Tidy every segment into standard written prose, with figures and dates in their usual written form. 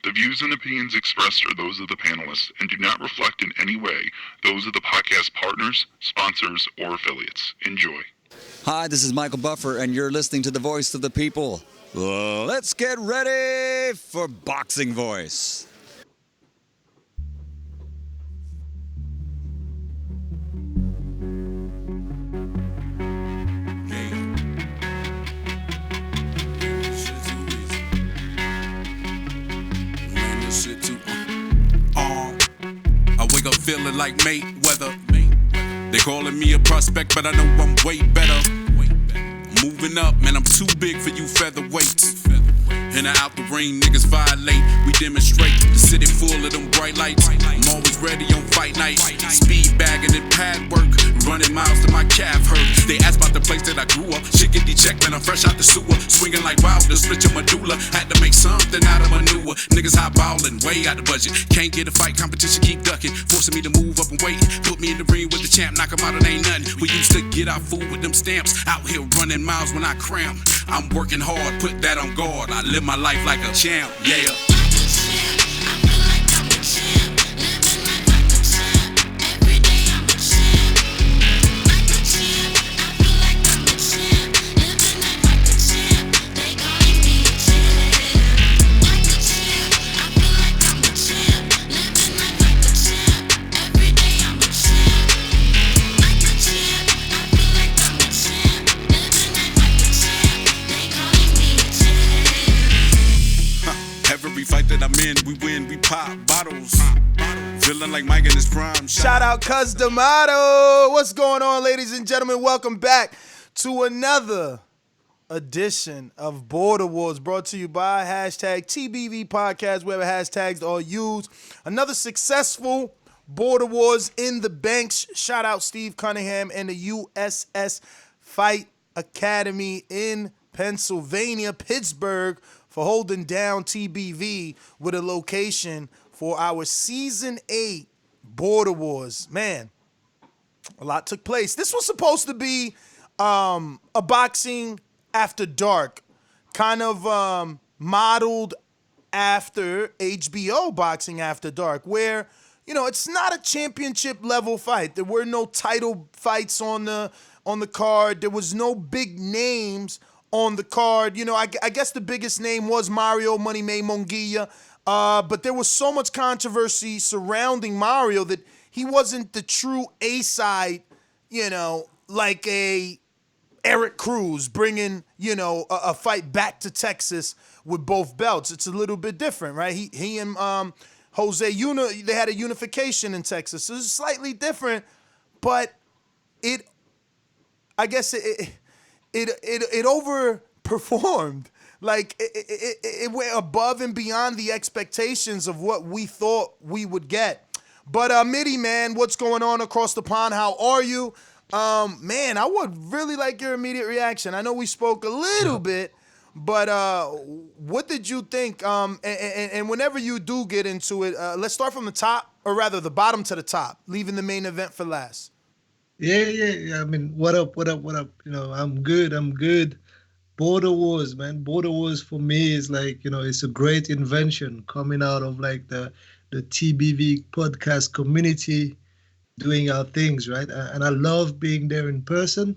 The views and opinions expressed are those of the panelists and do not reflect in any way those of the podcast partners, sponsors, or affiliates. Enjoy. Hi, this is Michael Buffer, and you're listening to the voice of the people. Let's get ready for Boxing Voice. I wake up feeling like Mayweather. They calling me a prospect, but I know I'm way better. Moving up, man, I'm too big for you featherweights. In or out the ring, niggas violate. We demonstrate the city full of them bright lights. I'm always ready on fight night. Speed bagging and pad work. Running miles to my calf hurt. They asked about the place that I grew up. Shit get checked, man, I'm fresh out the sewer. Swinging like Wilder, split your medulla. Had to make something out of manure. Niggas high ballin', way out the budget. Can't get a fight, competition keep ducking. Forcing me to move up and wait. Put me in the ring with the champ, knock him out, it ain't nothing. We used to get our food with them stamps. Out here running miles when I cramp. I'm working hard, put that on guard. I live my life like a champ, yeah. Every fight that I'm in, we win, we pop bottles. Feeling like Mike in his prime. Shout out Cuz D'Amato. What's going on, ladies and gentlemen? Welcome back to another edition of Border Wars, brought to you by #TBV Podcast, wherever hashtags are used. Another successful Border Wars in the banks. Shout out Steve Cunningham and the USS Fight Academy in Pennsylvania, Pittsburgh, for holding down TBV with a location for our Season 8 Border Wars. Man, a lot took place. This was supposed to be a boxing after dark, kind of modeled after HBO Boxing After Dark, where, you know, it's not a championship level fight. There were no title fights on the card. There was no big names on the card. You know, I guess the biggest name was Mario Money May Munguia, but there was so much controversy surrounding Mario that he wasn't the true A-side, you know, like a Eric Cruz bringing, you know, a fight back to Texas with both belts. It's a little bit different, right? He and Jose they had a unification in Texas. So it's slightly different, but I guess it overperformed. Like it went above and beyond the expectations of what we thought we would get. But Mitty, man, what's going on across the pond? How are you? Man, I would really like your immediate reaction. I know we spoke a little bit, but what did you think? And whenever you do get into it, let's start from the top, or rather the bottom to the top, leaving the main event for last. Yeah. I mean, what up? You know, I'm good. Border Wars, man. Border Wars for me is like, you know, it's a great invention coming out of like the TBV podcast community doing our things, right? And I love being there in person.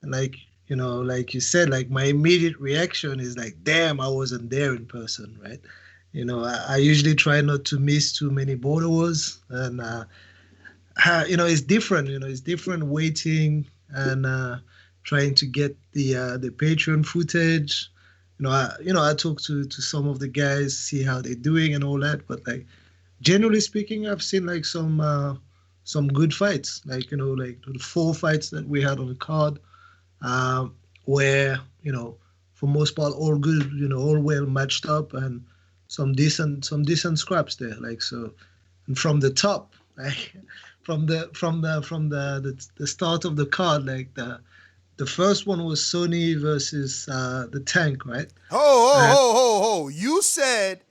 And like, you know, like you said, like my immediate reaction is like, damn, I wasn't there in person, right? You know, I usually try not to miss too many Border Wars. And, you know, it's different, waiting and trying to get the Patreon footage. I talk to some of the guys, see how they're doing and all that. But like, generally speaking, I've seen like some good fights, like, you know, like the 4 fights that we had on the card, where, you know, for most part, all good, you know, all well matched up, and some decent scraps there. Like, so, and from the top, like from the start of the card, like the first one was Sony versus the Tank, right? Oh! You said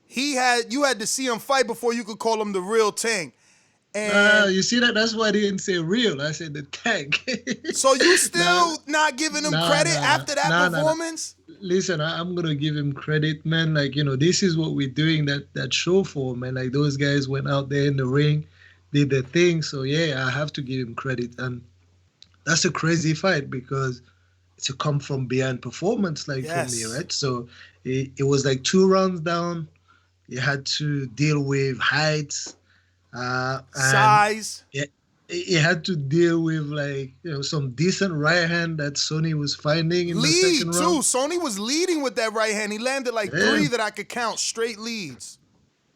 you had to see him fight before you could call him the real Tank. And You see that? That's why I didn't say real. I said the tank. so you still Nah, not giving him nah, credit nah, after that nah, nah, nah. performance? Listen, I'm gonna give him credit, man. Like, this is what we're doing that show for, man. Like, those guys went out there in the ring, did their thing. So yeah, I have to give him credit. And that's a crazy fight because it's a come from behind performance, like for me, Yes. right? So it was like 2 rounds down. You had to deal with heights, and Size. he had to deal with, like, some decent right hand that Sony was finding in the Lead, second too. round. Sony was leading with that right hand. He landed like Yeah, 3 that I could count, straight leads.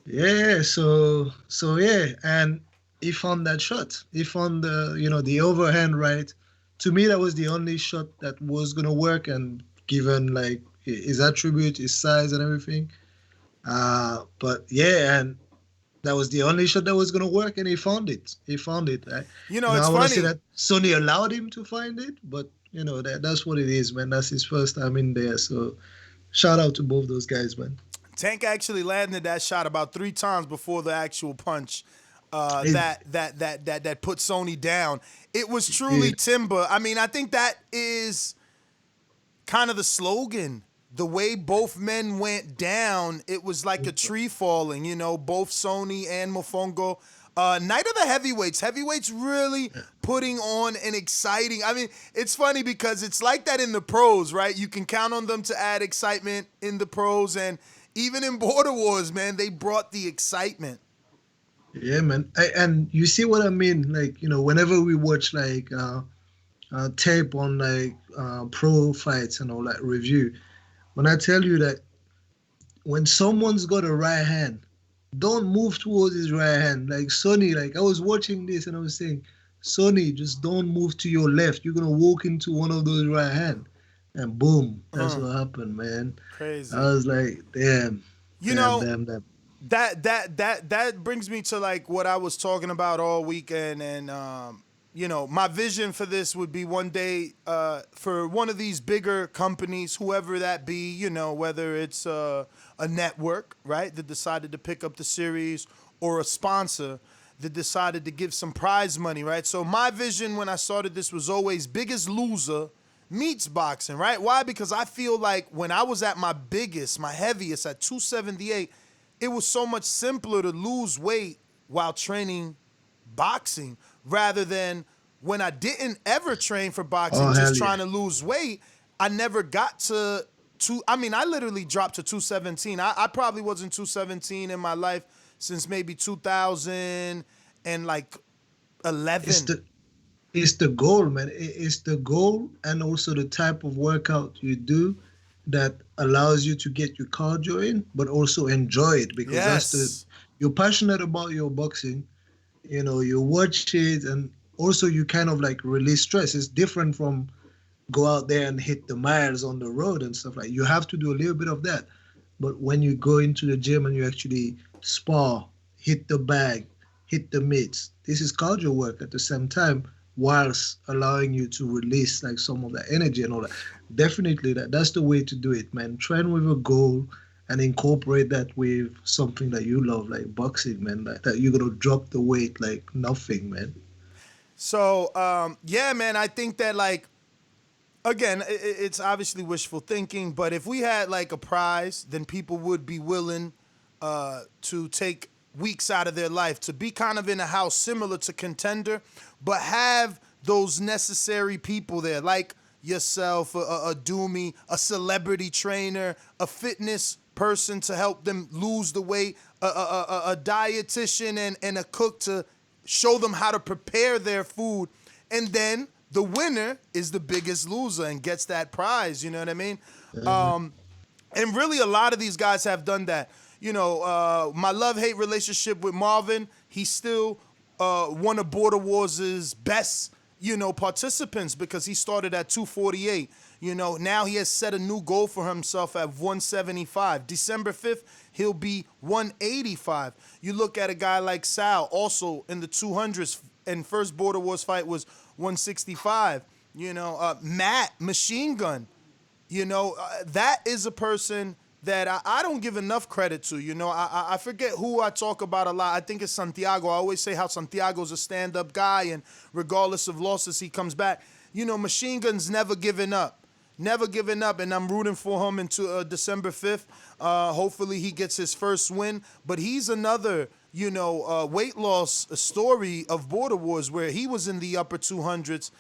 yeah. So yeah, and he found that shot. He found the overhand right. To me, that was the only shot that was gonna work, and given like his attribute, his size, and everything. But yeah, and that was the only shot that was gonna work, and he found it. He found it. It's I want to say funny. that Sony allowed him to find it, but that's what it is, man. That's his first time in there. So shout out to both those guys, man. Tank actually landed that shot about 3 times before the actual punch It, that put Sony down. It was truly it, timber. I mean, I think that is kind of the slogan. The way both men went down, it was like a tree falling, both Sony and Mofongo. Night of the heavyweights. Heavyweights really putting on an exciting. I mean, it's funny because it's like that in the pros, right? You can count on them to add excitement in the pros, and even in Border Wars, man, they brought the excitement. yeah, man. And you see what I mean? Like, whenever we watch like tape on like pro fights and all that review, when I tell you that when someone's got a right hand, don't move towards his right hand. Like Sonny, like I was watching this and I was saying, Sonny, just don't move to your left. You're gonna walk into one of those right hand, and boom, that's what happened, man. Crazy. I was like, damn, You damn, know, damn, damn. that brings me to like what I was talking about all weekend, and my vision for this would be one day for one of these bigger companies, whoever that be, whether it's a network, right, that decided to pick up the series, or a sponsor that decided to give some prize money, right? So my vision when I started this was always Biggest Loser meets boxing, right? Why? Because I feel like when I was at my biggest, my heaviest at 278, it was so much simpler to lose weight while training boxing rather than when I didn't ever train for boxing, Oh, just hell yeah. trying to lose weight. I never got to I literally dropped to 217. I probably wasn't 217 in my life since maybe 2011. It's the goal, man. It's the goal, and also the type of workout you do that allows you to get your cardio in, but also enjoy it, because Yes. you're passionate about your boxing. You watch it, and also you kind of like release stress. It's different from go out there and hit the miles on the road and stuff. Like, you have to do a little bit of that, but when you go into the gym and you actually spar, hit the bag, hit the mitts, this is cardio work at the same time, whilst allowing you to release like some of that energy and all that. Definitely that's the way to do it, man. Train with a goal and incorporate that with something that you love, like boxing, man. Like that you're gonna drop the weight like nothing, man. So, yeah, man, I think that, like, again, it's obviously wishful thinking, but if we had, like, a prize, then people would be willing to take weeks out of their life to be kind of in a house similar to Contender, but have those necessary people there, like yourself, a Doomy, a celebrity trainer, a fitness person to help them lose the weight, a dietitian and a cook to show them how to prepare their food. And then the winner is the Biggest Loser and gets that prize, you know what I mean? And really a lot of these guys have done that. My love-hate relationship with Marvin, he's still one of Border Wars' best, participants, because he started at 248. Now he has set a new goal for himself at 175. December 5th, he'll be 185. You look at a guy like Sal, also in the 200s, and first Border Wars fight was 165. Matt, Machine Gun, that is a person that I don't give enough credit to. You know, I forget who I talk about a lot. I think it's Santiago. I always say how Santiago's a stand-up guy, and regardless of losses, he comes back. You know, Machine Gun's never given up. Never giving up, and I'm rooting for him into December 5th. Hopefully he gets his first win. But he's another, weight loss story of Border Wars where he was in the upper 200s,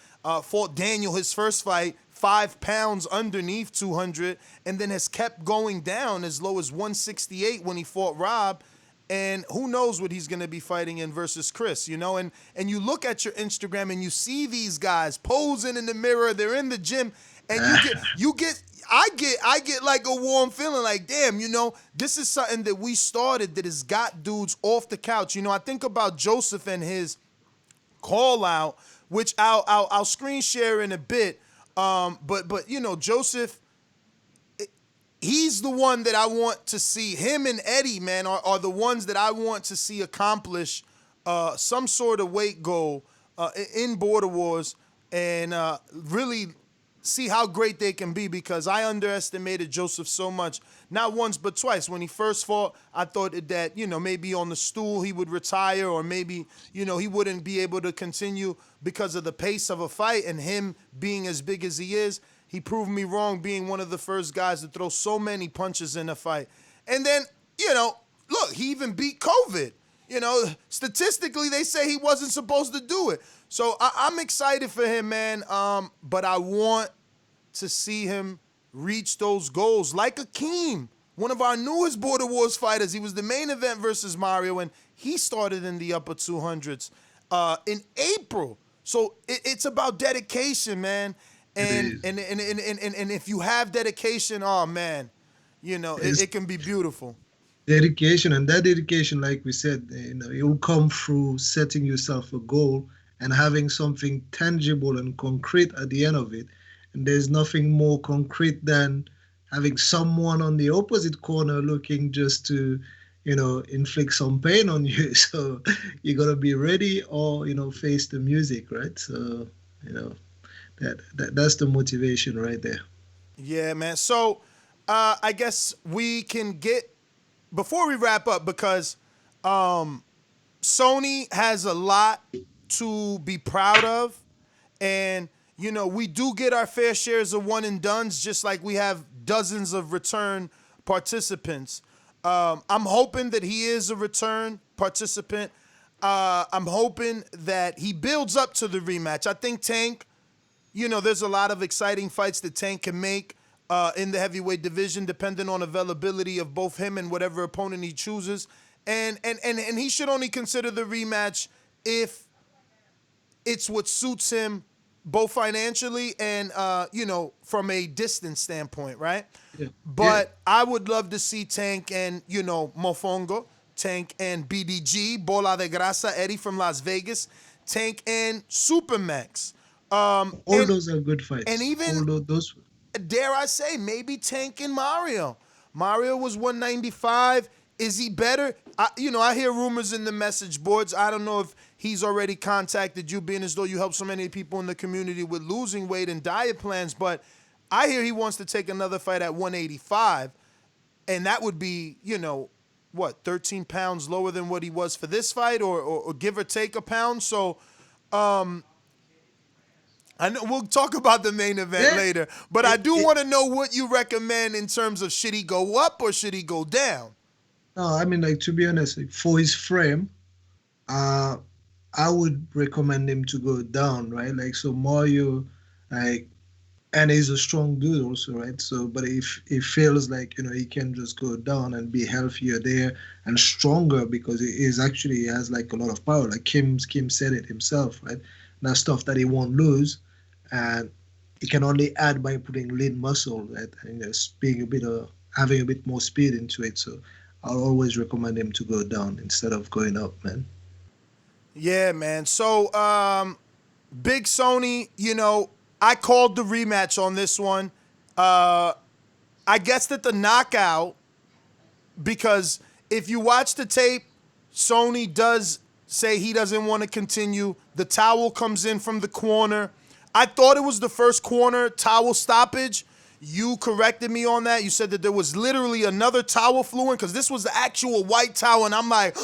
fought Daniel his first fight, 5 pounds underneath 200, and then has kept going down as low as 168 when he fought Rob. And who knows what he's going to be fighting in versus Chris, And you look at your Instagram and you see these guys posing in the mirror. They're in the gym. And I get like a warm feeling like, damn, this is something that we started that has got dudes off the couch. I think about Joseph and his call out, which I'll screen share in a bit. But Joseph, he's the one that I want to see. Him and Eddie, man, are the ones that I want to see accomplish some sort of weight goal in Border Wars and really see how great they can be, because I underestimated Joseph so much, not once but twice. When he first fought, I thought that, maybe on the stool he would retire, or maybe, he wouldn't be able to continue because of the pace of a fight and him being as big as he is. He proved me wrong, being one of the first guys to throw so many punches in a fight. And then, look, he even beat COVID. Statistically, they say he wasn't supposed to do it. So I'm excited for him, man. But I want to see him reach those goals. Like Akeem, one of our newest Border Wars fighters. He was the main event versus Mario, and he started in the upper 200s in April. So it's about dedication, man. And if you have dedication, oh, man, it can be beautiful. Dedication, and that dedication, like we said, it will come through setting yourself a goal and having something tangible and concrete at the end of it. And there's nothing more concrete than having someone on the opposite corner looking just to, inflict some pain on you. So you got to be ready or, face the music, right? So, that's the motivation right there. Yeah, man. So I guess we can get, before we wrap up, because Sony has a lot to be proud of, and we do get our fair shares of one and dones, just like we have dozens of return participants. I'm hoping that he is a return participant. I'm hoping that he builds up to the rematch. I think Tank, there's a lot of exciting fights that Tank can make in the heavyweight division, depending on availability of both him and whatever opponent he chooses. And he should only consider the rematch if it's what suits him, both financially and, from a distance standpoint, right? Yeah. But I would love to see Tank and, Mofongo, Tank and BDG, Bola de Grasa, Eddie from Las Vegas, Tank and Supermax. Those are good fights. And even, those, dare I say, maybe Tank and Mario. Mario was 195. Is he better? I hear rumors in the message boards. I don't know if he's already contacted you, being as though you help so many people in the community with losing weight and diet plans, but I hear he wants to take another fight at 185, and that would be, 13 pounds lower than what he was for this fight, or give or take a pound. So I know we'll talk about the main event later, but I do want to know what you recommend in terms of, should he go up or should he go down? No, I mean, to be honest, for his frame, I would recommend him to go down, right? So Mario, and he's a strong dude also, right? So, but if it feels like, he can just go down and be healthier there and stronger, because he has a lot of power. Like Kim said it himself, right? That's stuff that he won't lose, and he can only add by putting lean muscle, right? And having a bit more speed into it. So I'll always recommend him to go down instead of going up, man. Yeah, man. So, Big Sony, I called the rematch on this one. I guess that the knockout, because if you watch the tape, Sony does say he doesn't want to continue. The towel comes in from the corner. I thought it was the first corner towel stoppage. you corrected me on that. You said that there was literally another towel flew in because this was the actual white towel, and I'm like,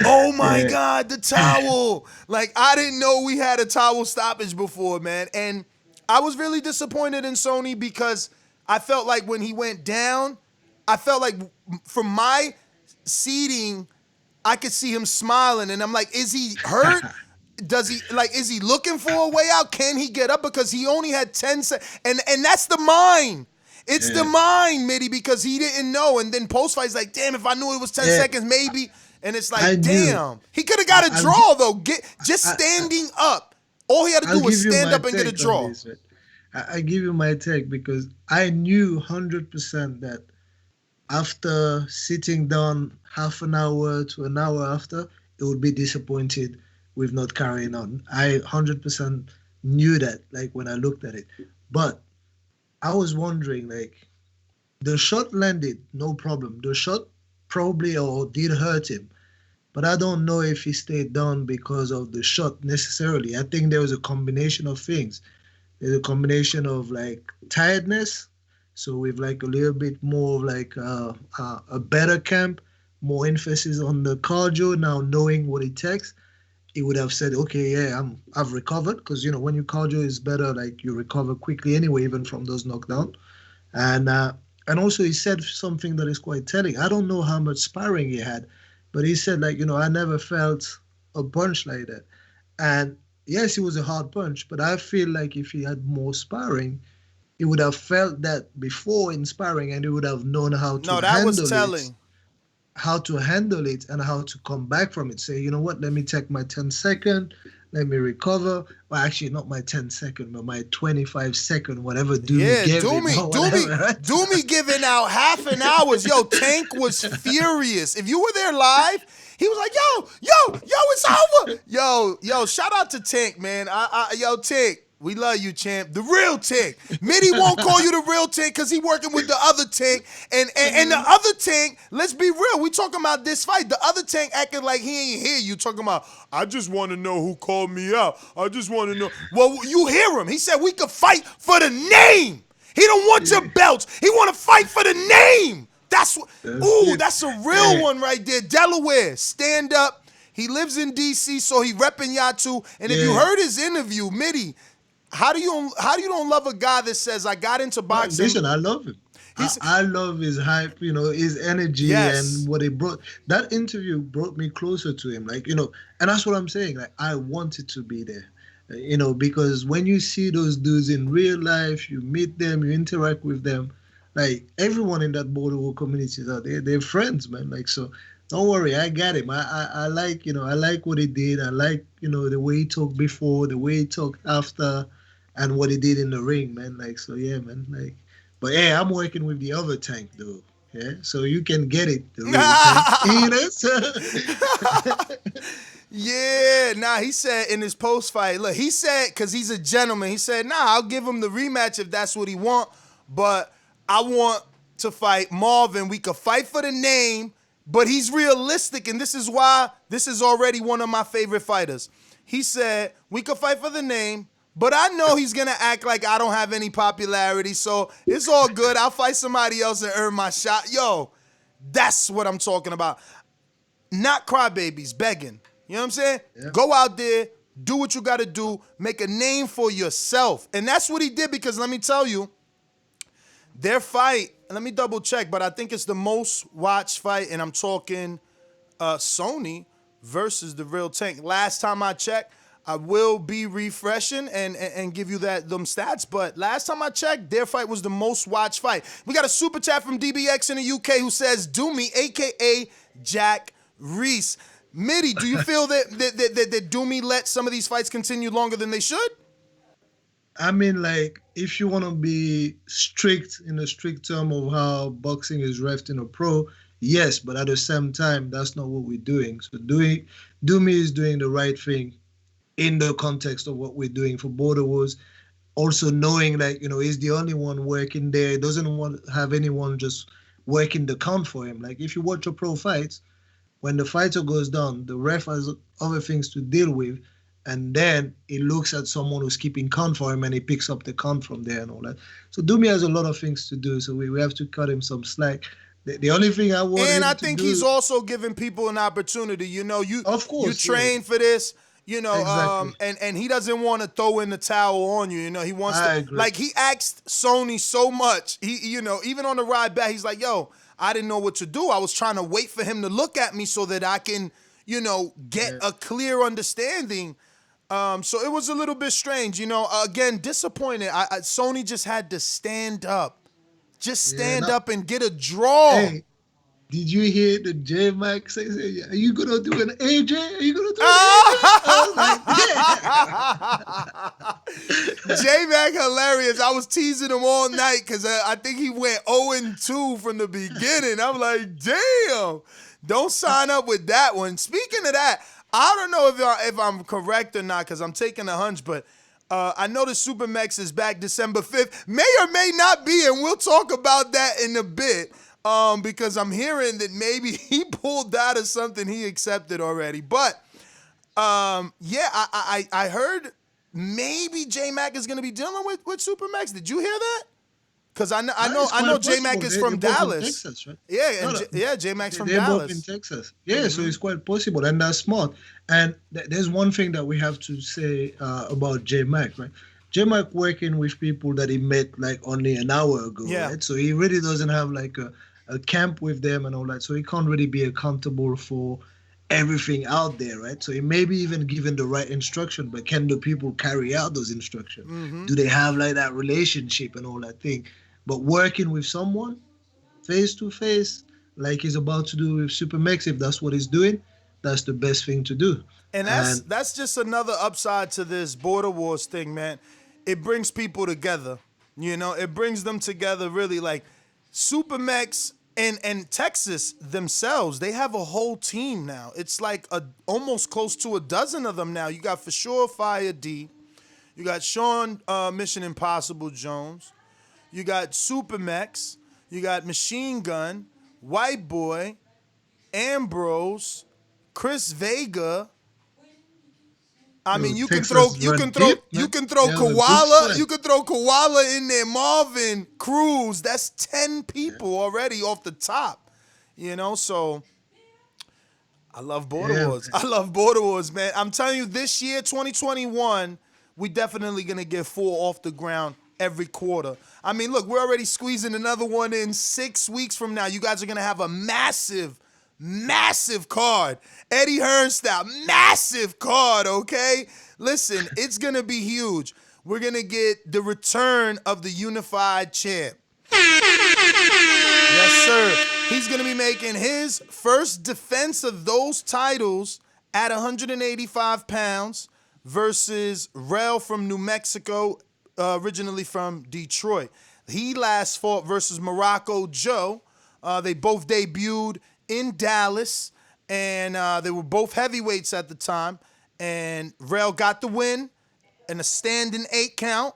oh my Yeah. God, the towel. Like, I didn't know we had a towel stoppage before, man. And I was really disappointed in Sony because I felt like when he went down, I felt like from my seating, I could see him smiling, and I'm like, is he hurt? Is he looking for a way out? Can he get up? Because he only had 10 seconds. And that's the mind. It's the mind, Mitty, because he didn't know. And then post-fight's like, damn, if I knew it was 10 seconds, maybe. And it's like, damn. He could have got a draw, though. Just standing up. All he had to do was stand up and get a draw. I give you my take because I knew 100% that after sitting down half an hour to an hour after, it would be disappointed with not carrying on. I 100% knew that, like, when I looked at it. But I was wondering, like, the shot landed, no problem. The shot probably or did hurt him. But I don't know if he stayed down because of the shot necessarily. I think there was a combination of things. There's a combination of, like, tiredness. So with, like, a little bit more of, like, a better camp, more emphasis on the cardio, now knowing what it takes, he would have said, okay, yeah, I've recovered. Because, you know, when your cardio is better, like, you recover quickly anyway, even from those knockdowns. And also he said something that is quite telling. I don't know how much sparring he had, but he said, like, you know, I never felt a punch like that. And yes, it was a hard punch, but I feel like if he had more sparring, he would have felt that before in sparring, and he would have known how to handle it. No, that was telling. How to handle it and how to come back from it. Say, you know what, let me take my 10 second, let me recover. Well, actually, not my 10 second, but my 25 second, whatever Doomy gave Doomy giving out half an hour's. Yo, Tank was furious. If you were there live, he was like, yo, it's over. Yo, shout out to Tank, man. Yo, Tank. We love you, champ. The real Tank. Mitty won't call you the real Tank because he working with the other Tank. And the other Tank, let's be real. We talking about this fight. The other Tank acting like he ain't hear you. Talking about, I just want to know who called me out. I just want to know. Well, you hear him. He said we could fight for the name. He don't want your belts. He want to fight for the name. That's a real one right there. Delaware, stand up. He lives in D.C., so he repping y'all too. And if you heard his interview, Mitty, how do you don't love a guy that says, I got into boxing? Listen, I love him. I love his hype, you know, his energy and what he brought. That interview brought me closer to him, like, you know, and that's what I'm saying. Like, I wanted to be there, you know, because when you see those dudes in real life, you meet them, you interact with them, like, everyone in that border community is out there. They're friends, man. Like, so don't worry, I got him. I like, you know, I like what he did. I like, you know, the way he talked before, the way he talked after, and what he did in the ring, man. Like, so yeah, man. Like, but yeah, I'm working with the other Tank, though. Yeah, so you can get it, the real Tank. Yeah, he said in his post fight, look, he said, because he's a gentleman, he said, I'll give him the rematch if that's what he want, but I want to fight Marvin. We could fight for the name, but he's realistic, and this is why this is already one of my favorite fighters. He said, we could fight for the name, but I know he's going to act like I don't have any popularity, so it's all good. I'll fight somebody else and earn my shot. Yo, that's what I'm talking about. Not crybabies, begging. You know what I'm saying? Yeah. Go out there, do what you got to do, make a name for yourself. And that's what he did, because let me tell you, their fight, let me double check, but I think it's the most watched fight, and I'm talking Sony versus the real Tank. Last time I checked, I will be refreshing and give you them stats, but last time I checked, their fight was the most watched fight. We got a super chat from DBX in the UK who says, "Do me," a.k.a. Jack Reese. Mitty, do you feel that Doomy let some of these fights continue longer than they should? I mean, like, if you want to be strict in a strict term of how boxing is reffed in a pro, yes, but at the same time, that's not what we're doing. So Doomy is doing the right thing in the context of what we're doing for Border Wars. Also knowing that, you know, he's the only one working there. He doesn't want to have anyone just working the count for him. Like, if you watch a pro fight, when the fighter goes down, the ref has other things to deal with, and then he looks at someone who's keeping count for him and he picks up the count from there and all that. So Dumi has a lot of things to do, so we have to cut him some slack. The only thing I want And him I to think do, he's also giving people an opportunity. You know, Of course, you train for this. You know, Exactly. and he doesn't want to throw in the towel on you. You know, he wants I to, agree. like, he asked Sony so much. He, you know, even on the ride back, he's like, yo, I didn't know what to do. I was trying to wait for him to look at me so that I can, you know, get a clear understanding. So it was a little bit strange, you know. Again, disappointed. Sony just had to stand up, up and get a draw. Hey, did you hear the J Mac say, are you gonna do an AJ? Are you gonna do an AJ? J-Mac hilarious. I was teasing him all night because I think he went 0-2 from the beginning. I'm like, damn, don't sign up with that one. Speaking of that, I don't know if I'm correct or not because I'm taking a hunch, but I know the Supermax is back December 5th. May or may not be, and we'll talk about that in a bit. Because I'm hearing that maybe he pulled out of something he accepted already. But yeah, I heard maybe J Mac is gonna be dealing with Supermax. Did you hear that? Because I know J Mac is from Dallas. Texas, right? Yeah, J Mac's from They're Dallas. both in Texas. Yeah, so it's quite possible, and that's smart. And there's one thing that we have to say about J Mac, right? J Mac working with people that he met like only an hour ago, right? So he really doesn't have like a camp with them and all that. So he can't really be accountable for everything out there, right? So he may be even given the right instruction, but can the people carry out those instructions? Do they have like that relationship and all that thing? But working with someone face to face, like he's about to do with Supermax, if that's what he's doing, that's the best thing to do. And that's just another upside to this Border Wars thing, man. It brings people together. You know, it brings them together really. Like Supermax and Texas themselves, they have a whole team now. It's like almost close to a dozen of them now. You got For Sure Fire D. You got Sean Mission Impossible Jones. You got Supermax. You got Machine Gun, White Boy, Ambrose, Chris Vega. I mean, you can throw Koala, you can throw Koala in there, Marvin, Cruz. That's 10 people already off the top. You know, so I love Border Wars. I love Border Wars, man. I'm telling you, this year, 2021, we definitely gonna get 4 off the ground every quarter. I mean, look, we're already squeezing another one in 6 weeks from now. You guys are gonna have a massive card. Eddie Hearn style. Massive card, okay? Listen, it's going to be huge. We're going to get the return of the unified champ. Yes, sir. He's going to be making his first defense of those titles at 185 pounds versus Rel from New Mexico, originally from Detroit. He last fought versus Morocco Joe. They both debuted in Dallas, and they were both heavyweights at the time. And Rel got the win in a standing 8 count,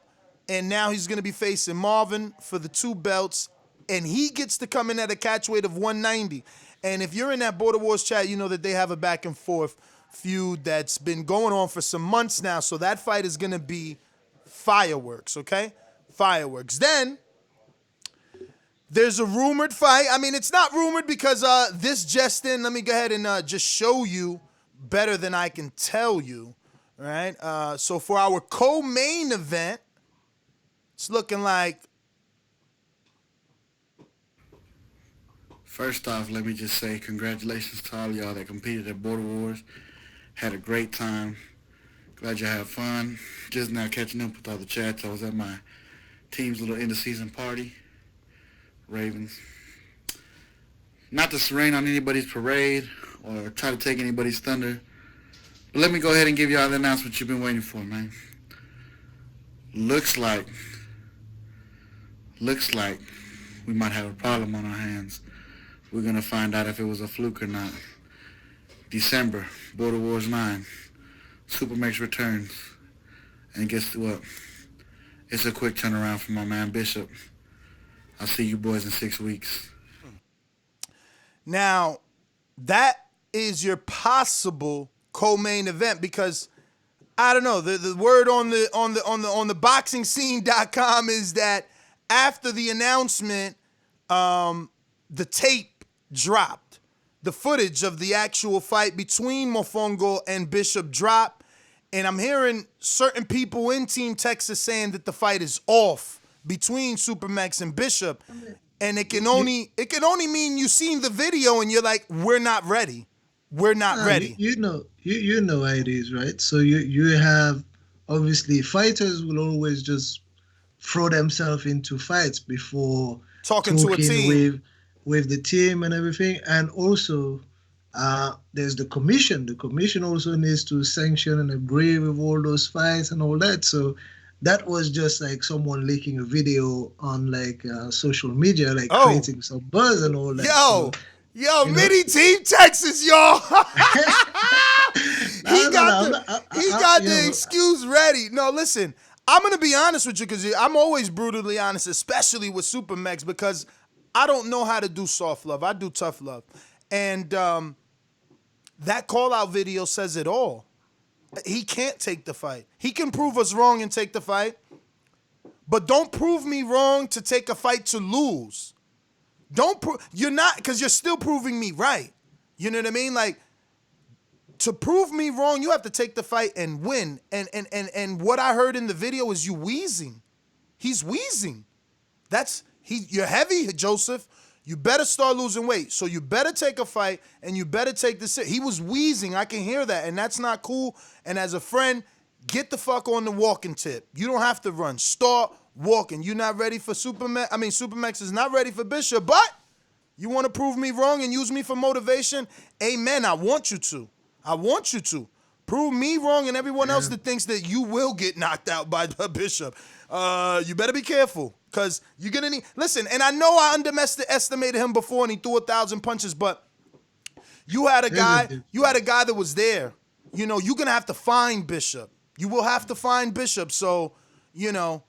and now he's going to be facing Marvin for the 2 belts, and he gets to come in at a catch weight of 190. And if you're in that Border Wars chat, you know that they have a back and forth feud that's been going on for some months now, so that fight is going to be fireworks, okay? Fireworks. Then there's a rumored fight. I mean, it's not rumored because this just in. Let me go ahead and just show you better than I can tell you, right? So for our co-main event, it's looking like. First off, let me just say congratulations to all y'all that competed at Border Wars. Had a great time. Glad you had fun. Just now catching up with all the chats. I was at my team's little end-of-season party. Ravens. Not to rain on anybody's parade or try to take anybody's thunder, but let me go ahead and give y'all the announcement you've been waiting for, man. Looks like we might have a problem on our hands. We're going to find out if it was a fluke or not. December, Border Wars 9, Supermax returns, and guess what? It's a quick turnaround for my man Bishop. I'll see you boys in 6 weeks. Now, that is your possible co-main event because I don't know. The word on the boxingscene.com is that after the announcement, the tape dropped. The footage of the actual fight between Mofongo and Bishop dropped, and I'm hearing certain people in Team Texas saying that the fight is off between Supermax and Bishop, and it can only mean you've seen the video and you're like, we're not ready. We're not ready. You know how it is, right? So you have, obviously, fighters will always just throw themselves into fights before talking to a team with the team and everything. And also, there's the commission. The commission also needs to sanction and agree with all those fights and all that. So that was just like someone leaking a video on like social media, like creating some buzz and all that. Yo, Midi Team Texas, y'all. He got the excuse ready. No, listen, I'm going to be honest with you because I'm always brutally honest, especially with Supermax, because I don't know how to do soft love. I do tough love. And that call-out video says it all. He can't take the fight. He can prove us wrong and take the fight, but don't prove me wrong to take a fight to lose. You're not, because you're still proving me right. You know what I mean? Like, to prove me wrong, you have to take the fight and win. And what I heard in the video is you wheezing. He's wheezing. You're heavy, Joseph. You better start losing weight. So you better take a fight and you better take the sit. He was wheezing. I can hear that. And that's not cool. And as a friend, get the fuck on the walking tip. You don't have to run. Start walking. You're not ready for Supermax. I mean, Supermax is not ready for Bishop, but you want to prove me wrong and use me for motivation? Amen. I want you to. I want you to. Prove me wrong and everyone else that thinks that you will get knocked out by Bishop. You better be careful. Because you're going to need... Listen, and I know I underestimated him before and he threw 1,000 punches, but you had a guy that was there. You know, you're going to have to find Bishop. You will have to find Bishop. So, you know,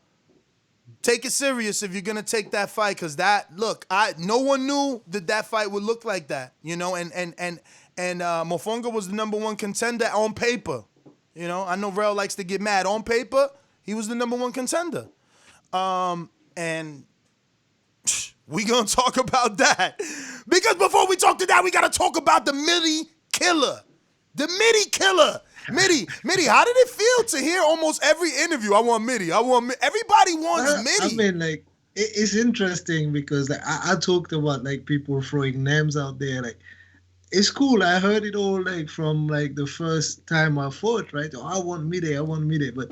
take it serious if you're going to take that fight. Because no one knew that fight would look like that. You know, and Mofongo was the #1 contender on paper. You know, I know Rel likes to get mad. On paper, he was the #1 contender. And we gonna talk about that. Because before we talk to that, we gotta talk about the Midi Killer. The Midi Killer. Midi, how did it feel to hear almost every interview? I want Midi. Everybody wants Midi. I mean, like, it's interesting because like, I talked about like people throwing names out there. Like, it's cool. I heard it all like from like the first time I fought, right? Oh, I want Midi. But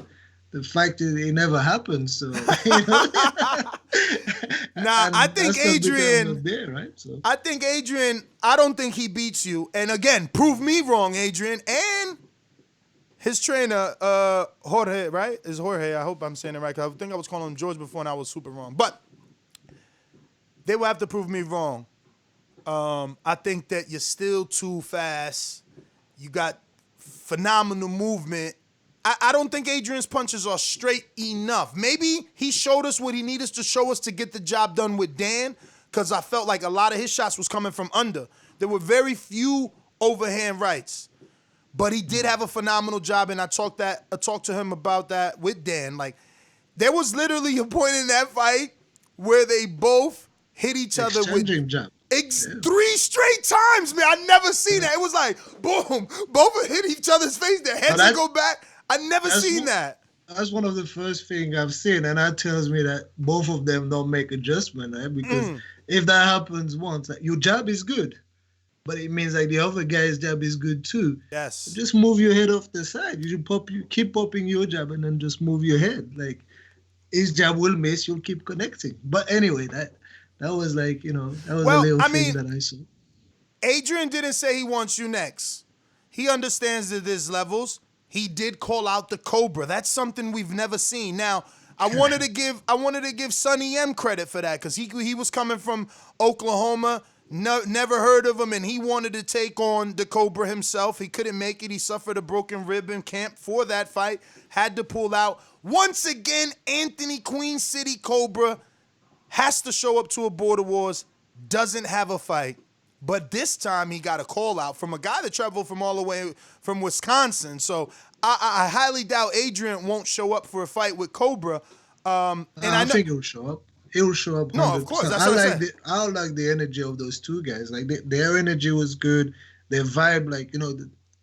the fact is, it never happened. So, you know? I think Adrian. There, right? So. I think Adrian. I don't think he beats you. And again, prove me wrong, Adrian. And his trainer, Jorge, right? Is Jorge? I hope I'm saying it right. 'Cause I think I was calling him George before, and I was super wrong. But they will have to prove me wrong. I think that you're still too fast. You got phenomenal movement. I don't think Adrian's punches are straight enough. Maybe he showed us what he needed to show us to get the job done with Dan, because I felt like a lot of his shots was coming from under. There were very few overhand rights. But he did have a phenomenal job, and I talked to him about that with Dan. Like, there was literally a point in that fight where they both hit each other with jab. 3 straight times, man. I never seen that. It was like, boom, both hit each other's face. Their heads would go back. I never seen that. That's one of the first things I've seen, and that tells me that both of them don't make adjustment, right? Because if that happens once, like, your jab is good, but it means like the other guy's jab is good too. Yes. So just move your head off the side. You should keep popping your jab, and then just move your head. Like, his jab will miss, you'll keep connecting. But anyway, that was like, you know, that was a little thing that I saw. Adrian didn't say he wants you next. He understands that there's levels. He did call out the Cobra. That's something we've never seen. Now, I wanted to give Sonny M credit for that, because he was coming from Oklahoma, never heard of him, and he wanted to take on the Cobra himself. He couldn't make it. He suffered a broken rib in camp for that fight. Had to pull out. Once again, Anthony Queen City Cobra has to show up to a Border Wars, doesn't have a fight. But this time he got a call out from a guy that traveled from all the way from Wisconsin. So I highly doubt Adrian won't show up for a fight with Cobra. And I think he'll show up. He'll show up. 100%. No, of course. That's what I said. I like the energy of those two guys. Like their energy was good. Their vibe, like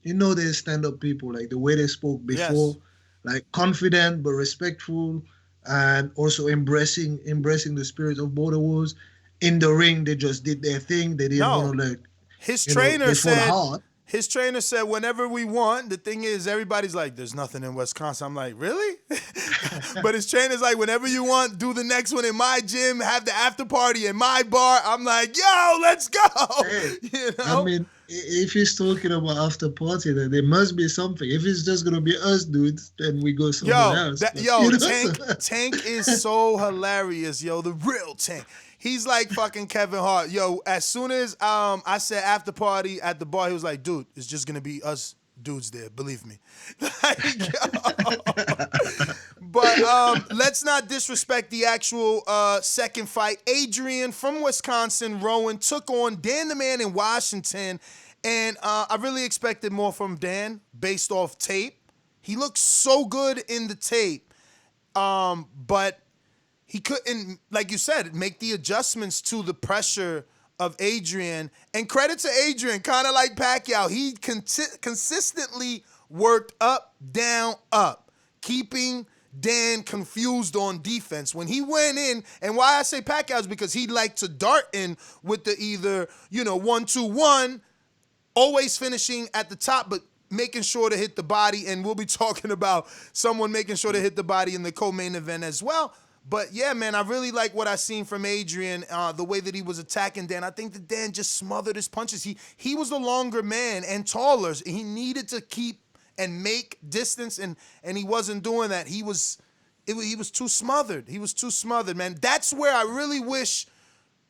they're stand-up people. Like the way they spoke before, like confident but respectful, and also embracing the spirit of border wars. In the ring, they just did their thing. They didn't want to like. His trainer said. Hard. His trainer said, whenever we want, the thing is, everybody's like, there's nothing in Wisconsin. I'm like, really? But his trainer's like, whenever you want, do the next one in my gym, have the after party in my bar. I'm like, yo, let's go. Hey, you know? I mean, if he's talking about after party, then there must be something. If it's just going to be us dudes, then we go somewhere else. Tank is so hilarious, yo, the real Tank. He's like fucking Kevin Hart. Yo, as soon as I said after party at the bar, he was like, dude, it's just going to be us dudes there. Believe me. But let's not disrespect the actual second fight. Adrian from Wisconsin, Rowan, took on Dan the Man in Washington. And I really expected more from Dan based off tape. He looked so good in the tape. But he couldn't, like you said, make the adjustments to the pressure of Adrian. And credit to Adrian, kind of like Pacquiao, he consistently worked up, down, up, keeping Dan confused on defense. When he went in, and why I say Pacquiao is because he liked to dart in with the either, 1-2-1, always finishing at the top, but making sure to hit the body. And we'll be talking about someone making sure to hit the body in the co-main event as well. But yeah, man, I really like what I seen from Adrian, the way that he was attacking Dan. I think that Dan just smothered his punches. He was the longer man and taller. He needed to keep and make distance, and he wasn't doing that. He was too smothered. He was too smothered, man. That's where I really wish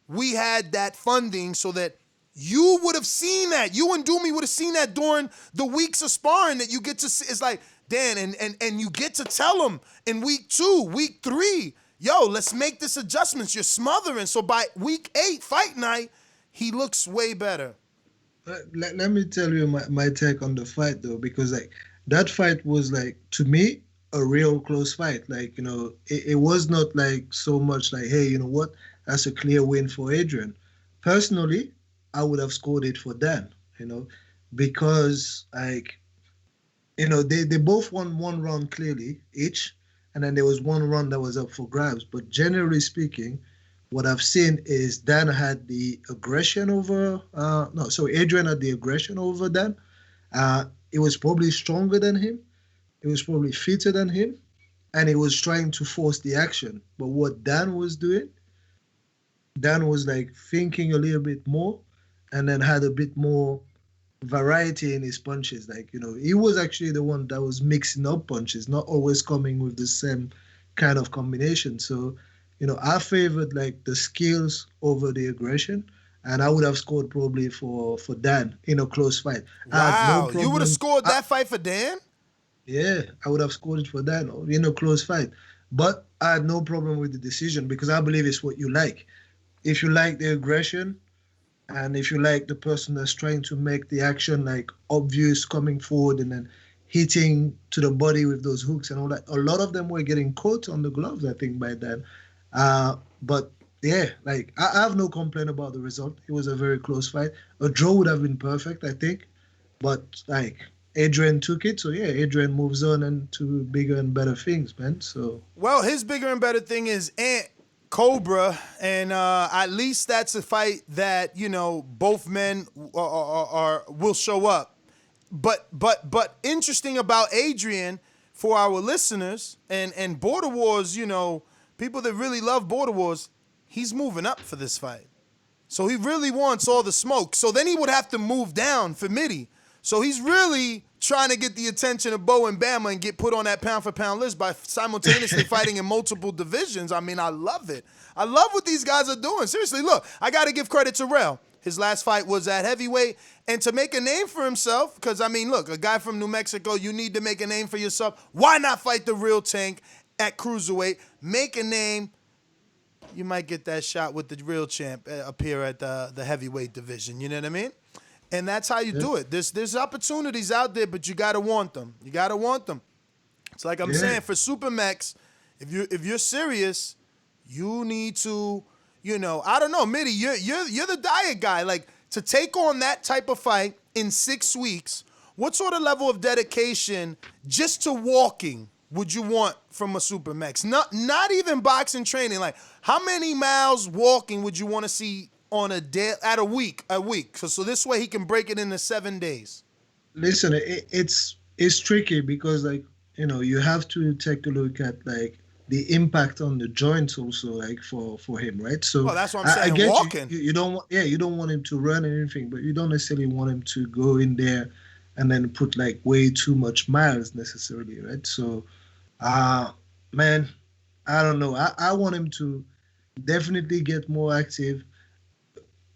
we had that funding so that you would have seen that. You and Doomy would have seen that during the weeks of sparring that you get to see. It's like, Dan, and you get to tell him in week 2, week 3, yo, let's make this adjustments. You're smothering. So by week 8, fight night, he looks way better. Let me tell you my take on the fight, though, because like that fight was like, to me, a real close fight. Like, it was not like so much like, hey, you know what? That's a clear win for Adrian. Personally, I would have scored it for Dan, because like, they both won one round clearly each, and then there was one round that was up for grabs. But generally speaking, what I've seen is Dan had the aggression over, Adrian had the aggression over Dan. It was probably stronger than him. It was probably fitter than him. And he was trying to force the action. But what Dan was doing, Dan was like thinking a little bit more and then had a bit more variety in his punches. Like, he was actually the one that was mixing up punches, not always coming with the same kind of combination. So, I favored like the skills over the aggression, and I would have scored probably for Dan in a close fight. Wow, you would have scored that fight for Dan? Yeah, I would have scored it for Dan in a close fight. But I had no problem with the decision because I believe it's what you like. If you like the aggression, and if you like the person that's trying to make the action like obvious, coming forward and then hitting to the body with those hooks and all that, a lot of them were getting caught on the gloves, I think, by then. But yeah, like I have no complaint about the result. It was a very close fight. A draw would have been perfect, I think. But like Adrian took it, so yeah, Adrian moves on and to bigger and better things, man. So well, his bigger and better thing is Cobra, and at least that's a fight that both men will show up. But interesting about Adrian for our listeners and Border Wars, people that really love Border Wars, he's moving up for this fight, so he really wants all the smoke. So then he would have to move down for Mitty. So he's really trying to get the attention of Bo and Bama and get put on that pound-for-pound list by simultaneously fighting in multiple divisions. I mean, I love it. I love what these guys are doing. Seriously, look, I got to give credit to Rel. His last fight was at heavyweight. And to make a name for himself, because, I mean, look, a guy from New Mexico, you need to make a name for yourself. Why not fight the real Tank at cruiserweight? Make a name. you might get that shot with the real champ up here at the heavyweight division. You know what I mean? And that's how you do it. There's opportunities out there, but you gotta want them. You gotta want them. It's like I'm saying for Supermax, if you're serious, you need to, I don't know, Mitty, you're the diet guy. Like to take on that type of fight in 6 weeks, what sort of level of dedication just to walking would you want from a Supermax? Not even boxing training. Like how many miles walking would you want to see on a week? So this way he can break it into 7 days. Listen, it's tricky because like you have to take a look at like the impact on the joints also like for him, right? So well, that's what I'm saying. I get walking. You don't want him to run anything, but you don't necessarily want him to go in there and then put like way too much miles necessarily, right? So, man, I don't know. I want him to definitely get more active,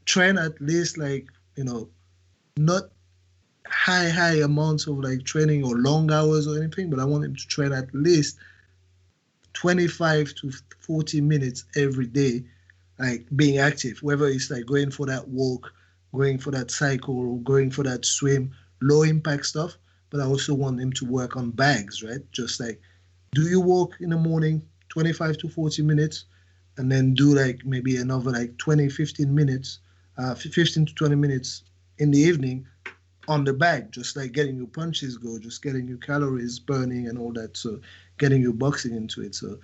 train at least like not high amounts of like training or long hours or anything, but I want him to train at least 25 to 40 minutes every day, like being active, whether it's like going for that walk, going for that cycle, or going for that swim, low impact stuff. But I also want him to work on bags, right? Just like, do you walk in the morning, 25 to 40 minutes, and then do like maybe another like 15 minutes, 15 to 20 minutes in the evening on the bag, just like getting your punches go, just getting your calories burning and all that. So getting your boxing into it. So,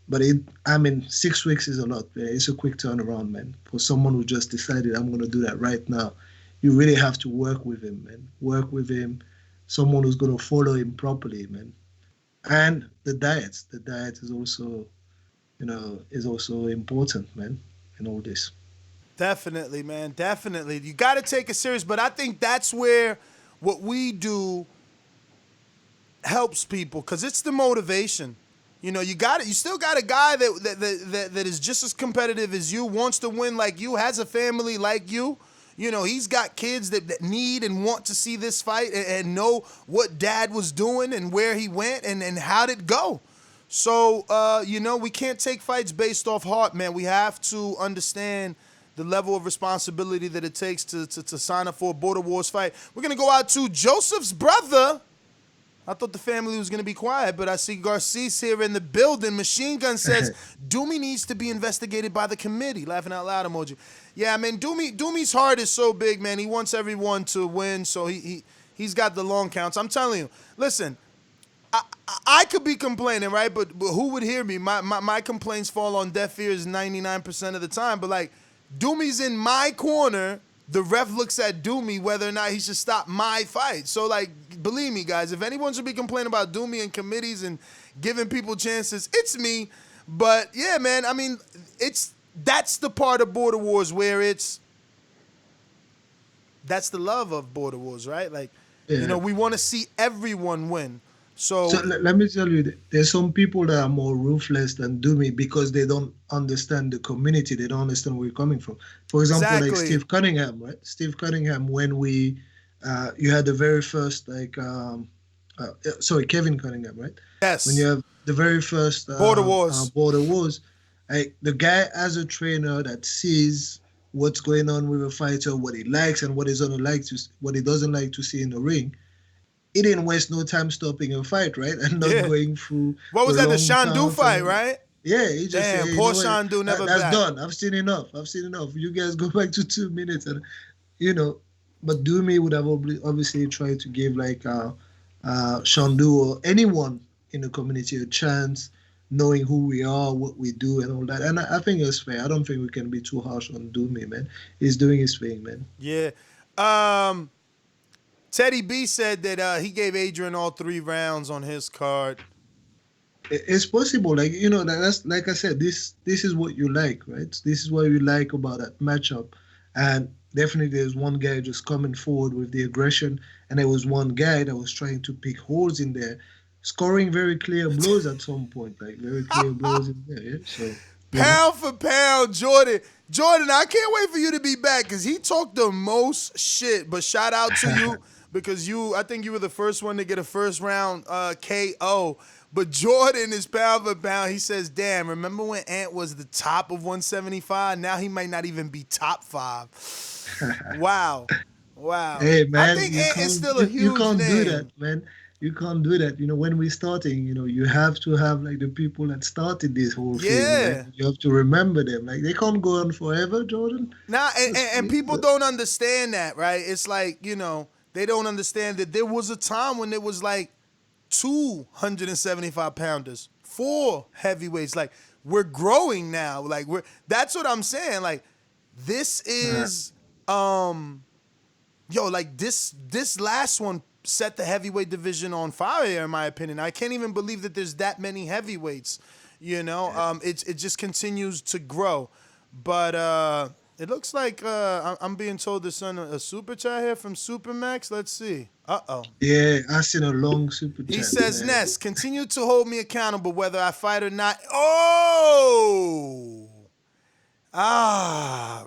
but 6 weeks is a lot. Man. It's a quick turnaround, man. For someone who just decided I'm going to do that right now, you really have to work with him, man. Work with him. Someone who's going to follow him properly, man. And the diet is also, is also important, man, in all this. Definitely, man. Definitely. You got to take it serious, but I think that's where what we do helps people because it's the motivation. You still got a guy that is just as competitive as you, wants to win like you, has a family like you. He's got kids that need and want to see this fight and know what dad was doing and where he went and how'd it go. So, we can't take fights based off heart, man. We have to understand the level of responsibility that it takes to sign up for a Border Wars fight. We're going to go out to Joseph's brother. I thought the family was going to be quiet, but I see Garces here in the building. Machine Gun says, Doomy needs to be investigated by the committee. Laughing out loud emoji. Yeah, man, Doomy's heart is so big, man. He wants everyone to win, so he's got the long counts. I'm telling you, listen, I could be complaining, right? But who would hear me? My complaints fall on deaf ears 99% of the time, but like, Doomy's in my corner. The ref looks at Doomy whether or not he should stop my fight. So, like, believe me, guys, if anyone should be complaining about Doomy and committees and giving people chances, it's me. But, yeah, man, I mean, that's the part of Border Wars where that's the love of Border Wars, right? Like, we want to see everyone win. So let me tell you, there's some people that are more ruthless than Doomy because they don't understand the community. They don't understand where you're coming from. For example, like Steve Cunningham, right? Steve Cunningham, when you had the very first, Kevin Cunningham, right? Yes. When you have the very first Border Wars, like the guy as a trainer that sees what's going on with a fighter, what he likes and what what he doesn't like to see in the ring. He didn't waste no time stopping a fight, right? And not going through. What was that? The Shandu fight, right? Yeah, he just said, poor Shandu never that's back. Done. I've seen enough. You guys go back to 2 minutes, and But Doomy would have obviously tried to give like Shandu or anyone in the community a chance, knowing who we are, what we do, and all that. And I think it's fair. I don't think we can be too harsh on Doomy, man. He's doing his thing, man. Yeah. Teddy B said that he gave Adrian all 3 rounds on his card. It's possible, that's like I said. This is what you like, right? This is what you like about that matchup, and definitely there's one guy just coming forward with the aggression, and there was one guy that was trying to pick holes in there, scoring very clear blows at some point, like very clear blows in there. Yeah? So Pound for pound, Jordan. Jordan, I can't wait for you to be back because he talked the most shit. But shout out to you because I think you were the first one to get a first round KO. But Jordan is pound for pound. He says, damn, remember when Ant was the top of 175? Now he might not even be top 5. Wow. Hey man, I think Ant is still a huge you can't name. do that, man. You can't do that. When we're starting, you have to have like the people that started this whole thing. Yeah. Like, you have to remember them. Like they can't go on forever, Jordan. Nah, and people don't understand that, right? It's like, they don't understand that there was a time when there was like 275 pounders, 4 heavyweights. Like we're growing now. Like that's what I'm saying. Like this is like this last one set the heavyweight division on fire, in my opinion. I can't even believe that there's that many heavyweights. It just continues to grow. But it looks like I'm being told there's a super chat here from Supermax. Let's see. Uh-oh. Yeah, I seen a long super chat. He says, Ness, continue to hold me accountable whether I fight or not. Oh!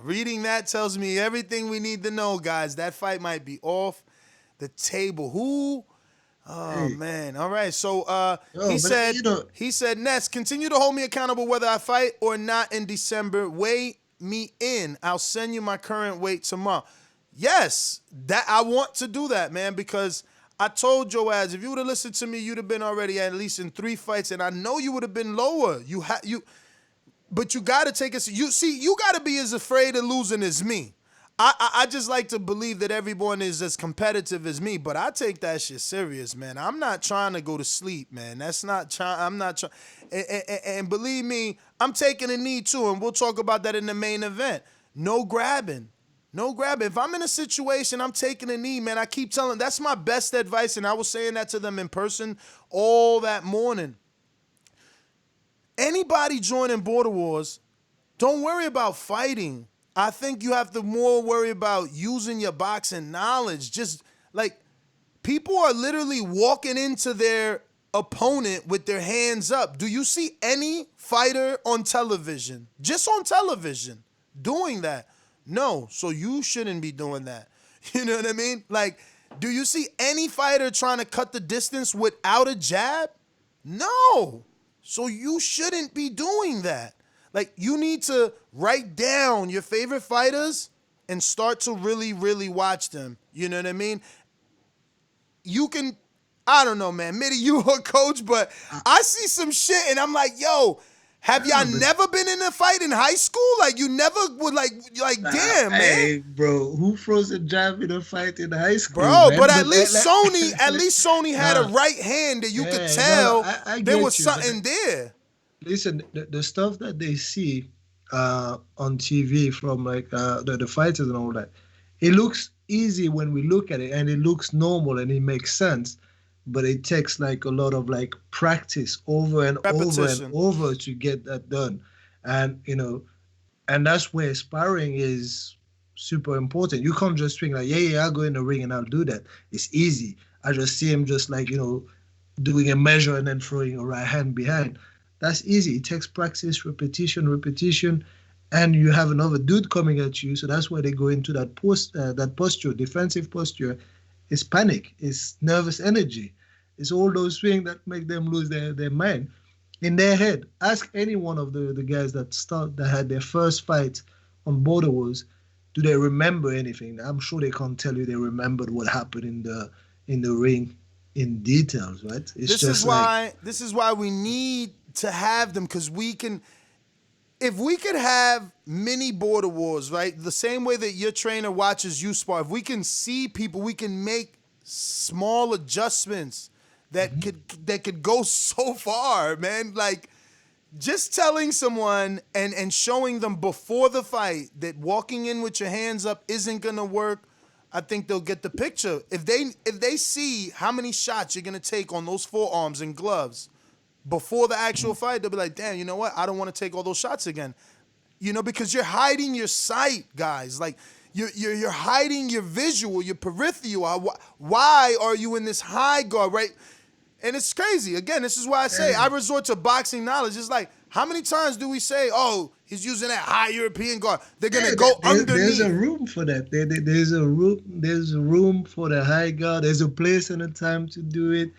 Reading that tells me everything we need to know, guys. That fight might be off the table. Who? Oh, man. All right. So he said, Ness, continue to hold me accountable whether I fight or not in December. Weigh me in. I'll send you my current weight tomorrow. Yes, that I want to do that, man, because I told your ass, if you would have listened to me, you'd have been already at least in 3 fights, and I know you would have been lower. But you got to take it. You got to be as afraid of losing as me. I just like to believe that everyone is as competitive as me, but I take that shit serious, man. I'm not trying to go to sleep, man. That's not trying. I'm not trying. And believe me, I'm taking a knee too, and we'll talk about that in the main event. No grabbing. No grabbing. If I'm in a situation, I'm taking a knee, man. I keep telling, that's my best advice, and I was saying that to them in person all that morning. Anybody joining Border Wars, don't worry about fighting. I think you have to more worry about using your boxing knowledge. Just like people are literally walking into their opponent with their hands up. Do you see any fighter on television, just on television, doing that? No, so you shouldn't be doing that. You know what I mean? Like, do you see any fighter trying to cut the distance without a jab? No. So you shouldn't be doing that. Like, you need to write down your favorite fighters and start to really, really watch them. You know what I mean? You can, I don't know, man. Maybe you a coach, but I see some shit and I'm like, yo, have y'all never been in a fight in high school? Like, you never would, like damn, man. Hey, bro, who throws a jab in a fight in high school? Bro, man? but at least Sony had a right hand that you could tell there was something there. Listen, the stuff that they see on TV from like the fighters and all that, it looks easy when we look at it, and it looks normal and it makes sense. But it takes like a lot of like practice over and Repetition. over and over to get that done. And, and that's where sparring is super important. You can't just think like, yeah, I'll go in the ring and I'll do that. It's easy. I just see him just like, doing a measure and then throwing a right hand behind. That's easy. It takes practice, repetition, and you have another dude coming at you. So that's why they go into that posture, defensive posture. It's panic. It's nervous energy. It's all those things that make them lose their mind in their head. Ask any one of the guys that had their first fight on Border Wars. Do they remember anything? I'm sure they can't tell you they remembered what happened in the ring in details, right? This is why we need to have them, because if we could have mini Border Wars, right? The same way that your trainer watches you spar, if we can see people, we can make small adjustments that could go so far, man. Like, just telling someone and showing them before the fight that walking in with your hands up isn't gonna work, I think they'll get the picture. If they see how many shots you're gonna take on those forearms and gloves before the actual fight, they'll be like, damn, you know what? I don't want to take all those shots again. Because you're hiding your sight, guys. Like, you're hiding your visual, your peripheral. Why are you in this high guard, right? And it's crazy. Again, this is why I say I resort to boxing knowledge. It's like, How many times do we say, "Oh, he's using that high European guard"? They're gonna Yeah, go there's underneath. a room for that. There's a room. There's a room for the high guard. There's a place and a time to do it.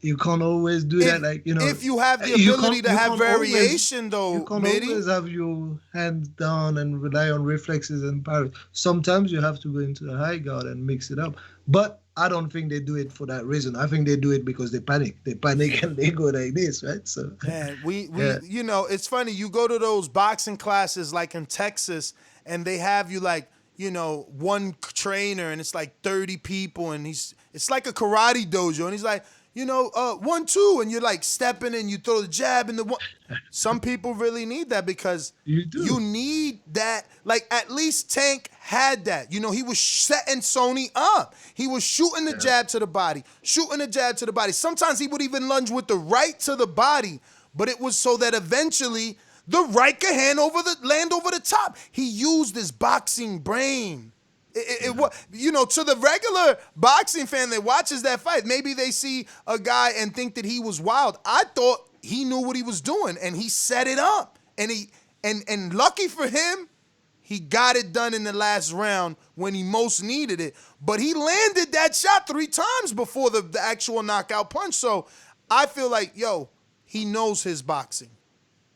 You can't always do that. Like, you know, if you have the you ability can't- to you have can't always- variation, though, You can't Mitty. always have your hands down and rely on reflexes and power. Sometimes you have to go into the high guard and mix it up. But I don't think they do it for that reason. I think they do it because they panic. They panic and they go like this, right? So Man, we Yeah. you know, it's funny. You go to those boxing classes like in Texas, and they have you like, you know, one trainer, and it's like 30 people, and it's like a karate dojo, and he's like, you know, 1, 2, and you're like stepping and you throw the jab and the one. Some people really need that because You do. you need that. Like at least Tank had that. You know, he was setting Sony up. He was shooting the jab to the body, shooting the jab to the body. Sometimes he would even lunge with the right to the body, but it was so that eventually the right could land over the top. He used his boxing brain. It was, you know, to the regular boxing fan that watches that fight, maybe they see a guy and think that he was wild. I thought he knew what he was doing, and he set it up. And lucky for him, he got it done in the last round when he most needed it. But he landed that shot 3 times before the actual knockout punch. So I feel like, yo, he knows his boxing.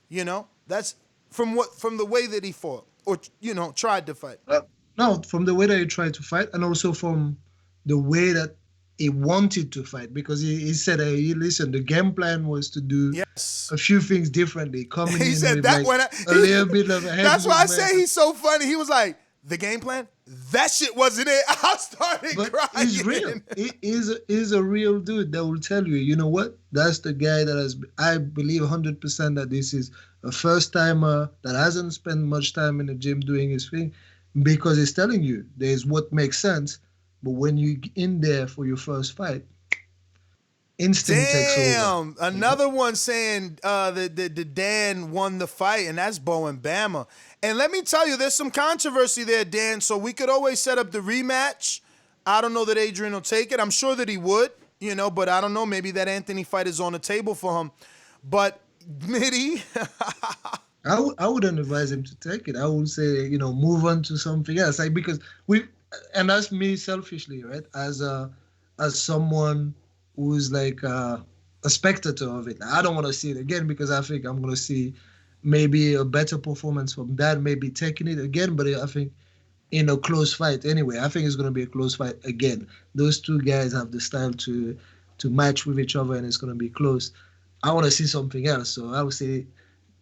You know, that's from the way that he fought or, you know, tried to fight. No, from the way that he tried to fight, and also from the way that he wanted to fight, because he said, hey, listen, the game plan was to do Yes. a few things differently. Coming He in said with that like when a little bit of a head That's why I movement. say he's so funny. He was like, the game plan? That shit wasn't it. I started But crying. he's real. He is a real dude that will tell you, you know what? That's the guy that I believe 100% that this is a first timer that hasn't spent much time in the gym doing his thing, because he's telling you there's what makes sense. But when you in there for your first fight, instinct takes over. Damn. Another one saying that Dan won the fight, and that's Bo and Bama. And let me tell you, there's some controversy there, Dan, so we could always set up the rematch. I don't know that Adrian will take it. I'm sure that he would, you know, but I don't know. Maybe that Anthony fight is on the table for him. But, Mitty, I wouldn't advise him to take it. I would say, you know, move on to something else. Like, because and that's me selfishly, right? As someone who's like a spectator of it. I don't want to see it again because I think I'm going to see maybe a better performance from that, maybe taking it again. But I think in a close fight anyway, I think it's going to be a close fight again. Those two guys have the style to match with each other, and it's going to be close. I want to see something else. So I would say,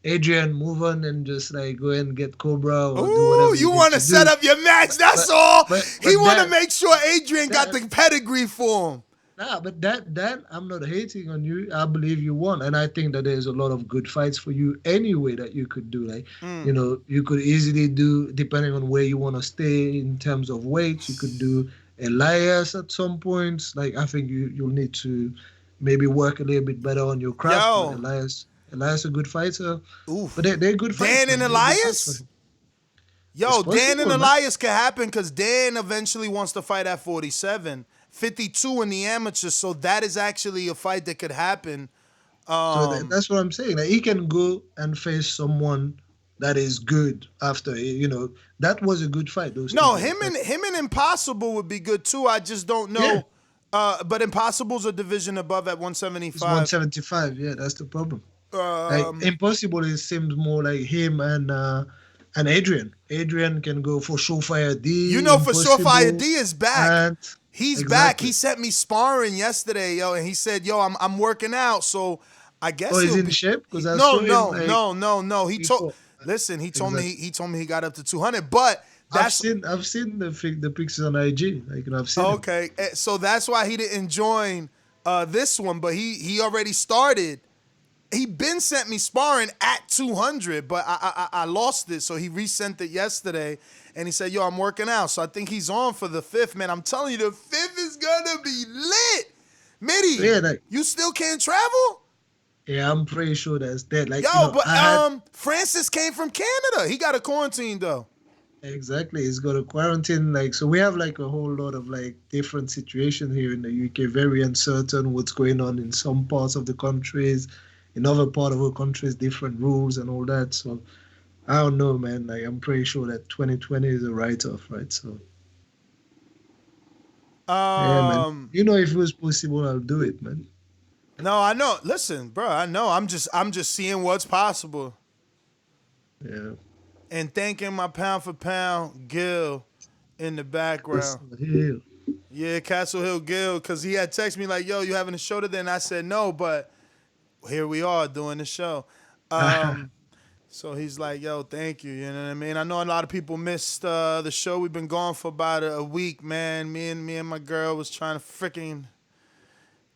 Adrian, move on and just like go and get Cobra or do whatever. ooh, you want to set up your match. That's all. but He want to that- make sure Adrian got the pedigree for him. Nah, but that I'm not hating on you. I believe you won, and I think that there's a lot of good fights for you anyway that you could do. Like, you know, you could easily do, depending on where you want to stay in terms of weight. You could do Elias at some points. Like, I think you'll need to maybe work a little bit better on your craft. Yo. But Elias a good fighter. Oof. But they're good fights. Dan and man. They're good fights Elias? for him. Yo, It's Dan possible, and man. Elias could happen because Dan eventually wants to fight at 47, 52 in the amateurs. So that is actually a fight that could happen. So that's what I'm saying. Like, he can go and face someone that is good after. You know, that was a good fight. Those No, two him guys. and Impossible would be good too. I just don't know. Yeah. But Impossible's a division above at It's 175. 175. Yeah, that's the problem. Like, Impossible, it seems more like him and Adrian. Adrian can go for Surefire D. You know, for Impossible, Surefire D is back. and- He's exactly. back. He sent me sparring yesterday, yo, and he said, "Yo, I'm working out, so I guess." Oh, he's he'll in be- shape? 'Cause I no, saw him, no, like, no. He told. before. Listen, he told Exactly. me he told me he got up to 200, but that's I've seen the pictures on IG. Like, you know, I've seen them. okay. So that's why he didn't join this one, but he already started. He been sent me sparring at 200, but I lost it, so he resent it yesterday, and he said, "Yo, I'm working out." So I think he's on for the 5th, man. I'm telling you, the 5th is gonna be lit. Mitty, Yeah, like- you still can't travel? Yeah, I'm pretty sure that's dead. Like, Yo, you know, but I had- Francis came from Canada. He got a quarantine though. Exactly, he's got a quarantine. Like, so we have like a whole lot of like different situations here in the UK. Very uncertain what's going on in some parts of the countries. in other part of our countries, different rules and all that. So I don't know, man. Like I'm pretty sure that 2020 is a write-off, right? So yeah, man. Um, You know, if it was possible, I'll do it, man. no, I know. Listen, bro, I know. I'm just seeing what's possible Yeah. and thanking my pound for pound Gil in the That's background. hell. Yeah, Castle Hill Gil, because he had texted me like, "Yo, you having a show today?" And I said no, but here we are doing the show. Um, so he's like, "Yo, thank you." You know what I mean? I know a lot of people missed the show. We've been gone for about a week, man. Me and my girl was trying to freaking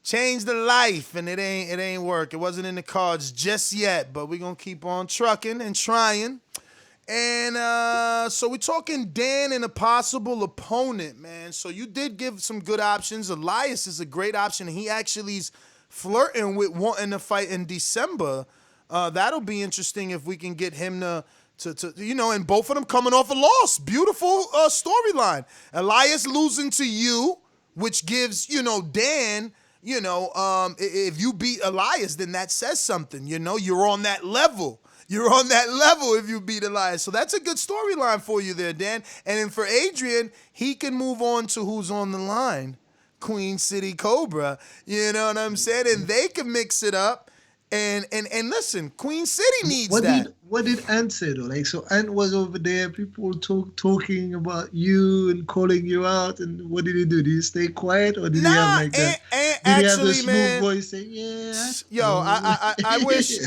change the life, and it ain't work. It wasn't in the cards just yet, but we gonna keep on trucking and trying. And so we're talking Dan and a possible opponent, man. So you did give some good options. Elias is a great option. He actually's flirting with wanting to fight in December. That'll be interesting if we can get him to and both of them coming off a loss. Beautiful storyline. Elias losing to you, which gives, Dan, if you beat Elias, then that says something. You're on that level. You're on that level if you beat Elias. So that's a good storyline for you there, Dan. And then for Adrian, he can move on to who's on the line. Queen City Cobra. You know what I'm saying? And they can mix it up. And listen, Queen City needs What that. did Ant say though? Like, so Ant was over there, people talking about you and calling you out, and what did he do? Did he stay quiet, or did he have like that? Did he have the Actually, smooth man, voice saying, "Yeah"? yo, I wish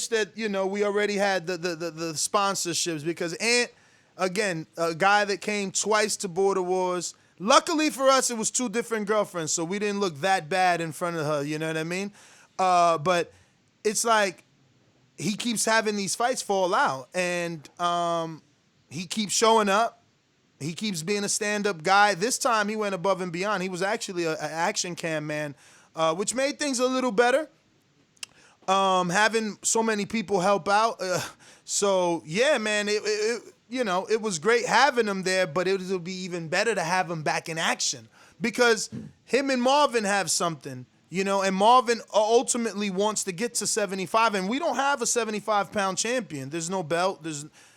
that we already had the sponsorships, because Ant, again, a guy that came twice to Border Wars. Luckily for us, it was two different girlfriends, so we didn't look that bad in front of her. You know what I mean? But it's like he keeps having these fights fall out, and he keeps showing up. He keeps being a stand-up guy. This time he went above and beyond. He was actually an action cam man, which made things a little better. Having so many people help out. So yeah, man, it was great having him there, but it would be even better to have him back in action, because him and Marvin have something. And Marvin ultimately wants to get to 75, and we don't have a 75-pound champion. There's no belt.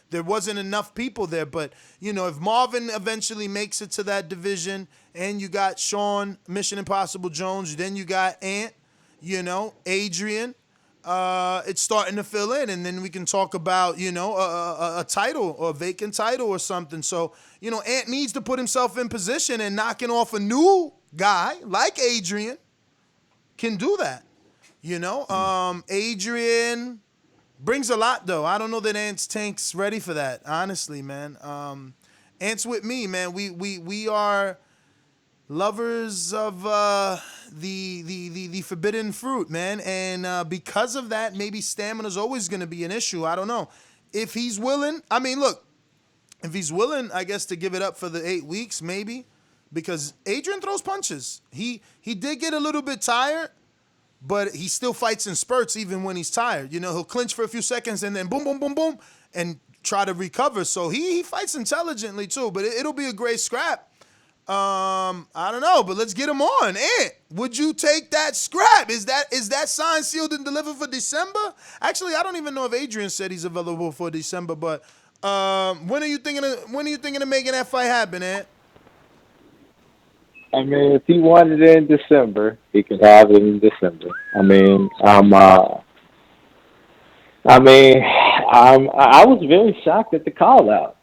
There wasn't enough people there. But, if Marvin eventually makes it to that division, and you got Sean, Mission Impossible Jones, then you got Ant, Adrian, it's starting to fill in. And then we can talk about, a title or a vacant title or something. So, Ant needs to put himself in position, and knocking off a new guy like Adrian can do that. Adrian brings a lot, though. I don't know that Ant's Tank's ready for that, honestly, man. Ant's with me, man. We are lovers of the forbidden fruit, man. And because of that, maybe stamina's always going to be an issue. I don't know. If he's willing, if he's willing, I guess, to give it up for the 8 weeks, maybe. Because Adrian throws punches. He did get a little bit tired, but he still fights in spurts even when he's tired. He'll clinch for a few seconds and then boom, boom, boom, boom, and try to recover. So he fights intelligently too, but it'll be a great scrap. I don't know, but let's get him on. Ant, would you take that scrap? Is that signed, sealed, and delivered for December? Actually, I don't even know if Adrian said he's available for December, but when are you thinking of making that fight happen, Ant? I mean, if he wanted it in December, he could have it in December. I was very shocked at the call out.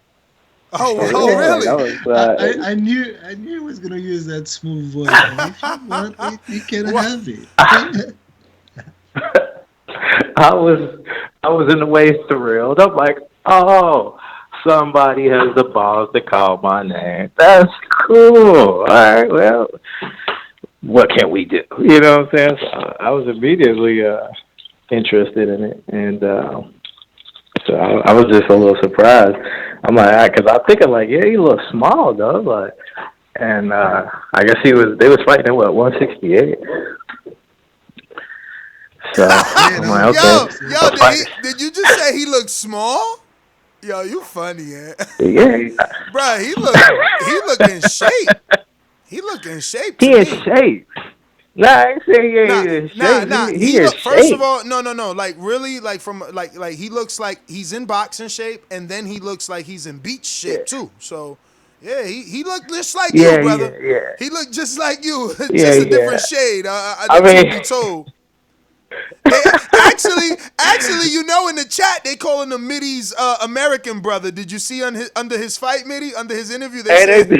Oh, Yeah, really? that was, I knew he was gonna use that smooth voice. Man. If you want it, you can have it. I was in the way thrilled. I'm like, oh, somebody has the balls to call my name. That's cool. All right, well, what can we do? You know what I'm saying? So I was immediately interested in it, and so I was just a little surprised. I'm like, because I'm thinking like, yeah, he looks small though, like, and I guess they was fighting at what, 168. So I'm like, okay. Did you just say he looked small? Yo, you funny, eh? Yeah. Bruh, he look in shape. He look in shape to He in me. shape. Nah, I ain't saying he Nah, ain't in shape. nah. He He in look. First of shape. all, no. Like really, like from like he looks like he's in boxing shape, and then he looks like he's in beach Yeah, shape too. So yeah, he looked just like you, yeah, brother. yeah, yeah, He looked just like you, yeah, just a yeah. different shade. I The truth mean, be told. They actually, in the chat they calling him Mitty's American brother. Did you see under his fight, Mitty? Under his interview, they hey, said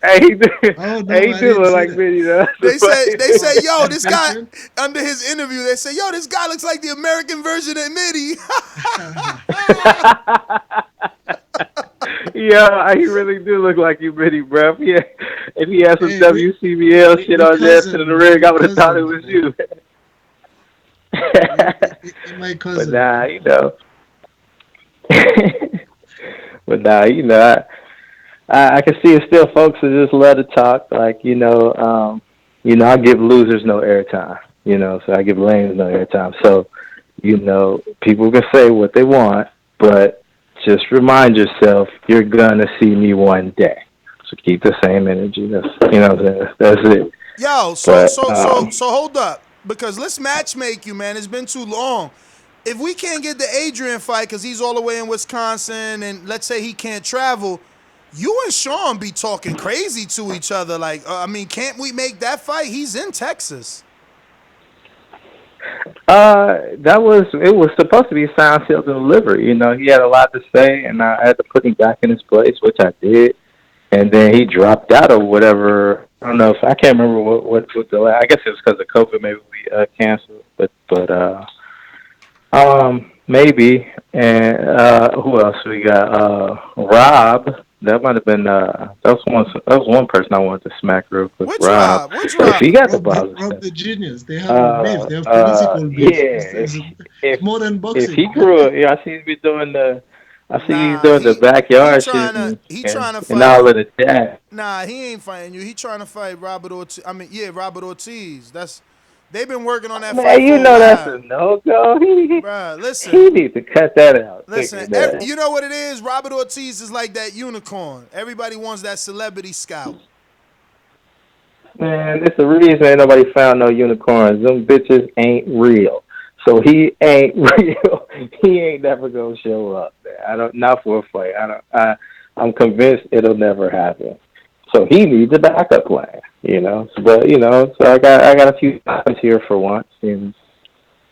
hey, he do, Oh hey, no, he I do didn't look see like that. me, though. That's they the say funny they thing. say yo, The this guy picture. under his interview they say yo, this guy looks like the American version of Mitty. Yeah, he really do look like you, Mitty, bro. Yeah, if he had some Hey, WCBL shit we on his ass to the cousins, man. rig, I We would have thought it cousins, was man. you. My But cousin, nah, man. you know. But nah, you know, I can see it still folks that just love to talk. Like, I give losers no airtime, so I give lames no airtime. So, people can say what they want, but just remind yourself you're gonna see me one day. So keep the same energy. That's what I'm saying. That's it. Yo, so But so so so hold up, because let's match make you, man. It's been too long. If we can't get the Adrian fight because he's all the way in Wisconsin, and let's say he can't travel, you and Sean be talking crazy to each other. Like, can't we make that fight? He's in Texas. it was supposed to be signed, sealed, and delivered. He had a lot to say, and I had to put him back in his place, which I did. And then he dropped out or whatever. I don't know if I can't remember what the. I guess it was because of COVID. Maybe we canceled, but maybe. And who else we got? Rob. That might have been that was one person I wanted to smack real quick. Which Rob. Rob? Which But if Rob? he got the Rob balls, the genius. They have a beef. They have political beef. yeah. It's more than If he boxing. grew up, I see he's been doing the. I see he's Nah, doing the he backyard shit trying to he and, trying to and fight. all of the chat. Nah, he ain't fighting you. He trying to fight Robert Ortiz. Robert Ortiz. They've been working on that Man, fight for a that's a while. no-go. He, Bruh, he listen. needs to cut that out quicker, Listen, man. you know what it is? Robert Ortiz is like that unicorn. Everybody wants that celebrity scout. Man, it's the reason ain't nobody found no unicorns. Them bitches ain't real. So he ain't real. He ain't never gonna show up. Not for a fight. I'm convinced it'll never happen. So he needs a backup plan, But so I got a few options here for once, and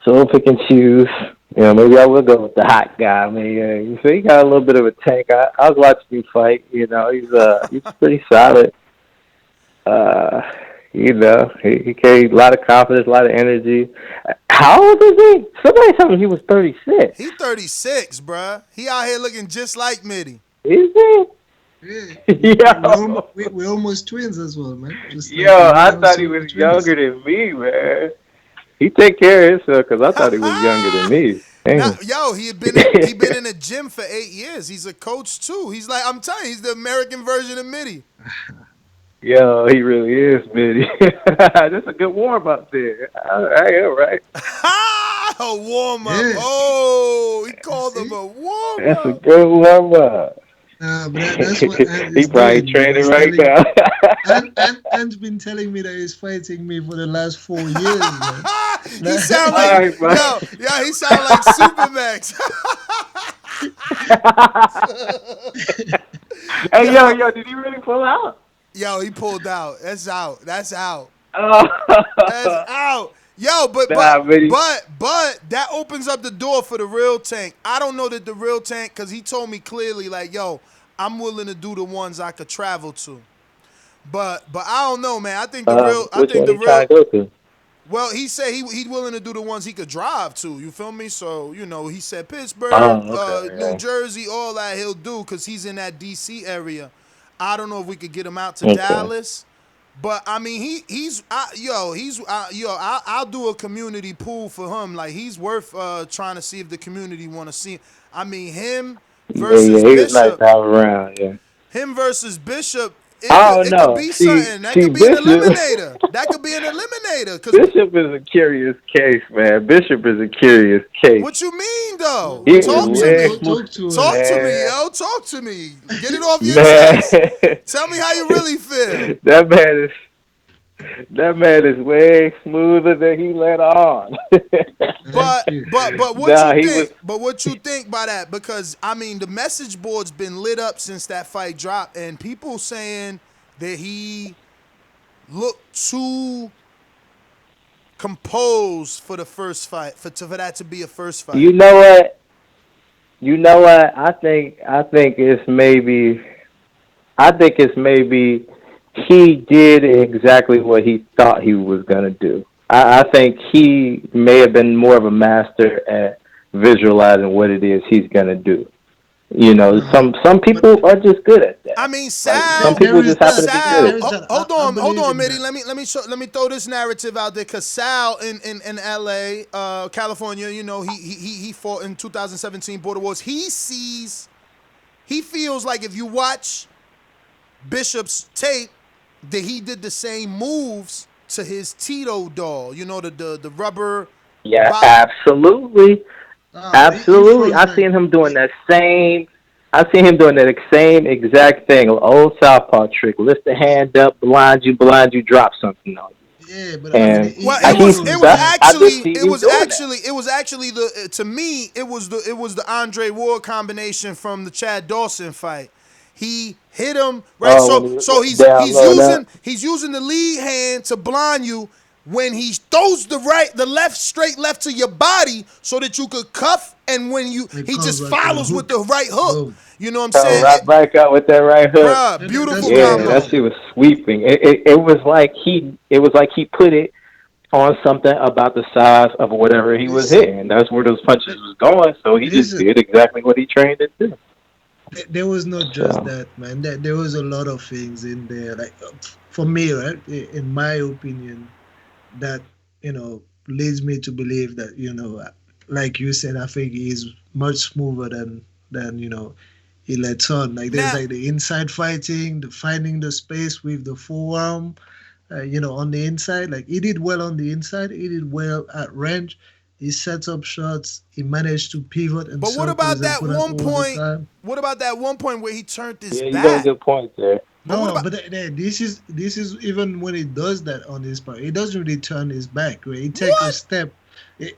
so we'll pick and choose. Maybe I will go with the hot guy. I mean, you see, he got a little bit of a tank. I was watching you fight. He's pretty solid. He carried a lot of confidence, a lot of energy. How old is he? Somebody told me he was 36. He 36, bruh. He out here looking just like Mitty. Is he? Yeah. Yo, We're almost twins as well, man. Just like I Williams thought he and the was twins. younger than me, man. He take care of himself because I thought he was younger than me. Nah, Damn. yo, he been in the gym for 8 years. He's a coach too. He's like, I'm telling you, he's the American version of Mitty. Yo, he really is, man. That's a good warm up there. I am right. A warm up. Yeah. Oh, he called See? him a warm That's a up. good warm up. Nah, but that's what Ant He is probably doing, man. training He's right telling now. Ant's been telling me that he's fighting me for the last 4 years, man. He sound All like right, bro. he sound like Supermax. Hey, yo, did he really pull out? Yo, he pulled out. That's out. That's out. Oh. That's out. Yo, but Nah, man. but that opens up the door for the real Tank. I don't know that the real Tank, because he told me clearly, like, yo, I'm willing to do the ones I could travel to. But I don't know, man. I think the real. I Which think one the he trying real. to go to? Well, he said he willing to do the ones he could drive to. You feel me? So he said Pittsburgh, Okay, New yeah. Jersey, all that he'll do because he's in that D.C. area. I don't know if we could get him out to Okay. Dallas, but I mean I'll do a community pool for him. Like he's worth trying to see if the community want to see. I mean him versus Yeah, he was nice Bishop. to have around, yeah. Him versus Bishop. I don't It could know. be See, something. That could be an Bishop. eliminator. That could be an eliminator. Cause Bishop is a curious case, man. Bishop is a curious case. what you mean though? He Talk is to way me. Talk to us. Talk to me, Man. yo. Talk to me. Get it off your Man. chest. Tell me how you really feel. That man is That man is way smoother than he let on. Thank But you. but what Nah, you he was. think? But what you think by that? Because I mean, the message board's been lit up since that fight dropped, and people saying that he looked too composed for the first fight, for that to be a first fight. You know what? You know what? I think it's maybe. I think it's maybe he did exactly what he thought he was gonna do. I think he may have been more of a master at visualizing what it is he's gonna do. You know, Uh, some but people are just good at I that. mean, Like some there people is just happen that. to be good There at is that. that. Hold believe on, in Mitty. that. Let me throw this narrative out there, cause Sal in L.A., California, you know, he fought in 2017 Border Wars. He feels like if you watch Bishop's tape, that he did the same moves to his Tito doll. You know, the rubber Yeah, box. absolutely. He Absolutely. fronts like I seen him doing that same exact thing. Old southpaw trick. Lift the hand up, blind you, drop something on you. yeah, but I mean And Well, he shows that. I just seen him doing that. it was actually the to me it was the Andre Ward combination from the Chad Dawson fight. He hit him right, Oh, when so he so went down low that. he's using the lead hand to blind you when he throws the left straight left to your body so that you could cuff, and when It he comes just back with a follows with the hook. right hook. Boom. You know what I'm Come saying? right back out with that right hook. Bruh, beautiful That's what I Yeah, mean. that combo. shit was sweeping. It was like he put it on something about the size of whatever he was Listen, hitting. That's where those punches th- was going. So he just listen. did exactly what he trained to do. There was not just So that, man. There was a lot of things in there. Like for me, right, in my opinion, that leads me to believe that like you said, I think he's much smoother than he lets on. Like there's Now, like the inside fighting, the finding the space with the forearm, on the inside. Like he did well on the inside. He did well at range. He sets up shots. He managed to pivot and but what circles about and that put out one all the point? time. What about that one point where he turned his yeah, you got a back? good point there. But what No, about but this is even when he does that on his part, he doesn't really turn his back. Right? He take a what? step.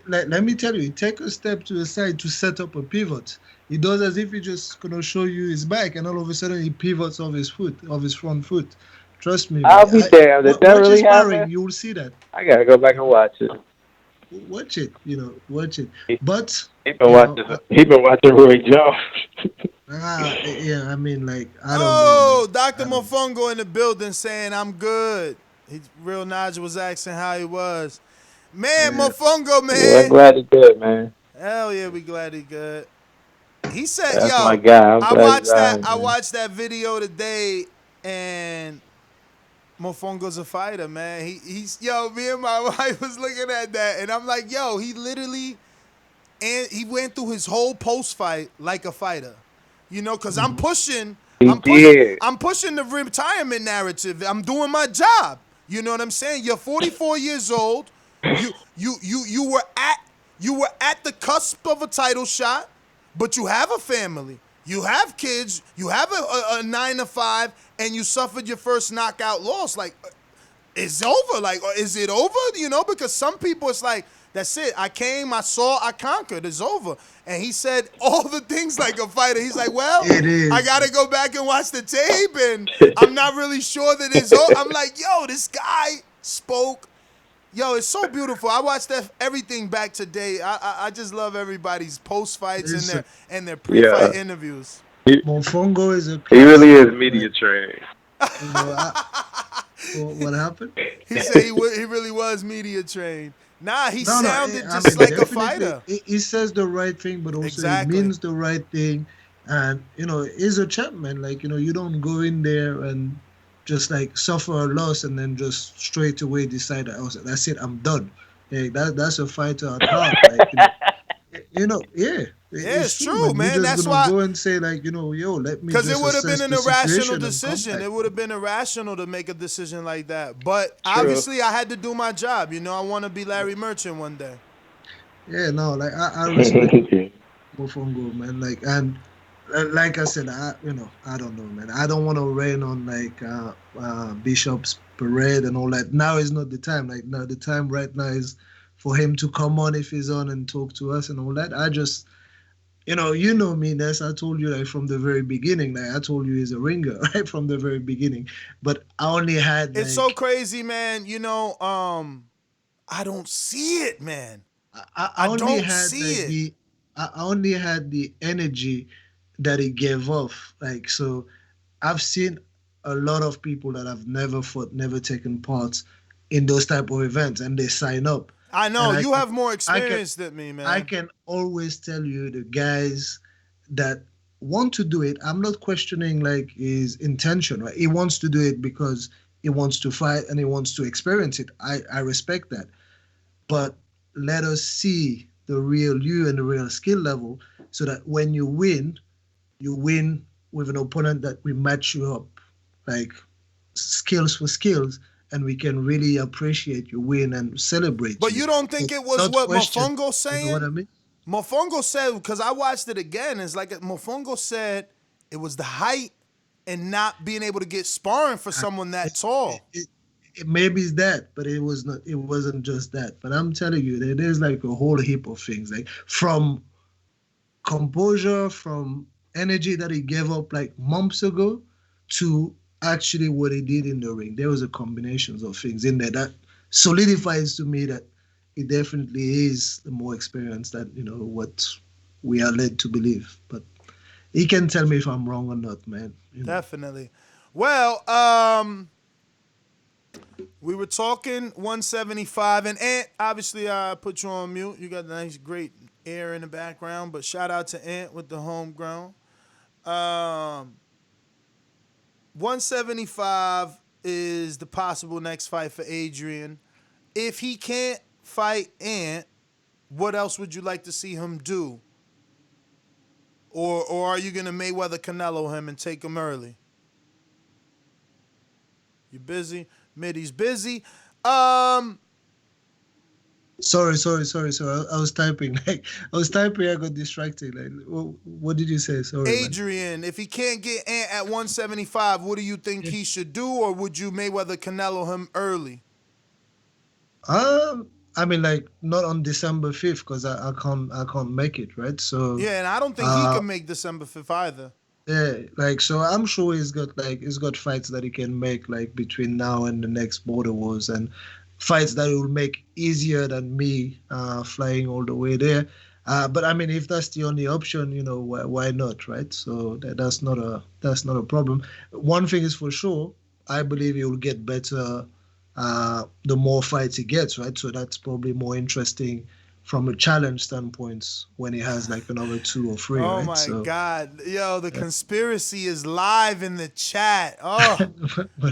Let me tell you, he take a step to the side to set up a pivot. He does as if he just gonna show you his back, and all of a sudden he pivots off his front foot. Trust me, I'll man. be damned. Did that Watch his really sparring, happen? you will see that. I gotta go back and watch it. Watch it, watch it. He, But he been you know, watching. He been watching Roy Jones. yeah, I mean, like I don't know, man. Oh, Dr. I don't. Mofongo in the building saying I'm good. Real Nigel was asking how he was. Man, Yeah, Mofongo, Yeah, I'm man. glad he did, man. Hell yeah, we glad he good. He said, That's my yo, guy. I'm glad he's all right, I man. watched that video today, and Mofongo's a fighter, man. He's yo, me and my wife was looking at that, and I'm like, yo, he literally, and he went through his whole post fight like a fighter. You know, cause He did. I'm pushing the retirement narrative. I'm doing my job. You know what I'm saying? You're 44 years old. You you were at the cusp of a title shot, but you have a family. You have kids. You have a 9 to 5, and you suffered your first knockout loss. Like, it's over. Like, is it over? You know, because some people, it's like, that's it. I came, I saw, I conquered. It's over. And he said all the things like a fighter. He's like, well, it I is. got to go back and watch the tape, and I'm not really sure that it's over. I'm like, yo, this guy spoke. Yo, it's so beautiful. I watched everything back today. I just love everybody's post fights and Listen, their pre Yeah. fight interviews. He, Mofongo is a he really classic. is media Like, trained. you know, what happened? He said he really was media trained. Nah, he No, no. sounded I just mean, like a definitely, fighter. he says the right thing, but also he Exactly. means the right thing. And he's a champ, man. Like you don't go in there and just like suffer a loss and then just straight away decide that, oh, that's it, I'm done. Yeah, that's a fighter at heart. Like yeah, Yeah, it's true, true, man. man. You're just That's gonna why. go and say like, yo, let me Because it just would have been assess an the irrational situation and come decision. back. It would have been irrational to make a decision like that. But True. obviously, I had to do my job. You know, I want to be Larry Merchant one day. Yeah, no, like I respect Mofongo, man. Like and like I said, I don't know, man. I don't want to rain on like Bishop's parade and all that. Now is not the time. Like now, the time right now is for him to come on if he's on and talk to us and all that. I just, you know me, Ness. I told you like from the very beginning. Like I told you he's a ringer right from the very beginning. But I only had. It's so crazy, man. I don't see it, man. I only had I only had the energy that he gave off. Like so, I've seen a lot of people that have never fought, never taken part in those type of events, and they sign up. I know you have more experience than me, man. I can always tell you the guys that want to do it. I'm not questioning like his intention, right? He wants to do it because he wants to fight and he wants to experience it. I respect that. But let us see the real you and the real skill level so that when you win with an opponent that we match you up, like skills for skills, and we can really appreciate your win and celebrate. But you don't think it was what Mofongo saying? You know what I mean? Mofongo said, because I watched it again, it's like Mofongo said it was the height and not being able to get sparring for someone that tall. Maybe it's that, but it was not. It wasn't just that. But I'm telling you, there's like a whole heap of things, like from composure, from energy that he gave up like months ago, to actually what he did in the ring. There was a combination of things in there that solidifies to me that he definitely is the more experienced than what we are led to believe. But he can tell me if I'm wrong or not, man. Definitely. Well, we were talking 175, and Ant, obviously I put you on mute. You got the nice, great air in the background, but shout out to Ant with the homegrown. 175 is the possible next fight for Adrian. If he can't fight Ant, what else would you like to see him do? Or are you going to Mayweather Canelo him and take him early? You busy? Mitty's busy. Sorry. I was typing. I got distracted. What did you say? Sorry. Adrian, if he can't get Ant at 175, what do you think he should do, or would you Mayweather Canelo him early? I mean, like not on December 5th because I can't make it, right? So yeah, and I don't think he can make December 5th either. Yeah, like so I'm sure he's got fights that he can make like between now and the next Border Wars, and fights that will make easier than me flying all the way there. But I mean, if that's the only option, why not, right? So that's not a problem. One thing is for sure, I believe he will get better the more fights he gets, right? So that's probably more interesting from a challenge standpoint when he has like another 2 or 3. Oh right? my God. Yo, the conspiracy is live in the chat. Oh,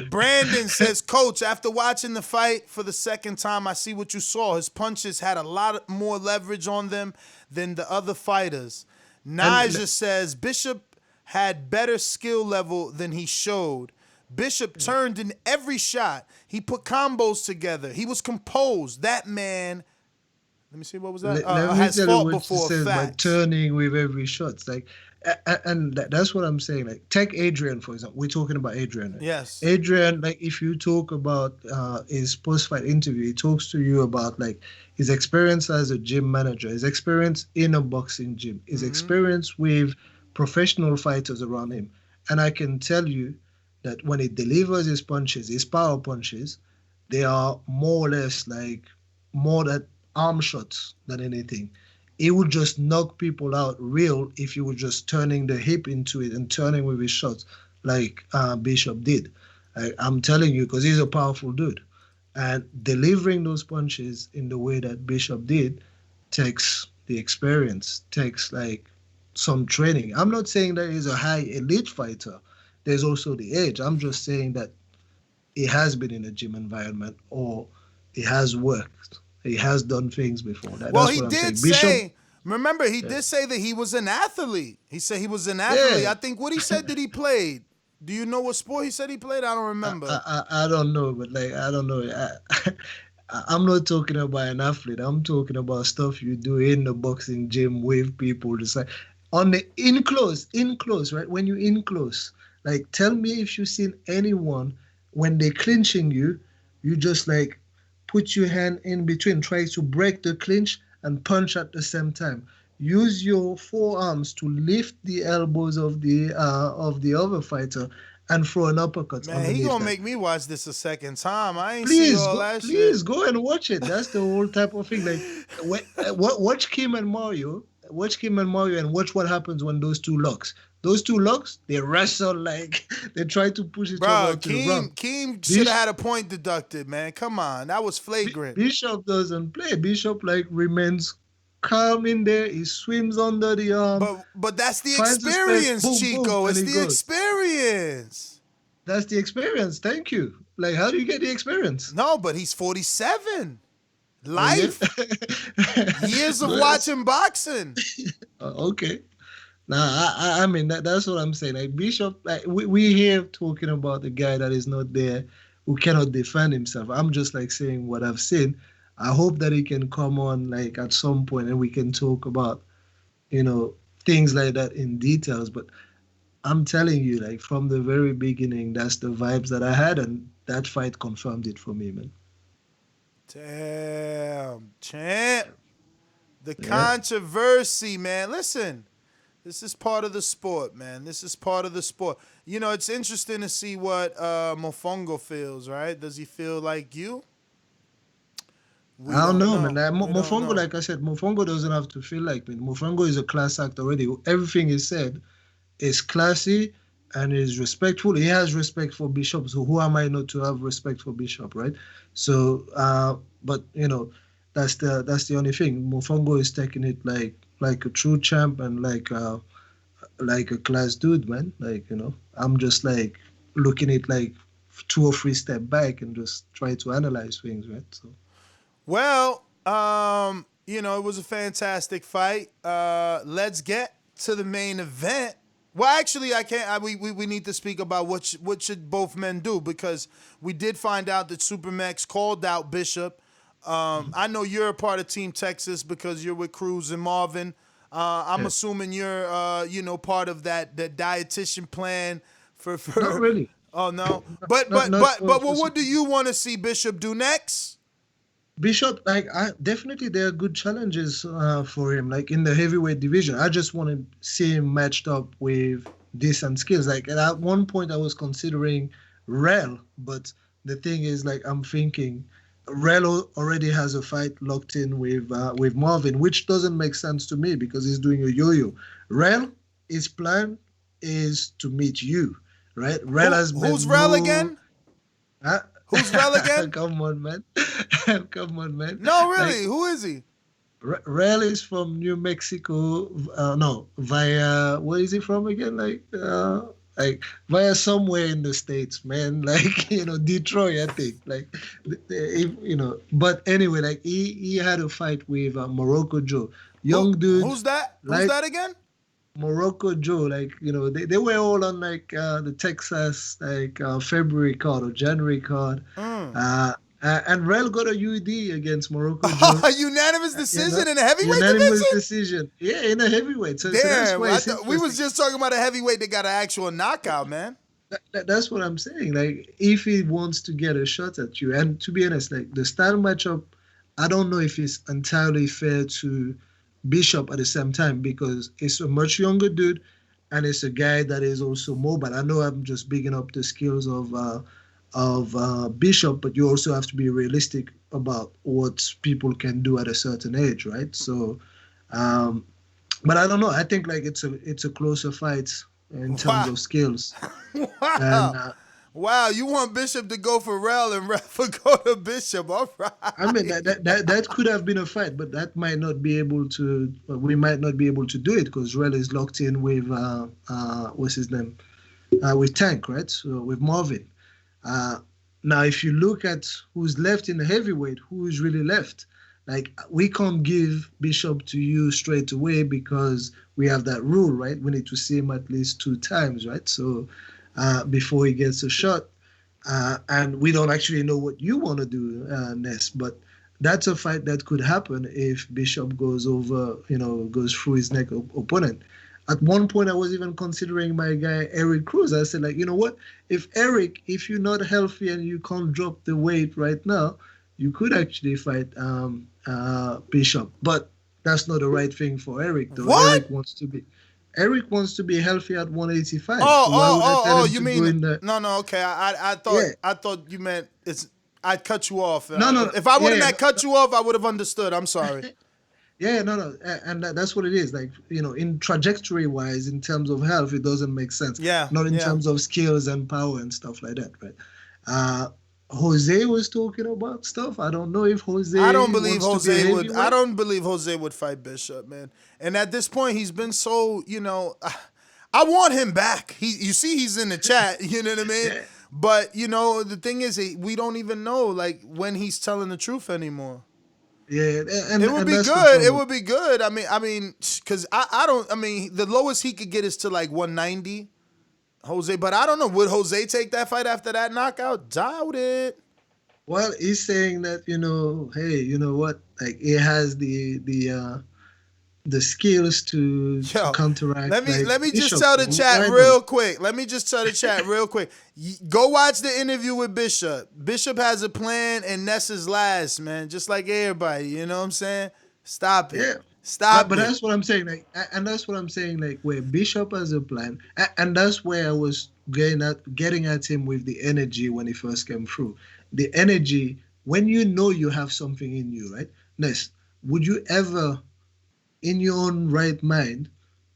Brandon says, Coach, after watching the fight for the second time, I see what you saw. His punches had a lot more leverage on them than the other fighters. Naja says, Bishop had better skill level than he showed. Bishop turned in every shot. He put combos together. He was composed. That man... Let me see, what was that? Has fought before. By turning with every shot. It's like, and that's what I'm saying. Like, take Adrian, for example. We're talking about Adrian. Right? Yes. Adrian, like, if you talk about his post-fight interview, he talks to you about, like, his experience as a gym manager, his experience in a boxing gym, his experience with professional fighters around him. And I can tell you that when he delivers his punches, his power punches, they are more or less, like, more that arm shots than anything. It would just knock people out real if you were just turning the hip into it and turning with his shots like Bishop did. I'm telling you, because he's a powerful dude. And delivering those punches in the way that Bishop did takes the experience, takes like some training. I'm not saying that he's a high elite fighter. There's also the age. I'm just saying that he has been in a gym environment or he has worked. He has done things before. Well, he did say, remember, he did say that he was an athlete. He said he was an athlete. I think what he said that he played. Do you know what sport he said he played? I don't remember. I don't know, but like, I don't know. I'm not talking about an athlete. I'm talking about stuff you do in the boxing gym with people. Just like on the in close, right? When you in close, like tell me if you've seen anyone when they're clinching you, you just like put your hand in between, try to break the clinch and punch at the same time. Use your forearms to lift the elbows of the other fighter and throw an uppercut Man, he underneath gonna that. make me watch this a second time. I ain't see all that shit. Please go and watch it. That's the whole type of thing. Like, watch Kim and Mario. Watch Kim and Mario, and watch what happens when those two locks. Those two locks, they wrestle like they try to push each other Bro, to the ground. Keem should have had a point deducted, man. Come on, that was flagrant. Bishop doesn't play. Bishop like remains calm in there. He swims under the arm. But that's the finds the space, experience, boom, Chico. boom, and It's he the goes. experience. That's the experience. Thank you. Like, how do you get the experience? No, but he's 47. Life. Years of Well, watching boxing. Okay. Nah, I mean that's what I'm saying. Like Bishop, like we here talking about the guy that is not there, who cannot defend himself. I'm just like saying what I've seen. I hope that he can come on like at some point and we can talk about, things like that in details. But I'm telling you, like from the very beginning, that's the vibes that I had, and that fight confirmed it for me, man. Damn, champ. The controversy, man. Listen, this is part of the sport, man. This is part of the sport. It's interesting to see what Mofongo feels, right? Does he feel like you? I don't know, man. We don't Mofongo, know. like I said, Mofongo doesn't have to feel like me. Mofongo is a class act already. Everything he said is classy and is respectful. He has respect for Bishop, so who am I not to have respect for Bishop, right? So, but that's the only thing. Mofongo is taking it like a true champ and like a class dude, man. Like I'm just like looking at like 2 or 3 step back and just try to analyze things, right? So. Well, it was a fantastic fight. Let's get to the main event. Well, actually, I can't. We need to speak about what should both men do, because we did find out that Supermax called out Bishop. I know you're a part of Team Texas because you're with Cruz and Marvin. I'm assuming you're part of that dietitian plan for. Not really. Oh no, but what do you want to see Bishop do next? Bishop, like definitely there are good challenges for him, like in the heavyweight division. I just want to see him matched up with decent skills. Like at one point I was considering Rel, but the thing is, like I'm thinking Rel already has a fight locked in with Marvin, which doesn't make sense to me because he's doing a yo-yo. Rel, his plan is to meet you, right? Rel has been who's Rel again? Huh? Who's Rel again? Come on, man. Come on, man. No, really. Who is he? Rel is from New Mexico. Via, where is he from again? Like via somewhere in the States, man. Like, Detroit, I think. Like, but anyway, like he had a fight with Morocco Joe. Young dude. Who's that? Like, Who's that again? Morocco Joe, like, they were all on like the Texas like February card or January card. And Rel got a UD against Morocco Joe. A unanimous decision in a heavyweight unanimous division? decision. Yeah, in a heavyweight. So Damn, that's why it's we was interesting. just talking about a heavyweight that got an actual knockout, man. That's what I'm saying. Like, if he wants to get a shot at you, and to be honest, like the style matchup, I don't know if it's entirely fair to Bishop at the same time, because it's a much younger dude and it's a guy that is also mobile. I know I'm just bigging up the skills of Bishop, but you also have to be realistic about what people can do at a certain age, right? So, but I don't know. I think like it's a closer fight in terms of skills. Wow. And, Wow, you want Bishop to go for Rel and Rel for go to Bishop. All right. I mean, that could have been a fight, but that might not be able to. We might not be able to do it because Rel is locked in with what's his name, with Tank, right? So with Marvin. Now, if you look at who's left in the heavyweight, who is really left? Like, we can't give Bishop to you straight away because we have that rule, right? We need to see him at least 2 times, right? So. Before he gets a shot. And we don't actually know what you want to do, Ness, but that's a fight that could happen if Bishop goes over, goes through his next opponent. At one point, I was even considering my guy Eric Cruz. I said, like, you know what? If you're not healthy and you can't drop the weight right now, you could actually fight Bishop. But that's not the right thing for Eric, though. What? Eric wants to be healthy at 185. You mean no? Okay, I thought you meant it's. I'd cut you off. No. If I wouldn't have cut you off, I would have understood. I'm sorry. Yeah, no, and that's what it is. Like, in trajectory-wise, in terms of health, it doesn't make sense. Yeah, not in terms of skills and power and stuff like that, right? Jose was talking about stuff. I don't know if Jose. I don't believe Jose would. I don't believe Jose would fight Bishop, man. And at this point, he's been so. I want him back. You see, he's in the chat. You know what I mean? Yeah. But the thing is, we don't even know like when he's telling the truth anymore. Yeah, and it would be good. It would be good. I mean, because I don't. I mean, the lowest he could get is to like 190, Jose. But I don't know. Would Jose take that fight after that knockout? Doubt it. Well, he's saying that hey, you know what? Like, he has the skills to counteract. Let me just tell the chat real quick. Go watch the interview with Bishop. Bishop has a plan, and Ness is last, man. Just like everybody. You know what I'm saying? Stop it. Yeah. Stop but it. That's what I'm saying. Like, and that's what I'm saying. Like, where Bishop has a plan, and that's where I was getting at him with the energy when he first came through. The energy when you have something in you, right? Ness, would you ever, in your own right mind,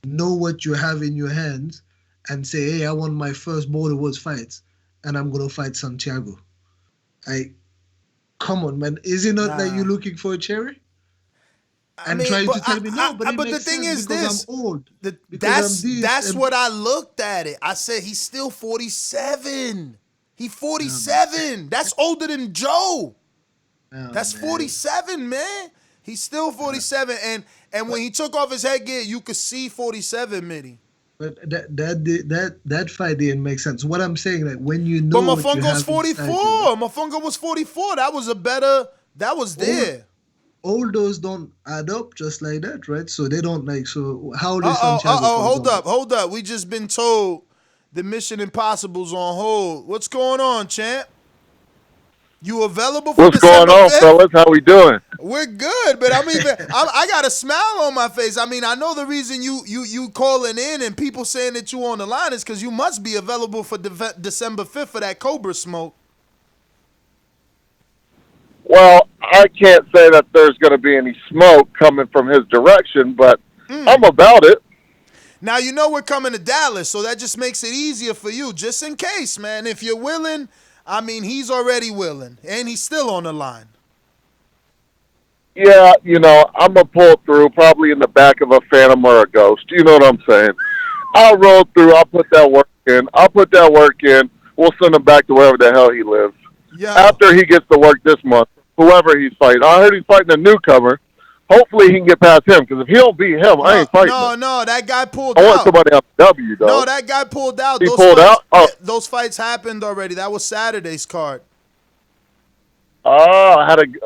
know what you have in your hands and say, hey, I want my first Border Wars fight and I'm going to fight Santiago? Come on, man. Is it not that you're looking for a cherry? Trying to tell me no, but the thing is this. I'm old. That's what I looked at it. I said he's still 47. He's 47. That's older than Joe. That's 47, man. He's still 47, and when he took off his headgear, you could see 47, Mitty. But that fight didn't make sense. What I'm saying, like, when you know. But Mofongo's 44. Mofongo was 44. That was That was there. All those don't add up just like that, right? So they don't like. So how does Santiago? Hold up. We just been told the Mission Impossible's on hold. What's going on, champ? You available for What's going on, 5th? fellas? How we doing? We're good, but I got a smile on my face. I mean, I know the reason you calling in and people saying that you on the line is because you must be available for December 5th for that Cobra smoke. Well, I can't say that there's going to be any smoke coming from his direction, but I'm about it. Now, you know we're coming to Dallas, so that just makes it easier for you, just in case, man. If you're willing, I mean, he's already willing, and he's still on the line. Yeah, I'm going to pull through probably in the back of a Phantom or a Ghost. You know what I'm saying? I'll roll through. I'll put that work in. We'll send him back to wherever the hell he lives. Yeah. After he gets to work this month, whoever he's fighting. I heard he's fighting a newcomer. Hopefully he can get past him, because if he don't beat him, I ain't fighting him. No, that guy pulled out. I want somebody on W, though. No, that guy pulled out. He pulled out? Oh. Those fights happened already. That was Saturday's card. Oh,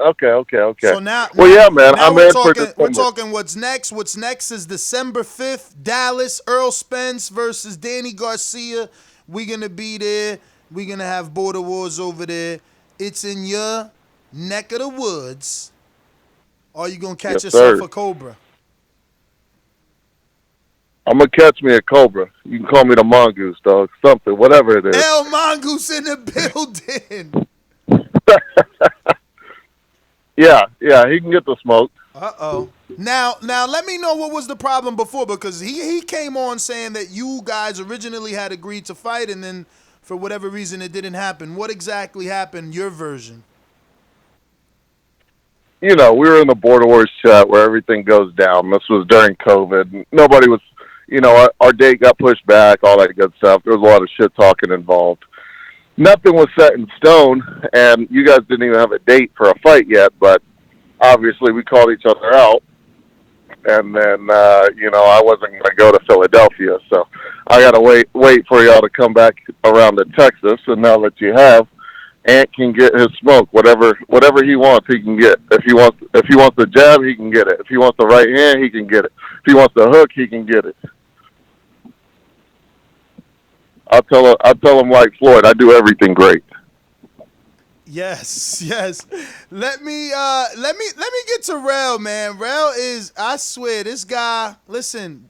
okay. So now, man, I'm in for December. We're talking what's next. What's next is December 5th, Dallas, Earl Spence versus Danny Garcia. We're going to be there. We're going to have Border Wars over there. It's in your neck of the woods. Or you going to catch yourself a Cobra? I'm going to catch me a Cobra. You can call me the Mongoose, dog. Something, whatever it is. El Mongoose in the building. Yeah, he can get the smoke. Uh-oh. Now, let me know what was the problem before, because he came on saying that you guys originally had agreed to fight, and then for whatever reason it didn't happen. What exactly happened, your version? We were in the Border Wars chat where everything goes down. This was during COVID. Nobody was, our date got pushed back, all that good stuff. There was a lot of shit talking involved. Nothing was set in stone, and you guys didn't even have a date for a fight yet, but obviously we called each other out. And then, I wasn't going to go to Philadelphia, so I got to wait for y'all to come back around to Texas, and now that you have, Ant can get his smoke. Whatever he wants, he can get. If he wants the jab, he can get it. If he wants the right hand, he can get it. If he wants the hook, he can get it. I'll tell him like Floyd, I do everything great. Yes, yes. Let me get to Rel, man. Rel is, I swear, this guy. Listen,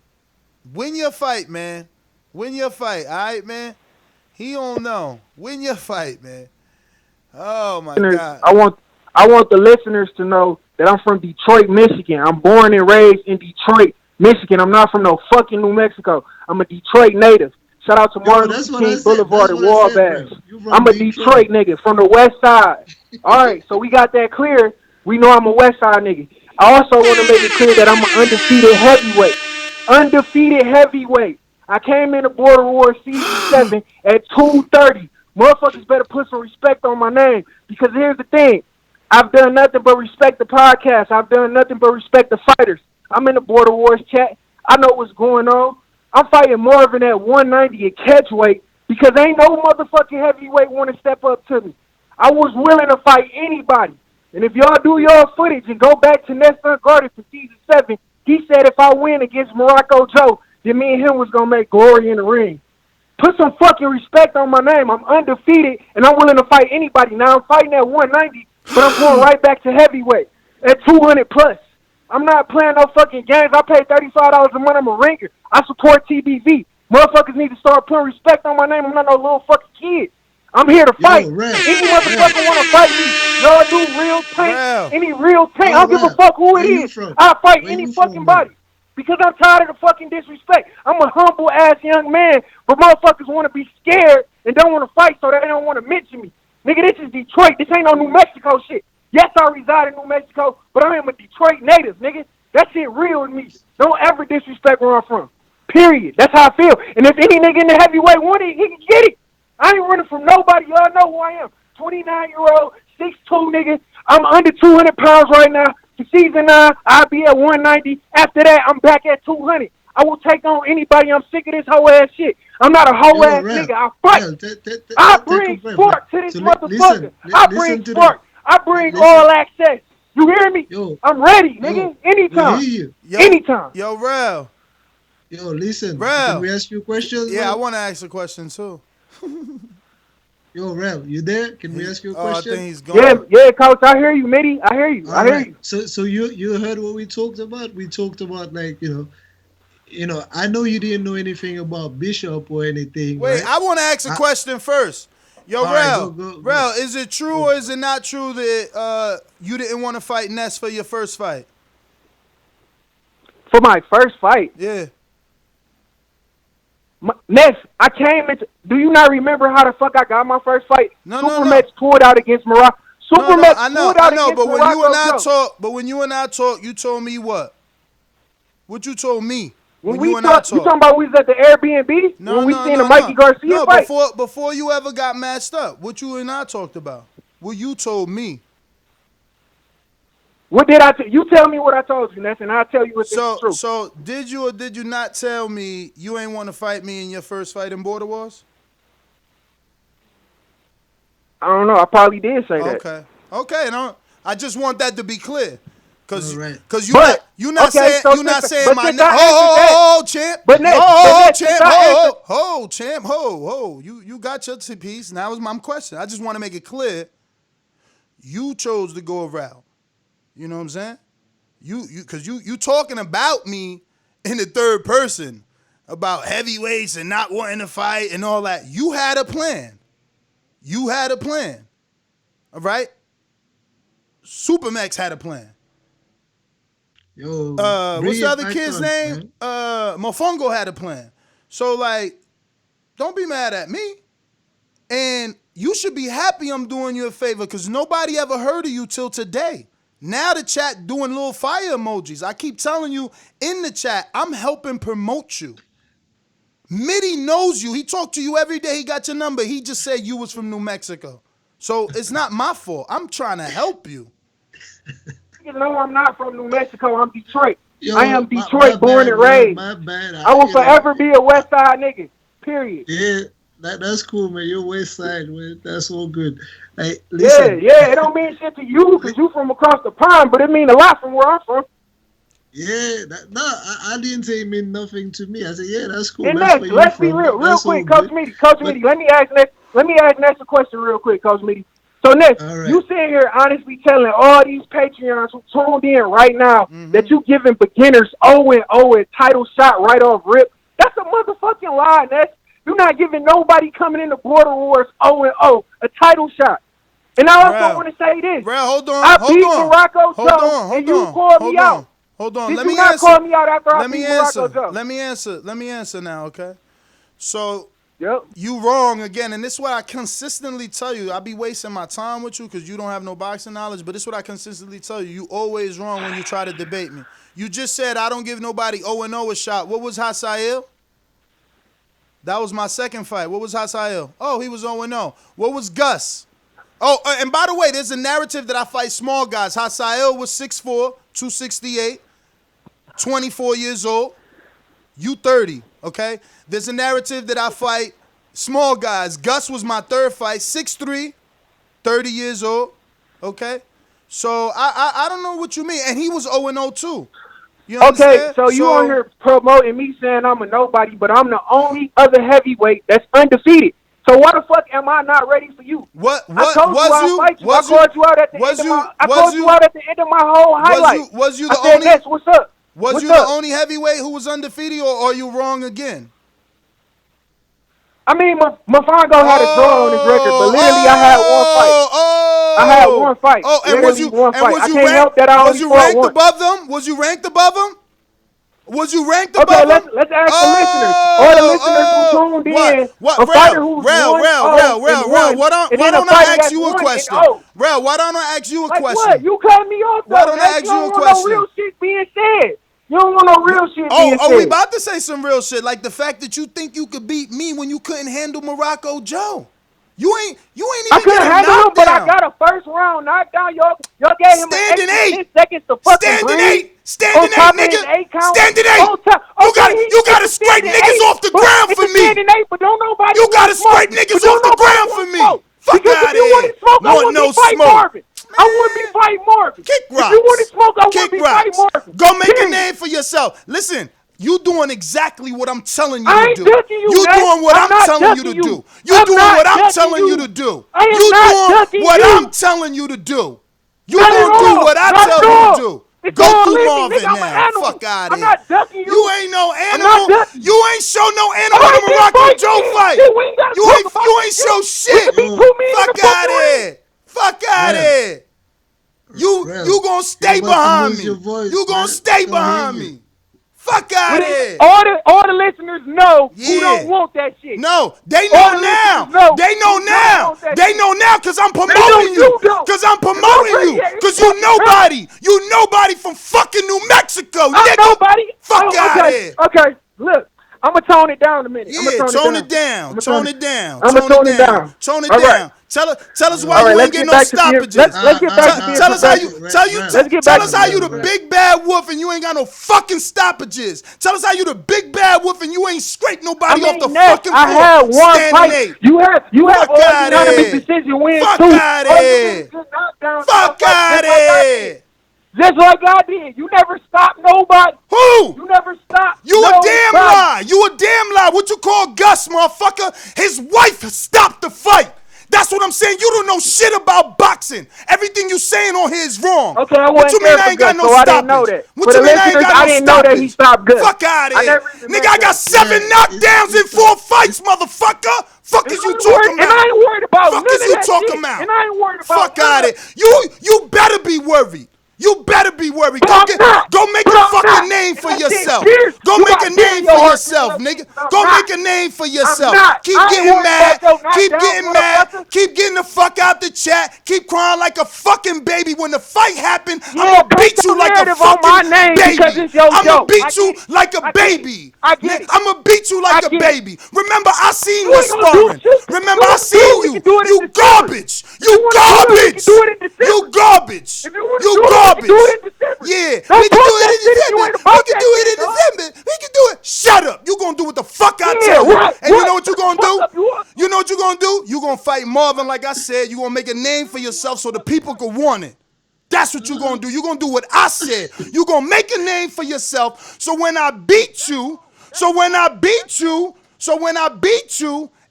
win your fight, man. Win your fight, all right, man. He don't know. Win your fight, man. Oh my God. I want the listeners to know that I'm from Detroit, Michigan. I'm born and raised in Detroit, Michigan. I'm not from no fucking New Mexico. I'm a Detroit native. Shout out to Martin Luther King Boulevard and Wabash. I'm a Detroit nigga from the West Side. All right, so we got that clear. We know I'm a West Side nigga. I also want to make it clear that I'm an undefeated heavyweight. Undefeated heavyweight. I came in the Border Wars Season 7 at 2:30. Motherfuckers better put some respect on my name, because here's the thing. I've done nothing but respect the podcast. I've done nothing but respect the fighters. I'm in the Border Wars chat. I know what's going on. I'm fighting Marvin at 190 at catchweight because ain't no motherfucking heavyweight want to step up to me. I was willing to fight anybody. And if y'all do your footage and go back to Nestor Garden for Season 7, he said if I win against Morocco Joe, then me and him was going to make glory in the ring. Put some fucking respect on my name. I'm undefeated, and I'm willing to fight anybody. Now I'm fighting at 190, but I'm going right back to heavyweight at 200 plus. I'm not playing no fucking games. I pay $35 a month. I'm a ringer. I support TBV. Motherfuckers need to start putting respect on my name. I'm not no little fucking kid. I'm here to fight. Any motherfucker want to fight me? Y'all do real tank. Any real tank. I don't give a fuck who it is. I'll fight any fucking body. Because I'm tired of the fucking disrespect. I'm a humble-ass young man, but motherfuckers want to be scared and don't want to fight, so they don't want to mention me. Nigga, this is Detroit. This ain't no New Mexico shit. Yes, I reside in New Mexico, but I am a Detroit native, nigga. That shit real with me. Don't ever disrespect where I'm from. Period. That's how I feel. And if any nigga in the heavyweight want it, he can get it. I ain't running from nobody. Y'all know who I am. 29-year-old, 6'2" nigga. I'm under 200 pounds right now. For Season 9, I'll be at 190. After that, I'm back at 200. I will take on anybody. I'm sick of this whole ass shit. I'm not a whole ass nigga. I fight. I bring sport to this motherfucker. I bring sport. I bring all access. You hear me? I'm ready, nigga. Anytime. Anytime. Yo, Rel. Yo, listen. Rel. Can we ask you a question? Yeah, I want to ask a question too. Yo, Rel, you there? Can we ask you a question? I think he's gone. Yeah, coach. I hear you, Mitty. I hear you. I hear you. So you heard what we talked about? We talked about, like, you know, I know you didn't know anything about Bishop or anything. Wait, right? I want to ask a question first. Yo, Rel, right, Rel, is it true or is it not true that you didn't want to fight Ness for your first fight? For my first fight? Yeah. Ness, I came into. Do you not remember how the fuck I got my first fight? No. Supermax pulled out against Morocco. Supermax pulled out against but when you and I talk, you told me what? What you told me? When we talk, you talking about we was at the Airbnb? When we seen the Mikey Garcia fight? Before you ever got matched up, what you and I talked about? What you told me? What did I tell you? Tell me what I told you, Ness, and I'll tell you what is true. So did you or did you not tell me you ain't want to fight me in your first fight in Border Wars? I don't know. I probably did say that. Okay. And I just want that to be clear. Cause you not saying my name. Champ. Champ. You got your piece. Now is my question. I just want to make it clear. You chose to go around. You know what I'm saying? You talking about me in the third person about heavyweights and not wanting to fight and all that. You had a plan. All right? Supermax had a plan. Yo, what's the other kid's name? Mofongo had a plan. So, like, don't be mad at me. And you should be happy I'm doing you a favor because nobody ever heard of you till today. Now the chat doing little fire emojis. I keep telling you in the chat, I'm helping promote you. Mitty knows you. He talked to you every day. He got your number. He just said you was from New Mexico. So it's not my fault. I'm trying to help you. You know I'm not from New Mexico. I'm Detroit. I am Detroit, born and raised. My bad. I will forever be a West Side nigga. Period. Yeah, that's cool, man. You're West Side, man. That's all good. Hey, listen. Yeah. It don't mean shit to you because you from across the pond, but it mean a lot from where I'm from. Yeah, I didn't say it meant nothing to me. I said, yeah, that's cool. And That's where next, you're let's be from. real That's all quick, Coach good. Meaty. Coach But Meaty, let me ask next a question real quick, Coach Meaty. So next, all right, you sitting here honestly telling all these Patreons who tuned in right now that you giving beginners 0-0 and title shot right off rip. That's a motherfucking lie, Ness. You're not giving nobody coming in the Border Wars 0-0 a title shot. And I also want to say this. Bro, hold on. I beat Morocco Joe, and you called me out. Hold on. Did Let you me not answer. call me out after I Let me beat Morocco answer. Joe? Let me answer now, okay? So Yep. you wrong again, and this is what I consistently tell you. I be wasting my time with you because you don't have no boxing knowledge, but this is what I consistently tell you. You always wrong when you try to debate me. You just said I don't give nobody 0-0 a shot. What was Hasael? That was my second fight. What was Hasael? Oh, he was 0-0. What was Gus? Oh, and by the way, there's a narrative that I fight small guys. Hasael was 6'4", 268, 24 years old. You 30, okay? There's a narrative that I fight small guys. Gus was my third fight, 6'3", 30 years old, okay? So I don't know what you mean. And he was 0-0 too. You understand? Okay, so you on here promoting me saying I'm a nobody, but I'm the only other heavyweight that's undefeated. So why the fuck am I not ready for you? What I told was you I'll you? fight you. Was I called you out at the was end you? of my. I Was called you? you out at the end of my whole highlight. Was you the I said, only? Ness, what's up? Was What's you up? the only heavyweight who was undefeated, or are you wrong again? I mean, Mofongo had a draw on his record, but literally I had one fight. I had one fight. Oh, and literally one fight. was I you can't help that I was only you fought ranked once. above them? Was you ranked above them? Was you ranked Okay, above them? let's ask the listeners. All the listeners who tuned in. What? A fighter who's 1-0 Why don't I ask you a question? Rel, why don't I ask you a like question? What? You cut me off though. Why don't I ask you you don't a want question? no real shit being said. You don't want no real shit being said. Oh, we about to say some real shit, like the fact that you think you could beat me when you couldn't handle Morocco Joe. You ain't even I couldn't get a handle him, but I knockdown. got a first round knockdown. Y'all gave him Standing an 8. 10 seconds to fucking Standing breathe. 8. Standing 8, nigga. Standing 8. You gotta scrape niggas off the ground for me. Standing 8, but don't nobody You want gotta smoke. scrape niggas But don't off the nobody ground want for me. smoke. Fuck Because out if you of wanted here. smoke, I Want wouldn't no be fighting smoke. Marvin. I wouldn't be fighting Marvin. Kick If you wanted rocks. smoke, I Kick wouldn't be fighting rocks. Marvin. Go make a Period. name for yourself. Listen, you doing exactly what I'm telling you I to ain't do. ducking you, You Ness. doing what I'm I'm not telling you to ducking do. you. You I'm doing not what I'm ducking telling you you. to do. I am You not doing ducking what you. I'm telling you to do. You Not gonna at do all. what I Not tell at you all. to do. It's Go all through in me, Marvin nigga. I'm an now. animal. Fuck out of I'm here. not ducking you. You ain't no I'm animal. not ducking You ain't show no animal All in right, the then Morocco fight Joe me. fight. Shit, we ain't gotta You talk ain't about you this ain't shit. show We shit. could be 2 men in Fuck the out fucking of ring. here. Fuck out of Rel, here. You gonna you're stay about to behind lose me. your voice, You gonna man. stay Can't hear behind you. me. Fuck out of Well, here. all the listeners know who don't Yeah. want that shit. No, they All know the now. listeners know They know who don't now. want that They shit. know now because I'm They know promoting you. you don't. Because I'm It's promoting already, you. yeah, it's Because you fucking time. nobody. You nobody from fucking New Mexico, I'm nigga. nobody. Fuck Oh, out of okay. here. Okay. Look, I'm gonna tone it down a minute. I'm Yeah, gonna tone it down. I'm Tone it down. gonna Tone it tone it down. down. Tone it All right. down. Tell us why All right. you ain't Let's getting get no back to being. stoppages. Let's get back to being Tell us how you professional. Let's get back tell us to how being you the professional. big bad wolf and you ain't got no fucking stoppages. Tell us how you the big bad wolf and you ain't scraped I nobody off the mean, Ness, fucking I floor. had one Standing fight. 8. You have Fuck all out of unanimous here. decision wins Fuck too. out of All you here. did is get knocked down. Fuck out just of like I did. here. Just like I did. You never stopped nobody. Who? You never stopped You a damn nobody. lie. You a damn lie. What you call Gus, motherfucker? His wife stopped the fight. That's what I'm saying. You don't know shit about boxing. Everything you saying on here is wrong. Okay, I What you wasn't mean there I for ain't got Gus, no so I stoppage? didn't know that. What For you the mean I ain't listeners, got no I didn't know that he stoppage? stopped Gus. Fuck out of I here. never even Nigga, met I got Gus. 7 knockdowns in 4 fights, motherfucker. Fuck is you talking And I about? ain't worried about Fuck none is of you that talking shit. about? And I ain't worried about Fuck none out of of it. You better be worried. You better be worried. But I'm not. Go make But a I'm fucking not. name And for that shit yourself. fear. Go You make a got fear in name your for heart for yourself, that nigga. shit. I'm Go not. make a name for I'm yourself. not. Keep I ain't getting worried mad. about your Keep knockdowns, getting mad. motherfucker. Keep getting the fuck out the chat. Keep crying like a fucking baby. When the fight happened, Yeah, I'ma paint beat you your like a narrative on my fucking name because baby. it's your I'ma show. beat I you get it. like a I get it. baby. I get it. I'ma beat you like I a get it. baby. Remember, I seen You the ain't gonna do sparring. shit. Remember, I Do it. seen We you. can do it in You December. garbage. If you You want to do it, we can do garbage. it in You December. garbage. If you want to You do it, we can do garbage. it in December. Yeah, Don't we can do talk it that in shit if you December. ain't We about can that do it shit, in dog. December. We can do it. Shut up. You gonna do what the fuck I Yeah, tell you. right. And you know what you Shut the gonna fuck do? up. You know what you gonna do? You gonna fight Marvin like I said. You gonna make a name for yourself so the people can want it. That's what you're going to do. You're going to do what I said. You're going to make a name for yourself. So when I beat you,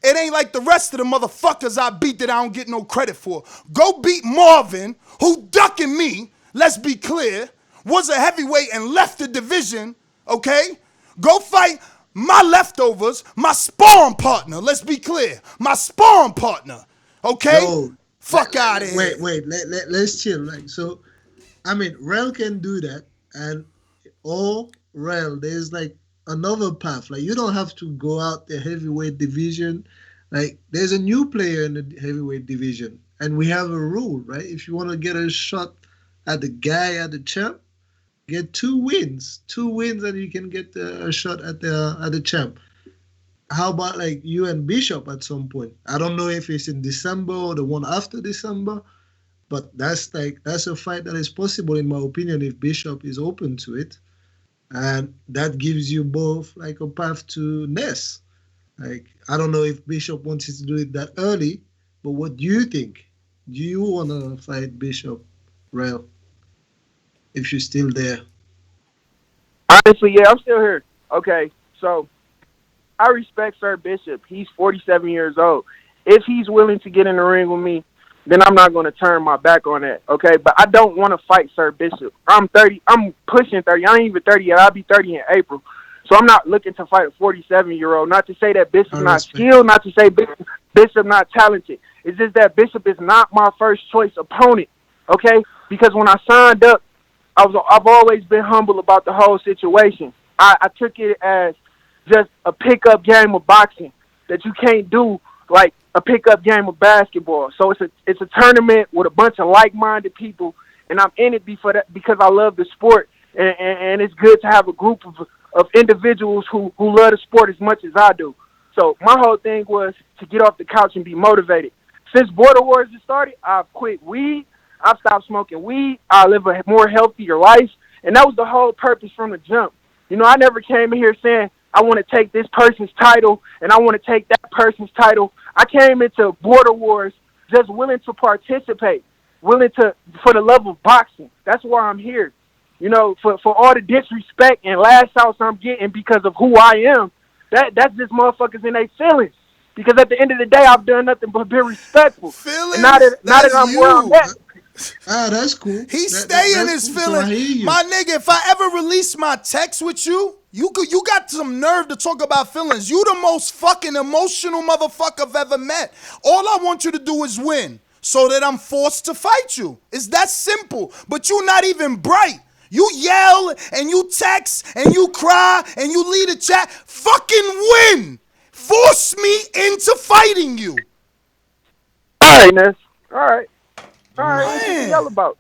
it ain't like the rest of the motherfuckers I beat that I don't get no credit for. Go beat Marvin, who ducking me, let's be clear, was a heavyweight and left the division, okay? Go fight my leftovers, my sparring partner, let's be clear. My sparring partner, okay? Yo, Fuck out of here. Wait, let's chill. Like, so, I mean, Rel can do that, and Rel, there's like another path. Like, you don't have to go out the heavyweight division. Like, there's a new player in the heavyweight division, and we have a rule, right? If you want to get a shot at the guy at the champ, get 2 wins, and you can get a shot at the champ. How about like you and Bishop at some point? I don't know if it's in December or the one after December, but that's a fight that is possible in my opinion if Bishop is open to it, and that gives you both like a path to Ness. Like, I don't know if Bishop wants to do it that early, but what do you think? Do you want to fight Bishop, Rel? If you're still there. Honestly, yeah, I'm still here. Okay, so I respect Sir Bishop. He's 47 years old. If he's willing to get in the ring with me, then I'm not going to turn my back on that, okay? But I don't want to fight Sir Bishop. I'm 30. I'm pushing 30. I ain't even 30 yet. I'll be 30 in April. So I'm not looking to fight a 47-year-old. Not to say that Bishop's not skilled, not to say Bishop not talented. It's just that Bishop is not my first choice opponent, okay? Because when I signed up, I've always been humble about the whole situation. I took it as just a pickup game of boxing that you can't do like a pickup game of basketball. So it's a tournament with a bunch of like-minded people, and I'm in it because I love the sport, and it's good to have a group of individuals who love the sport as much as I do. So my whole thing was to get off the couch and be motivated. Since Border Wars has started, I've quit weed. I've stopped smoking weed. I live a more healthier life. And that was the whole purpose from the jump. You know, I never came in here saying, I want to take this person's title and I want to take that person's title. I came into Border Wars just willing to participate, for the love of boxing. That's why I'm here. You know, for all the disrespect and lash outs I'm getting because of who I am, that's just motherfuckers in their feelings. Because at the end of the day, I've done nothing but be respectful. Feelings? And now that I'm where I'm at. That's cool. He's staying his feelings. So my nigga, if I ever release my text with you, you got some nerve to talk about feelings. You the most fucking emotional motherfucker I've ever met. All I want you to do is win so that I'm forced to fight you. It's that simple. But you not even bright. You yell and you text and you cry and you lead a chat. Fucking win. Force me into fighting you. All right, Ness. All right. Ain't shit to yell about.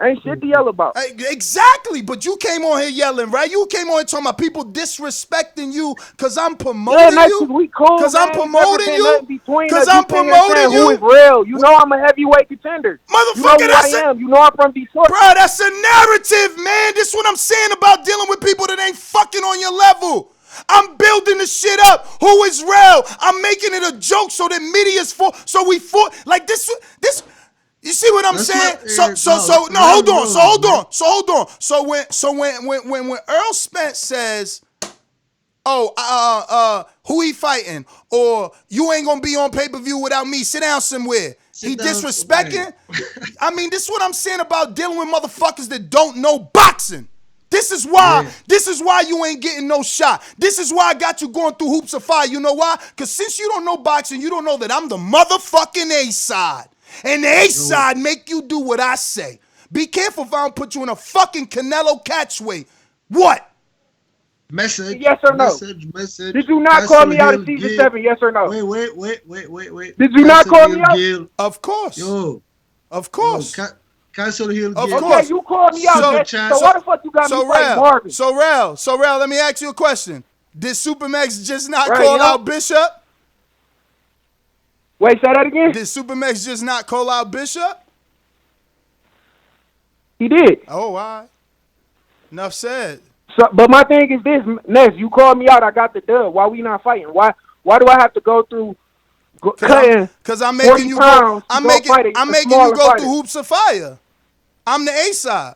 Ain't shit to yell about. Exactly, but you came on here yelling, right? You came on here talking about people disrespecting you because I'm promoting you. We cool. Because I'm promoting you. Because I'm promoting you. Who is real? You know I'm a heavyweight contender. Motherfucker, you know who I am. You know I'm from Detroit. Bro, that's a narrative, man. This is what I'm saying about dealing with people that ain't fucking on your level. I'm building the shit up. Who is real? I'm making it a joke so that media's so we fought like this. You see what I'm saying? Hold on. So when Earl Spence says, who he fighting? Or you ain't gonna be on pay-per-view without me. Sit down somewhere. He disrespecting? I mean, this is what I'm saying about dealing with motherfuckers that don't know boxing. This is why you ain't getting no shot. This is why I got you going through hoops of fire. You know why? Because since you don't know boxing, you don't know that I'm the motherfucking A-side. And the A-side make you do what I say. Be careful if I don't put you in a fucking Canelo catchweight. What? Message. Yes or no? Message. Did you not call me out of season 7? Yes or no? Wait. Did you not call me out? Of course. Of course. Castle Hill. Of course. Okay, you called me out. So why the fuck you got me fighting Marvin? So Rel, let me ask you a question. Did Supermax just not call out Bishop? Wait, say that again? Did Supermax just not call out Bishop? He did. Oh, all right. Enough said. So, but my thing is this, Ness, you called me out, I got the dub. Why we not fighting? Why do I have to go through cutting? Because I'm making you go. I'm making you go through hoops of fire. I'm the A side.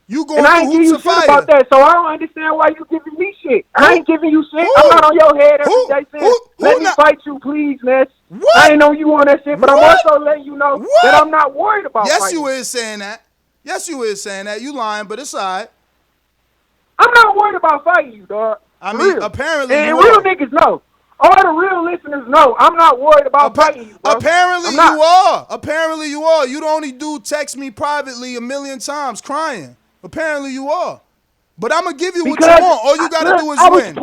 You going and I through ain't giving hoops you of shit fire. about that, so I don't understand why you giving me shit. I ain't giving you shit. I'm not on your head every day saying, let me fight you, please, Ness. What? I ain't know you on that shit, but I'm also letting you know that I'm not worried about Yes, fighting. you is saying that. Yes, you is saying that. You lying, but it's all right. I'm not worried about fighting you, dog. I mean, apparently and you real are. niggas know. All the real listeners know I'm not worried about fighting you, bro. Apparently you are. Apparently you are. You the only dude text me privately 1,000,000 times crying. Apparently you are. But I'm going to give you what you want. All you got to do is win.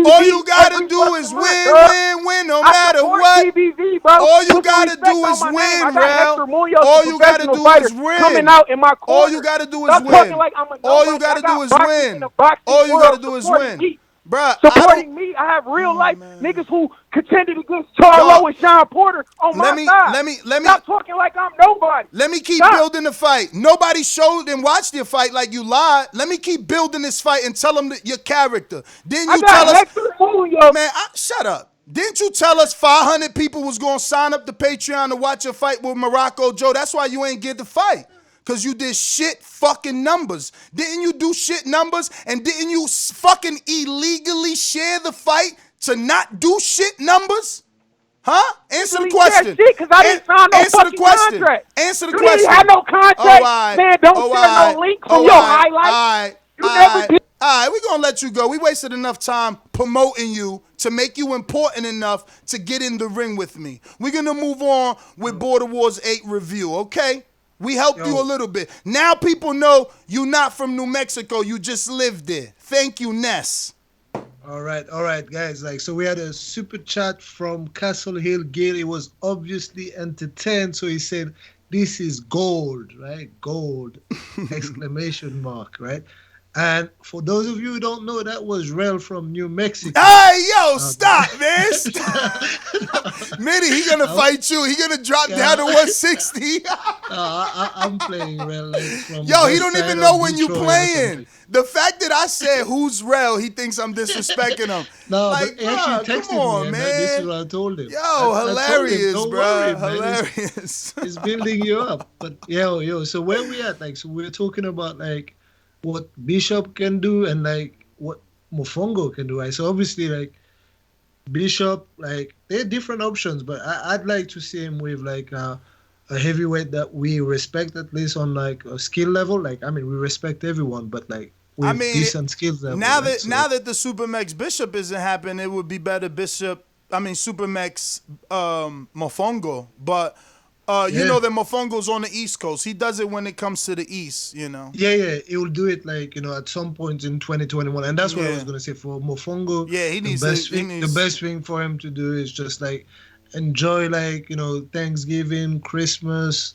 All you got to do is win, no matter what. TBV, bro. All you got to do is win, Rel. All you got to do is win. Coming out in my corner. All you got to do is win. Talking like I'm a All you got to do is win. All you got to do is win. Bruh, supporting me. I have real life niggas who contended against Charlo and Sean Porter on my side. Let me stop talking like I'm nobody. Let me keep building the fight. Nobody showed and watched your fight like you lied. Let me keep building this fight and tell them your character. Didn't you tell us? Man, shut up. Didn't you tell us 500 people was gonna sign up to Patreon to watch your fight with Morocco Joe? That's why you ain't get the fight. Because you did shit fucking numbers. Didn't you do shit numbers? And didn't you fucking illegally share the fight to not do shit numbers? Huh? Answer the question. Because I didn't sign no Answer the question. Answer the question. You didn't have no contract. Man, don't share no link from your highlights. You never did. All right, we're going to let you go. We wasted enough time promoting you to make you important enough to get in the ring with me. We're going to move on with Border Wars 8 review, okay? We helped you a little bit. Now people know you're not from New Mexico. You just lived there. Thank you, Ness. All right, guys. So we had a super chat from Castle Hill Gale. He was obviously entertained, so he said, "This is gold, right? Gold!" Exclamation mark, right? And for those of you who don't know, that was Rel from New Mexico. Hey, yo, stop, man. Stop. Mitty, he going to fight you. He going to drop down to 160. I'm playing Rel. Yo, he don't even know when you playing. The fact that I said, who's Rel, he thinks I'm disrespecting him. No, like, but he actually texted come on, me, man. This is what I told him. Yo, hilarious, Don't bro. worry, Hilarious. It's building you up. But, yo, so where we at? So we're talking about, what Bishop can do and what Mofongo can do. Right? So obviously Bishop, there are different options, but I'd like to see him with a heavyweight that we respect, at least on a skill level. We respect everyone, but with decent skills level. Now that the Supermax Bishop isn't happening, it would be better Supermax Mofongo, but you know that Mofongo's on the East Coast. He does it when it comes to the East, you know. Yeah, he will do it at some point in 2021, and that's what I was gonna say for Mofongo. Yeah, the best thing for him to do is just enjoy Thanksgiving, Christmas,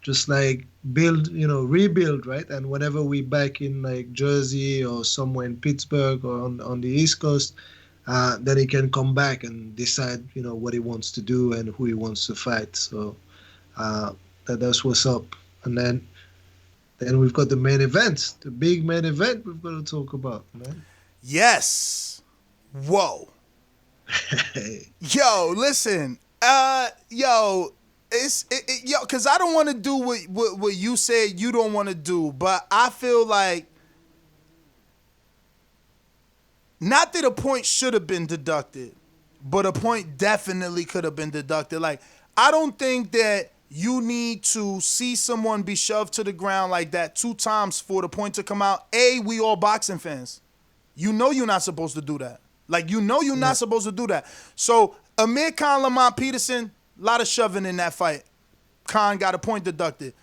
just build, rebuild, right? And whenever we back in Jersey or somewhere in Pittsburgh or on the East Coast, then he can come back and decide, what he wants to do and who he wants to fight. So. That's what's up. And then we've got the main event, the big main event we've got to talk about, man. Yes. Whoa. Yo, listen. Yo, because I don't want to do what you said you don't want to do, but I feel like not that a point should have been deducted, but a point definitely could have been deducted. I don't think that you need to see someone be shoved to the ground like that 2 times for the point to come out. We all boxing fans. You know you're not supposed to do that. Not supposed to do that. So Amir Khan, Lamont Peterson, a lot of shoving in that fight. Khan got a point deducted.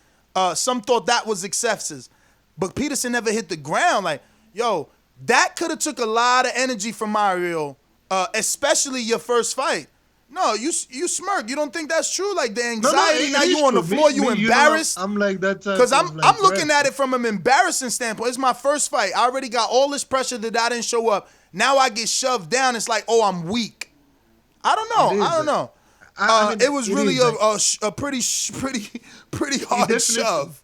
Some thought that was excessive. But Peterson never hit the ground. That could have took a lot of energy from Mario, especially your first fight. No, you smirk. You don't think that's true? The anxiety, now you on the floor, you embarrassed. I'm like that type. Because I'm looking at it from an embarrassing standpoint. It's my first fight. I already got all this pressure that I didn't show up. Now I get shoved down. It's I'm weak. I don't know. It was really a pretty hard shove.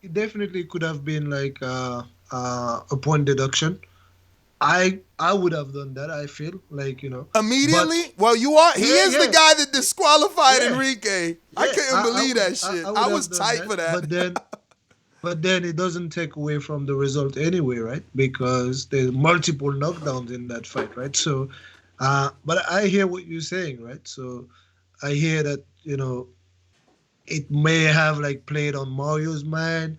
It definitely could have been a point deduction. I would have done that. I feel immediately. Well, you are. He is the guy that disqualified Enrique. I couldn't believe that shit. I was tight for that. But then it doesn't take away from the result anyway, right? Because there's multiple knockdowns in that fight, right? So, but I hear what you're saying, right? So I hear that, it may have like played on Mario's mind.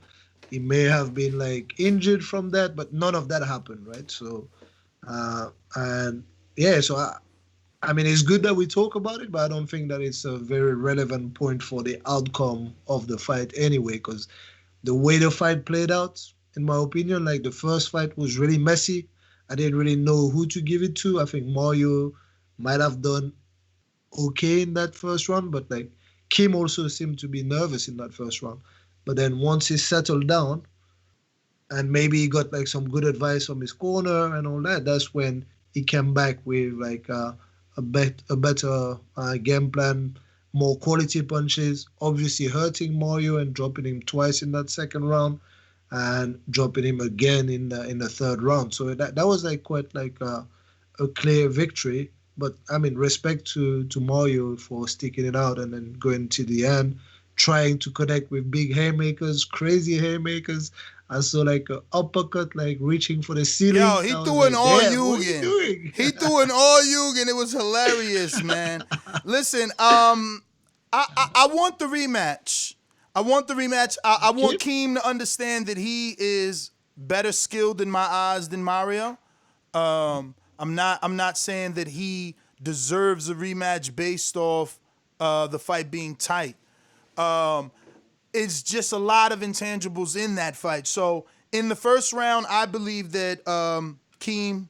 He may have been like injured from that, but none of that happened, right? So, and yeah, so I mean, it's good that we talk about it, but I don't think that it's a very relevant point for the outcome of the fight anyway, because the way the fight played out, in my opinion, like the first fight was really messy. I didn't really know who to give it to. I think Mario might have done okay in that first round, but like Kim also seemed to be nervous in that first round. But then once he settled down and maybe he got like some good advice from his corner and all that, that's when he came back with like a better game plan, more quality punches, obviously hurting Mario and dropping him twice in that second round and dropping him again in the third round. So that was like quite like a clear victory. But I mean, respect to Mario for sticking it out and then going to the end, trying to connect with big haymakers, crazy haymakers. I saw like an uppercut, like reaching for the ceiling. Yo, he threw an all Yugen. He threw an all Yugen. It was hilarious, man. Listen, I want the rematch. I want Keem to understand that he is better skilled in my eyes than Mario. I'm not saying that he deserves a rematch based off the fight being tight. It's just a lot of intangibles in that fight. So in the first round, I believe that Keem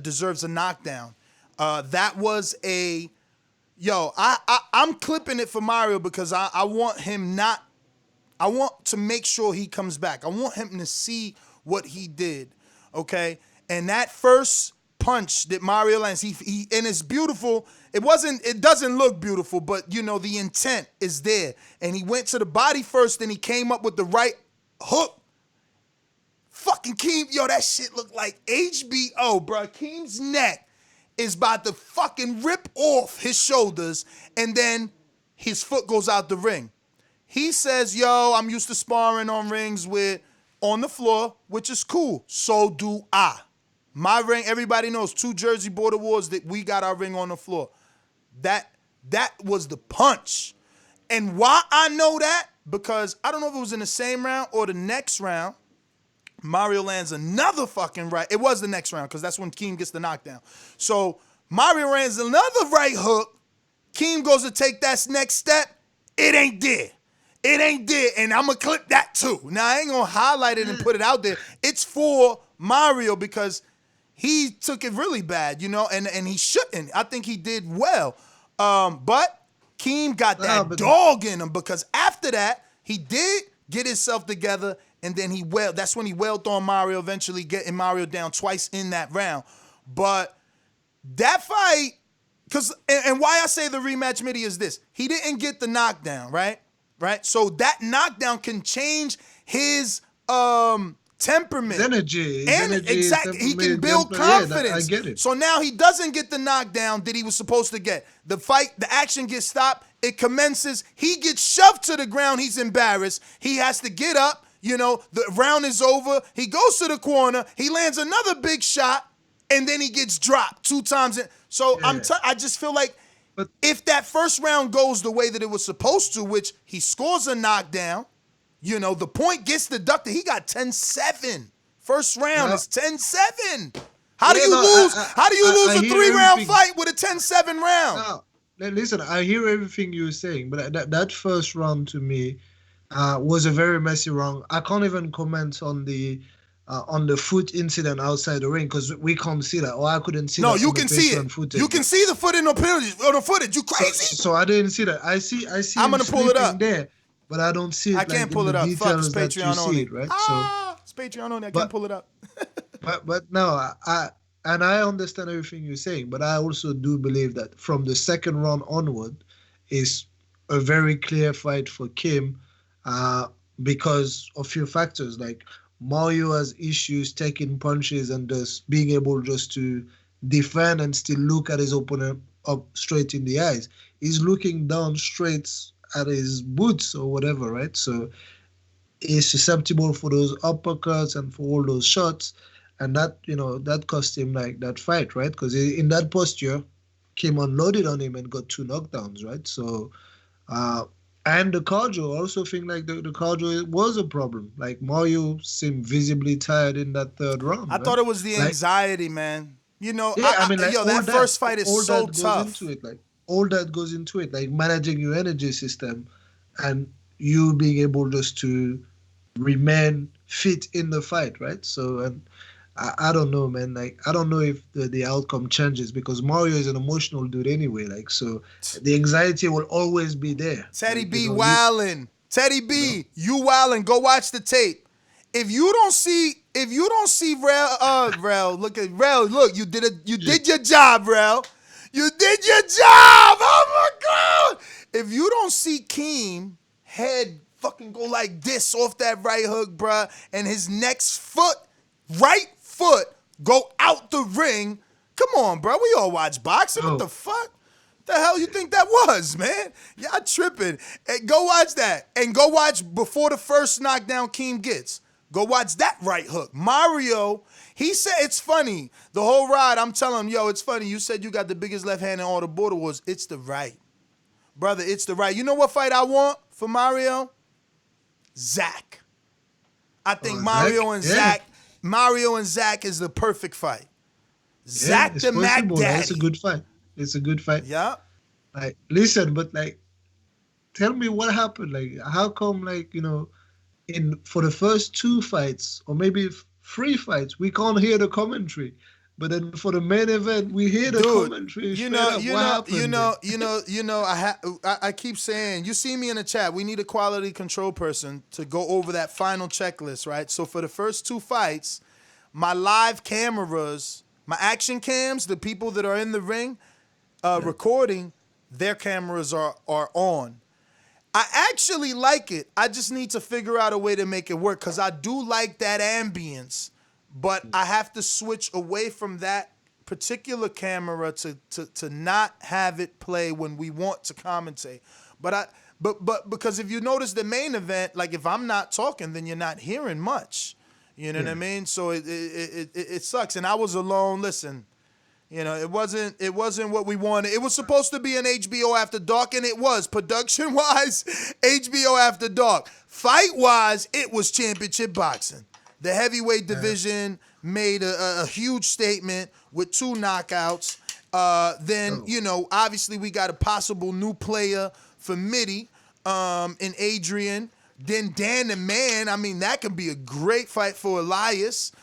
deserves a knockdown. That was I'm clipping it for Mario because I want to make sure he comes back. I want him to see what he did, okay? And that first punch that Mario lands, he and it's beautiful. It doesn't look beautiful, but the intent is there. And he went to the body first, then he came up with the right hook. Fucking Keem, that shit looked like HBO, bro. Keem's neck is about to fucking rip off his shoulders, and then his foot goes out the ring. He says, I'm used to sparring on rings on the floor, which is cool. So do I. My ring, everybody knows, 2 Jersey Border Wars that we got our ring on the floor. That was the punch. And why I know that? Because I don't know if it was in the same round or the next round. Mario lands another fucking right. It was the next round because that's when Keem gets the knockdown. So Mario lands another right hook. Keem goes to take that next step. It ain't there. And I'm going to clip that too. Now, I ain't going to highlight it and put it out there. It's for Mario because he took it really bad, and he shouldn't. I think he did well. But Keem got that dog in him because after that, he did get himself together, and then that's when he wailed on Mario, eventually getting Mario down twice in that round. But that fight, and why I say the rematch midi is this. He didn't get the knockdown, right? So that knockdown can change his temperament. Energy. Exactly. He can build confidence. I get it. So now he doesn't get the knockdown that he was supposed to get. The action gets stopped. It commences. He gets shoved to the ground. He's embarrassed. He has to get up. The round is over. He goes to the corner. He lands another big shot, and then he gets dropped 2 times. So I just feel like if that first round goes the way that it was supposed to, which he scores a knockdown, the point gets deducted. He got 10-7. First round is 10-7. How do you lose? How do you lose a 3-round fight with a 10-7 round? No, listen, I hear everything you're saying, but that first round to me was a very messy round. I can't even comment on the foot incident outside the ring because we can't see that. I couldn't see that. No, you can see it. Footage. You can see the foot in the footage. You crazy? So I didn't see that. I see. I'm gonna pull it up there. But I don't see it. I can't pull it up. Fuck, it's Patreon only. Right? It's Patreon only. I can't pull it up. but no, I understand everything you're saying. But I also do believe that from the second round onward is a very clear fight for Kim because of a few factors. Like Mario has issues taking punches and just being able just to defend and still look at his opponent up straight in the eyes. He's looking down straight at his boots or whatever, right? So is susceptible for those uppercuts and for all those shots, and that that cost him like that fight, right? Because in that posture, came unloaded on him and got 2 knockdowns, right? So, and the cardio, I also think like the cardio was a problem. Like Mario seemed visibly tired in that third round. I right? thought it was the Like, anxiety, man. yeah, I mean, like all that first fight is all so that goes tough. into it. Like all that goes into it, like managing your energy system, and you being able just to remain fit in the fight, right? So, and I don't know, man. Like I don't know if the outcome changes because Mario is an emotional dude anyway. Like so, the anxiety will always be there. Teddy Like, B wildin'. Teddy B, you wildin'. Go watch the tape. If you don't see Rel, look at Rel. Look, you did your job, Rel. You did your job. Oh my God. If you don't see Keem head fucking go like this off that right hook, bruh, and his next right foot go out the ring. Come on, bro. We all watch boxing. What the fuck? The hell you think that was, man? Y'all tripping. And go watch that. And go watch before the first knockdown Keem gets. Go watch that right hook. Mario, he said it's funny. The whole ride, I'm telling him, yo, it's funny. You said you got the biggest left hand in all the border wars. It's the right. Brother, it's the right. You know what fight I want for Mario? Zach. I think Mario and Zach is the perfect fight. Zach the Mac Daddy. It's a good fight. It's a good fight. Yeah. Like, listen, but like, tell me what happened. Like, how come, like, for the first 2 fights or maybe 3 fights, we can't hear the commentary, but then for the main event, we hear the commentary. I keep saying, you see me in the chat. We need a quality control person to go over that final checklist, right? So for the first 2 fights, my live cameras, my action cams, the people that are in the ring recording, their cameras are on. I actually like it. I just need to figure out a way to make it work because I do like that ambience, but I have to switch away from that particular camera to not have it play when we want to commentate. But because if you notice the main event, like if I'm not talking, then you're not hearing much. You know what I mean? So it sucks. And I was alone. Listen. It wasn't what we wanted. It was supposed to be an HBO After Dark, and it was. Production-wise, HBO After Dark. Fight-wise, it was championship boxing. The heavyweight division made a huge statement with 2 knockouts. Obviously we got a possible new player for Mitty in Adrian. Then Dan the Man, I mean, that could be a great fight for Elias.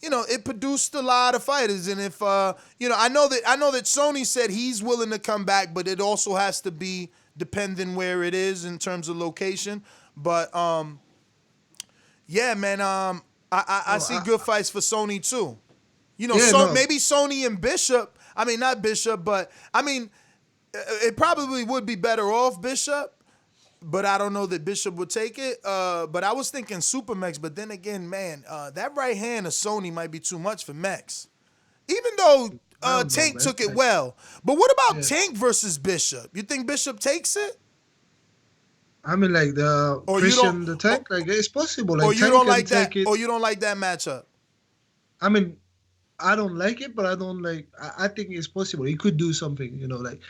It produced a lot of fighters, and if I know that Sony said he's willing to come back, but it also has to be depending where it is in terms of location. But I see good fights for Sony too. Maybe Sony and Bishop. I mean, not Bishop, but I mean, it probably would be better off Bishop. But I don't know that Bishop would take it. But I was thinking Super Mex. But then again, man, that right hand of Sony might be too much for Mex. Even though Tank took it well. But what about Tank versus Bishop? You think Bishop takes it? I mean, like the Christian, the Tank, like it's possible. Like, or you don't like that. Or you don't like that matchup. I mean, I don't like it, but I don't like. I think it's possible. He could do something. Like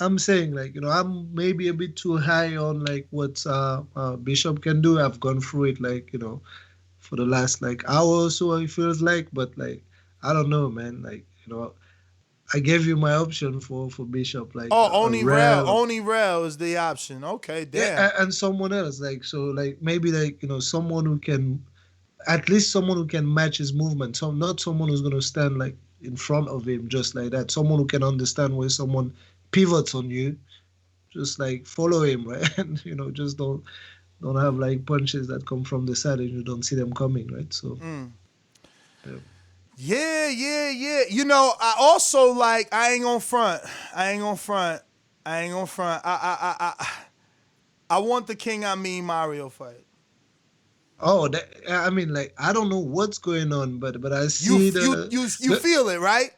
I'm saying, like, I'm maybe a bit too high on like what Bishop can do. I've gone through it, like, for the last like hour or so. It feels like, but like, I don't know, man. Like, I gave you my option for Bishop. Like, only Rel is the option. Okay, damn. Yeah, and someone else, like, so like maybe like someone who can, at least someone who can match his movement. So not someone who's gonna stand like in front of him just like that. Someone who can understand where someone pivots on you, just like follow him, right? And just don't have like punches that come from the side and you don't see them coming, right? So yeah. I also like, I ain't gonna front. I want the King Mario fight. Oh, I mean, like, I don't know what's going on, but I see you feel it, right?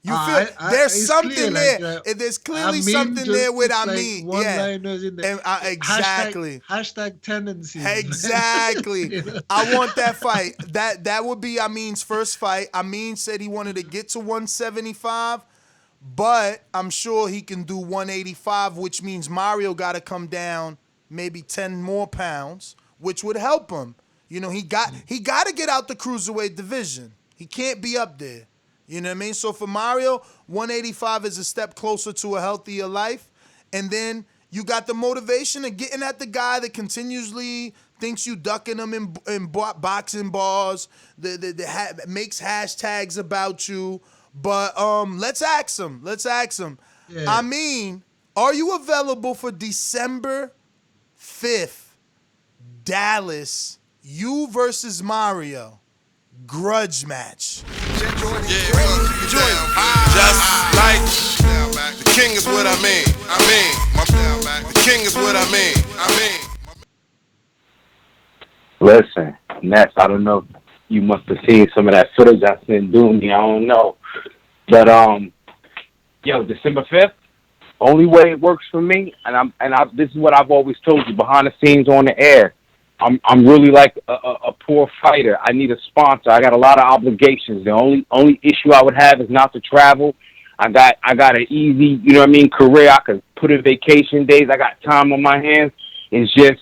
You feel there's something clear, there. There's clearly something there with Amin. One-liners in there. And exactly. Hashtag tendencies. Exactly. You know? I want that fight. That would be Amin's first fight. Amin said he wanted to get to 175, but I'm sure he can do 185, which means Mario got to come down maybe 10 more pounds, which would help him. You know, he got to get out the cruiserweight division. He can't be up there. You know what I mean? So for Mario, 185 is a step closer to a healthier life. And then you got the motivation of getting at the guy that continuously thinks you ducking him in boxing bars, makes hashtags about you. But let's ask him. Yeah. I mean, are you available for December 5th, Dallas, you versus Mario, grudge match? Just like the king is what I mean. The king is what I mean. Listen, Ness, I don't know. You must have seen some of that footage I sent Dooney. I don't know. But December 5th, only way it works for me, and this is what I've always told you behind the scenes on the air. I'm really like a poor fighter. I need a sponsor. I got a lot of obligations. The only issue I would have is not to travel. I got an easy, career. I could put in vacation days. I got time on my hands. It's just,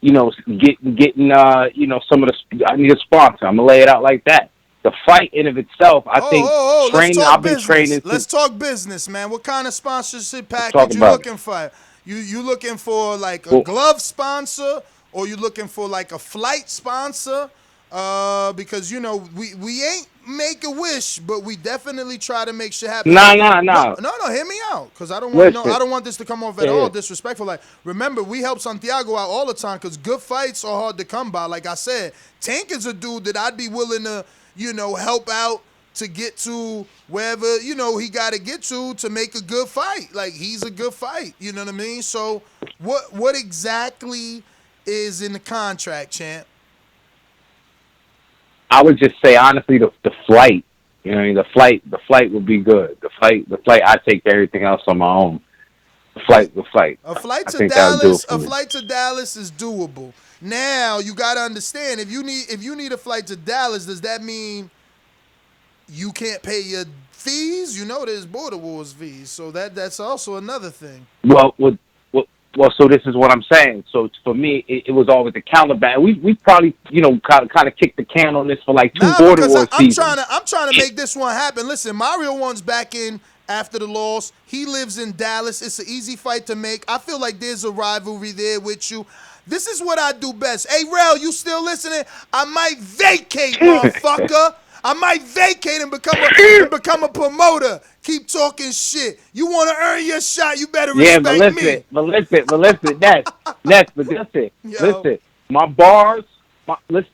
getting some of the. I need a sponsor. I'm gonna lay it out like that. The fight in of itself, I think. Training. I've been training. Let's talk business, man. What kind of sponsorship package you looking for? You looking for like a glove sponsor? Or you looking for like a flight sponsor? Because we ain't make a wish, but we definitely try to make shit happen. No. Hear me out, because I don't want this to come off at all disrespectful. Like, remember, we help Santiago out all the time because good fights are hard to come by. Like I said, Tank is a dude that I'd be willing to help out to get to wherever he got to get to make a good fight. Like, he's a good fight. You know what I mean? So what exactly is in the contract, champ? I would just say honestly, the flight. The flight would be good. The flight. I take everything else on my own. The flight. A flight to Dallas is doable. Now you got to understand, if you need a flight to Dallas, does that mean you can't pay your fees? There's Border Wars fees, so that's also another thing. Well, so this is what I'm saying. So for me, it was always a counterbalance. We probably, kind of kicked the can on this for like two Border Wars seasons. I'm trying to make this one happen. Listen, Mario wants back in after the loss. He lives in Dallas. It's an easy fight to make. I feel like there's a rivalry there with you. This is what I do best. Hey, Rel, you still listening? I might vacate, motherfucker. I might vacate and become a promoter. Keep talking shit. You want to earn your shot, you better respect me. But listen, listen.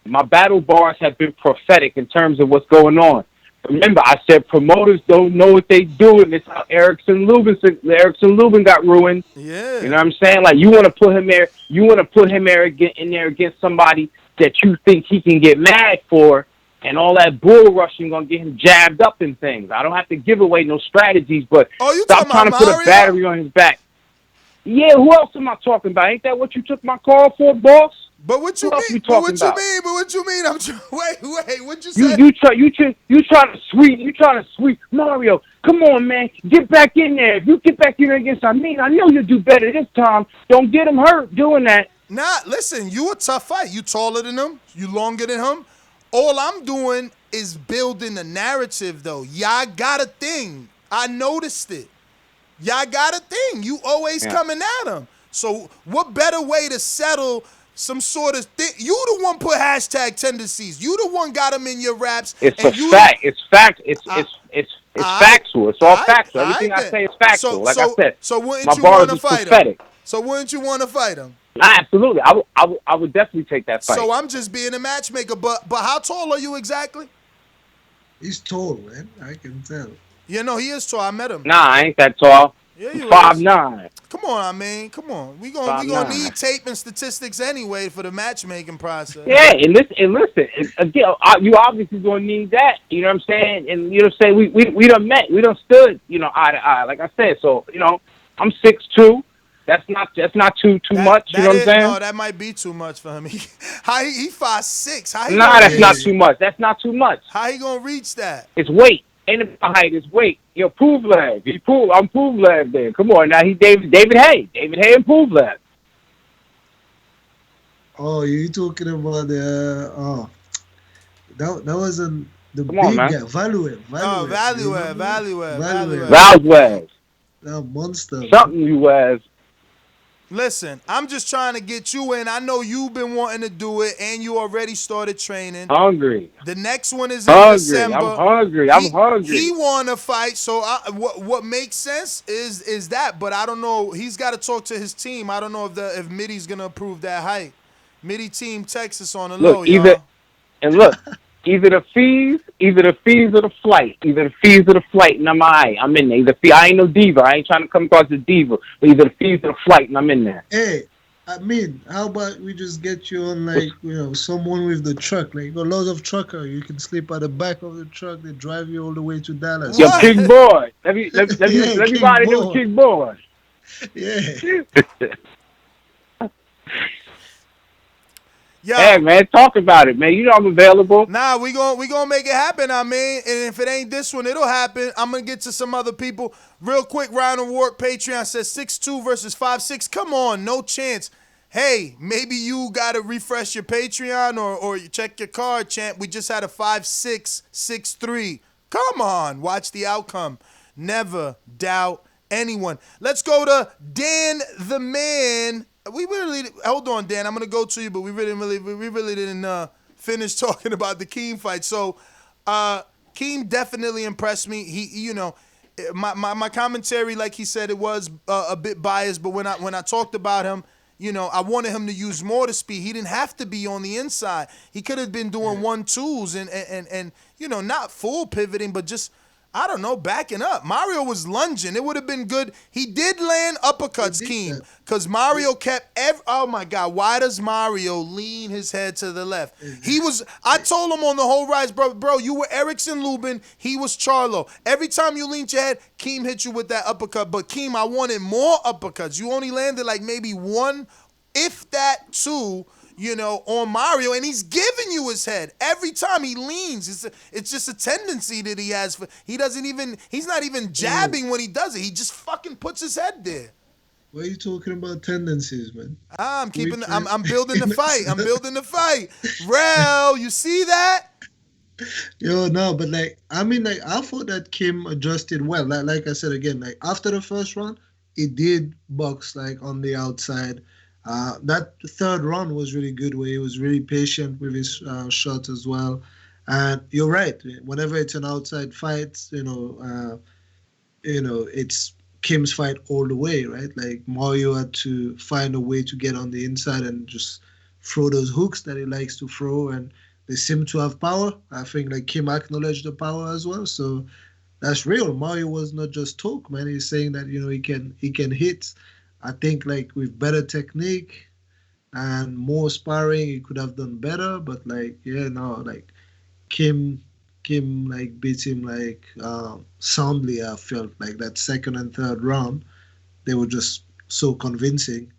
My battle bars have been prophetic in terms of what's going on. Remember, I said promoters don't know what they doing. It's how Erickson Lubin got ruined. Yeah. You know what I'm saying? Like, you want to put him there. You want to put him there in there against somebody that you think he can get mad for. And all that bull rushing gonna get him jabbed up in things. I don't have to give away no strategies, but stop trying to put a battery on his back. Yeah, who else am I talking about? Ain't that what you took my call for, boss? But what you mean? I'm wait. What you say? You trying to sweep Mario. Come on, man, get back in there. If you get back in there against Amin, I know you'll do better this time. Don't get him hurt doing that. Nah, listen, you a tough fight. You taller than him. You longer than him. All I'm doing is building a narrative, though. Y'all got a thing. I noticed it. Y'all got a thing. You always coming at him. So what better way to settle some sort of thing? You the one put hashtag tendencies. You the one got them in your raps. It's fact. It's factual. It's all factual. Everything I say is factual. I said, so wouldn't you want to fight him? So wouldn't you want to fight him? Absolutely. I would definitely take that fight. So I'm just being a matchmaker. But how tall are you exactly? He's tall, man. I can tell. Yeah, no, he is tall. I met him. Nah, I ain't that tall. Yeah, you 5'9". Come on, I mean, come on. We gonna need tape and statistics anyway for the matchmaking process. Yeah, and listen. Again, you obviously gonna need that. You know what I'm saying? And you know what I'm saying? We done met. We done stood. You know, eye to eye. Like I said. So you know, I'm 6'2". That's not too much. You know what I'm saying? No, that might be too much for him. He 5'6". Nah, that's not too much. That's not too much. How he gonna reach that? It's weight. Ain't about height. It's weight. Yo, Puvlev. I'm Puvlev then. Come on now. He David Hay. David Hay and Puvlev. Oh, you talking about the that wasn't the Come big on, man. guy, Valuev. Oh, Valuev. That monster. Something you was. Listen, I'm just trying to get you in. I know you've been wanting to do it, and you already started training. Hungry. The next one is in December. I'm hungry. He want to fight, so what makes sense is that. But I don't know. He's got to talk to his team. I don't know if Mitty's gonna approve that height. Mitty team Texas on the low, y'all. Either the fees or the flight. And I'm all right. I'm in there. I ain't no diva. I ain't trying to come across as diva. But either the fees or the flight, and I'm in there. Hey, I mean, how about we just get you on, like, you know, someone with the truck? Like, you got lots of trucker. You can sleep at the back of the truck. They drive you all the way to Dallas. Yo, King Boy. Let me ride into King Boy. Yeah. Yo, hey man, talk about it, man. You know I'm available. Nah, we gonna make it happen. I mean, and if it ain't this one, it'll happen. I'm gonna get to some other people real quick. Ryan O'Rourke Patreon says 6'2" versus 5'6". Come on, no chance. Hey, maybe you gotta refresh your Patreon or you check your card, champ. We just had a 5'6", 6'3". Come on, watch the outcome. Never doubt anyone. Let's go to Dan the Man. Hold on, Dan. I'm gonna go to you, but we really didn't finish talking about the Keem fight. So, Keem definitely impressed me. He, my commentary, like he said, it was a bit biased. But when I talked about him, I wanted him to use more to speed. He didn't have to be on the inside. He could have been doing 1-2s and not full pivoting, but just, I don't know, backing up. Mario was lunging. It would have been good. He did land uppercuts, Keem, because Mario kept oh my God, why does Mario lean his head to the left? I told him on the whole rise, bro, you were Erickson Lubin, he was Charlo. Every time you leaned your head, Keem hit you with that uppercut. But Keem, I wanted more uppercuts. You only landed like maybe one, if that two, on Mario, and he's giving you his head every time he leans. It's just a tendency that he has. He's not even jabbing when he does it. He just fucking puts his head there. What are you talking about tendencies, man? I'm building the fight. I'm building the fight. Rel, you see that? Yo, no, but I thought that Kim adjusted well. Like I said again, after the first round, it did box on the outside. That third round was really good, where he was really patient with his shot as well. And you're right. Whenever it's an outside fight, it's Kim's fight all the way, right? Like Mario had to find a way to get on the inside and just throw those hooks that he likes to throw, and they seem to have power. I think Kim acknowledged the power as well, so that's real. Mario was not just talk, man. He's saying that he can hit. I think with better technique and more sparring, he could have done better. But Kim beat him soundly. I felt that second and third round, they were just so convincing.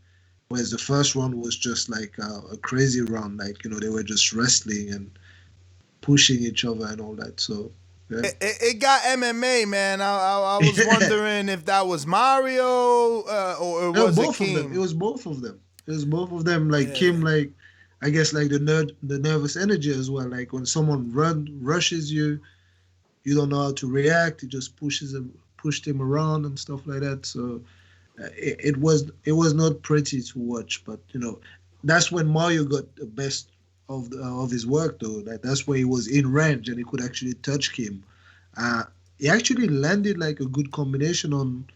Whereas the first round was just a crazy round. They were just wrestling and pushing each other and all that. So. Yeah. It got MMA, man. I was wondering if that was Mario or was it Keem? It was both of them. Kim, I guess the nervous energy as well. When someone rushes you, you don't know how to react. He just pushed him around and stuff like that. So it was not pretty to watch. But that's when Mario got the best of his work, though. That's where he was in range and he could actually touch Kim. He actually landed a good combination on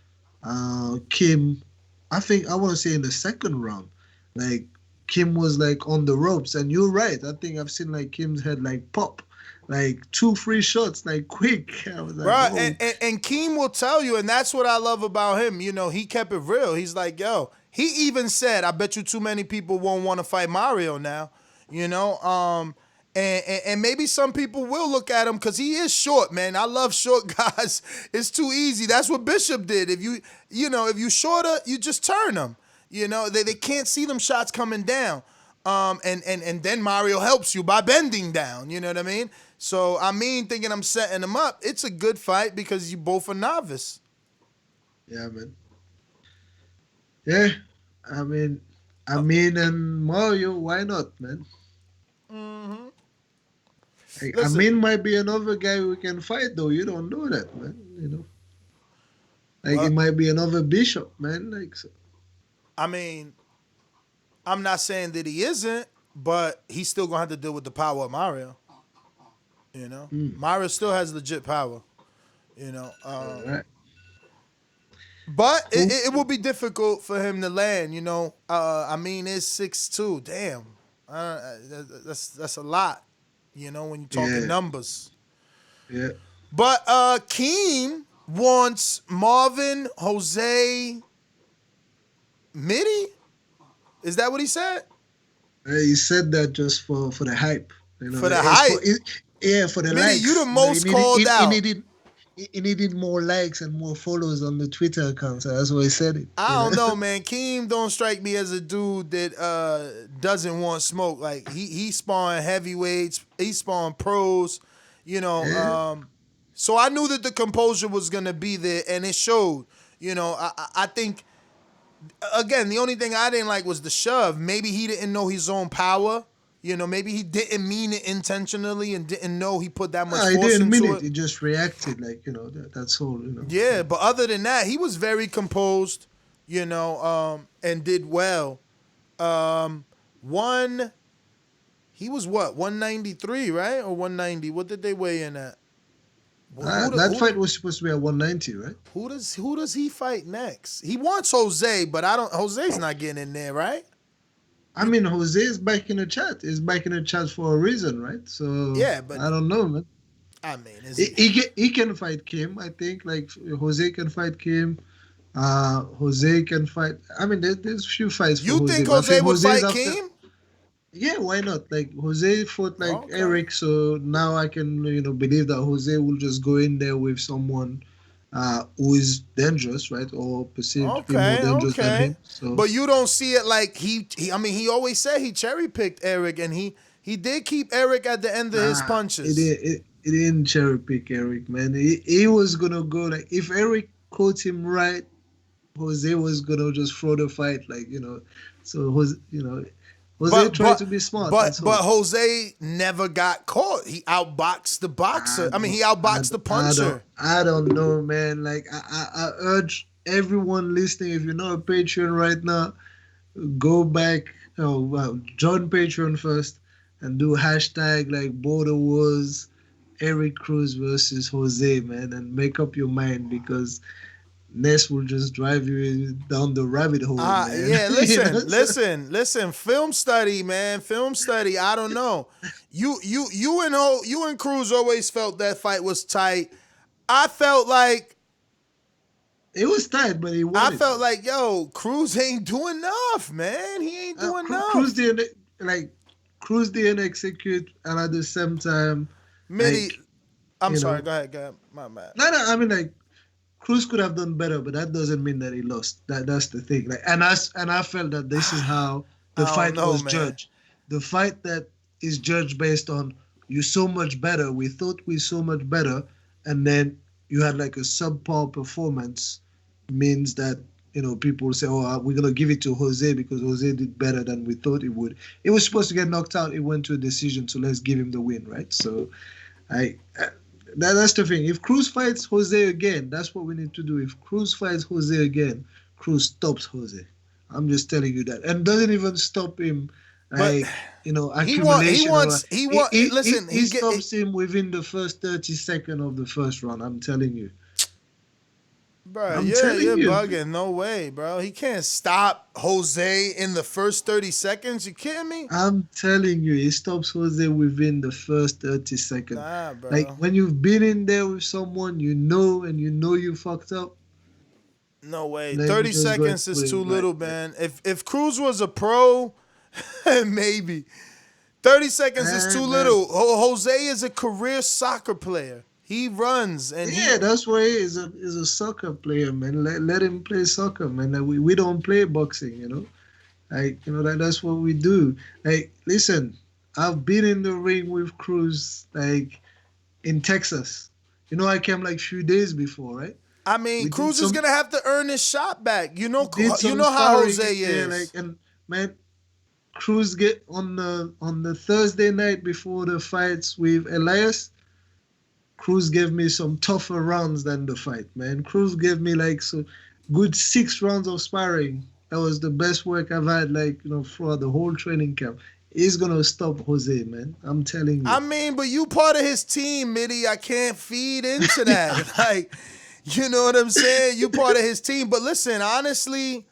Kim. I want to say in the second round, Kim was on the ropes, and you're right. I think I've seen Kim's head pop, like 2 free shots, like quick. I was like, Bro, oh. and Keem will tell you, and that's what I love about him. You know, he kept it real. He's like, yo, he even said, I bet you too many people won't want to fight Mario now. You know, and maybe some people will look at him because he is short, man. I love short guys. It's too easy. That's what Bishop did. If you shorter, you just turn them. You know, they can't see them shots coming down. And then Mario helps you by bending down. You know what I mean? So, I mean, thinking I'm setting him up, it's a good fight because you both are novice. Yeah, man. Yeah, I mean, and Mario, why not, man? Mm-hmm. Like, Amin might be another guy we can fight, though. You don't know that, man. You know, like it might be another Bishop, man. Like, so. I mean, I'm not saying that he isn't, but he's still gonna have to deal with the power of Mario. You know, Mario still has legit power. You know, right. But it will be difficult for him to land. You know, I mean, it's 6'2". Damn, that's a lot. You know, when you're talking numbers. Yeah. But Keem wants Marvin, Jose, Mitty. Is that what he said? He said that just for the hype. You know, for the hype. For the Mitty, likes. You the most called out. He needed more likes and more follows on the Twitter account, so that's why he said it. I don't know, man. Keem don't strike me as a dude that doesn't want smoke. Like he spawned heavyweights, he spawned pros, you know. Yeah. So I knew that the composure was gonna be there, and it showed. You know, I think again the only thing I didn't like was the shove. Maybe he didn't know his own power. You know, maybe he didn't mean it intentionally and didn't know he put that much force into it. He didn't mean it. He just reacted like, you know, that's all, you know. Yeah, but other than that, he was very composed, you know, and did well. He was what, 193, right? Or 190? What did they weigh in at? That fight was supposed to be at 190, right? Who does he fight next? He wants Jose, but Jose's not getting in there, right? I mean, Jose is back in the chat. He's back in the chat for a reason, right? So yeah, but I don't know, man. I mean, he can fight Kim. I think like Jose can fight Kim. Jose can fight. I mean, there's a few fights. You for think Jose would fight Kim? Yeah, why not? Like Jose fought like Eric, so now I can believe that Jose will just go in there with someone who is dangerous, right, or perceived to be more dangerous than him. So. But you don't see it like he. I mean, he always said he cherry picked Eric, and he did keep Eric at the end of his punches. He didn't cherry pick Eric, man. He was gonna go like if Eric caught him right, Jose was gonna just throw the fight, like So Jose tried to be smart. But Jose never got caught. He outboxed the boxer. He outboxed the puncher. I don't know, man. Like I urge everyone listening, if you're not a Patreon right now, go back, join Patreon first and do hashtag like Border Wars, Eric Cruz versus Jose, man, and make up your mind because Ness will just drive you down the rabbit hole. Man. Yeah, listen. Film study, man. Film study. I don't know. You and Cruz always felt that fight was tight. I felt like it was tight, but he won. I felt like, Cruz ain't doing enough, man. He ain't doing enough. Cruz didn't execute, and at the same time, Mitty. I'm sorry. Go ahead. My bad. No. I mean, like. Cruz could have done better, but that doesn't mean that he lost. That's the thing. Like, and I felt that this is how the fight was judged. The fight that is judged based on you so much better. We thought we so much better, and then you had like a subpar performance. Means that people say, "Oh, we're gonna give it to Jose because Jose did better than we thought he would." It was supposed to get knocked out. It went to a decision, so let's give him the win, right? So, that's the thing. If Cruz fights Jose again, that's what we need to do. If Cruz fights Jose again, Cruz stops Jose. I'm just telling you that. And doesn't even stop him, accumulation. He stops him within the first 30 seconds of the first round. I'm telling you. Bro, I'm you're telling you. bugging. No way, bro. He can't stop Jose in the first 30 seconds. You kidding me? I'm telling you, he stops Jose within the first 30 seconds. Nah, bro. Like when you've been in there with someone you know and you know you fucked up. No way. Let me 30 just go and seconds put is it too like little, that. man. If Cruz was a pro, maybe. 30 seconds is too Man. little. Jose is a career soccer player. He runs and That's why he is a soccer player, man. Let him play soccer, man. Like, we don't play boxing, you know. Like, you know, that's what we do. Like, listen, I've been in the ring with Cruz, like, in Texas. You know, I came like a few days before, right? I mean, Cruz is gonna have to earn his shot back. You know how sparring Jose there, is. like, and man, Cruz get on the Thursday night before the fights with Elias. Cruz gave me some tougher rounds than the fight, man. Cruz gave me like so good 6 rounds of sparring. That was the best work I've had, like, you know, throughout the whole training camp. He's gonna stop Jose, man. I'm telling you. I mean, but you part of his team, Mitty. I can't feed into that. Like, you know what I'm saying? You part of his team. But listen, honestly,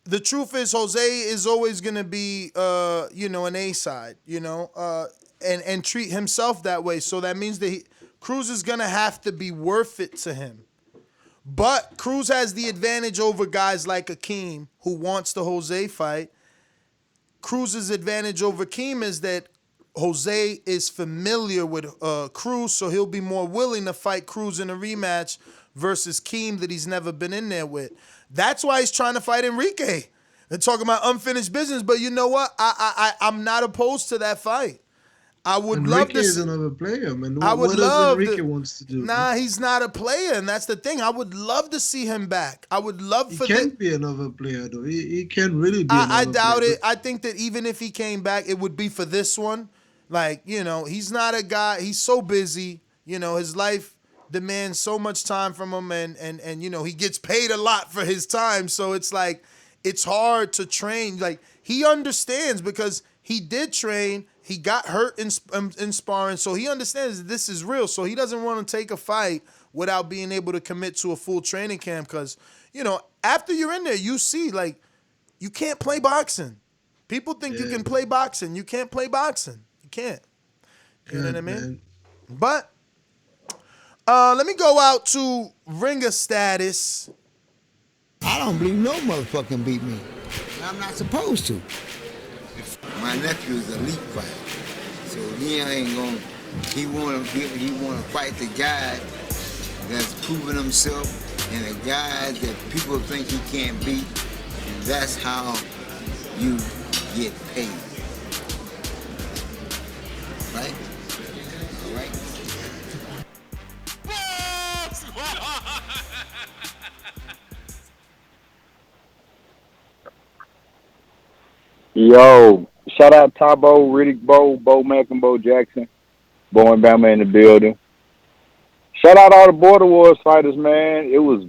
the truth is Jose is always gonna be an A side, and treat himself that way. So that means that Cruz is gonna have to be worth it to him. But Cruz has the advantage over guys like Akeem, who wants the Jose fight. Cruz's advantage over Akeem is that Jose is familiar with Cruz, so he'll be more willing to fight Cruz in a rematch versus Keem that he's never been in there with. That's why he's trying to fight Enrique. They're talking about unfinished business, but you know what? I'm not opposed to that fight. I would love to. Enrique is another player, man. I would what love does Enrique wants to do? Nah, he's not a player, and that's the thing. I would love to see him back. I would love for. He can't be another player though. He can't really be. I doubt player. it. I think that even if he came back, it would be for this one. Like, he's not a guy. He's so busy. His life demands so much time from him, and he gets paid a lot for his time. So it's like it's hard to train. Like, he understands because he did train. He got hurt in sparring, so he understands this is real. So he doesn't want to take a fight without being able to commit to a full training camp because, after you're in there, you see, like, you can't play boxing. People think you can play boxing. You can't play boxing. You can't. You know what I mean? Man. But let me go out to ringer status. I don't believe no motherfucker beat me. I'm not supposed to. My nephew is an elite fighter, so he ain't gonna. He wanna fight the guy that's proven himself and the guy that people think he can't beat. And that's how you get paid, right? All right. Yo, shout out Tabo, Riddick Bo Mack, and Bo Jackson. Bo and Bama in the building. Shout out all the Border Wars fighters, man. It was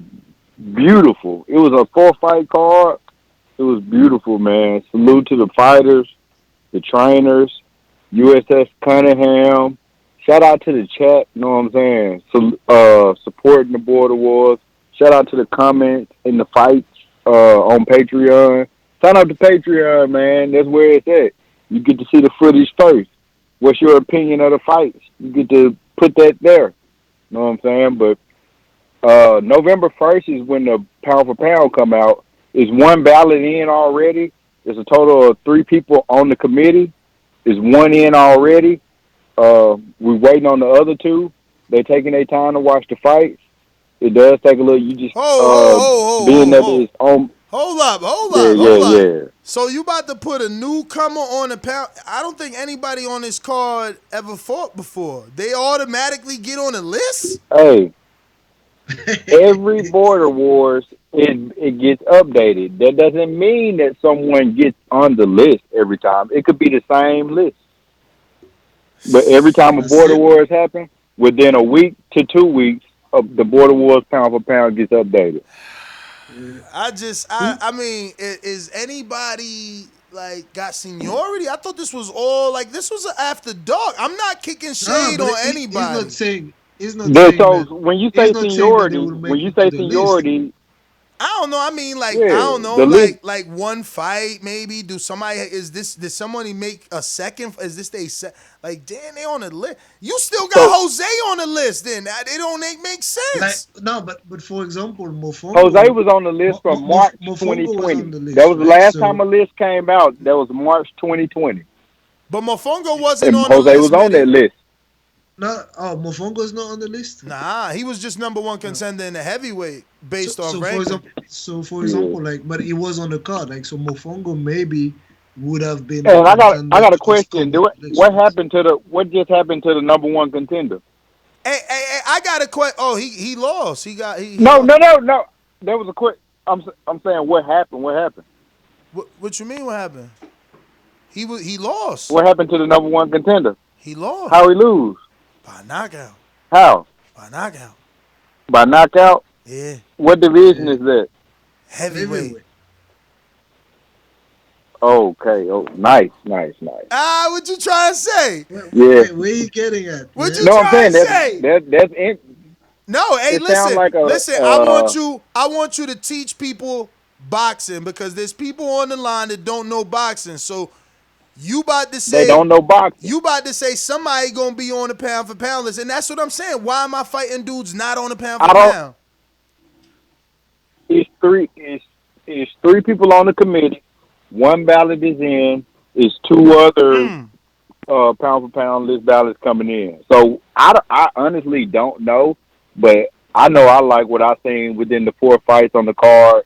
beautiful. It was a 4-fight card. It was beautiful, man. Salute to the fighters, the trainers, USS Cunningham. Shout out to the chat, you know what I'm saying? So, supporting the Border Wars. Shout out to the comments and the fights on Patreon. Sign up to Patreon, man. That's where it's at. You get to see the footage first. What's your opinion of the fights? You get to put that there. You know what I'm saying? But November 1st is when the pound for pound come out. Is one ballot in already? There's a total of 3 people on the committee. Is one in already? We're waiting on the other 2. They're taking their time to watch the fights. It does take a little. You just being that it's on. Hold up. Yeah. So you about to put a newcomer on the pound? I don't think anybody on this card ever fought before. They automatically get on the list? Hey, every Border Wars, it gets updated. That doesn't mean that someone gets on the list every time. It could be the same list. But every time a Border Wars happen, within a week to 2 weeks, the Border Wars pound for pound gets updated. I mean, is anybody like got seniority? I thought this was all like this was an after dark. I'm not kicking shade on anybody. He's not saying So that. when you He's say not saying that they seniority, will when make you it to say the list. seniority, I don't know. I mean, like, I yeah, don't know, the list. like one fight maybe. Did somebody make a second? Is this like, damn, they on the list? You still got So Jose on the list? Then it don't make Like sense. no, but for example, Jose was on the list from March Mofongo was on 2020. the That list, was the right? last So time a list came out. That was March 2020, But Mofongo wasn't and on the Jose list, was on that Mitty. list. no, Mofongo's not on the list. Nah, he was just number one contender in the heavyweight So, based off so for ranking. example, so for Yeah. example, like, but he was on the card, like, so Mofongo maybe would have been a And I contender got a to just question. come on the list, What right? happened to what just happened to the number one contender? Hey, I got a question. Oh, he lost. He No, lost. no, no, no. There was a quick. I'm saying what happened. What happened? What you mean? What happened? He lost. What happened to the number one contender? He lost How he lose? by knockout. How? By knockout. By knockout? Yeah. What division is that? Heavyweight. Okay. Oh, nice. What you trying to say? Yeah. Where you getting at? What you No, I'm trying saying to say? that's it. No, hey, It sounds like listen. I want you to teach people boxing because there's people on the line that don't know boxing. So you about to say they don't know boxing. You about to say somebody gonna be on the pound for pound list, and that's what I'm saying. Why am I fighting dudes not on the pound for pound? It's three people on the committee. One ballot is in. It's two other pound for pound list ballots coming in. So I honestly don't know, but I know I like what I seen within the 4 fights on the card.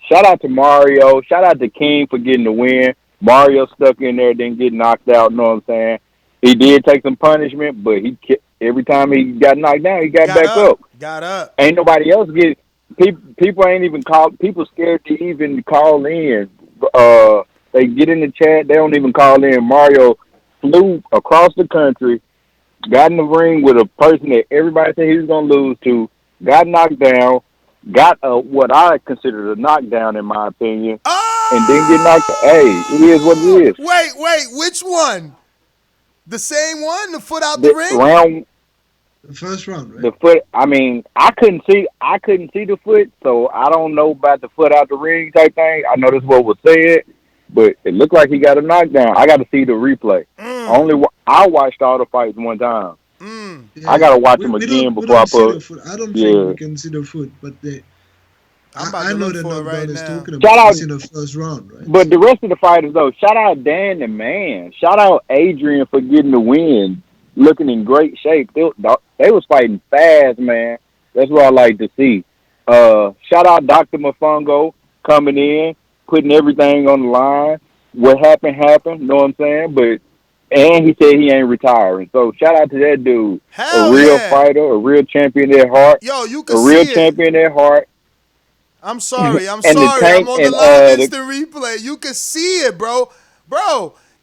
Shout out to Mario. Shout out to King for getting the win. Mario stuck in there, didn't get knocked out. You know what I'm saying? He did take some punishment, but every time he got knocked down, he got back up. Got up. Ain't nobody else get. People ain't even call. People scared to even call in. They get in the chat. They don't even call in. Mario flew across the country, got in the ring with a person that everybody said he was gonna lose to. Got knocked down. Got what I consider a knockdown in my opinion, and didn't get knocked. Hey, it is what it is. Wait, which one? The same one? The foot out the ring? Round. The first round, right? The foot. I mean, I couldn't see the foot, so I don't know about the foot out the ring type thing. I know this is what was said, but it looked like he got a knockdown. I got to see the replay. I watched all the fights one time. Yeah, I gotta watch them again before I put. I don't think we can see the foot, but I know the knockdown right is now. talking Shout about. out- It's in the first round, right? But the rest of the fighters though, shout out Dan the man. Shout out Adrian for getting the win, looking in great shape. They was fighting fast, man. That's what I like to see. Shout out Dr. Mofongo coming in, putting everything on the line. What happened, you know what I'm saying? And he said he ain't retiring. So shout out to that dude. Hell a real yeah. fighter, a real champion at heart. Yo, you can a real see it. champion at heart. I'm sorry. And the tank I'm on the and, live instant replay. You can see it, bro.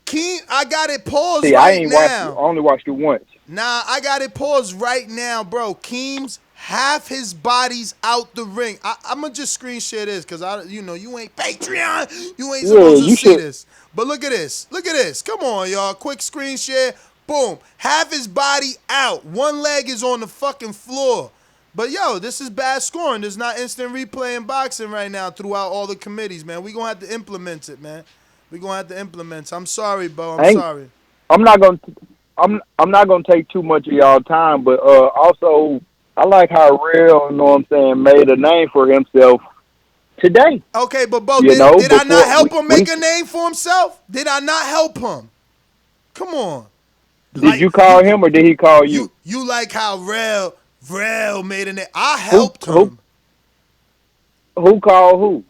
Keen, I got it paused See, right I now. only watched it once. Nah, I got it paused right now, bro. Keem's half his body's out the ring. I'm gonna just screen share this because you ain't Patreon. You ain't supposed to see this. But look at this. Come on, y'all. Quick screen share. Boom. Half his body out. One leg is on the fucking floor. But yo, this is bad scoring. There's not instant replay in boxing right now throughout all the committees, man. We gonna have to implement it, man. I'm sorry, Bo. I'm sorry. I'm not gonna take too much of y'all time, but also I like how Real, you know what I'm saying, made a name for himself today. Okay, but Bo, did I not help him make a name for himself? Did I not help him? Come on. Did you call him or did he call you? You like how Real made a name. I helped him. Who called who?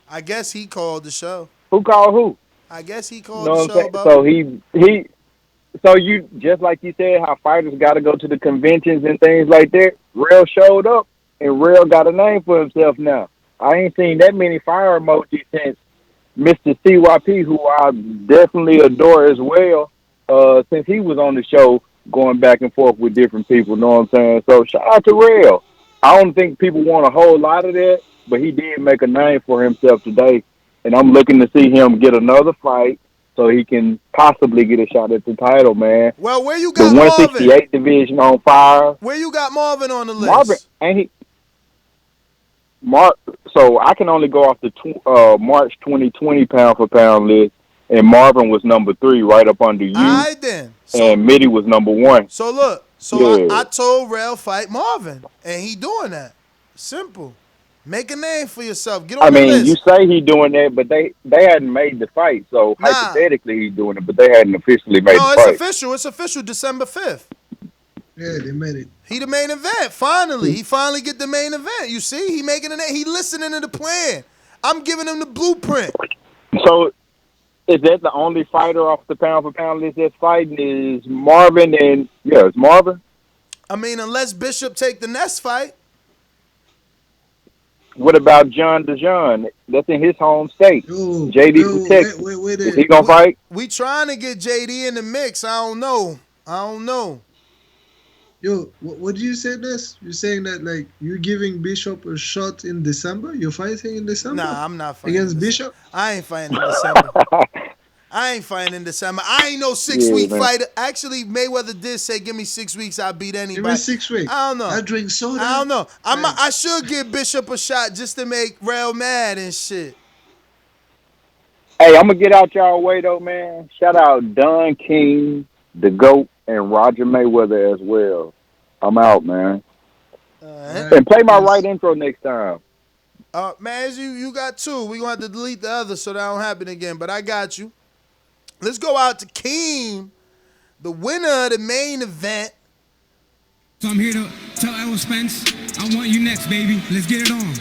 I guess he called the show. Who called who? I guess he called the show, Bo. So so you, just like you said, how fighters got to go to the conventions and things like that, Real showed up and Real got a name for himself now. I ain't seen that many fire emojis since Mr. CYP, who I definitely adore as well, since he was on the show going back and forth with different people, you know what I'm saying? So shout out to Real. I don't think people want a whole lot of that, but he did make a name for himself today, and I'm looking to see him get another fight so he can possibly get a shot at the title, man. Well, where you The got 168 Marvin? division on fire. Where you got Marvin on the list? Marvin, ain't he? So I can only go off the March 2020 pound for pound list, and Marvin was number 3, right up under you. All right, then. And Mitty was number 1. So look, I told Rel fight Marvin, and he doing that. Simple. Make a name for yourself. Get on the list. You say he doing that, but they hadn't made the fight, so hypothetically he's doing it, but they hadn't officially made the fight. No, it's official. It's official. December 5th. Yeah, they made it. He the main event. Finally, he finally get the main event. You see, he making it. He listening to the plan. I'm giving him the blueprint. So, is that the only fighter off the pound for pound list that's fighting? Is Marvin and it's Marvin? I mean, unless Bishop take the next fight. What about John Dazn? That's in his home state. JD from Texas. Is he gonna fight? We trying to get JD in the mix. I don't know. Yo, what did you say this? You're saying that, like, you're giving Bishop a shot in December? You're fighting in December? Nah, I'm not fighting. Against Bishop? I ain't fighting in December. I ain't no 6-week fighter. Actually, Mayweather did say, give me 6 weeks, I'll beat anybody. Give me 6 weeks. I don't know. I drink soda. I don't know. I should give Bishop a shot just to make Rel mad and shit. Hey, I'm going to get out y'all way, though, man. Shout out Don King, the GOAT, and Roger Mayweather as well. I'm out, man. And play my right intro next time. Man, you got 2. We're going to have to delete the other so that don't happen again, but I got you. Let's go out to Keem, the winner of the main event. So I'm here to tell Errol Spence, I want you next, baby. Let's get it on.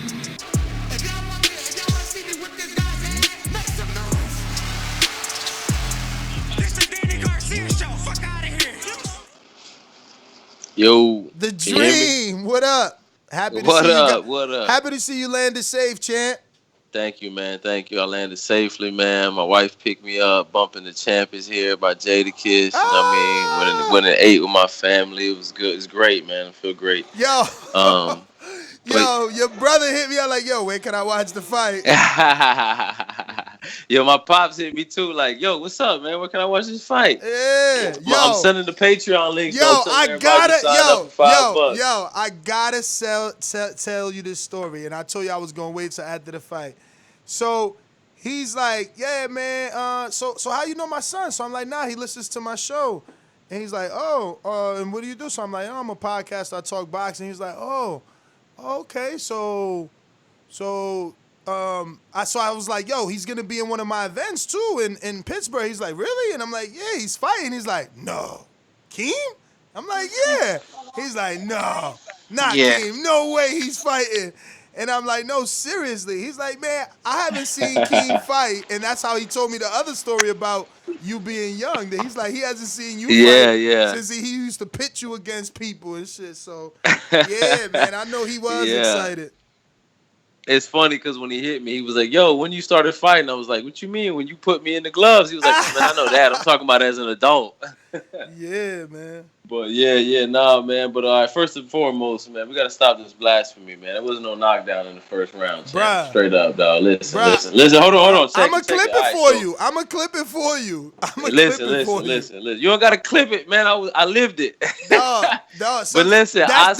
Yo, The Dream, what up? What up? Happy to see you landed safe, champ. Thank you, man. Thank you. I landed safely, man. My wife picked me up, bumping the champions here by Jada Kiss. You know what I mean? When it ate with my family, it was good. It's great, man. I feel great. Yo, your brother hit me up like, yo, where can I watch the fight? Yo, my pops hit me too, like, yo, what's up, man? Where can I watch this fight? Yeah, I'm sending the Patreon link. I gotta tell you this story, and I told you I was gonna wait till after the fight. So he's like, yeah, man. So how you know my son? So I'm like, nah, he listens to my show, and he's like, and what do you do? So I'm like, I'm a podcast. I talk boxing. He's like, oh, okay, so I was like, yo, he's gonna be in one of my events too in Pittsburgh. He's like, really? And I'm like, yeah, he's fighting. He's like, no, Keem? I'm like, yeah. He's like, no, not Keem. No way he's fighting. And I'm like, no, seriously. He's like, man, I haven't seen Keem fight. And that's how he told me the other story about you being young. That he's like, he hasn't seen you fight since he used to pit you against people and shit. So, yeah, man, I know he was excited. It's funny because when he hit me, he was like, yo, when you started fighting, I was like, what you mean? When you put me in the gloves? He was like, man, I know that. I'm talking about as an adult. Yeah, man. But nah, man. But first and foremost, man, we gotta stop this blasphemy, man. There was no knockdown in the first round, champ. Straight up, dog. Listen. Hold on. I'ma clip it for you. Listen. You don't gotta clip it, man. I lived it. Dog. But listen, I've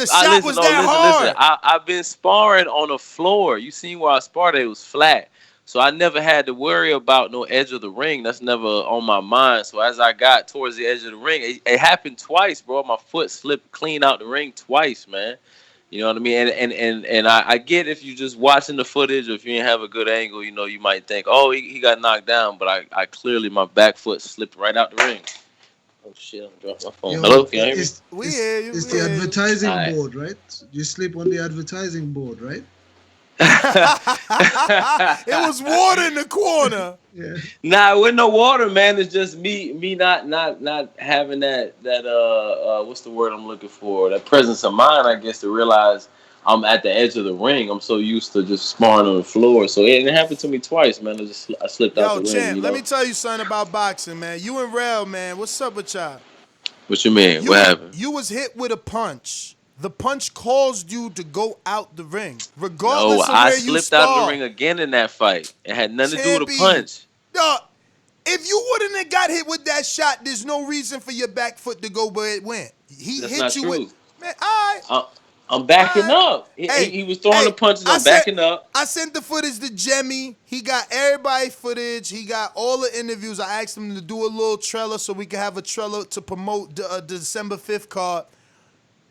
been sparring on the floor. You seen where I sparred? It was flat. So I never had to worry about no edge of the ring. That's never on my mind. So as I got towards the edge of the ring, it happened twice, bro. My foot slipped clean out the ring twice, man. You know what I mean? And I get if you just watching the footage or if you didn't have a good angle, you know, you might think, oh, he got knocked down. But I clearly, my back foot slipped right out the ring. Oh, shit, I dropped my phone. Hello, can you hear me? We hear you. It's the advertising board, right? You sleep on the advertising board, right? It was water in the corner. Yeah. Nah, it wasn't no water, man. It's just me not having that what's the word I'm looking for? That presence of mind, I guess, to realize I'm at the edge of the ring. I'm so used to just sparring on the floor. So it happened to me twice, man. I slipped out the ring. Yo, champ, let me tell you something about boxing, man. You and Rel, man, what's up with y'all? What you mean? What happened? You was hit with a punch. The punch caused you to go out the ring, regardless of where you slipped out of the ring again in that fight. It had nothing to do with a punch. No, If you wouldn't have got hit with that shot, there's no reason for your back foot to go where it went. He That's hit not you true. with, man, all right. I'm backing up. He was throwing the punches. I'm backing up. I sent the footage to Jemmy. He got everybody footage. He got all the interviews. I asked him to do a little trailer so we can have a trailer to promote the December 5th card.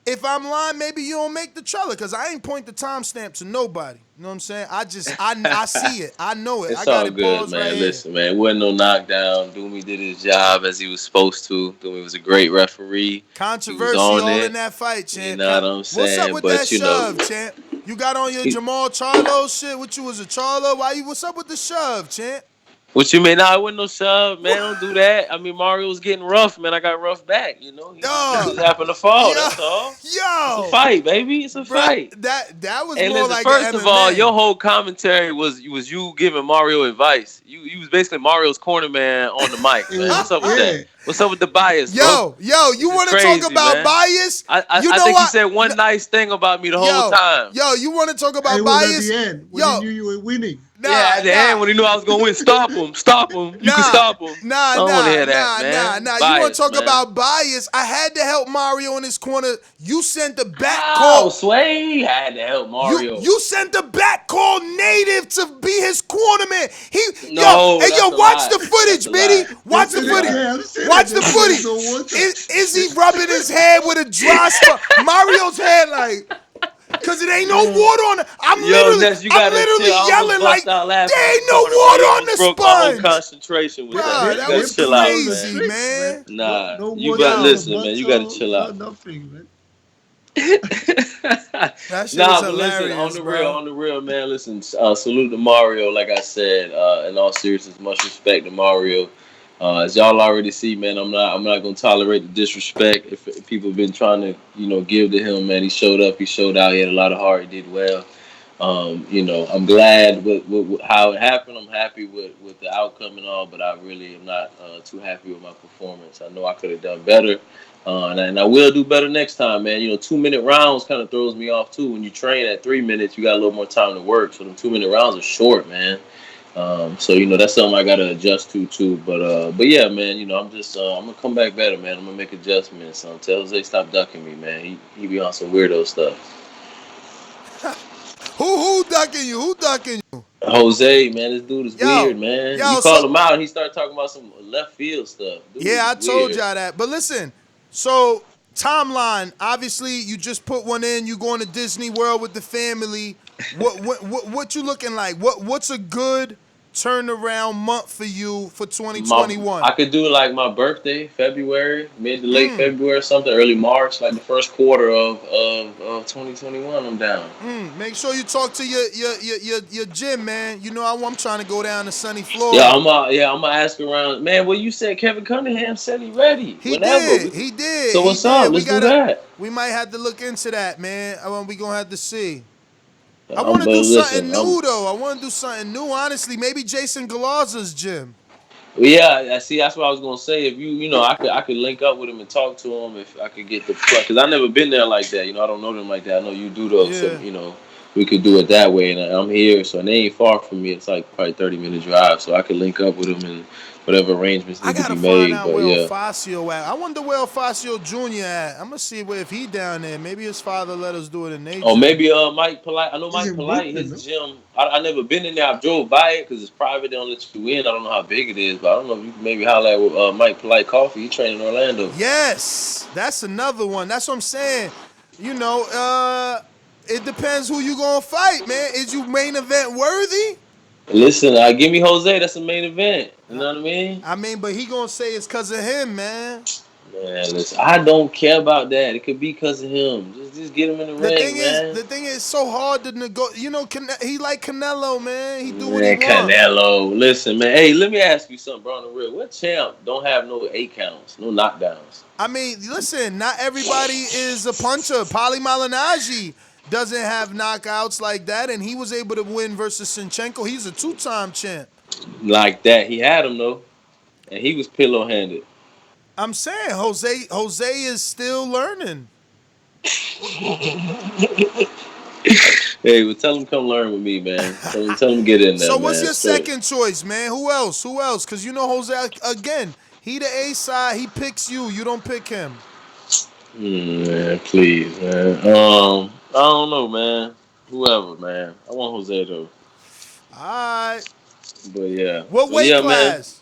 If I'm lying, maybe you don't make the trailer because I ain't point the timestamp to nobody. You know what I'm saying? I see it. I know it. It's I got all it good, paused man. right Listen, man, it wasn't no knockdown. Doomy did his job as he was supposed to. Doomy was a great referee. Controversy all in that fight, champ. You know what I'm saying? What's up with but, that you shove, know, champ? You got on your Jamal Charlo shit? What, you was a Charlo? What's up with the shove, champ? What you mean? Nah, it wasn't no shove, man. Don't do that. I mean, Mario was getting rough, man. I got rough back, you know. He just happened to fall. That's all. It's a fight, baby. It's a fight. That was hey, more listen, like first an of all, MMA. your whole commentary was you giving Mario advice. You was basically Mario's corner man on the mic, man. What's up with that? What's up with the bias, bro? Yo, you want to talk about bias? I think he said one nice thing about me the whole time. Yo, you want to talk about It bias? was at the end when he knew you were winning. At the end when he knew I was gonna win, stop him. You can stop him. I don't want to hear that, man. Nah. Bias, You want to talk man. about bias? I had to help Mario in his corner. You sent the back Oh, call. Sway had to help Mario. You sent the back call native to be his cornerman. That's watch a the footage, Biddy. Watch the footage. Watch the footage. Is he rubbing his head with a dry spot? Mario's head like. Cause it ain't no water on it. I'm literally yelling like there ain't no water on the broke my whole sponge. concentration with that. That was chill crazy, out, man. Nah, you gotta listen, man. You gotta chill out. Nothing, man. That shit was hilarious, on the real, man. Listen, salute to Mario. Like I said, in all seriousness, much respect to Mario. As y'all already see, man, I'm not gonna tolerate the disrespect. If people have been trying to, give to him, man, he showed up, he showed out, he had a lot of heart, he did well. I'm glad with how it happened. I'm happy with the outcome and all, but I really am not too happy with my performance. I know I could have done better, and I will do better next time, man. 2-minute rounds kind of throws me off too. When you train at 3 minutes, you got a little more time to work, so the 2-minute rounds are short, man. So that's something I gotta adjust to too. But yeah, man, I'm just I'm gonna come back better, man. I'm gonna make adjustments. Tell Jose stop ducking me, man. He be on some weirdo stuff. Who ducking you? Who ducking you? Jose, man, this dude is weird, man. You call him out, and he started talking about some left field stuff. Dude, I told y'all that. But listen, so timeline. Obviously, you just put one in. You going to Disney World with the family. What you looking like? What's a good turnaround month for you for 2021? I could do like my birthday, February, mid to late February, something early March, like the first quarter of 2021. I'm down. Make sure you talk to your gym, man. I'm trying to go down to sunny Florida. Yeah, I'm gonna ask around, man. Well, you said Kevin Cunningham said he ready. He did. So what's up? Let's do that. We might have to look into that, man. We gonna have to see. I want to do something new, though. I want to do something new, honestly. Maybe Jason Galazza's gym. Well, yeah, see, that's what I was gonna say. If I could link up with him and talk to him if I could get the because I never been there like that. I don't know them like that. I know you do though. Yeah. So we could do it that way. And I'm here, so they ain't far from me. It's like probably 30-minute drive, so I could link up with him and whatever arrangements need to be made. I gotta find out where Facio at. I wonder where Facio Jr. at. I'm gonna see if he down there. Maybe his father let us do it in nature. Or maybe Mike Polite. I know Mike Polite, his gym. I never been in there. I've drove by it because it's private. They don't let you in. I don't know how big it is, but I don't know if you can maybe holler at with Mike Polite Coffee. He trained in Orlando. Yes, that's another one. That's what I'm saying. It depends who you gonna fight, man. Is you main event worthy? Listen, give me Jose. That's the main event. You know what I mean? But he gonna say it's because of him, man. Man, listen, I don't care about that. It could be because of him. Just get him in the ring, man. The thing is, so hard to negotiate. He like Canelo, man. He do what he wants. Canelo. Listen, man. Hey, let me ask you something, bro. On the real, what champ don't have no 8 counts, no knockdowns? I mean, listen, not everybody is a puncher. Paulie Malignaggi doesn't have knockouts like that, and he was able to win versus Sinchenko. He's a 2-time champ. Like that. He had him, though, and he was pillow-handed. I'm saying Jose is still learning. Hey, well, tell him come learn with me, man. Tell him get in there, So what's man. your Straight. second choice, man? Who else? Who else? Because you know Jose, again, he the A side. He picks you. You don't pick him. Man, please, man. I don't know, man. Whoever, man. I want Jose though. All right. But yeah, What so weight yeah, man. class?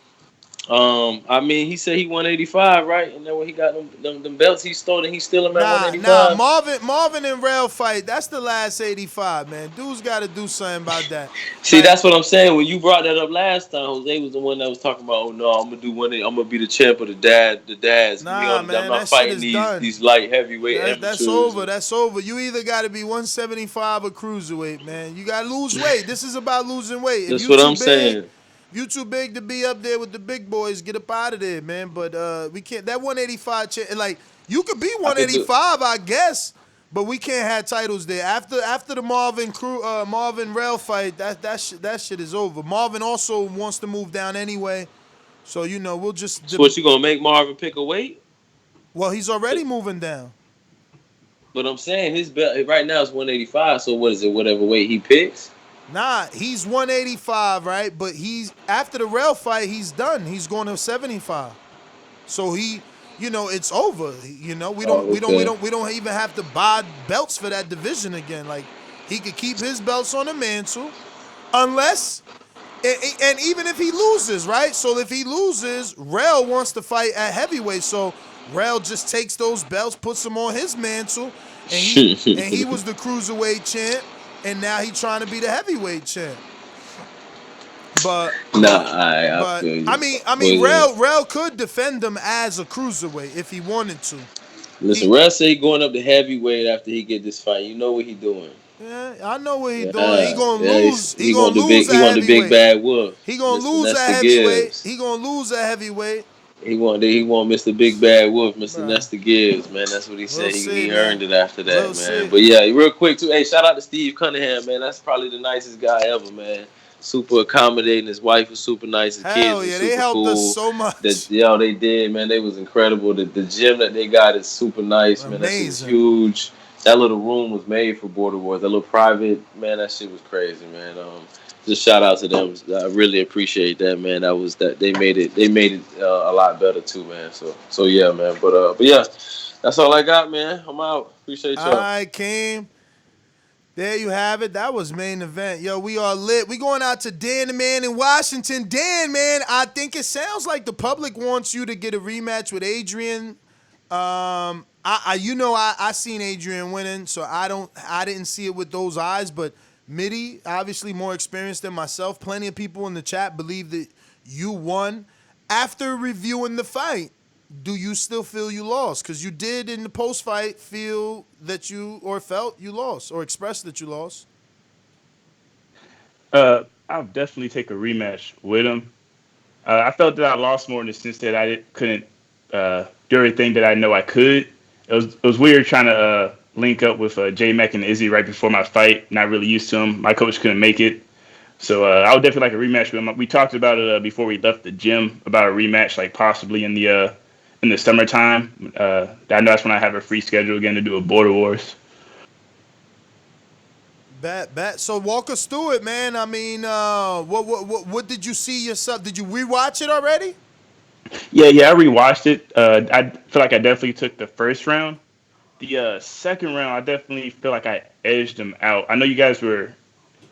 I mean, he said he 185, right? And then when he got them belts he stole, and he still him at Nah. 185. Marvin and Rail fight. That's the last 85, man. Dude's got to do something about that. See, that's what I'm saying. When you brought that up last time, Jose was the one that was talking about, oh no, I'm gonna do one. I'm gonna be the champ of the dads. Nah, I'm man, not that shit fighting is done. these light heavyweight That's amateurs. over. That's over. You either got to be 175 or cruiserweight, man. You got to lose weight. This is about losing weight. That's what I'm saying. If you too big to be up there with the big boys, get up out of there, man. But we can't. That 185, like you could be 185, I guess, but we can't have titles there. After the Marvin Rail fight, that shit is over. Marvin also wants to move down anyway, so we'll just. So what, you gonna make Marvin pick a weight? Well, he's already moving down. But I'm saying his belt right now is 185. So what is it? Whatever weight he picks. Nah, he's 185, right? But he's after the Rail fight, he's done. He's going to 75. So it's over. We don't even have to buy belts for that division again. Like he could keep his belts on the mantle, unless and even if he loses, right? So if he loses, Rail wants to fight at heavyweight. So Rail just takes those belts, puts them on his mantle, and he was the cruiserweight champ. And now he's trying to be the heavyweight champ. But I feel you. I mean, Rail could defend him as a cruiserweight if he wanted to. Listen, Rail say he going up to heavyweight after he get this fight. You know what he doing? Yeah, I know what he doing. He gonna lose. He gonna lose at heavyweight. He want the big bad wolf. He gonna lose at heavyweight. He gonna lose at heavyweight. He want Mr. Big Bad Wolf, Mr. Nestor Gibbs, man. That's what he said. He earned it after that, man. But yeah, real quick too. Hey, shout out to Steve Cunningham, man. That's probably the nicest guy ever, man. Super accommodating. His wife was super nice. His kids were super they helped cool. us so much. They did, man. They was incredible. The gym that they got is super nice, man. That shit is huge. That little room was made for Border Wars. That little private, man. That shit was crazy, man. Just shout out to them. I really appreciate that, man. They made it a lot better too, man. So yeah, man. But yeah, that's all I got, man. I'm out. Appreciate y'all. All right, Keem. There you have it. That was main event. Yo, we are lit. We going out to Dan the Man in Washington. Dan, man, I think it sounds like the public wants you to get a rematch with Adrian. I seen Adrian winning, so I didn't see it with those eyes, but Mitty, obviously more experienced than myself. Plenty of people in the chat believe that you won. After reviewing the fight, do you still feel you lost? Because you did in the post-fight feel that felt you lost or expressed that you lost. I'll definitely take a rematch with him. I felt that I lost more in the sense that I couldn't do everything that I know I could. It was weird trying to link up with J Mac and Izzy right before my fight. Not really used to him. My coach couldn't make it. So I would definitely like a rematch with him. We talked about it before we left the gym, about a rematch, like possibly in the summertime. I know that's when I have a free schedule again to do a Border Wars. Bet. So walk us through it, man. I mean, what did you see yourself? Did you rewatch it already? Yeah, I rewatched it. I feel like I definitely took the first round. The second round, I definitely feel like I edged him out. I know you guys were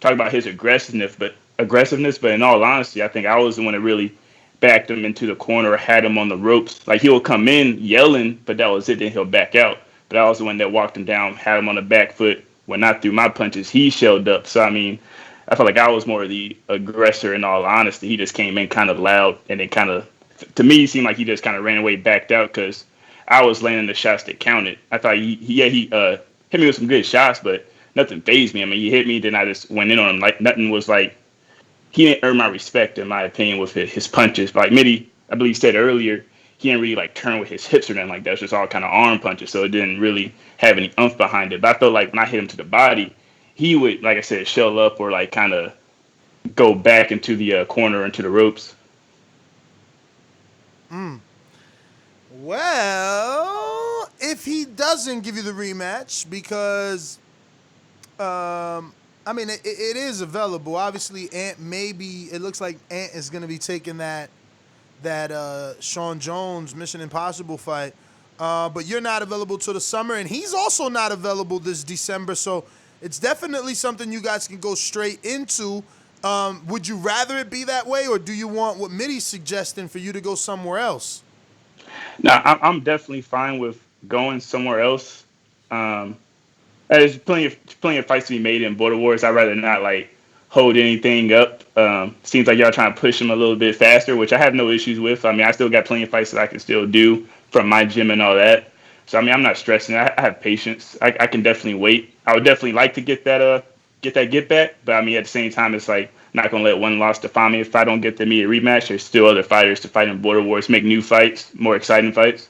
talking about his aggressiveness, but in all honesty, I think I was the one that really backed him into the corner, had him on the ropes. Like he'll come in yelling, but that was it. Then he'll back out. But I was the one that walked him down, had him on the back foot. When I threw my punches, he shelled up. So I mean, I felt like I was more of the aggressor. In all honesty, he just came in kind of loud, and it kind of, to me, it seemed like he just kind of ran away, backed out because I was landing the shots that counted. I thought he hit me with some good shots, but nothing fazed me. I mean, he hit me, then I just went in on him. Like nothing was like, he didn't earn my respect, in my opinion, with his punches. But like Mitty, I believe said earlier, he didn't really like turn with his hips or nothing like that. It was just all kind of arm punches, so it didn't really have any oomph behind it. But I felt like when I hit him to the body, he would, like I said, shell up or like kind of go back into the corner, into the ropes. Well, if he doesn't give you the rematch, because I mean, it is available. Obviously, it looks like Ant is going to be taking that Sean Jones Mission Impossible fight. But you're not available till the summer, and he's also not available this December. So it's definitely something you guys can go straight into. Would you rather it be that way, or do you want what Mitty's suggesting for you to go somewhere else? No, I'm definitely fine with going somewhere else. There's plenty of fights to be made in Border Wars. I'd rather not like hold anything up. Seems like y'all trying to push them a little bit faster, which I have no issues with. I mean, I still got plenty of fights that I can still do from my gym and all that. So I mean, I'm not stressing. I have patience. I can definitely wait. I would definitely like to get that get back, but I mean, at the same time, it's like not gonna let one loss define me. If I don't get the immediate rematch, there's still other fighters to fight in Border Wars, make new fights, more exciting fights.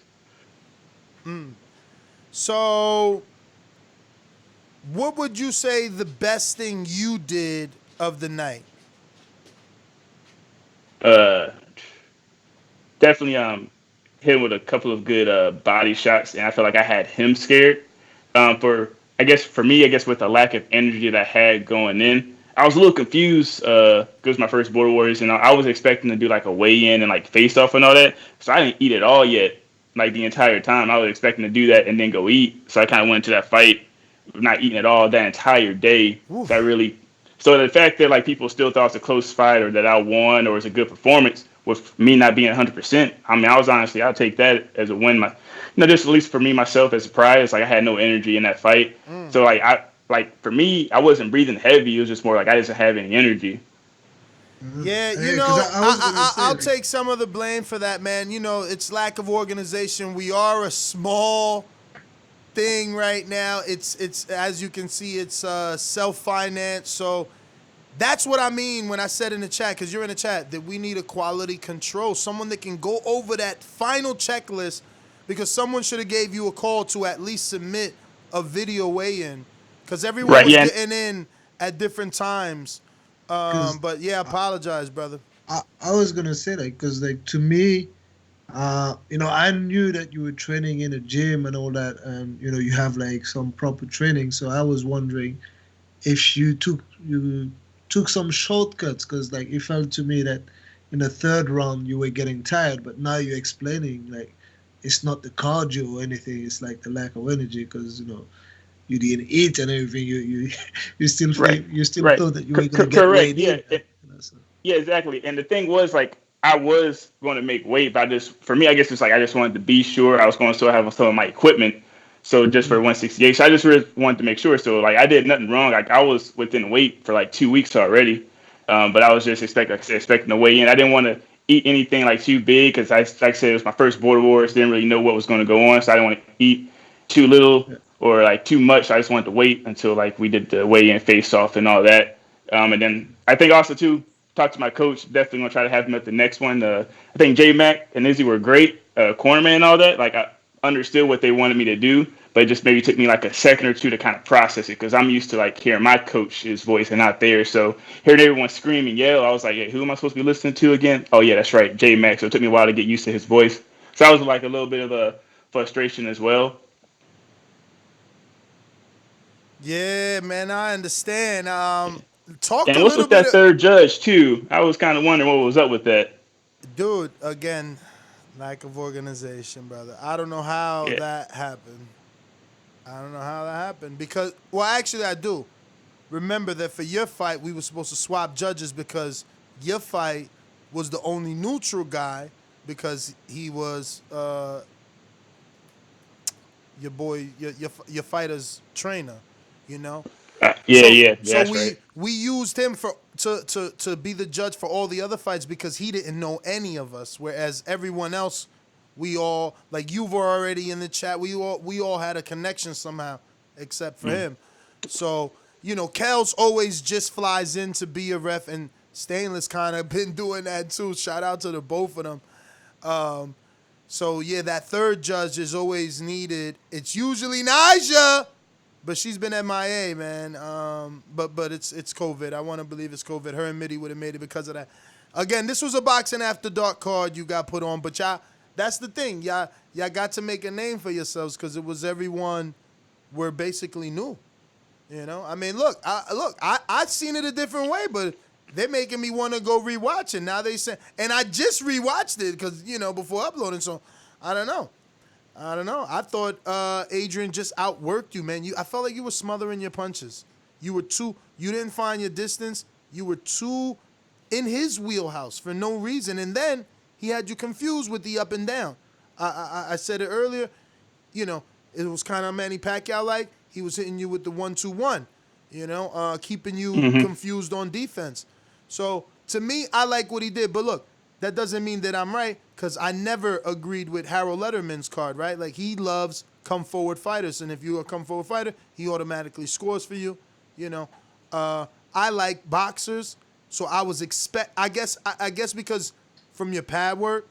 So, what would you say the best thing you did of the night? Definitely hit him with a couple of good body shots, and I felt like I had him scared. For me, with the lack of energy that I had going in, I was a little confused. It was my first Border Wars, and I was expecting to do like a weigh-in and like face off and all that. So I didn't eat at all yet, like the entire time. I was expecting to do that and then go eat. So I kind of went into that fight not eating at all that entire day. So the fact that like people still thought it was a close fight or that I won or it was a good performance with me not being 100%. I mean, I'll take that as a win. Just at least for me myself as a prize. Like I had no energy in that fight. So for me, I wasn't breathing heavy. It was just more like I didn't have any energy. Yeah, I'll take some of the blame for that, man. It's lack of organization. We are a small thing right now. It's as you can see, it's self-financed. So that's what I mean when I said in the chat, because you're in the chat, that we need a quality control, someone that can go over that final checklist, because someone should have gave you a call to at least submit a video weigh-in, because everyone was getting in at different times. But yeah, apologize, brother. I was gonna say that because like to me, I knew that you were training in a gym and all that, and you have like some proper training. So I was wondering if you took some shortcuts, because like it felt to me that in the third round you were getting tired, but now you're explaining like it's not the cardio or anything. It's like the lack of energy because you didn't eat and everything. You still thought that you were going to get weighed in. Yeah, exactly. And the thing was like I was going to make weight, but for me, I guess it's like I just wanted to be sure I was going to still have some of my equipment. So just for 168, so I just really wanted to make sure. So like I did nothing wrong. Like I was within weight for like 2 weeks already, but I was just expecting to weigh in. I didn't want to eat anything like too big because like I said, it was my first Border Wars. Didn't really know what was going to go on, so I didn't want to eat too little or like too much. I just wanted to wait until like we did the weigh in, face off, and all that. And then I think also too, talk to my coach. Definitely gonna try to have him at the next one. I think J Mac and Izzy were great, cornerman and all that. Like I understood what they wanted me to do, but it just maybe took me like a second or two to kind of process it because I'm used to like hearing my coach's voice and not theirs. So hearing everyone scream and yell, I was like, hey, who am I supposed to be listening to again? Oh yeah, that's right, J Mac. So it took me a while to get used to his voice. So that was like a little bit of a frustration as well. Yeah, man, I understand. And what's with that third judge too? I was kind of wondering what was up with that. Dude, again, lack of organization, brother. I don't know how that happened. Because, well, actually, I do. Remember that for your fight, we were supposed to swap judges because your fight was the only neutral guy because he was your boy, your fighter's trainer. So we used him to be the judge for all the other fights because he didn't know any of us. Whereas everyone else, we all, like you were already in the chat. We all had a connection somehow, except for him. So Kels always just flies in to be a ref, and Stainless kind of been doing that too. Shout out to the both of them. So yeah, that third judge is always needed. It's usually Naja. But she's been MIA, man. But it's COVID. I want to believe it's COVID. Her and Mitty would have made it because of that. Again, this was a Boxing After Dark card you got put on. But y'all, that's the thing. Y'all got to make a name for yourselves because it was everyone were basically new. You know, I mean, I seen it a different way, but they're making me want to go rewatch it. Now they say, and I just rewatched it because before uploading. So I don't know. I thought Adrian just outworked you, man. I felt like you were smothering your punches. You didn't find your distance. You were too in his wheelhouse for no reason, and then he had you confused with the up and down. I said it earlier. It was kind of Manny Pacquiao like. He was hitting you with the 1-2-1, keeping you confused on defense. So to me, I like what he did. But look, that doesn't mean that I'm right, because I never agreed with Harold Letterman's card, right? Like, he loves come forward fighters, and if you're a come forward fighter, he automatically scores for you. I like boxers, so I was I guess because from your pad work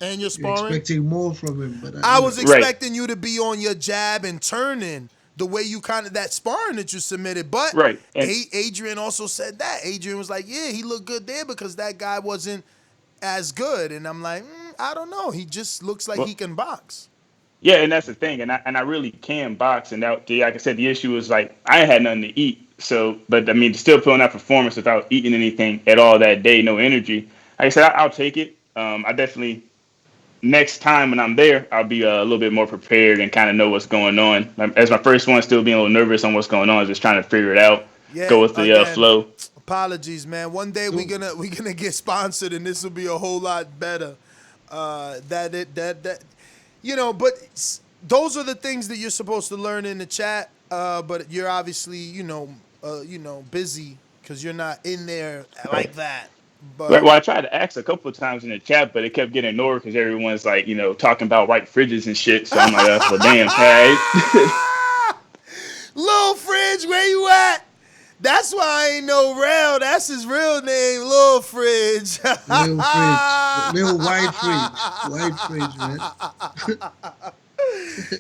and your sparring, you're expecting more from him. But I was expecting you to be on your jab and turning the way you kind of that sparring that you submitted. But Adrian also said that. Adrian was like, yeah, he looked good there because that guy wasn't as good. And I'm like, I don't know. He just looks like he can box. Yeah, and that's the thing. And I really can box. And that, like I said, the issue was like I had nothing to eat. So, but I mean, still putting that performance without eating anything at all that day, no energy. Like I said, I'll take it. I definitely. Next time when I'm there, I'll be a little bit more prepared and kind of know what's going on. As my first one, still being a little nervous on what's going on, just trying to figure it out, go with the flow. Apologies, man. One day we're gonna get sponsored, and this will be a whole lot better. But those are the things that you're supposed to learn in the chat. But you're obviously busy because you're not in there like that. But, I tried to ask a couple of times in the chat, but it kept getting ignored because everyone's like, talking about white fridges and shit. So I'm like, well, damn, hey. Lil Fridge, where you at? That's why I ain't no Rel. That's his real name, Lil Fridge. Lil Fridge. Lil White Fridge, man.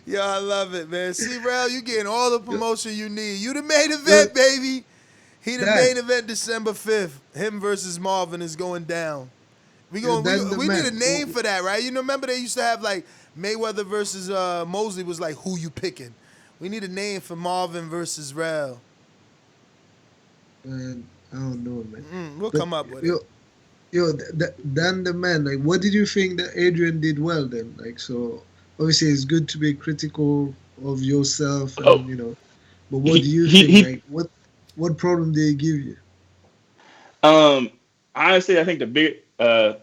Yo, I love it, man. See, Rel, you getting all the promotion you need. You the main event, baby. He the main event December 5th. Him versus Marvin is going down. We need a name for that, right? Remember they used to have like Mayweather versus Mosley was like, who you picking? We need a name for Marvin versus Rel. Man, I don't know, man. We'll come up with it. Dan the man, like, what did you think that Adrian did well then? Like, so obviously it's good to be critical of yourself, and, but what do you think? Like, what problem did he give you? Honestly, I think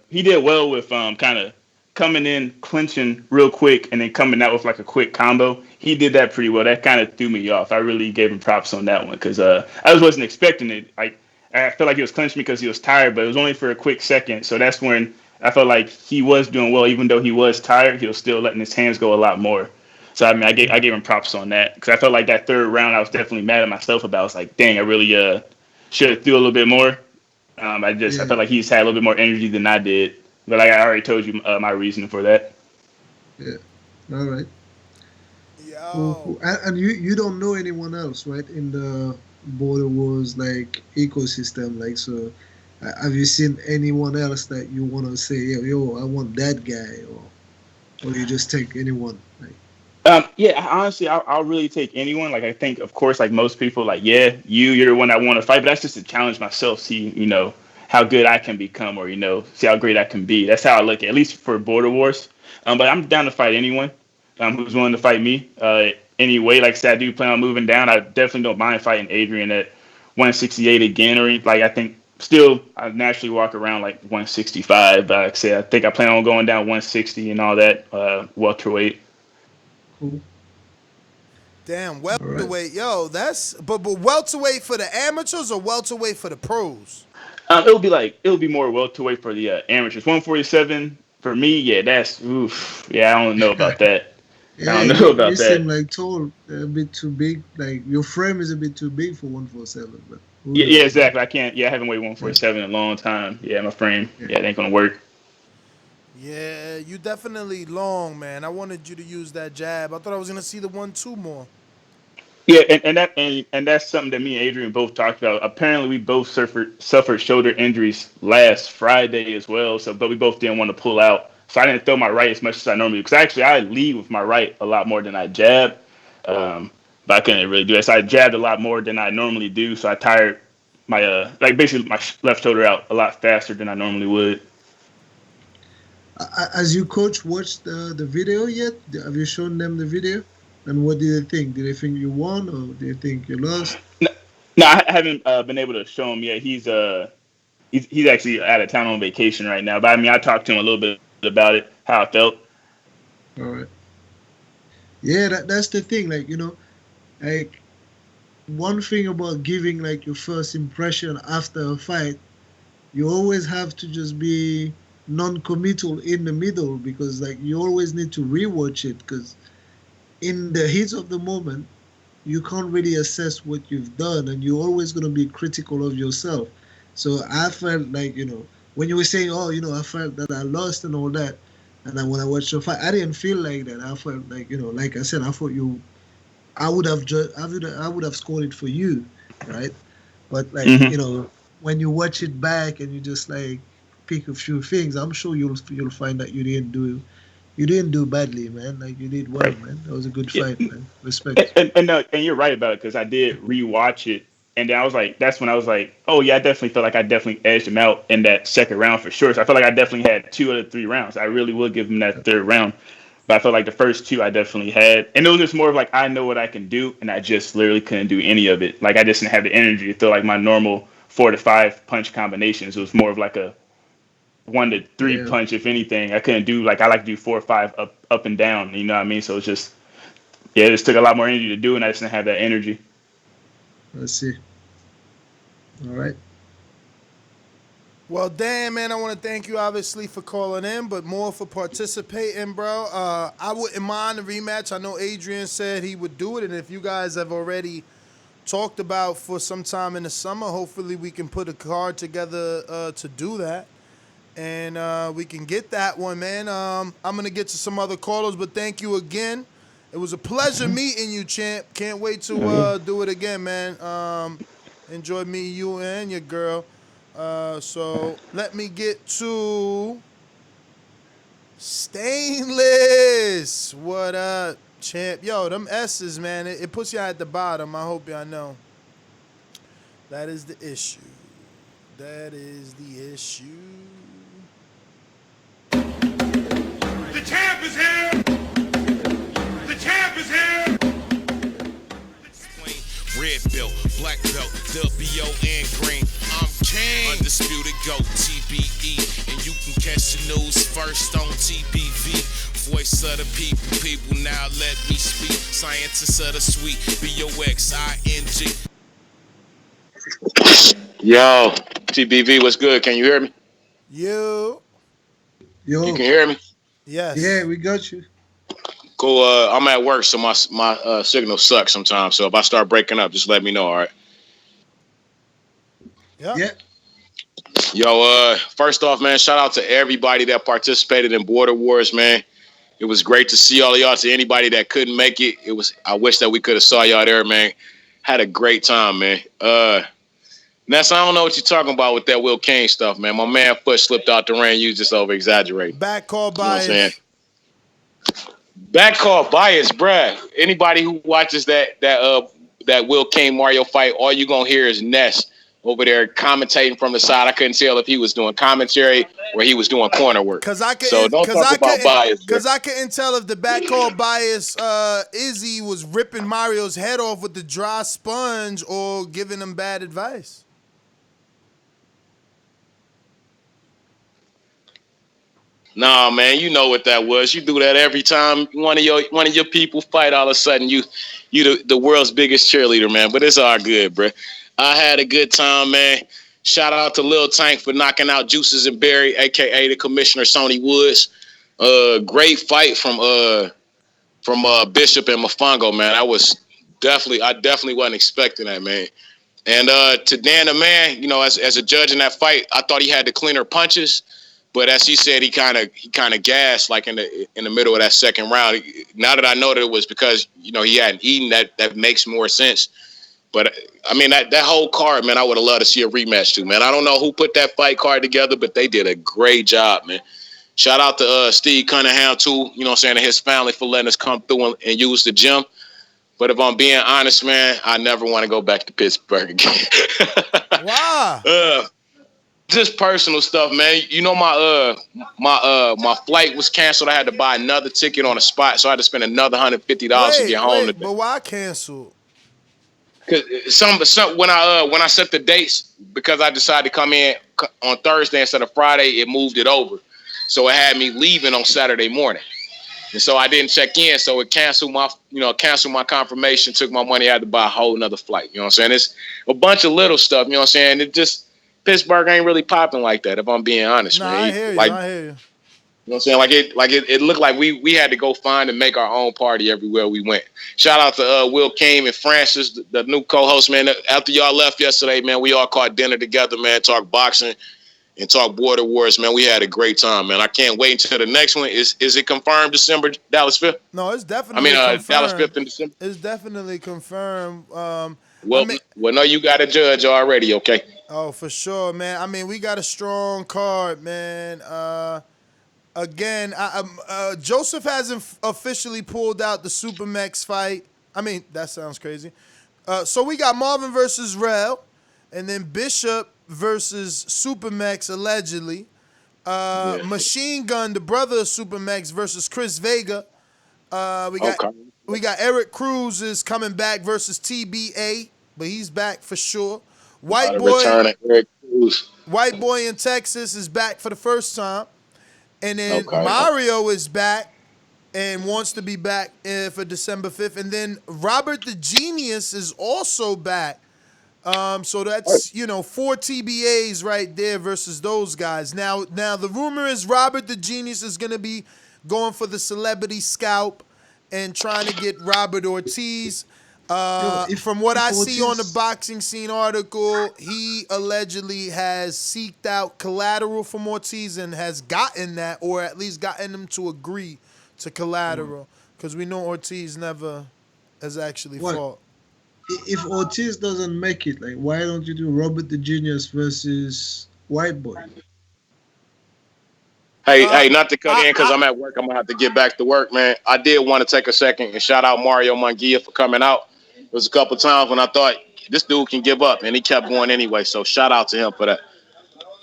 he did well with kind of coming in, clinching real quick, and then coming out with like a quick combo. He did that pretty well. That kind of threw me off. I really gave him props on that one because I just wasn't expecting it. I felt like he was clinching because he was tired, but it was only for a quick second. So that's when I felt like he was doing well, even though he was tired. He was still letting his hands go a lot more. So I mean, I gave him props on that because I felt like that third round, I was definitely mad at myself about. I was like, dang, I really should have threw a little bit more. I felt like he's had a little bit more energy than I did. But like I already told you my reasoning for that. Yeah. All right. Yo. And you don't know anyone else, right, in the Border Wars like ecosystem, like, so have you seen anyone else that you want to say, yo, I want that guy, or you just take anyone? Like, yeah, honestly, I'll really take anyone. Like, I think, of course, like most people, like, yeah, you're the one I want to fight, but that's just to challenge myself, see, how good I can become, or, see how great I can be. That's how I look at least for Border Wars. But I'm down to fight anyone who's willing to fight me. Anyway, like I said, I do plan on moving down. I definitely don't mind fighting Adrian at 168 again, or like I think still I naturally walk around like 165. But like I said, I think I plan on going down 160 and all that welterweight. Cool. Damn, welterweight, yo, that's but welterweight for the amateurs or welterweight for the pros? It'll be more welterweight for the amateurs. 147 for me, yeah, that's oof. Yeah, I don't know about that. Yeah, I don't know about that. You seem like tall, a bit too big. Like your frame is a bit too big for 147. But yeah, exactly. I haven't weighed 147 in a long time. Yeah, my frame, it ain't gonna work. Yeah, you definitely long, man. I wanted you to use that jab. I thought I was gonna see the 1-2 more. Yeah, and that's something that me and Adrian both talked about. Apparently, we both suffered shoulder injuries last Friday as well. But we both didn't want to pull out. So I didn't throw my right as much as I normally do. Because actually, I lead with my right a lot more than I jab. But but I couldn't really do it. So I jabbed a lot more than I normally do. So I tired my basically my left shoulder out a lot faster than I normally would. Has your coach watched the video yet? Have you shown them the video? And what did they think? Did they think you won or did they think you lost? No, I haven't been able to show him yet. He's actually out of town on vacation right now. But I mean, I talked to him a little bit about it, how I felt. All right. Yeah, that's the thing. Like, like one thing about giving like your first impression after a fight, you always have to just be non-committal in the middle, because like you always need to rewatch it, because in the heat of the moment you can't really assess what you've done, and you're always going to be critical of yourself. So I felt like, when you were saying, oh, I felt that I lost and all that, and then when I watched the fight, I didn't feel like that. I felt like, like I said, I thought I would have scored it for you, right? But like, when you watch it back and you just like pick a few things, I'm sure you'll find that you didn't do badly, man. Like you did well, man. That was a good fight, man. Respect. And you're right about it, because I did rewatch it, and then that's when I was like, oh yeah, I definitely felt like I definitely edged him out in that second round for sure. So I felt like I definitely had 2 out of 3 rounds. I really would give him that third round, but I felt like the first 2 I definitely had, and it was just more of like I know what I can do, and I just literally couldn't do any of it. Like I just didn't have the energy to throw like my normal 4 to 5 punch combinations. It was more of like a 1 to 3 punch, if anything. I couldn't do I like to do 4 or 5 up and down. You know what I mean? So it's just, it just took a lot more energy to do, and I just didn't have that energy. Let's see. All right. Well, Dan, man, I want to thank you obviously for calling in, but more for participating, bro. I wouldn't mind a rematch. I know Adrian said he would do it, and if you guys have already talked about for some time in the summer, hopefully we can put a card together to do that. And we can get that one, man. I'm going to get to some other callers, but thank you again. It was a pleasure meeting you, champ. Can't wait to do it again, man. Enjoyed meeting you and your girl. So let me get to Stainless. What up, champ? Yo, them S's, man, it puts y'all at the bottom. I hope y'all know. That is the issue. That is the issue. The champ is here! The champ is here! Red belt, black belt, WON green. I'm king. Undisputed GOAT, TBE. And you can catch the news first on TBV. Voice of the people, now let me speak. Scientists of the sweet, BOXING. Yo, TBV, what's good? Can you hear me? Yo. You can hear me? Yes. Yeah, we got you. Cool. I'm at work, so my signal sucks sometimes. So if I start breaking up, just let me know, all right? Yeah. Yo, first off, man, shout out to everybody that participated in Border Wars, man. It was great to see all of y'all. To anybody that couldn't make it, I wish that we could have saw y'all there, man. Had a great time, man. Ness, I don't know what you're talking about with that Will Kane stuff, man. My man foot slipped out the ring. You just over exaggerating. Back call bias. You know what I'm saying? Back call bias, bruh. Anybody who watches that Will Kane Mario fight, all you gonna hear is Ness over there commentating from the side. I couldn't tell if he was doing commentary or he was doing corner work. Because I couldn't tell if the back call bias Izzy was ripping Mario's head off with the dry sponge or giving him bad advice. Nah, man, you know what that was. You do that every time one of your people fight. All of a sudden, you the world's biggest cheerleader, man. But it's all good, bro. I had a good time, man. Shout out to Lil Tank for knocking out Juices and Barry, aka the Commissioner Sony Woods. Great fight from Bishop and Mofongo, man. I definitely wasn't expecting that, man. And to Dan the man, as a judge in that fight, I thought he had the cleaner punches. But as he said, he kind of gassed like in the middle of that second round. Now that I know that it was because he hadn't eaten, that makes more sense. But I mean that whole card, man, I would have loved to see a rematch too, man. I don't know who put that fight card together, but they did a great job, man. Shout out to Steve Cunningham too, and his family for letting us come through and use the gym. But if I'm being honest, man, I never want to go back to Pittsburgh again. Why? Just personal stuff, man. You know, my flight was canceled. I had to buy another ticket on the spot, so I had to spend another $150 to get home today. But why cancel? Cause some when I set the dates, because I decided to come in on Thursday instead of Friday, it moved it over, so it had me leaving on Saturday morning. And so I didn't check in, so it canceled my confirmation, took my money, I had to buy a whole nother flight. You know what I'm saying? It's a bunch of little stuff, you know what I'm saying? It just, Pittsburgh ain't really popping like that, if I'm being honest, man. I hear you, like, I hear you. You know what I'm saying? It looked like we had to go find and make our own party everywhere we went. Shout out to Will King and Francis, the new co-host, man. After y'all left yesterday, man, we all caught dinner together, man, talk boxing and talk Border Wars, man. We had a great time, man. I can't wait until the next one. Is it confirmed December, Dallas 5th? No, it's definitely confirmed. Dallas 5th in December? It's definitely confirmed. Well, no, you got a judge already, okay? Oh, for sure, man. I mean, we got a strong card, man. Again, Joseph hasn't officially pulled out the Supermax fight. I mean, that sounds crazy. So we got Marvin versus Rel, and then Bishop versus Supermax allegedly. Machine Gun, the brother of Supermax, versus Chris Vega. We got Eric Cruz is coming back versus TBA, but he's back for sure. White Boy in Texas is back for the first time. And then Mario is back and wants to be back for December 5th. And then Robert the Genius is also back. So that's, 4 TBAs right there versus those guys. Now the rumor is Robert the Genius is going to be going for the celebrity scalp and trying to get Robert Ortiz. From what I see on the Boxing Scene article, he allegedly has seeked out collateral from Ortiz and has gotten that, or at least gotten him to agree to collateral, because we know Ortiz never has actually fought. If Ortiz doesn't make it, like, why don't you do Robert the Genius versus White Boy? Hey, not to cut in because I'm at work. I'm going to have to get back to work, man. I did want to take a second and shout out Mario Munguia for coming out. There was a couple times when I thought this dude can give up, and he kept going anyway. So shout out to him for that.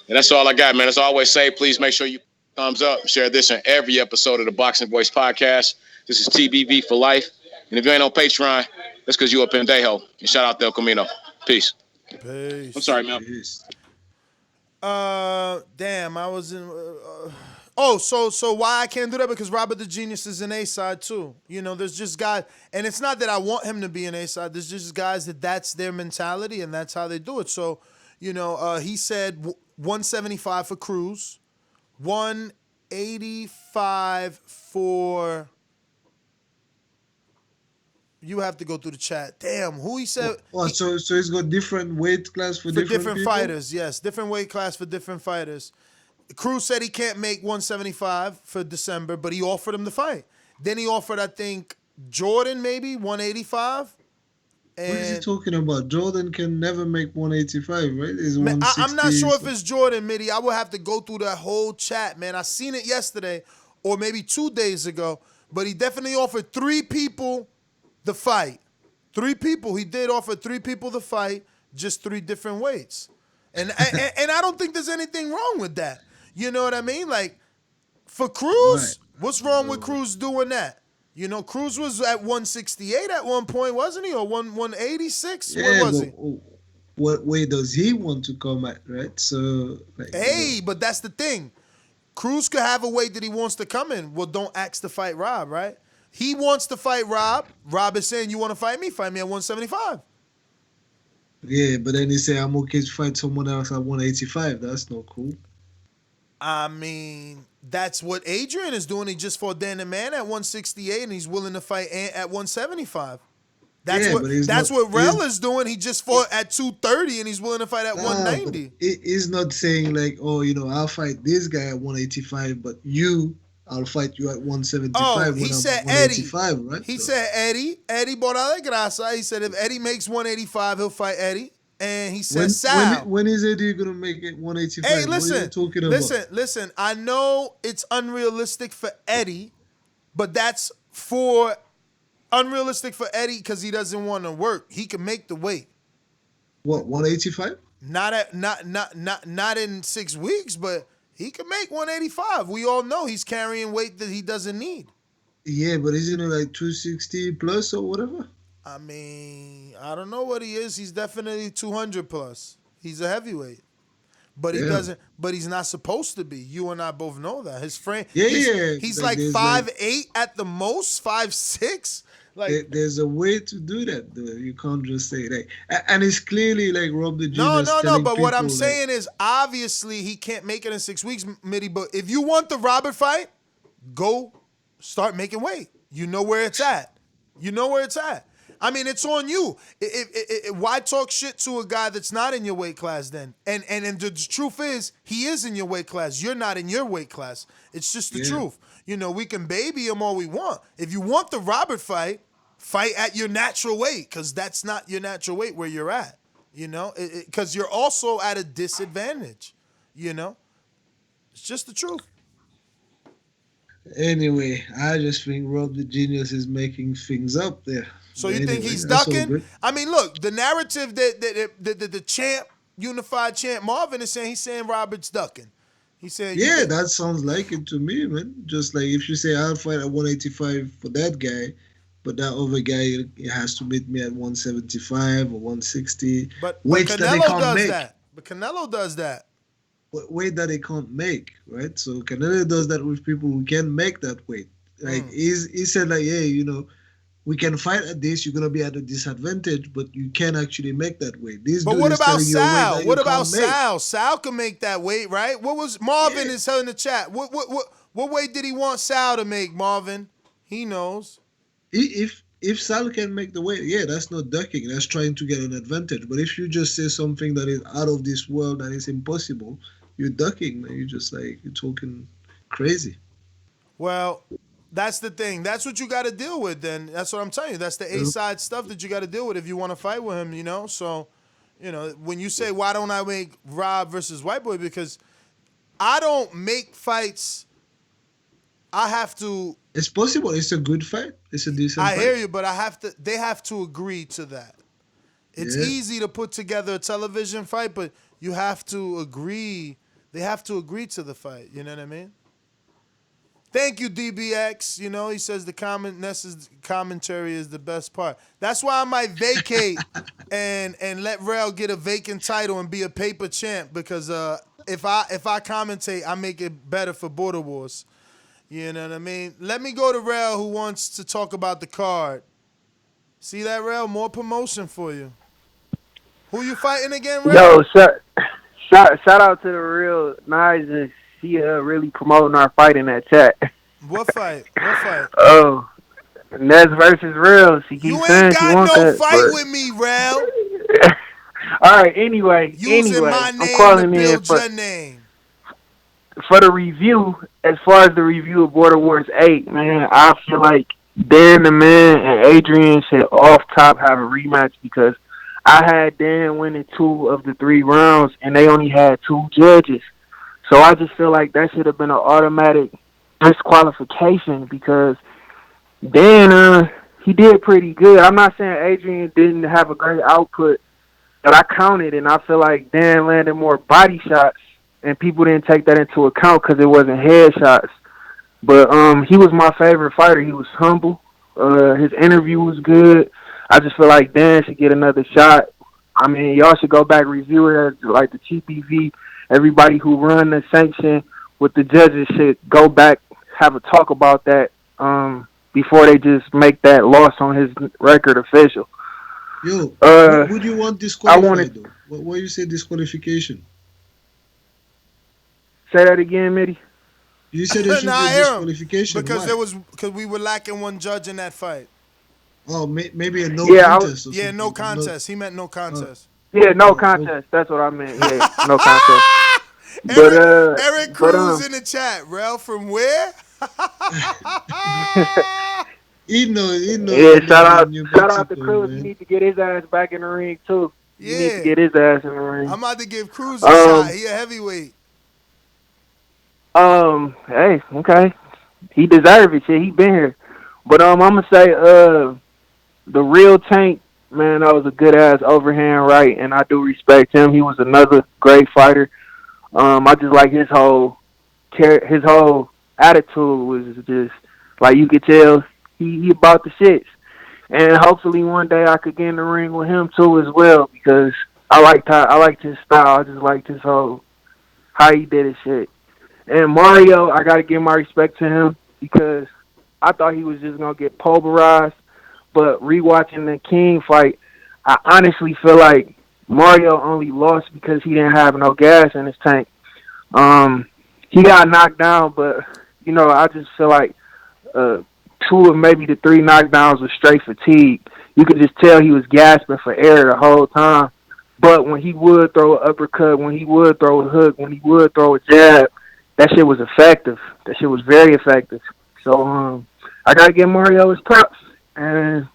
And that's all I got, man. As I always say, please make sure you thumbs up, share this in every episode of the Boxing Voice podcast. This is TBV for life. And if you ain't on Patreon, that's because you a pendejo. And shout out to El Camino. Peace. Peace. I'm sorry, man. Damn, I was in. So why I can't do that? Because Robert the Genius is an A-side too. There's just guys, and it's not that I want him to be an A-side. There's just guys that's their mentality and that's how they do it. So, he said 175 for Cruz, 185 for. You have to go through the chat. Damn, who he said? So he's got different weight class for different people? Fighters. Yes, different weight class for different fighters. Cruz said he can't make 175 for December, but he offered him the fight. Then he offered, I think, Jordan maybe 185. And what is he talking about? Jordan can never make 185, right? I'm not sure if it's Jordan, Mitty. I will have to go through that whole chat, man. I seen it yesterday or maybe 2 days ago, but he definitely offered 3 people the fight. 3 people. He did offer 3 people the fight, just 3 different weights. And I don't think there's anything wrong with that. You know what I mean? Like, for Cruz, what's wrong with Cruz doing that? Cruz was at 168 at one point, wasn't he? Or 186? Yeah, what was he? What way does he want to come at, right? So, but that's the thing. Cruz could have a weight that he wants to come in. Well, don't ask to fight Rob, right? He wants to fight Rob. Rob is saying, you want to fight me? Fight me at 175. Yeah, but then he say, I'm okay to fight someone else at 185. That's not cool. I mean, that's what Adrian is doing. He just fought Dan the Man at 168, and he's willing to fight Ant at 175. That's what Rel is doing. He just fought at 230, and he's willing to fight at 190. He's not saying like, I'll fight this guy at 185, but I'll fight you at 175. Oh, he said Eddie. Right? He said Eddie Borrada Grasa. He said if Eddie makes 185, he'll fight Eddie. And he said Sal. When is Eddie going to make it 185? Hey, listen. What are you talking about? Listen. I know it's unrealistic for Eddie, but that's for Unrealistic for Eddie because he doesn't want to work. He can make the weight. What, 185? Not in 6 weeks, but he can make 185. We all know he's carrying weight that he doesn't need. Yeah, but isn't it like 260 plus or whatever? I mean, I don't know what he is. He's definitely 200 plus. He's a heavyweight. But he doesn't. But he's not supposed to be. You and I both know that. His friend. He's like 5'8" at the most, 5'6". Like there's a way to do that, though. You can't just say that. And it's clearly like Rob the Jr. No. But what I'm saying is, obviously, he can't make it in 6 weeks, Mitty. But if you want the Robert fight, go start making weight. You know where it's at. I mean, it's on you. Why talk shit to a guy that's not in your weight class then? And the truth is, he is in your weight class. You're not in your weight class. It's just the truth. You know, we can baby him all we want. If you want the Robert fight at your natural weight, because that's not your natural weight where you're at. You know, because you're also at a disadvantage. You know, it's just the truth. Anyway, I just think Rob the Genius is making things up there. So you think he's ducking? I mean, look, the narrative that the champ, unified champ Marvin is saying, he's saying Robert's ducking. He said, yeah, that sounds like it to me, man. Just like if you say I'll fight at 185 for that guy, but that other guy has to meet me at 175 or 160. But weights that they can't make. But Canelo does that. Weight that they can't make, right? So Canelo does that with people who can make that weight. Like he said, like, hey, you know, we can fight at this. You're gonna be at a disadvantage, but you can actually make that weight. But what about Sal? What about Sal? Sal can make that weight, right? What was Marvin is in the chat? What weight did he want Sal to make, Marvin? He knows. If Sal can make the weight, yeah, that's not ducking. That's trying to get an advantage. But if you just say something that is out of this world that is impossible, you're ducking, man. You're just like, you're talking crazy. Well, that's the thing. That's what you got to deal with then. That's what I'm telling you. That's the A-side stuff that you got to deal with if you want to fight with him, you know? So, you know, when you say, why don't I make Rob versus White Boy? Because I don't make fights. I have to. It's possible. It's a good fight. It's a decent fight. I hear you, but they have to agree to that. It's easy to put together a television fight, but you have to agree. They have to agree to the fight. You know what I mean? Thank you, DBX. You know, he says Ness's commentary is the best part. That's why I might vacate and let Rel get a vacant title and be a paper champ, because if I commentate, I make it better for Border Wars. You know what I mean? Let me go to Rel, who wants to talk about the card. See that, Rel? More promotion for you. Who you fighting again, Rel? Yo, shout out to the real Nice and she really promoting our fight in that chat. What fight? Oh, Ness versus Real. She keeps saying she wants that. You ain't got no fight with me, Rel. All right. Anyway, my name I'm calling to in build your name. For the review. As far as the review of Border Wars 8, man, I feel like Dan the Man and Adrian should off top have a rematch, because I had Dan winning 2 of the 3 rounds and they only had 2 judges. So I just feel like that should have been an automatic disqualification, because Dan, he did pretty good. I'm not saying Adrian didn't have a great output, but I counted, and I feel like Dan landed more body shots, and people didn't take that into account because it wasn't head shots. But he was my favorite fighter. He was humble. His interview was good. I just feel like Dan should get another shot. I mean, y'all should go back, review it, like the TPV. Everybody who run the sanction with the judges should go back, have a talk about that before they just make that loss on his record official. Yo, would you want disqualified, though? What you say disqualification? Say that again, Mitty. You said there should be disqualification. Because we were lacking one judge in that fight. Oh, maybe a contest. No contest. He meant no contest. Yeah, no contest. Okay. That's what I meant. Yeah, no contest. Eric Cruz in the chat. Rel from where? He know. Yeah, shout out to Cruz. He needs to get his ass back in the ring too. He needs to get his ass in the ring. I'm about to give Cruz a shot. He a heavyweight. Hey, okay. He deserves it. Shit, he been here. But I'm gonna say the real Tank, man, that was a good ass overhand right, and I do respect him. He was another great fighter. I just like his whole attitude was just like you could tell he about the shits. And hopefully one day I could get in the ring with him too as well because I liked his style. I just liked his whole how he did his shit. And Mario, I gotta give my respect to him because I thought he was just gonna get pulverized. But rewatching the King fight, I honestly feel like Mario only lost because he didn't have no gas in his tank. He got knocked down, but I just feel like two of maybe the three knockdowns was straight fatigue. You could just tell he was gasping for air the whole time. But when he would throw an uppercut, when he would throw a hook, when he would throw a jab, that shit was effective. That shit was very effective. So I gotta give Mario his props. And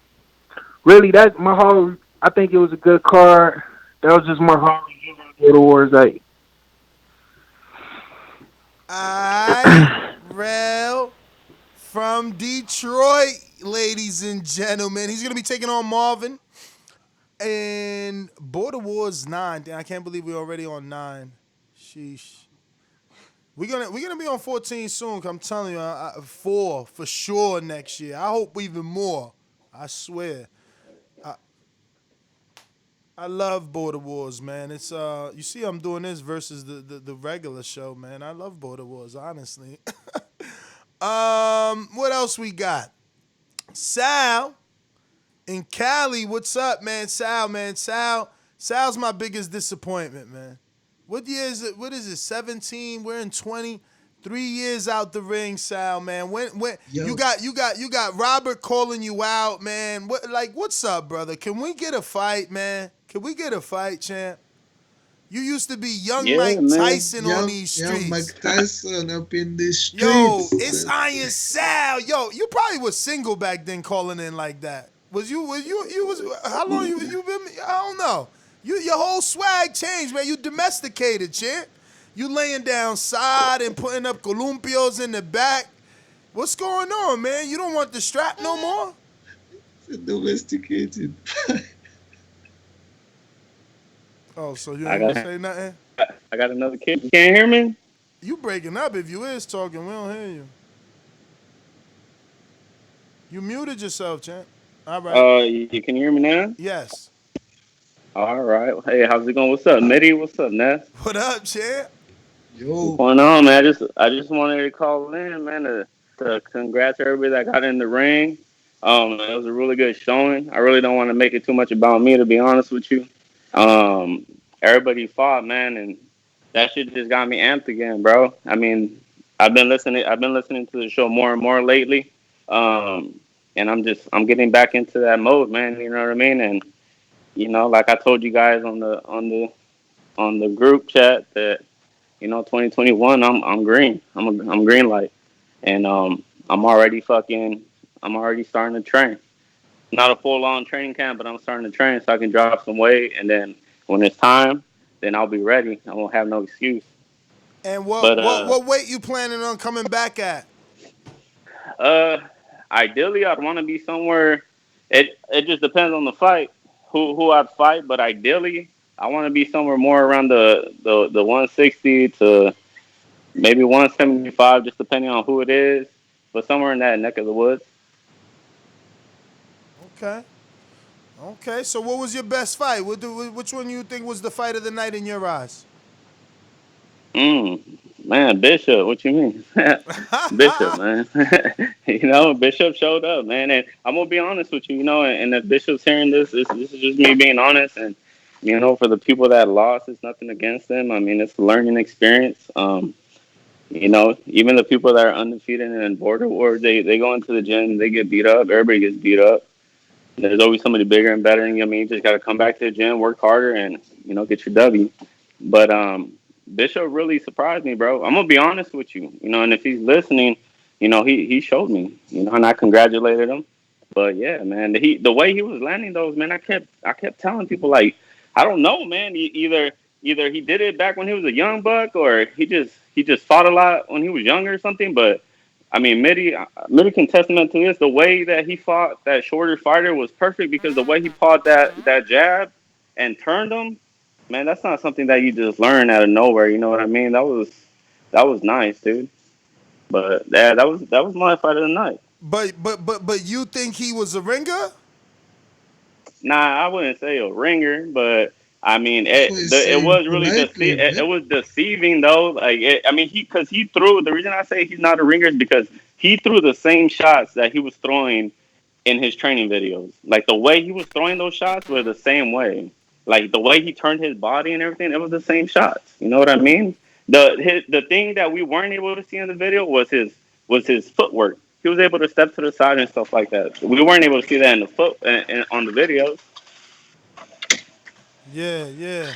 really, that's my whole. I think it was a good card. That was just my whole Border Wars 8. Alright, Rel from Detroit, ladies and gentlemen. He's gonna be taking on Marvin. And Border Wars 9. Damn, I can't believe we're already on 9. Sheesh. We're gonna be on 14 soon. I'm telling you, 4 for sure next year. I hope even more. I swear. I love Border Wars, man. It's you see, I'm doing this versus the regular show, man. I love Border Wars, honestly. What else we got? Sal in Cali, what's up, man? Sal, man. Sal's my biggest disappointment, man. What year is it? What is it? 17? We're in 20. 3 years out the ring, Sal, man. When you got Robert calling you out, man. What's up, brother? Can we get a fight, man? Can we get a fight, champ? You used to be young Mike Tyson on these streets. Young Mike Tyson up in the streets. Yo, it's Iron Sal. Yo, you probably was single back then calling in like that. Was you how long you been? I don't know. Your whole swag changed, man. You domesticated, champ. You laying down side and putting up columpios in the back. What's going on, man? You don't want the strap no more? It's domesticated. Oh, so you ain't gonna say nothing? I got another kid. You can't hear me? You breaking up. If you is talking, we don't hear you. You muted yourself, champ. All right. You can hear me now? Yes. All right. Hey, how's it going? What's up, Mitty? What's up, Ness? What up, champ? Yo. What's going on, man? I just wanted to call in, man, to congrats everybody that got in the ring. It was a really good showing. I really don't want to make it too much about me, to be honest with you. Everybody fought, man, and that shit just got me amped again, bro. I mean, I've been listening to the show more and more lately. And I'm getting back into that mode, man. You know what I mean? And like I told you guys on the group chat that 2021, I'm green. I'm green light, and I'm already starting to train. Not a full on training camp, but I'm starting to train so I can drop some weight, and then when it's time, then I'll be ready. I won't have no excuse. And what weight you planning on coming back at? Ideally, I'd want to be somewhere. It just depends on the fight, who I'd fight. But ideally, I want to be somewhere more around the 160 to maybe 175, just depending on who it is. But somewhere in that neck of the woods. Okay. So what was your best fight? Which one you think was the fight of the night in your eyes? Man, Bishop. What you mean? Bishop, man. Bishop showed up, man. And I'm gonna be honest with you, and if Bishop's hearing this is just me being honest. And for the people that lost, it's nothing against them. I mean, it's a learning experience. Even the people that are undefeated in Border Wars, they go into the gym, they get beat up. Everybody gets beat up. There's always somebody bigger and better than you. I mean, you just got to come back to the gym, work harder, and, get your W. But Bishop really surprised me, bro. I'm going to be honest with you, and if he's listening, he showed me, and I congratulated him. But, yeah, man, the way he was landing those, man, I kept telling people, like, I don't know, man. Either he did it back when he was a young buck, or he just fought a lot when he was younger or something. But I mean, Mitty can testament to this. The way that he fought that shorter fighter was perfect because the way he fought that jab and turned him, man, that's not something that you just learn out of nowhere. You know what I mean? That was nice, dude. But yeah, that was my fight of the night. But you think he was a ringer? Nah, I wouldn't say a ringer, but I mean, it was deceiving though. Like, because he threw. The reason I say he's not a ringer is because he threw the same shots that he was throwing in his training videos. Like the way he was throwing those shots were the same way. Like the way he turned his body and everything, it was the same shots. You know what I mean? The thing that we weren't able to see in the video was his footwork. He was able to step to the side and stuff like that. We weren't able to see that in the on the videos. Yeah.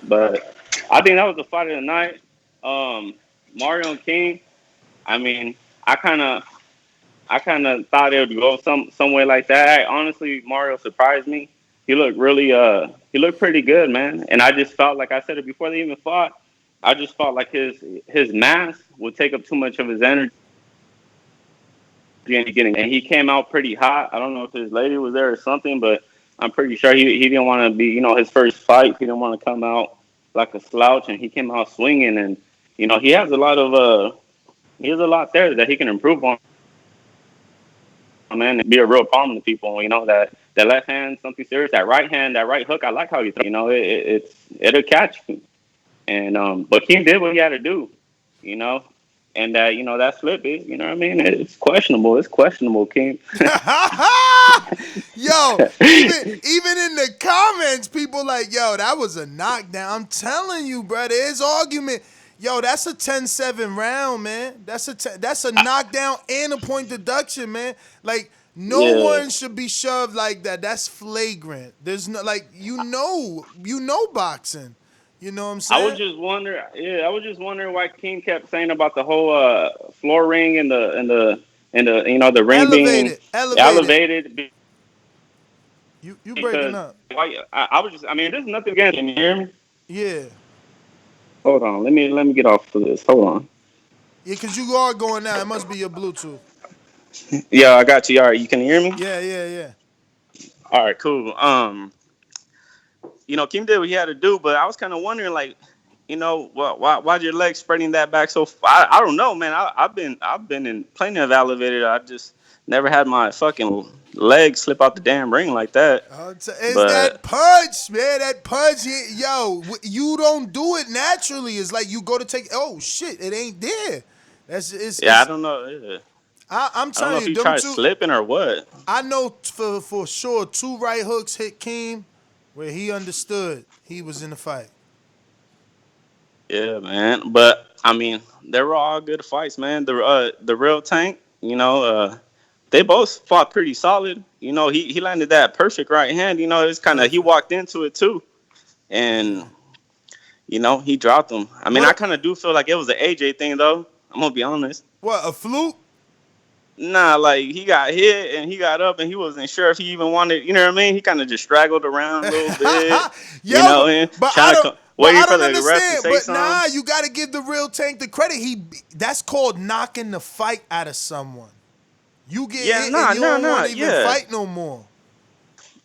But I think that was the fight of the night. Mario and King. I mean, I kind of thought it would go some way like that. Honestly, Mario surprised me. He looked pretty good, man. And I just felt like I said it before they even fought. I just felt like his mass would take up too much of his energy. And he came out pretty hot. I don't know if his lady was there or something, but I'm pretty sure he didn't want to be, his first fight. He didn't want to come out like a slouch, and he came out swinging. And he has a lot there that he can improve on, man, and be a real problem to people. That left hand, something serious. That right hand, that right hook. I like how you throw. It'll catch you. And but King did what he had to do. And that flip is, what I mean? It's questionable. It's questionable, King. Yo, even in the comments, people like, yo, that was a knockdown. I'm telling you, bro, there's argument. Yo, that's a 10-7 round, man. That's a knockdown and a point deduction, man. Like, no one should be shoved like that. That's flagrant. There's no, like, boxing. You know what I'm saying? I was just wondering why King kept saying about the whole floor ring and the the ring being elevated. You breaking up? I was just. I mean, there's nothing against. Can you hear me? Yeah. Hold on. Let me get off of this. Hold on. Yeah, because you are going now. It must be your Bluetooth. Yeah, I got you. All right, you can hear me? Yeah. All right, cool. Kim did what he had to do, but I was kind of wondering, like, why'd your legs spreading that back so far? I don't know, man. I've been in plenty of elevator. I just never had my fucking legs slip out the damn ring like that. That punch, man. That punch, yo, you don't do it naturally. It's like you go to take. Oh shit, it ain't there. I don't know. Yeah. I'm telling you, I don't know if he tried slipping or what. I know for sure 2 right hooks hit Keem where he understood he was in the fight. Yeah, man. But I mean, they were all good fights, man. The real Tank, they both fought pretty solid. He landed that perfect right hand. It's kind of he walked into it too, and he dropped him. I mean, I kind of do feel like it was an AJ thing though. I'm gonna be honest. What, a fluke? Nah, like he got hit and he got up and he wasn't sure if he even wanted. You know what I mean? He kind of just straggled around a little bit. But I don't understand. But something. Nah, you got to give the real Tank the credit. That's called knocking the fight out of someone. You get hit and you don't want to even fight no more.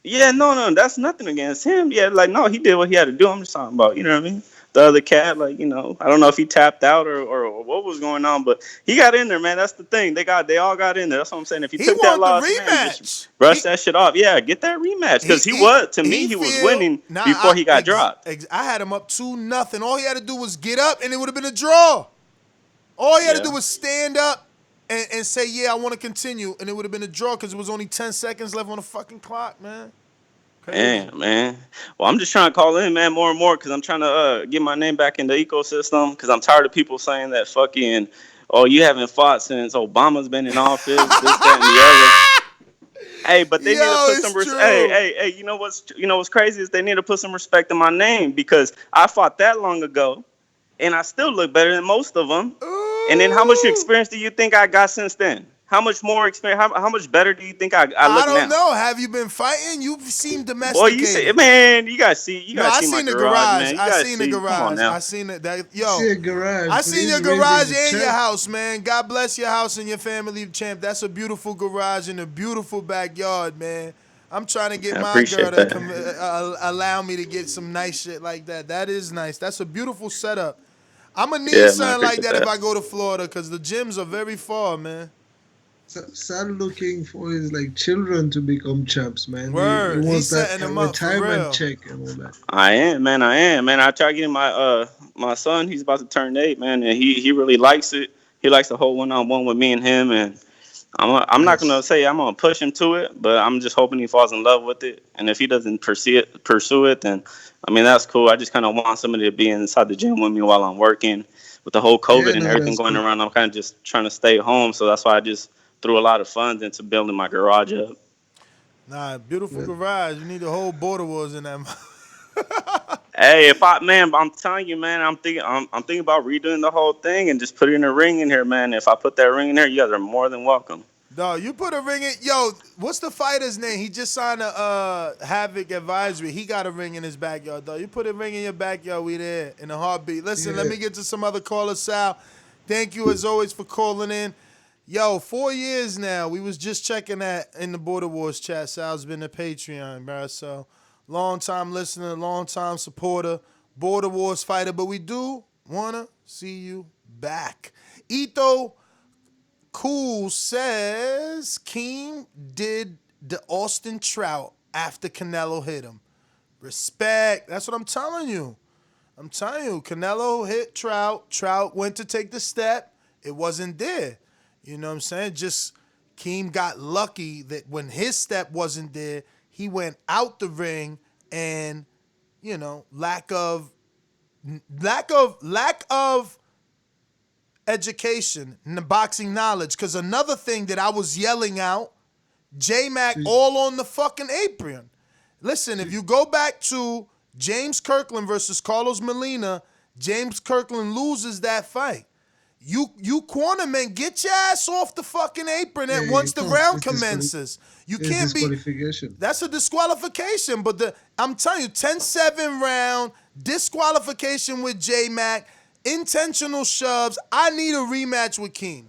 Yeah, no, that's nothing against him. Yeah, like, no, he did what he had to do. I'm just talking about, you know what I mean? The other cat, like, I don't know if he tapped out or what was going on, but he got in there, man. That's the thing. They all got in there. That's what I'm saying. If he took that loss, man, just brush that shit off. Yeah, get that rematch. Because he was winning before he got dropped. I had him up 2-0. All he had to do was get up, and it would have been a draw. All he had to do was stand up and say, yeah, I want to continue, and it would have been a draw because it was only 10 seconds left on the fucking clock, man. Damn, man. Well, I'm just trying to call in, man, more and more because I'm trying to get my name back in the ecosystem because I'm tired of people saying that fucking, oh, you haven't fought since Obama's been in office, this, that, and the other. Hey, but they need to put some respect. Hey, you know what's crazy is they need to put some respect in my name because I fought that long ago and I still look better than most of them. Ooh. And then how much experience do you think I got since then? how much more experience? How much better do you think I look now? I don't know. Have you been fighting? You seem domesticated. Boy, you say, man, you gotta see I my seen the garage, man. You I gotta seen see. the Come on garage. now. I seen it. That See a garage. I seen your Please garage raise the and your check. house, man. God bless your house and your family, champ. That's a beautiful garage and a beautiful backyard, man. I'm trying to get I my girl appreciate to that. allow me to get some nice shit like that. That is nice. That's a beautiful setup. I'm gonna need Yeah, man, I something like appreciate that if that. I go to Florida, because the gyms are very far, man. Son looking for his like children to become champs, man. Word. He He's wants that setting them up for real. retirement check and all that. I am, man. I try getting my son. He's about to turn 8, man, and he really likes it. He likes to hold one-on-one with me and him, and I'm not gonna say I'm gonna push him to it, but I'm just hoping he falls in love with it. And if he doesn't pursue it, then I mean that's cool. I just kind of want somebody to be inside the gym with me while I'm working. With the whole COVID and everything going around, I'm kind of just trying to stay home. So that's why I just threw a lot of funds into building my garage up. Nah, beautiful garage. You need the whole border wars in that. Hey, I'm telling you, man, I'm thinking about redoing the whole thing and just putting a ring in here, man. If I put that ring in there, you guys are more than welcome. Dog, you put a ring in. Yo, what's the fighter's name? He just signed a Havoc advisory. He got a ring in his backyard, dog. You put a ring in your backyard, we there in a heartbeat. Listen, let me get to some other callers, Sal. Thank you as always for calling in. Yo, 4 years now. We was just checking that in the Border Wars chat. Sal's been a Patreon, bro. So, long time listener, long time supporter, Border Wars fighter. But we do wanna see you back. Ito Cool says Keem did the Austin Trout after Canelo hit him. Respect. That's what I'm telling you. I'm telling you, Canelo hit Trout. Trout went to take the step. It wasn't there. You know what I'm saying? Just Keem got lucky that when his step wasn't there, he went out the ring and, you know, lack of education and the boxing knowledge. Because another thing that I was yelling out, J-Mac all on the fucking apron. Listen, if you go back to James Kirkland versus Carlos Molina, James Kirkland loses that fight. You cornermen, get your ass off the fucking apron and once the round commences. You can't be. That's a disqualification. But I'm telling you, 10-7 round, disqualification with J-Mac, intentional shoves. I need a rematch with Keem.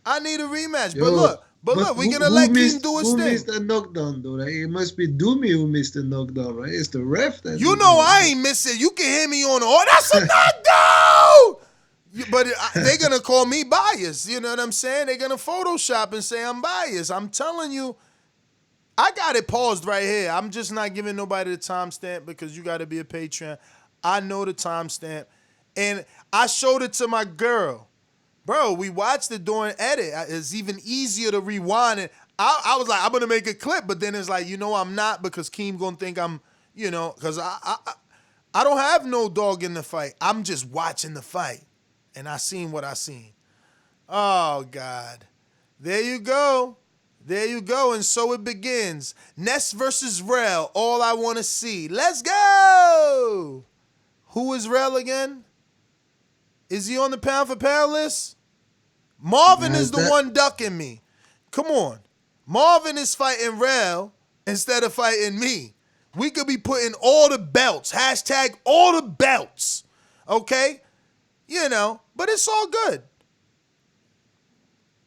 I need a rematch. But look, we're going to let Keem do his who thing. missed the knockdown, though? Like, it must be Doomy who missed the knockdown, right? It's the ref that. You know I ain't missing. You can hear me on, oh, that's a knockdown! But they're going to call me biased. You know what I'm saying? They're going to Photoshop and say I'm biased. I'm telling you, I got it paused right here. I'm just not giving nobody the timestamp because you got to be a Patreon. I know the timestamp. And I showed it to my girl. Bro, we watched it during edit. It's even easier to rewind it. I was like, I'm going to make a clip. But then it's like, you know, I'm not because Keem going to think I'm, you know, because I don't have no dog in the fight. I'm just watching the fight. And I seen what I seen. Oh, God. There you go. There you go. And so it begins. Ness versus Rel. All I want to see. Let's go. Who is Rel again? Is he on the pound for pound list? Marvin is the one ducking me. Come on. Marvin is fighting Rel instead of fighting me. We could be putting all the belts. Hashtag all the belts. Okay? You know, but it's all good.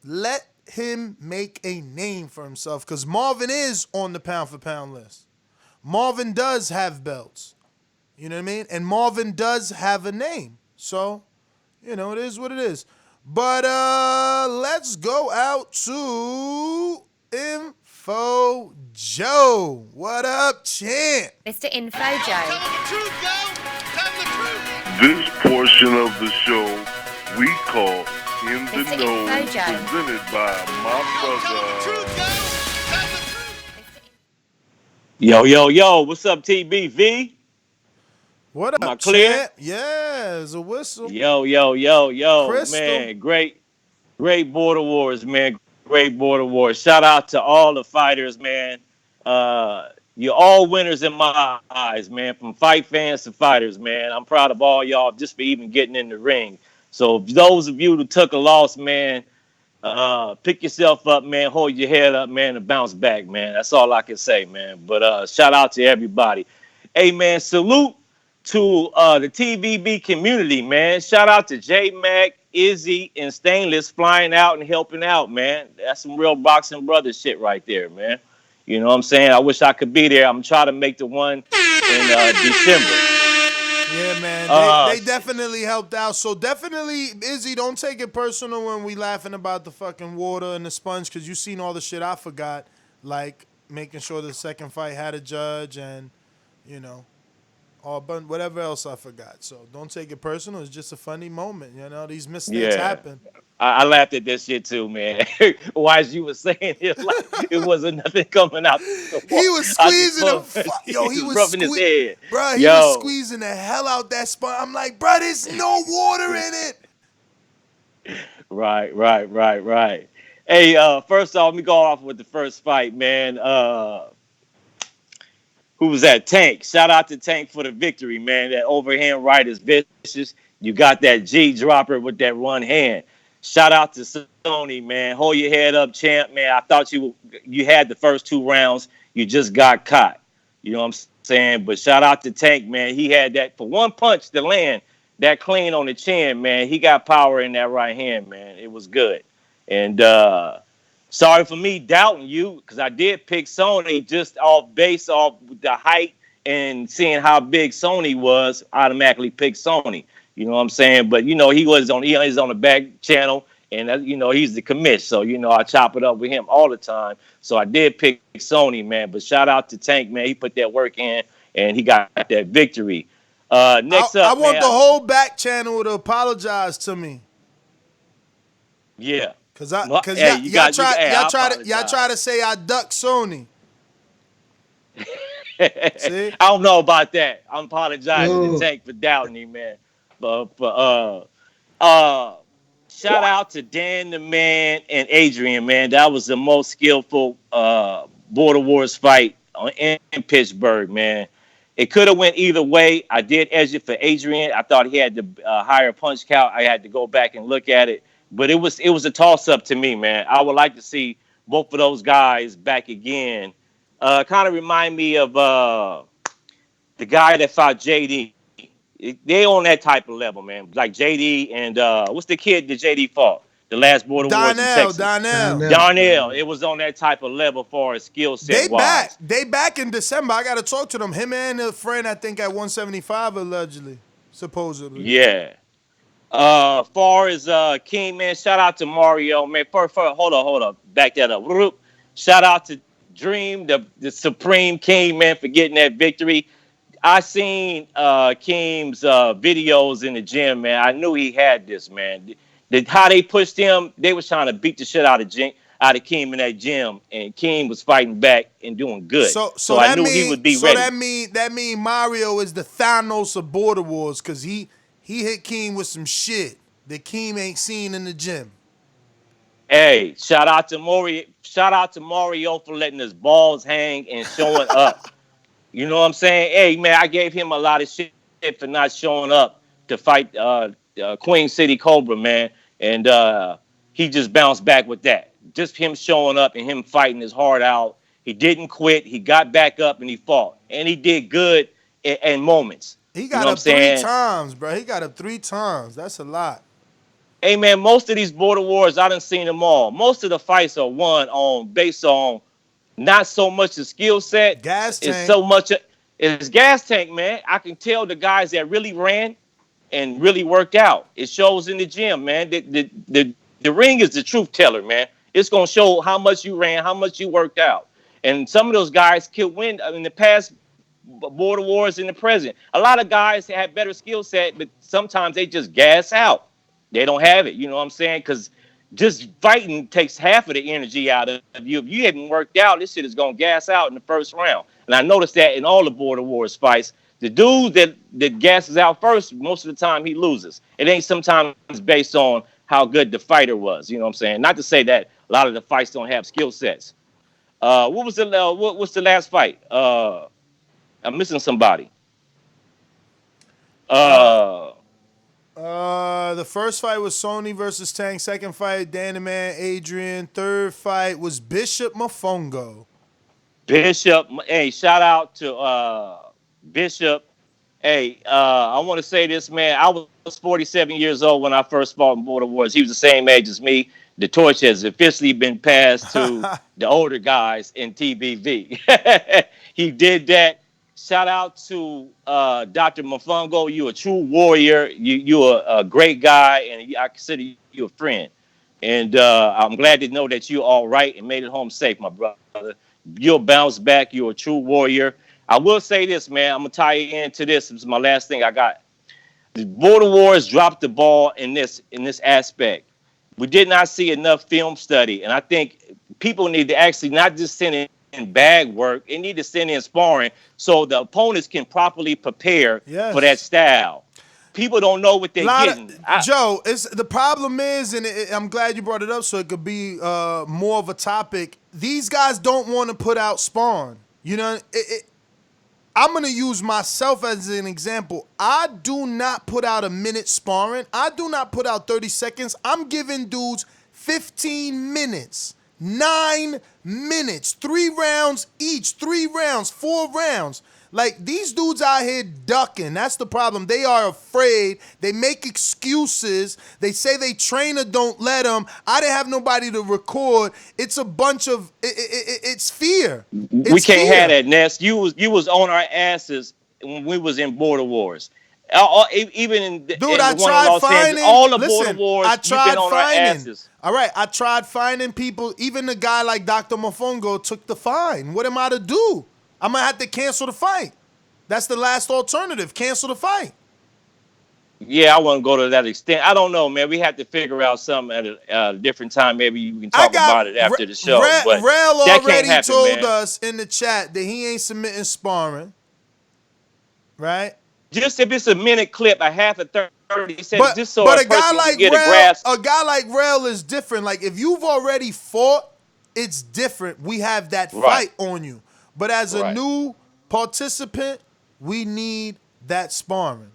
Let him make a name for himself because Marvin is on the pound for pound list. Marvin does have belts. You know what I mean? And Marvin does have a name. So, you know, it is what it is. But let's go out to Info Joe. What up, champ? Mr. Info Joe. This portion of the show we call In the Mr. Know, Info Joe. presented by my brother. Yo, what's up, TBV? What up, Am I clear? champ? Yeah, it's a whistle. Yo, Crystal. man, great Border Wars, man, great Border Wars. Shout out to all the fighters, man. You're all winners in my eyes, man, from fight fans to fighters, man. I'm proud of all y'all just for even getting in the ring. So those of you who took a loss, man, Pick yourself up, man. Hold your head up, man, and bounce back, man. That's all I can say, man. But shout out to everybody. Hey, man, salute to the TVB community, man. Shout out to J Mac, Izzy, and Stainless flying out and helping out, man. That's some real boxing brothers shit right there, man. You know what I'm saying? I wish I could be there. I'm trying to make the one in December. Yeah, man. They definitely helped out. So definitely, Izzy, don't take it personal when we laughing about the fucking water and the sponge, because you seen all the shit I forgot, like making sure the second fight had a judge and, you know, whatever else I forgot. So don't take it personal. It's just a funny moment. You know, these mistakes happen. I laughed at this shit too, man. Why, as you were saying it, like it wasn't nothing coming out. He was squeezing him. Yo, he was rubbing his head. Bro, he was squeezing the hell out that sponge. I'm like, bro, there's no water in it. Right. Hey, first off, let me go off with the first fight, man. Who was that? Tank. Shout out to Tank for the victory, man. That overhand right is vicious. You got that G dropper with that one hand. Shout out to Sony, man. Hold your head up, champ, man. I thought you had the first 2 rounds. You just got caught. You know what I'm saying? But shout out to Tank, man. He had that for one punch to land that clean on the chin, man. He got power in that right hand, man. It was good. And sorry for me doubting you, because I did pick Sony just based off the height and seeing how big Sony was. Automatically picked Sony. You know what I'm saying? But, you know, he's on the back channel, and, you know, he's the commish. So, you know, I chop it up with him all the time. So I did pick Sony, man. But shout out to Tank, man. He put that work in, and he got that victory. Next up, I want the whole back channel to apologize to me. Yeah. Cause y'all try to say I duck Sony. See? I don't know about that. I'm apologizing to Tank for doubting him, man. But shout out to Dan the Man and Adrian, man. That was the most skillful Border Wars fight in Pittsburgh, man. It could have went either way. I did edge it for Adrian. I thought he had the higher punch count. I had to go back and look at it. But it was a toss-up to me, man. I would like to see both of those guys back again. Kind of remind me of the guy that fought JD. They on that type of level, man. Like JD and what's the kid that JD fought? The last Border Wars in Texas. Darnell. It was on that type of level for his skill set. They back in December. I got to talk to them. Him and a friend, I think, at 175 allegedly, supposedly. Yeah. Far as King, man, shout out to Mario, man. Hold on. Back that up. Shout out to Dream, the Supreme King, man, for getting that victory. I seen Keem's videos in the gym, man. I knew he had this, man. How they pushed him, they was trying to beat the shit out of Keem in that gym, and Keem was fighting back and doing good. So I knew he would be ready. So that mean Mario is the Thanos of Border Wars, because he hit Keem with some shit that Keem ain't seen in the gym. Hey, shout out to Mario for letting his balls hang and showing up. You know what I'm saying? Hey, man, I gave him a lot of shit for not showing up to fight Queen City Cobra, man. And he just bounced back with that. Just him showing up and him fighting his heart out. He didn't quit. He got back up and he fought. And he did good in moments. He got up 3 times, bro. He got up 3 times. That's a lot. Hey, man, most of these Border Wars, I done seen them all. Most of the fights are won based on not so much the skill set. Gas tank. It's so much. It's gas tank, man. I can tell the guys that really ran and really worked out. It shows in the gym, man. The ring is the truth teller, man. It's going to show how much you ran, how much you worked out. And some of those guys could win in the past Border Wars in the present. A lot of guys have better skill set, but sometimes they just gas out. They don't have it. You know what I'm saying? Because just fighting takes half of the energy out of you. If you haven't worked out, this shit is going to gas out in the first round. And I noticed that in all the Border Wars fights. The dude that gasses out first, most of the time he loses. It ain't sometimes based on how good the fighter was. You know what I'm saying? Not to say that a lot of the fights don't have skill sets. What's the last fight? I'm missing somebody. The first fight was Sony versus Tank. Second fight, Dan the Man, Adrian. Third fight was Bishop Mofongo. Bishop, hey, shout out to Bishop. Hey, I want to say this, man. I was 47 years old when I first fought in Border Wars. He was the same age as me. The torch has officially been passed to the older guys in TBV. He did that. Shout out to Dr. Mofongo. You're a true warrior. You're a great guy, and I consider you a friend. And I'm glad to know that you're all right and made it home safe, my brother. You'll bounce back. You're a true warrior. I will say this, man. I'm going to tie you into this. This is my last thing I got. The Border Wars dropped the ball in this aspect. We did not see enough film study, and I think people need to actually not just send in bag work. They need to send in sparring so the opponents can properly prepare for that style. People don't know what they're getting. Joe, the problem is, and I'm glad you brought it up so it could be more of a topic. These guys don't want to put out sparring. You know, I'm going to use myself as an example. I do not put out a minute sparring. I do not put out 30 seconds. I'm giving dudes 15 minutes, 9 minutes, 3 rounds each, 3 rounds, 4 rounds. Like, these dudes out here ducking. That's the problem. They are afraid. They make excuses. They say they trainer don't let them. I didn't have nobody to record. It's a bunch of, it's fear. We can't have that, Ness. You was on our asses when we was in Border Wars. Even in Dude, in I the one in tried Los Angeles, finding all the listen, Border Wars, I you've tried been on our finding. asses. All right, I tried finding people. Even a guy like Dr. Mofongo took the fine. What am I to do? I'm going to have to cancel the fight. That's the last alternative. Cancel the fight. Yeah, I wouldn't go to that extent. I don't know, man. We have to figure out something at a different time. Maybe we can talk about it after the show. But Rel that already can't happen, told man. us in the chat that he ain't submitting sparring. Right? Just if it's a minute clip, a half a 30, he said, just so but a a guy person like can get a Rel, grasp. a guy like Rel is different. Like, if you've already fought, it's different. We have that fight on you. But as a new participant, we need that sparring.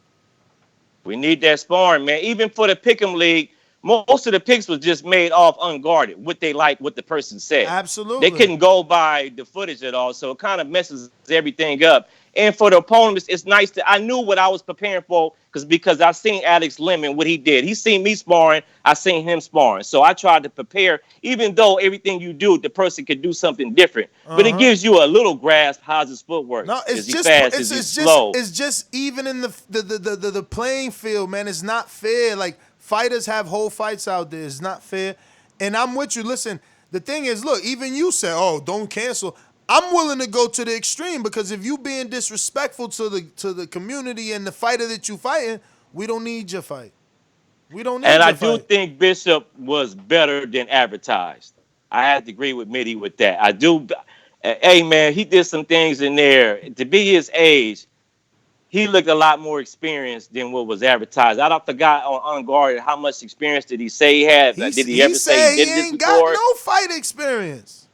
We need that sparring, man. Even for the Pick'em League, most of the picks was just made off unguarded. What they like, what the person said. Absolutely. They couldn't go by the footage at all, so it kind of messes everything up. And for the opponents, it's nice that I knew what I was preparing for because I seen Alex Lemon, what he did. He seen me sparring. I seen him sparring. So I tried to prepare, even though everything you do, the person could do something different. But it gives you a little grasp. How's his footwork? No, it's is he just fast? Is he slow? It's just even in the playing field, man. It's not fair. Like, fighters have whole fights out there. It's not fair. And I'm with you. Listen, the thing is, look, even you said, oh, don't cancel. I'm willing to go to the extreme because if you being disrespectful to the community and the fighter that you fighting, we don't need your fight. We don't need and your I do fight. think Bishop was better than advertised. I have to agree with Mitty with that. I do. Hey, man, he did some things in there. To be his age, he looked a lot more experienced than what was advertised. I forgot on Unguarded how much experience did he say he had? Did he ever say he did this ain't before? got no fight experience.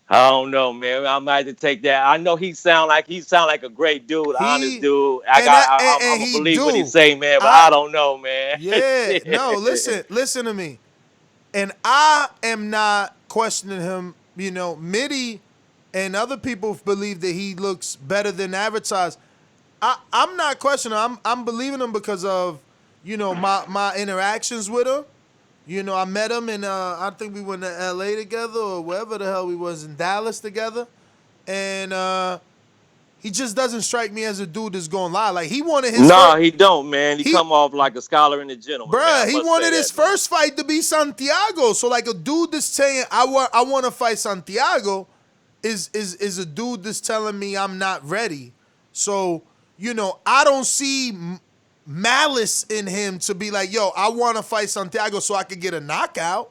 I don't know, man. I might have to take that. I know he sound like a great dude, honest dude. I'm gonna believe what he say, man. But I don't know, man. Yeah, no. Listen to me. And I am not questioning him. You know, Mitty and other people believe that he looks better than advertised. I'm not questioning him. I'm believing him because of, you know, my interactions with him. You know, I met him and I think we went to LA together or wherever the hell we was in Dallas together. And he just doesn't strike me as a dude that's going to lie. Like, he wanted his he don't, man. He come off like a scholar and a gentleman. Bruh, he wanted his first fight to be Santiago. So, like, a dude that's saying, I want to fight Santiago is a dude that's telling me I'm not ready. So, you know, I don't see malice in him to be like, yo, I want to fight Santiago so I could get a knockout.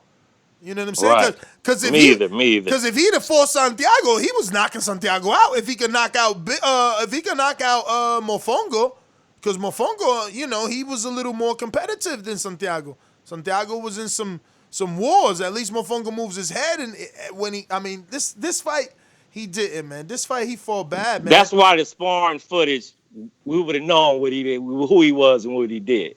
You know what I'm saying? Right. Because me either. Because if he'd have fought Santiago, he was knocking Santiago out. If he could knock out Mofongo, because Mofongo, you know, he was a little more competitive than Santiago. Santiago was in some wars. At least Mofongo moves his head, and this fight he didn't, man. This fight he fought bad, man. That's why the sparring footage we would have known what he did, who he was, and what he did.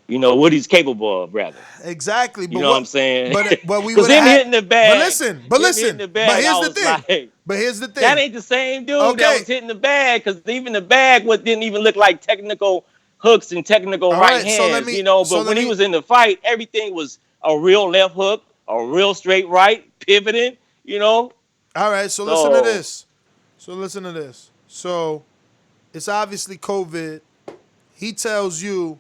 You know what he's capable of, rather. Exactly. You know what I'm saying? But we Because would have him had. hitting the bag. But Him hitting listen. the But bag. here's I the was thing. like, But here's the thing. that ain't the same dude Okay. that was hitting the bag. Because even the bag didn't even look like technical hooks and technical All right right, so let hands. me- You know, so but let when he me- was in the fight, everything was a real left hook, a real straight right, pivoting. You know. All right. So listen to this. So it's obviously COVID. He tells you,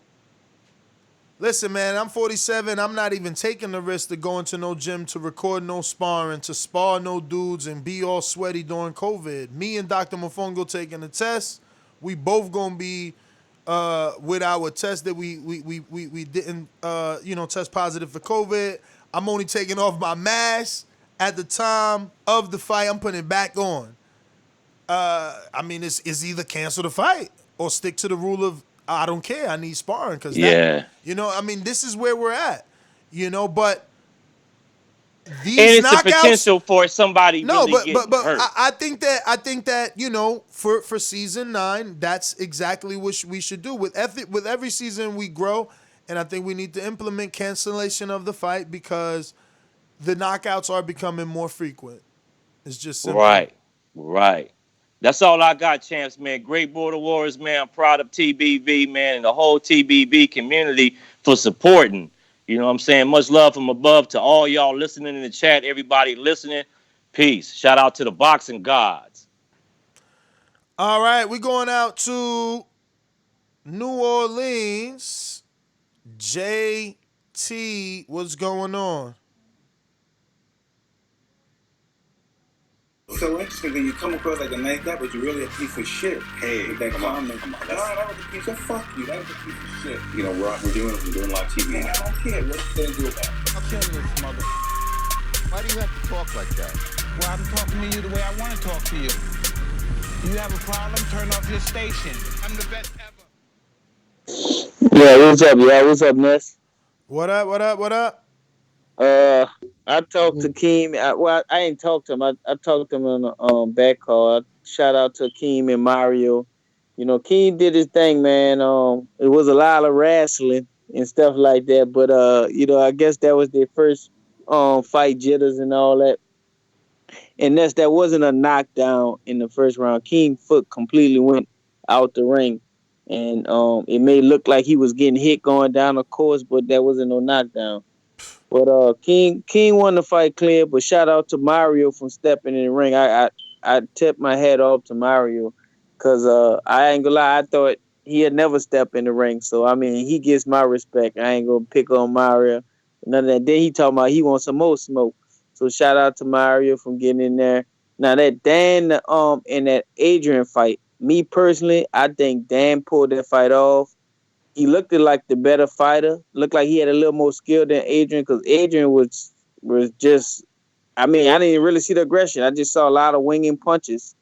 listen, man, I'm 47. I'm not even taking the risk to go into no gym to record no sparring, to spar no dudes and be all sweaty during COVID. Me and Dr. Mofongo taking the test. We both gonna be with our test that we didn't test positive for COVID. I'm only taking off my mask at the time of the fight. I'm putting it back on. I mean, it's either cancel the fight or stick to the rule of I don't care. I need sparring because I mean, this is where we're at. But these And it's knockouts, the potential for somebody no, really but getting hurt. I think that for season 9, that's exactly what we should do. With every season we grow, and I think we need to implement cancellation of the fight because the knockouts are becoming more frequent. It's just simple. Right. That's all I got, champs, man. Great Border Wars, man. I'm proud of TBV, man, and the whole TBV community for supporting. You know what I'm saying? Much love from above to all y'all listening in the chat, everybody listening. Peace. Shout out to the boxing gods. All right, we're going out to New Orleans. JT, what's going on? So interesting that you come across like a nice guy, but you're really a piece of shit. Hey, with that comment. Come on. No, that was a piece of fuck you. That was a piece of shit. You know, we're doing live TV. Man, I don't care. What you gonna do about it? I'll kill this mother. Why do you have to talk like that? Well, I'm talking to you the way I want to talk to you. You have a problem? Turn off your station. I'm the best ever. Yeah, what's up, y'all? What's up, Ness? What up? I talked to Keem. I ain't talked to him. I talked to him on the back call. Shout out to Keem and Mario. You know, Keem did his thing, man. It was a lot of wrestling and stuff like that. But I guess that was their first fight, jitters and all that. And that wasn't a knockdown in the first round. Keem's foot completely went out the ring. And it may look like he was getting hit going down the course, but that wasn't no knockdown. But King won the fight clear. But shout out to Mario from stepping in the ring. I tip my hat off to Mario because I ain't gonna lie, I thought he had never stepped in the ring. So I mean, he gets my respect. I ain't gonna pick on Mario. None of that. Then he talking about he wants some more smoke. So shout out to Mario from getting in there. Now that Dan in that Adrian fight, me personally, I think Dan pulled that fight off. He looked like the better fighter. Looked like he had a little more skill than Adrian because Adrian was just. I mean, I didn't really see the aggression. I just saw a lot of winging punches,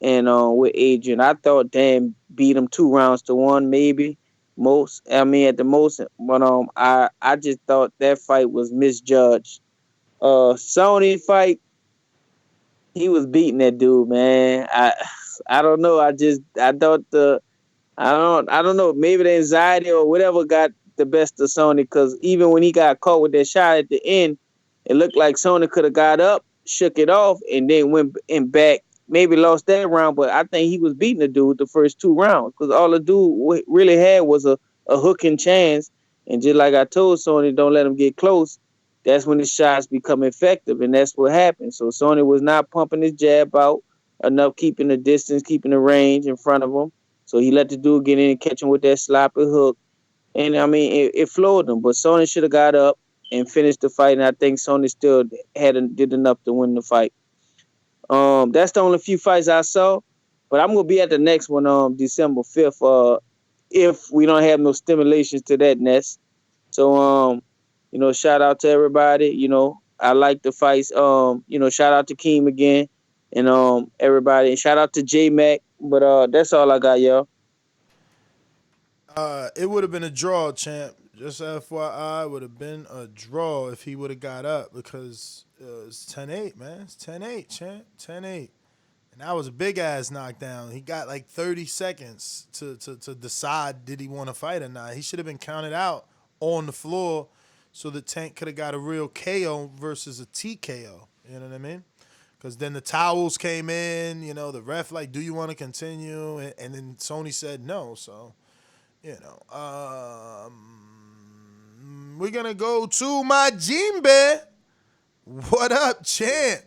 and with Adrian, I thought Dan beat him 2-1, maybe most. I mean, at the most, but I just thought that fight was misjudged. Sony fight, he was beating that dude, man. I don't know. I thought I don't know. Maybe the anxiety or whatever got the best of Sony because even when he got caught with that shot at the end, it looked like Sony could have got up, shook it off, and then went in back. Maybe lost that round, but I think he was beating the dude the first 2 rounds because all the dude really had was a hooking chance. And just like I told Sony, don't let him get close. That's when his shots become effective, and that's what happened. So Sony was not pumping his jab out enough, keeping the distance, keeping the range in front of him. So he let the dude get in and catch him with that sloppy hook. And I mean, it floored him. But Sony should have got up and finished the fight. And I think Sony still did enough to win the fight. That's the only few fights I saw. But I'm gonna be at the next one December 5th. If we don't have no stimulations to that nest. So shout out to everybody. I like the fights. Shout out to Keem again. And everybody. And shout out to J Mac. But that's all I got, y'all. It would have been a draw, champ. Just FYI, it would have been a draw if he would have got up because it's 10-8, man. It's 10-8, champ. 10-8. And that was a big ass knockdown. He got like 30 seconds to decide did he want to fight or not. He should have been counted out on the floor so the Tank could have got a real KO versus a TKO. You know what I mean? Because then the towels came in, you know, the ref like, do you want to continue? And then Sony said no. So, you know, we're going to go to my Jimbe. What up, champ?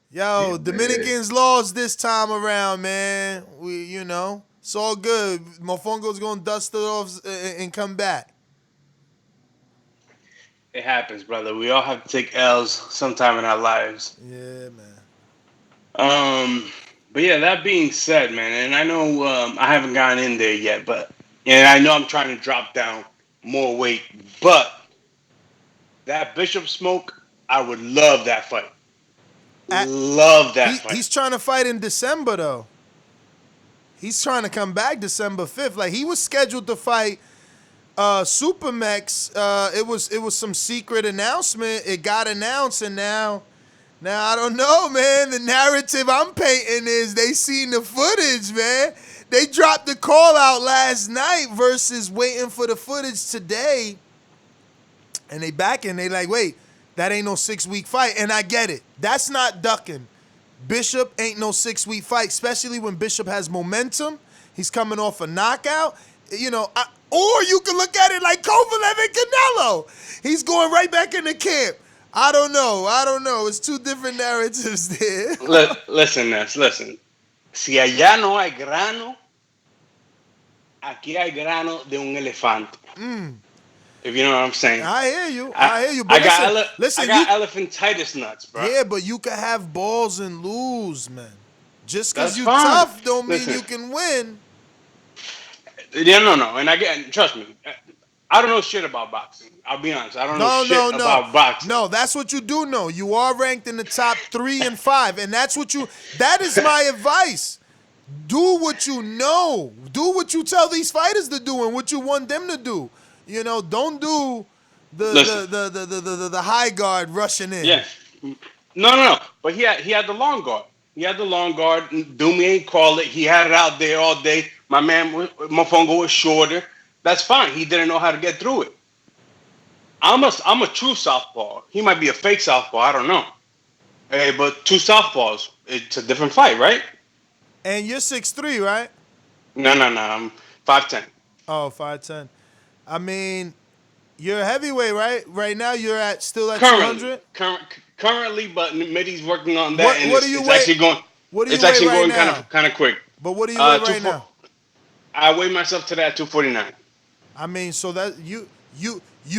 Yo, Dominicans lost this time around, man. You know, it's all good. Mofongo's going to dust it off and come back. It happens, brother. We all have to take L's sometime in our lives. Yeah, man. But yeah, that being said, man, and I know I haven't gotten in there yet, and I know I'm trying to drop down more weight, but that Bishop Smoke, I would love that fight. Love that fight. He's trying to fight in December, though. He's trying to come back December 5th. Like, he was scheduled to fight Supermex. It was some secret announcement. It got announced, and now I don't know, man. The narrative I'm painting is they seen the footage, man. They dropped the call out last night versus waiting for the footage today. And they back and they like, wait, that ain't no 6-week fight. And I get it. That's not ducking. Bishop ain't no 6-week fight, especially when Bishop has momentum. He's coming off a knockout. You know, or you can look at it like Kovalev and Canelo. He's going right back into camp. I don't know. It's two different narratives there. Listen. Si allá no hay grano, aquí hay grano de un elefante. If you know what I'm saying. I hear you. But I got elephantitis nuts, bro. Yeah, but you can have balls and lose, man. Just because you fine. tough don't mean you can win. Yeah, no. And trust me, I don't know shit about boxing. I'll be honest. I don't know shit about boxing. No, that's what you do know. You are ranked in the top 3 and 5, and that is my advice. Do what you know. Do what you tell these fighters to do and what you want them to do. You know, don't do the high guard rushing in. Yeah. No. But he had the long guard. Doomy ain't called it. He had it out there all day. My man, Mofongo was shorter. That's fine. He didn't know how to get through it. I'm a true southpaw. He might be a fake southpaw. I don't know. Hey, but two southpaws, it's a different fight, right? And you're 6'3", right? No. I'm 5'10". Oh, 5'10". I mean, you're a heavyweight, right? Right now, you're still at 200. Currently, but Mitty's working on that, It's actually going kind of quick. But what do you weigh right now? I weigh myself to that 249. I mean, so that you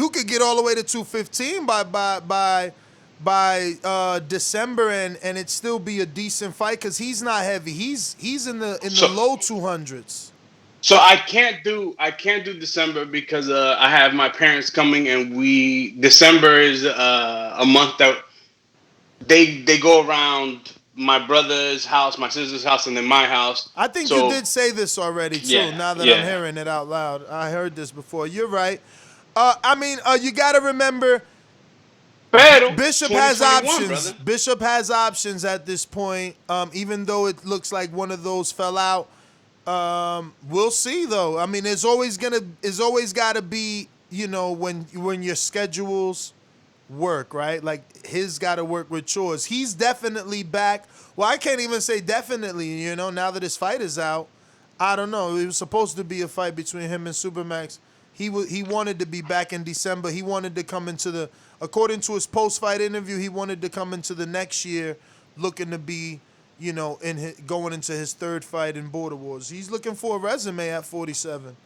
could get all the way to 215 by December, and it still be a decent fight because he's not heavy. He's in the low 200s. So I can't do December because I have my parents coming, and December is a month that they go around my brother's house, my sister's house, and then my house. I think you did say this already too. Yeah, now that I'm hearing it out loud, I heard this before. You're right. I mean, you got to remember, Bishop has options. Brother. Bishop has options at this point. Even though it looks like one of those fell out. We'll see though. I mean, it's always got to be, you know, when your schedules work, right? Like his got to work with yours. He's definitely back. Well, I can't even say definitely, you know, now that his fight is out. I don't know. It was supposed to be a fight between him and Supermax. He wanted to be back in December. He wanted to come into according to his post-fight interview, he wanted to come into the next year looking to be, you know, going into his third fight in Border Wars. He's looking for a resume at 47.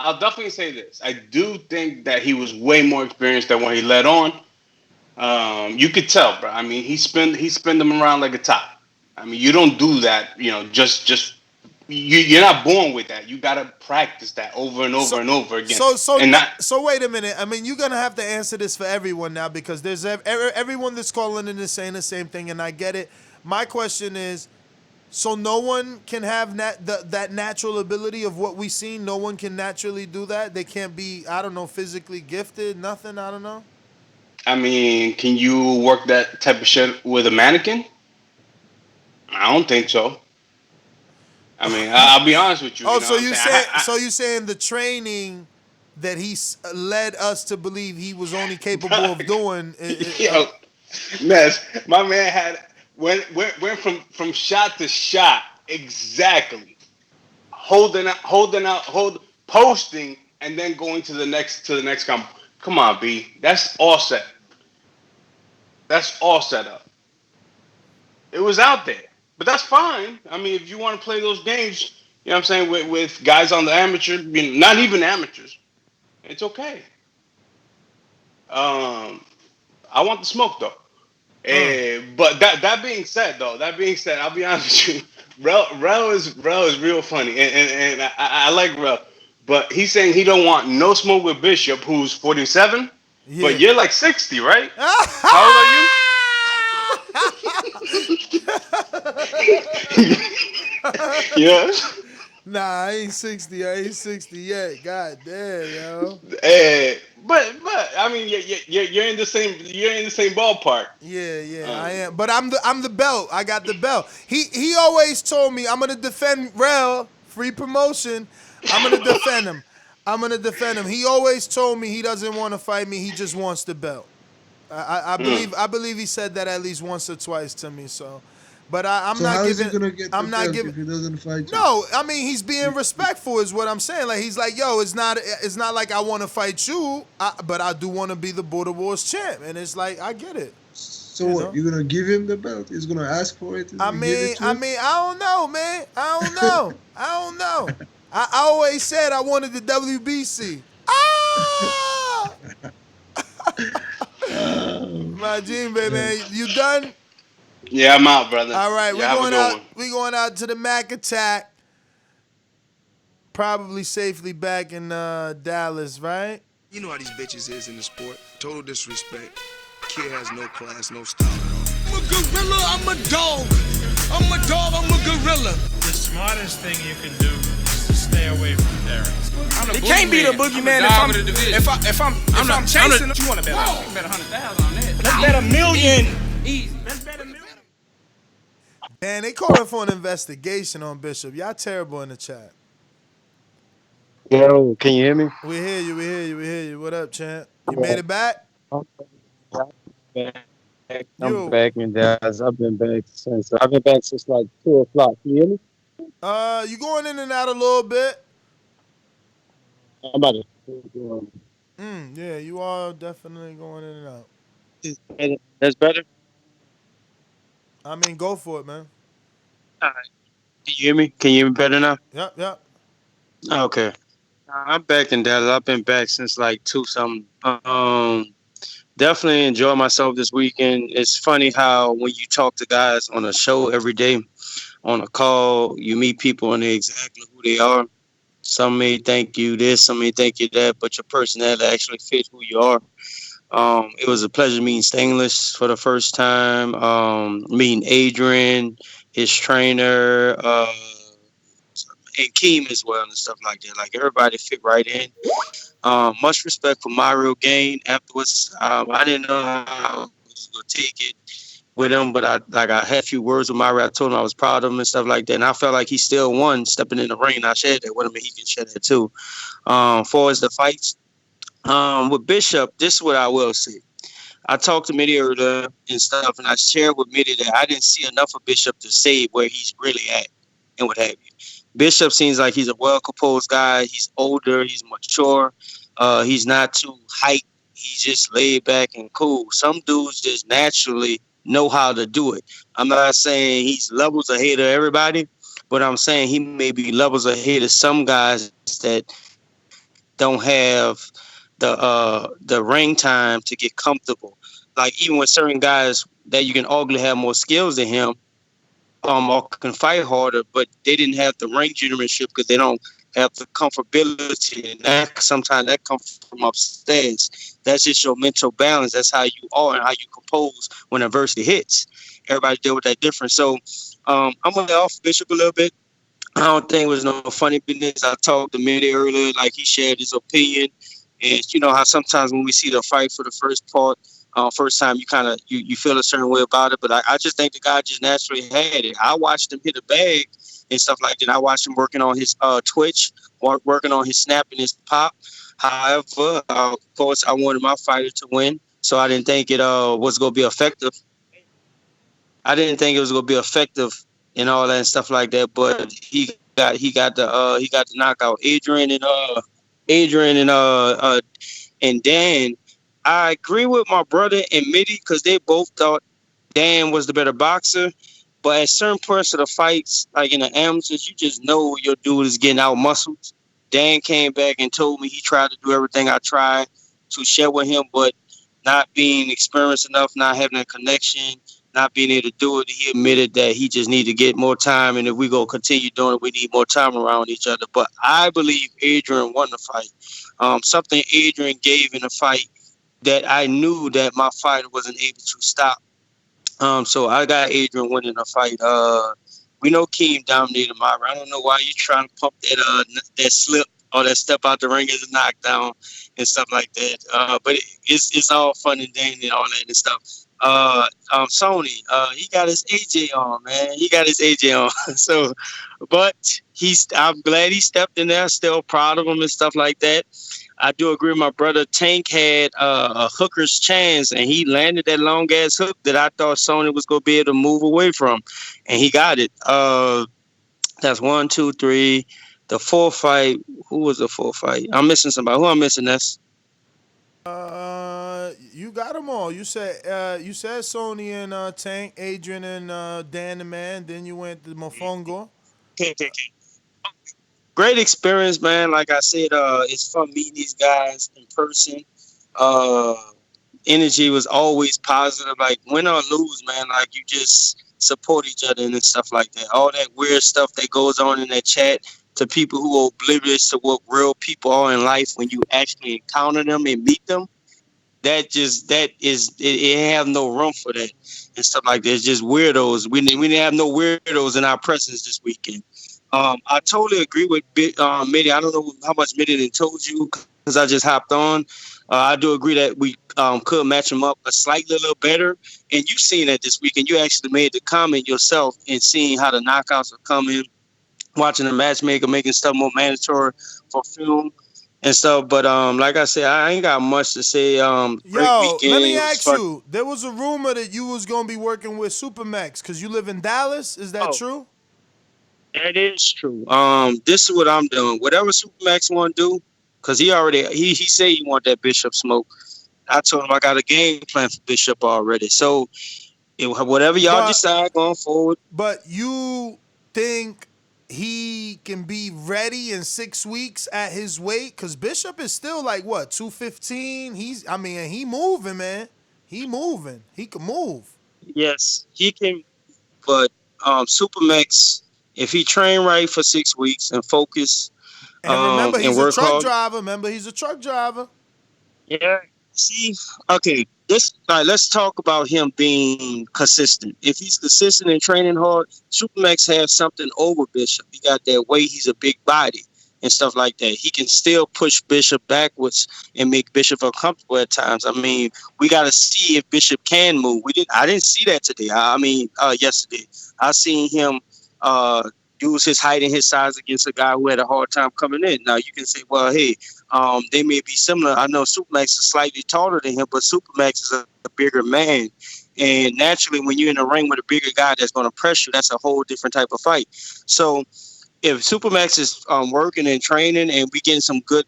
I'll definitely say this. I do think that he was way more experienced than when he led on. You could tell, bro. I mean, he spun them around like a top. I mean, you don't do that, you know, you're not born with that. You gotta practice that over and over and over again. So wait a minute. I mean, you're gonna have to answer this for everyone now because there's everyone that's calling in is saying the same thing, and I get it. My question is, so no one can have that natural ability of what we've seen? No one can naturally do that? They can't be, I don't know, physically gifted? Nothing? I don't know? I mean, can you work that type of shit with a mannequin? I don't think so. I mean, I'll be honest with you. Oh, you know so what I'm you saying? saying you saying the training that he led us to believe he was only capable of doing? Yo, Ness, my man had went from shot to shot exactly, posting, and then going to the next comp. Come on, B. That's all set. That's all set up. It was out there, but that's fine. I mean, if you want to play those games, you know what I'm saying, with guys on the amateur, not even amateurs, it's okay. I want the smoke though. But that being said, I'll be honest with you. Rel is real funny, and I like Rel, but he's saying he don't want no smoke with Bishop, who's 47, but you're like 60, right? How old are you? Yeah. Nah, I ain't 60. I ain't 60 yet. God damn, yo. But I mean, you're in the same ballpark. Yeah, I am. But I'm the belt. I got the belt. He always told me I'm gonna defend Rel. Free promotion. I'm gonna defend him. He always told me he doesn't want to fight me. He just wants the belt. I believe he said that at least once or twice to me. So, but I'm So not how is giving. he gonna get I'm the not belt giving. if he doesn't fight you? No, I mean he's being respectful is what I'm saying. Like he's like, yo, it's not like I want to fight you, but I do want to be the Border Wars champ, and it's like I get it. So what? You're gonna give him the belt? He's gonna ask for it? I mean, I don't know, man. I don't know. I always said I wanted the WBC. Ah! My Gene, baby, man, you done? Yeah, I'm out, brother. All right, yeah, we're going out to the Mac Attack. Probably safely back in Dallas, right? You know how these bitches is in the sport. Total disrespect. Kid has no class, no style at all. I'm a gorilla, I'm a dog. I'm a dog, I'm a gorilla. The smartest thing you can do is to stay away from Derek. It can't be the boogeyman if I'm chasing. You want to bet? You bet 100,000 on that. Let's bet $1 million. Easy. Let's bet $1 million. Man, they calling for an investigation on Bishop. Y'all terrible in the chat. Yo, can you hear me? We hear you. What up, champ? You made it back? I'm back in Dallas. I've been back since like 2 o'clock. Can you hear me? You going in and out a little bit. I'm about to. Yeah, you are definitely going in and out. That's better? I mean, go for it, man. All right. Can you hear me? Can you hear me better now? Yep. Okay. I'm back in Dallas. I've been back since like 2 something. Definitely enjoy myself this weekend. It's funny how when you talk to guys on a show every day, on a call, you meet people and they're exactly who they are. Some may think you this, some may think you that, but your personality actually fits who you are. It was a pleasure meeting Stainless for the first time, meeting Adrian, his trainer, and Keem as well and stuff like that. Like everybody fit right in. Much respect for Mario Gain afterwards. I didn't know how I was going to take it with him, but I had a few words with Mario. I told him I was proud of him and stuff like that. And I felt like he still won stepping in the ring. I shared that with him and he can share that too. For as the fights, with Bishop, this is what I will say. I talked to Mitty earlier and stuff, and I shared with Mitty that I didn't see enough of Bishop to say where he's really at and what have you. Bishop seems like he's a well-composed guy. He's older. He's mature. He's not too hyped. He's just laid back and cool. Some dudes just naturally know how to do it. I'm not saying he's levels ahead of everybody, but I'm saying he may be levels ahead of some guys that don't have the ring time to get comfortable. Like even with certain guys that you can arguably have more skills than him, or can fight harder, but they didn't have the ring generalship because they don't have the comfortability, and that sometimes that comes from upstairs. That's just your mental balance. That's how you are and how you compose when adversity hits. Everybody deal with that different. So I'm gonna lay off Bishop a little bit. I don't think it was no funny business. I talked to Mitty earlier, like he shared his opinion. And you know how sometimes when we see the fight for the first part, First time you kind of you feel a certain way about it, but I just think the guy just naturally had it. I watched him hit a bag and stuff like that. I watched him working on his twitch, working on his snap and his pop. However, of course, I wanted my fighter to win, so I didn't think it was going to be effective. I didn't think it was going to be effective and all that and stuff like that. But he got the knockout. Adrian and Dan. I agree with my brother and Mitty because they both thought Dan was the better boxer. But at certain points of the fights, like in the amateurs, you just know your dude is getting out muscled. Dan came back and told me he tried to do everything I tried to share with him, but not being experienced enough, not having a connection, not being able to do it. He admitted that he just needed to get more time, and if we go continue doing it, we need more time around each other. But I believe Adrian won the fight. Something Adrian gave in the fight that I knew that my fighter wasn't able to stop. So I got Adrian winning the fight. We know Keem dominated my round. I don't know why you trying to pump that slip or that step out the ring as a knockdown and stuff like that. But it's all fun and dandy and all that and stuff. Sony, he got his AJ on, man. He got his AJ on. So, but I'm glad he stepped in there. Still proud of him and stuff like that. I do agree with my brother. Tank had a hooker's chance, and he landed that long-ass hook that I thought Sony was going to be able to move away from, and he got it. That's 1, 2, 3. The fourth fight, who was the fourth fight? I'm missing somebody. Who I'm missing, this? You got them all. You said Sony and Tank, Adrian and Dan the Man. Then you went to Mofongo. Okay. Great experience, man. Like I said, it's fun meeting these guys in person. Energy was always positive. Like win or lose, man. Like you just support each other and stuff like that. All that weird stuff that goes on in that chat to people who are oblivious to what real people are in life when you actually encounter them and meet them. It have no room for that and stuff like that. It's just weirdos. We didn't have no weirdos in our presence this weekend. I totally agree with Mitty. I don't know how much Mitty done told you because I just hopped on. I do agree that we could match them up a slightly little better. And you've seen that this weekend. You actually made the comment yourself and seeing how the knockouts are coming, watching the matchmaker, making stuff more mandatory for film and stuff. But like I said, I ain't got much to say. Great weekend. Let me ask you. There was a rumor that you was going to be working with Supermax because you live in Dallas. Is that true? That is true. This is what I'm doing. Whatever Supermax want to do, because he said he want that Bishop smoke. I told him I got a game plan for Bishop already. So whatever y'all decide going forward. But you think he can be ready in 6 weeks at his weight? Because Bishop is still like what, 215? He moving, man. He moving. He can move. Yes, he can. But Supermax, if he train right for 6 weeks and focus, and remember he's and a truck driver. Remember he's a truck driver. Yeah. See, okay. Let's talk about him being consistent. If he's consistent and training hard, Supermax has something over Bishop. He got that weight. He's a big body and stuff like that. He can still push Bishop backwards and make Bishop uncomfortable at times. I mean, we got to see if Bishop can move. I didn't see that today. Yesterday. I seen him use his height and his size against a guy who had a hard time coming in. Now, you can say, well, hey, they may be similar. I know Supermax is slightly taller than him, but Supermax is a bigger man. And naturally, when you're in a ring with a bigger guy that's going to pressure, that's a whole different type of fight. So if Supermax is working and training and we getting some good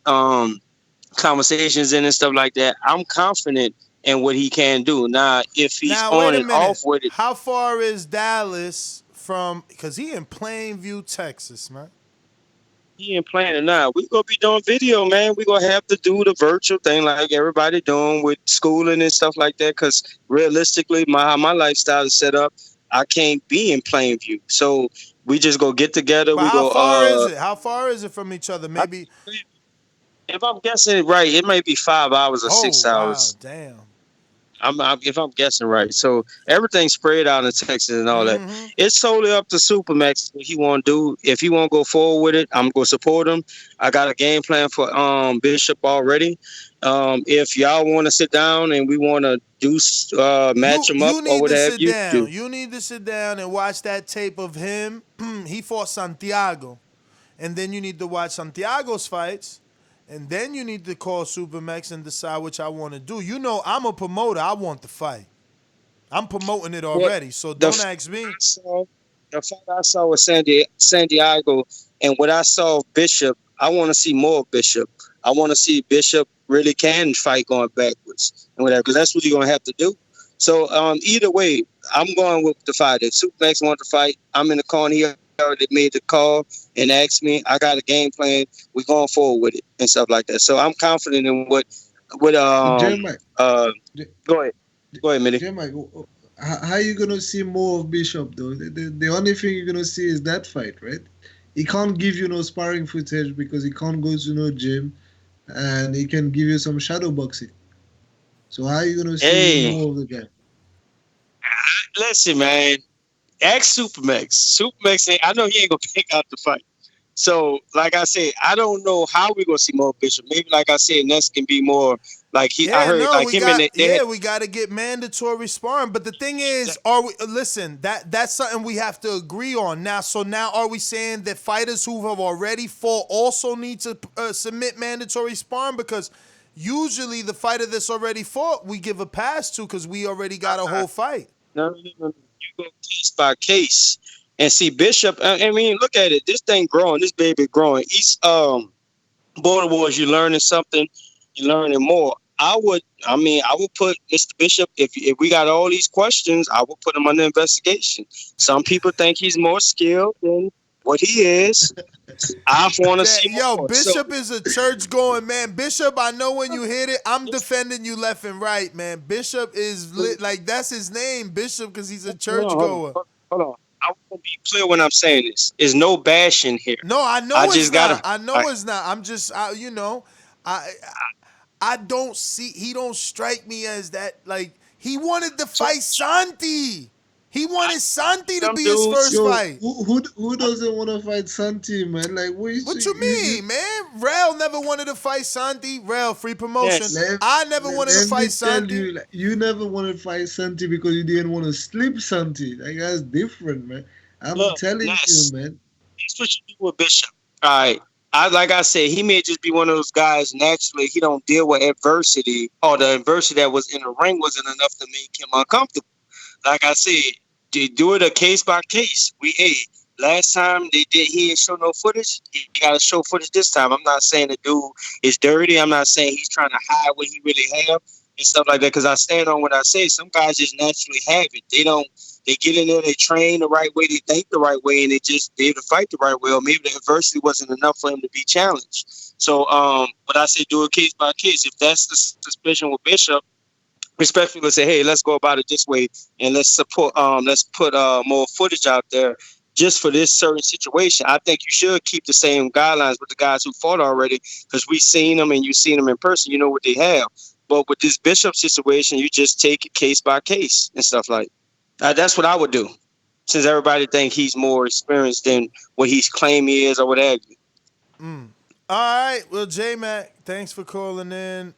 conversations in and stuff like that, I'm confident in what he can do. Now, if he's on and off with it. How far is Dallas from, because he in Plainview, Texas, man? He ain't playing now. We gonna be doing video, man. We gonna have to do the virtual thing like everybody doing with schooling and stuff like that. Because realistically, my lifestyle is set up. I can't be in Plainview, so we just go get together. But how far is it? How far is it from each other? Maybe. If I'm guessing right, it might be 5 hours or 6 hours. Wow, damn. if I'm guessing right. So everything's spread out in Texas and all that. It's solely up to Supermax what he want to do. If he want to go forward with it, I'm going to support him. I got a game plan for Bishop already. If y'all want to sit down and we want to do match him up or whatever you do. You need to sit down and watch that tape of him. He fought Santiago. And then you need to watch Santiago's fights. And then you need to call Supermax and decide which I want to do. You know, I'm a promoter. I want the fight. I'm promoting it already, so don't ask me. The fight I saw with Santiago and what I saw of Bishop, I want to see more of Bishop. I want to see Bishop really can fight going backwards and whatever, because that's what you're going to have to do. So either way, I'm going with the fight. If Supermax wants to fight, I'm in the corner here. Already made the call and asked me. I got a game plan. We're going forward with it and stuff like that. So I'm confident in what go ahead, Mitty. J-Mike, how are you gonna see more of Bishop though? The only thing you're gonna see is that fight, right? He can't give you no sparring footage because he can't go to no gym, and he can give you some shadow boxing. So how are you gonna see more of the guy? Listen, man. Ask Supermax. Supermax, I know he ain't gonna pick out the fight. So, like I said, I don't know how we're gonna see more Bishop. Maybe, like I said, Ness can be more like he. I heard we got to get mandatory sparring. But the thing is, listen? That's something we have to agree on now. So now, are we saying that fighters who have already fought also need to submit mandatory sparring? Because usually the fighter that's already fought, we give a pass to because we already got a whole fight. No. You go case by case and see Bishop. I mean, look at it. This thing growing. This baby growing. Each Border Wars, you're learning something. You're learning more. I would put Mr. Bishop. If we got all these questions, I would put him under investigation. Some people think he's more skilled than what he is. I want to see more. Bishop is a church-going man. Bishop, I know when you hit it, I'm defending you left and right, man. Bishop is lit, like that's his name, Bishop, because he's a church-goer. Hold on. I want to be clear when I'm saying this. There's no bashing here. No, I know it's not. I know it's not. I'm just, I don't see. He don't strike me as that. Like he wanted to fight Santi. He wanted Santi to be his first fight. Who doesn't want to fight Santi, man? Like, what you mean, man? Rel never wanted to fight Santi. Rel, free promotion. I never wanted to fight Santi. You never wanted to fight Santi because you didn't want to sleep Santi. Like, that's different, man. I'm telling you, man. That's what you do with Bishop. All right. Like I said, he may just be one of those guys naturally. He don't deal with adversity, or the adversity that was in the ring wasn't enough to make him uncomfortable. Like I said, they do it a case by case. Last time he didn't show no footage. He got to show footage this time. I'm not saying the dude is dirty. I'm not saying he's trying to hide what he really have and stuff like that. Because I stand on what I say. Some guys just naturally have it. They get in there, they train the right way, they think the right way, and they able to fight the right way. Or maybe the adversity wasn't enough for him to be challenged. So, but I say do it case by case. If that's the suspicion with Bishop, respectfully say, hey, let's go about it this way, and let's put more footage out there just for this certain situation. I think you should keep the same guidelines with the guys who fought already, because we've seen them and you've seen them in person. You know what they have. But with this Bishop situation, you just take it case by case and stuff like that. That's what I would do, since everybody think he's more experienced than what he's claiming he is or whatever. All right, well, J-Mac, thanks for calling in.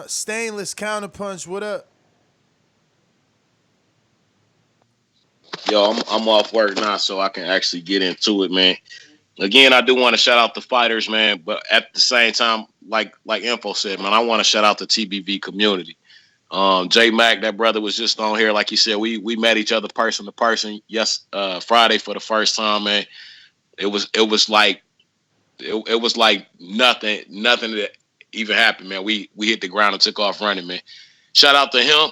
Stainless Counterpunch, what up? Yo, I'm off work now, so I can actually get into it, man. Again, I do want to shout out the fighters, man, but at the same time, like Info said, man, I want to shout out the TBV community. J-Mac, that brother was just on here, like he said, we met each other person to person. Friday for the first time, man. It was like nothing that even happened, man. We hit the ground and took off running, man. Shout out to him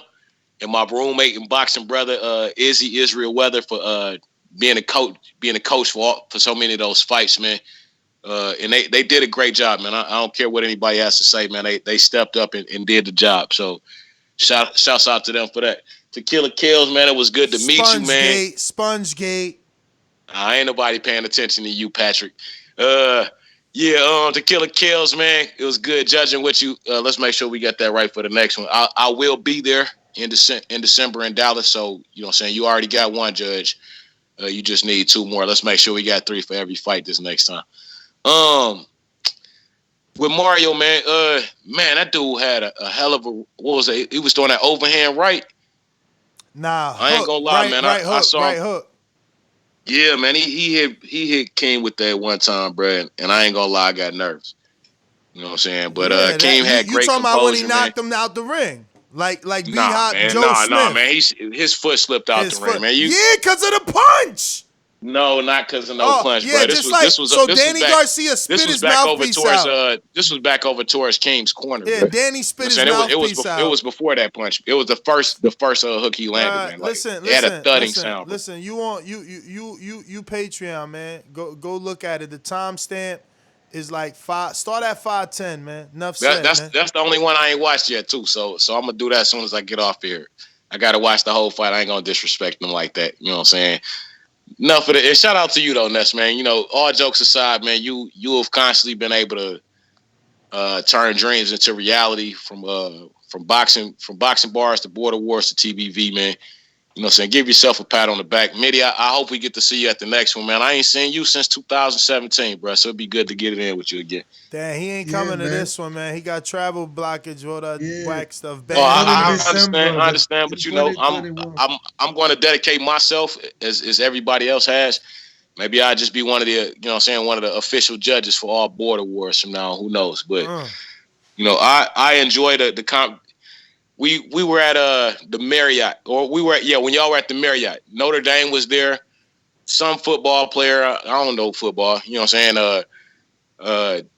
and my roommate and boxing brother, Izzy Israel Weather, for being a coach for so many of those fights, man. And they did a great job, man. I don't care what anybody has to say, man. They stepped up and did the job. So shouts out to them for that. To Killer Kills, man, it was good to meet you, man. Spongegate. Ain't nobody paying attention to you, Patrick. To Killer Kills, man, it was good judging with you. Let's make sure we get that right for the next one. I will be there in December in Dallas. So, you know what I'm saying? You already got one judge. You just need 2 more. Let's make sure we got 3 for every fight this next time. With Mario, man, that dude had a hell of a, what was it? He was doing that overhand right. Nah, I ain't gonna lie, man. I saw right him. hook. Yeah, man, he hit King with that one time, bro, and I ain't gonna lie, I got nervous. You know what I'm saying? But King had you great talking about when he composure, man. knocked him out the ring, like B Nah, Hop man, Joe Smith. nah, man. His foot slipped out the ring, man. Yeah, because of the punch. No, not because of no punch, yeah, bro. This was Danny Garcia spit his mouthpiece out. This was back over towards King's corner. Yeah, bro. Danny spit his it mouthpiece out. It was before that punch. It was the first hook he landed, man. Like, Listen, it had a thudding sound. Listen, you Patreon, man. Go look at it. The timestamp is like 5. Start at 5:10, man. Enough said, man. That's the only one I ain't watched yet, too. So I'm gonna do that as soon as I get off here. I gotta watch the whole fight. I ain't gonna disrespect them like that. You know what I'm saying? Enough of it. And shout out to you though, Ness, man. You know, all jokes aside, man, you have constantly been able to turn dreams into reality from boxing bars to border wars to TBV, man. You know what I'm saying? Give yourself a pat on the back. Mitty, I hope we get to see you at the next one, man. I ain't seen you since 2017, bro, so it'd be good to get it in with you again. Damn, he ain't coming to this one, man. He got travel blockage, all that whack stuff. I understand, but you know, I'm going to dedicate myself as everybody else has. Maybe I'll just be one of the, you know what I'm saying, one of the official judges for all border wars from now on. Who knows? But, you know, I enjoy the comp. We were at the Marriott, or we were at, when y'all were at the Marriott. Notre Dame was there. Some football player, I don't know football. You know what I'm saying?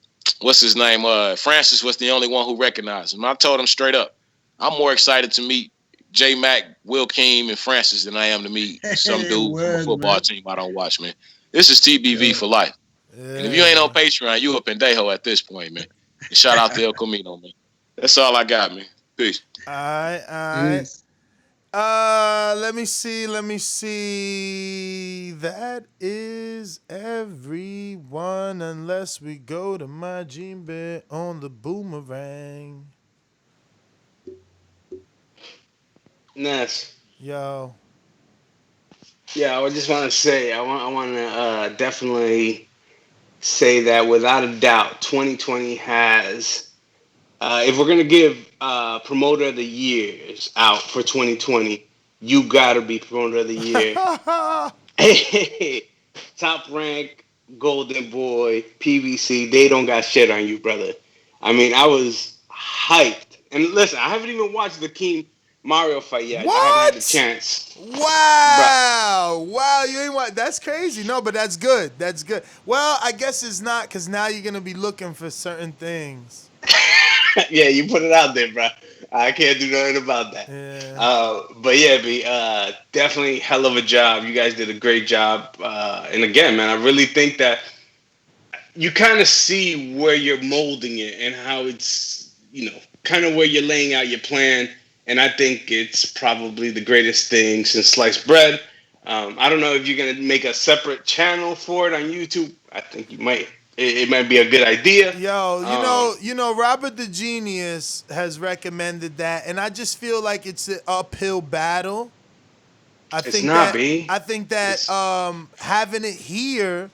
What's his name? Francis was the only one who recognized him. I told him straight up, I'm more excited to meet J Mac, Will Keem, and Francis than I am to meet some dude from a football team I don't watch, man. This is TBV for life. And if you ain't on Patreon, you a pendejo at this point, man. And shout out to El Camino, man. That's all I got, man. Peace. All right. Let me see. That is everyone, unless we go to my gym bed on the boomerang. Ness. Yo. Yeah, I just want to say, I want to definitely say that without a doubt, 2020 has. If we're gonna give promoter of the years out for 2020, you gotta be promoter of the year. Hey, Top Rank, Golden Boy, PVC, they don't got shit on you, brother. I mean, I was hyped. And listen, I haven't even watched the King Mario fight yet. What? I haven't had the chance. Wow, you ain't want. That's crazy. No, but that's good. Well, I guess it's not, because now you're gonna be looking for certain things. Yeah, you put it out there, bro. I can't do nothing about that. Yeah. But yeah, B, definitely hell of a job. You guys did a great job. And again, man, I really think that you kind of see where you're molding it and how it's, kind of where you're laying out your plan. And I think it's probably the greatest thing since sliced bread. I don't know if you're going to make a separate channel for it on YouTube. I think you might. It might be a good idea. Yo, you know, Robert the Genius has recommended that, and I just feel like it's an uphill battle. I think that having it here,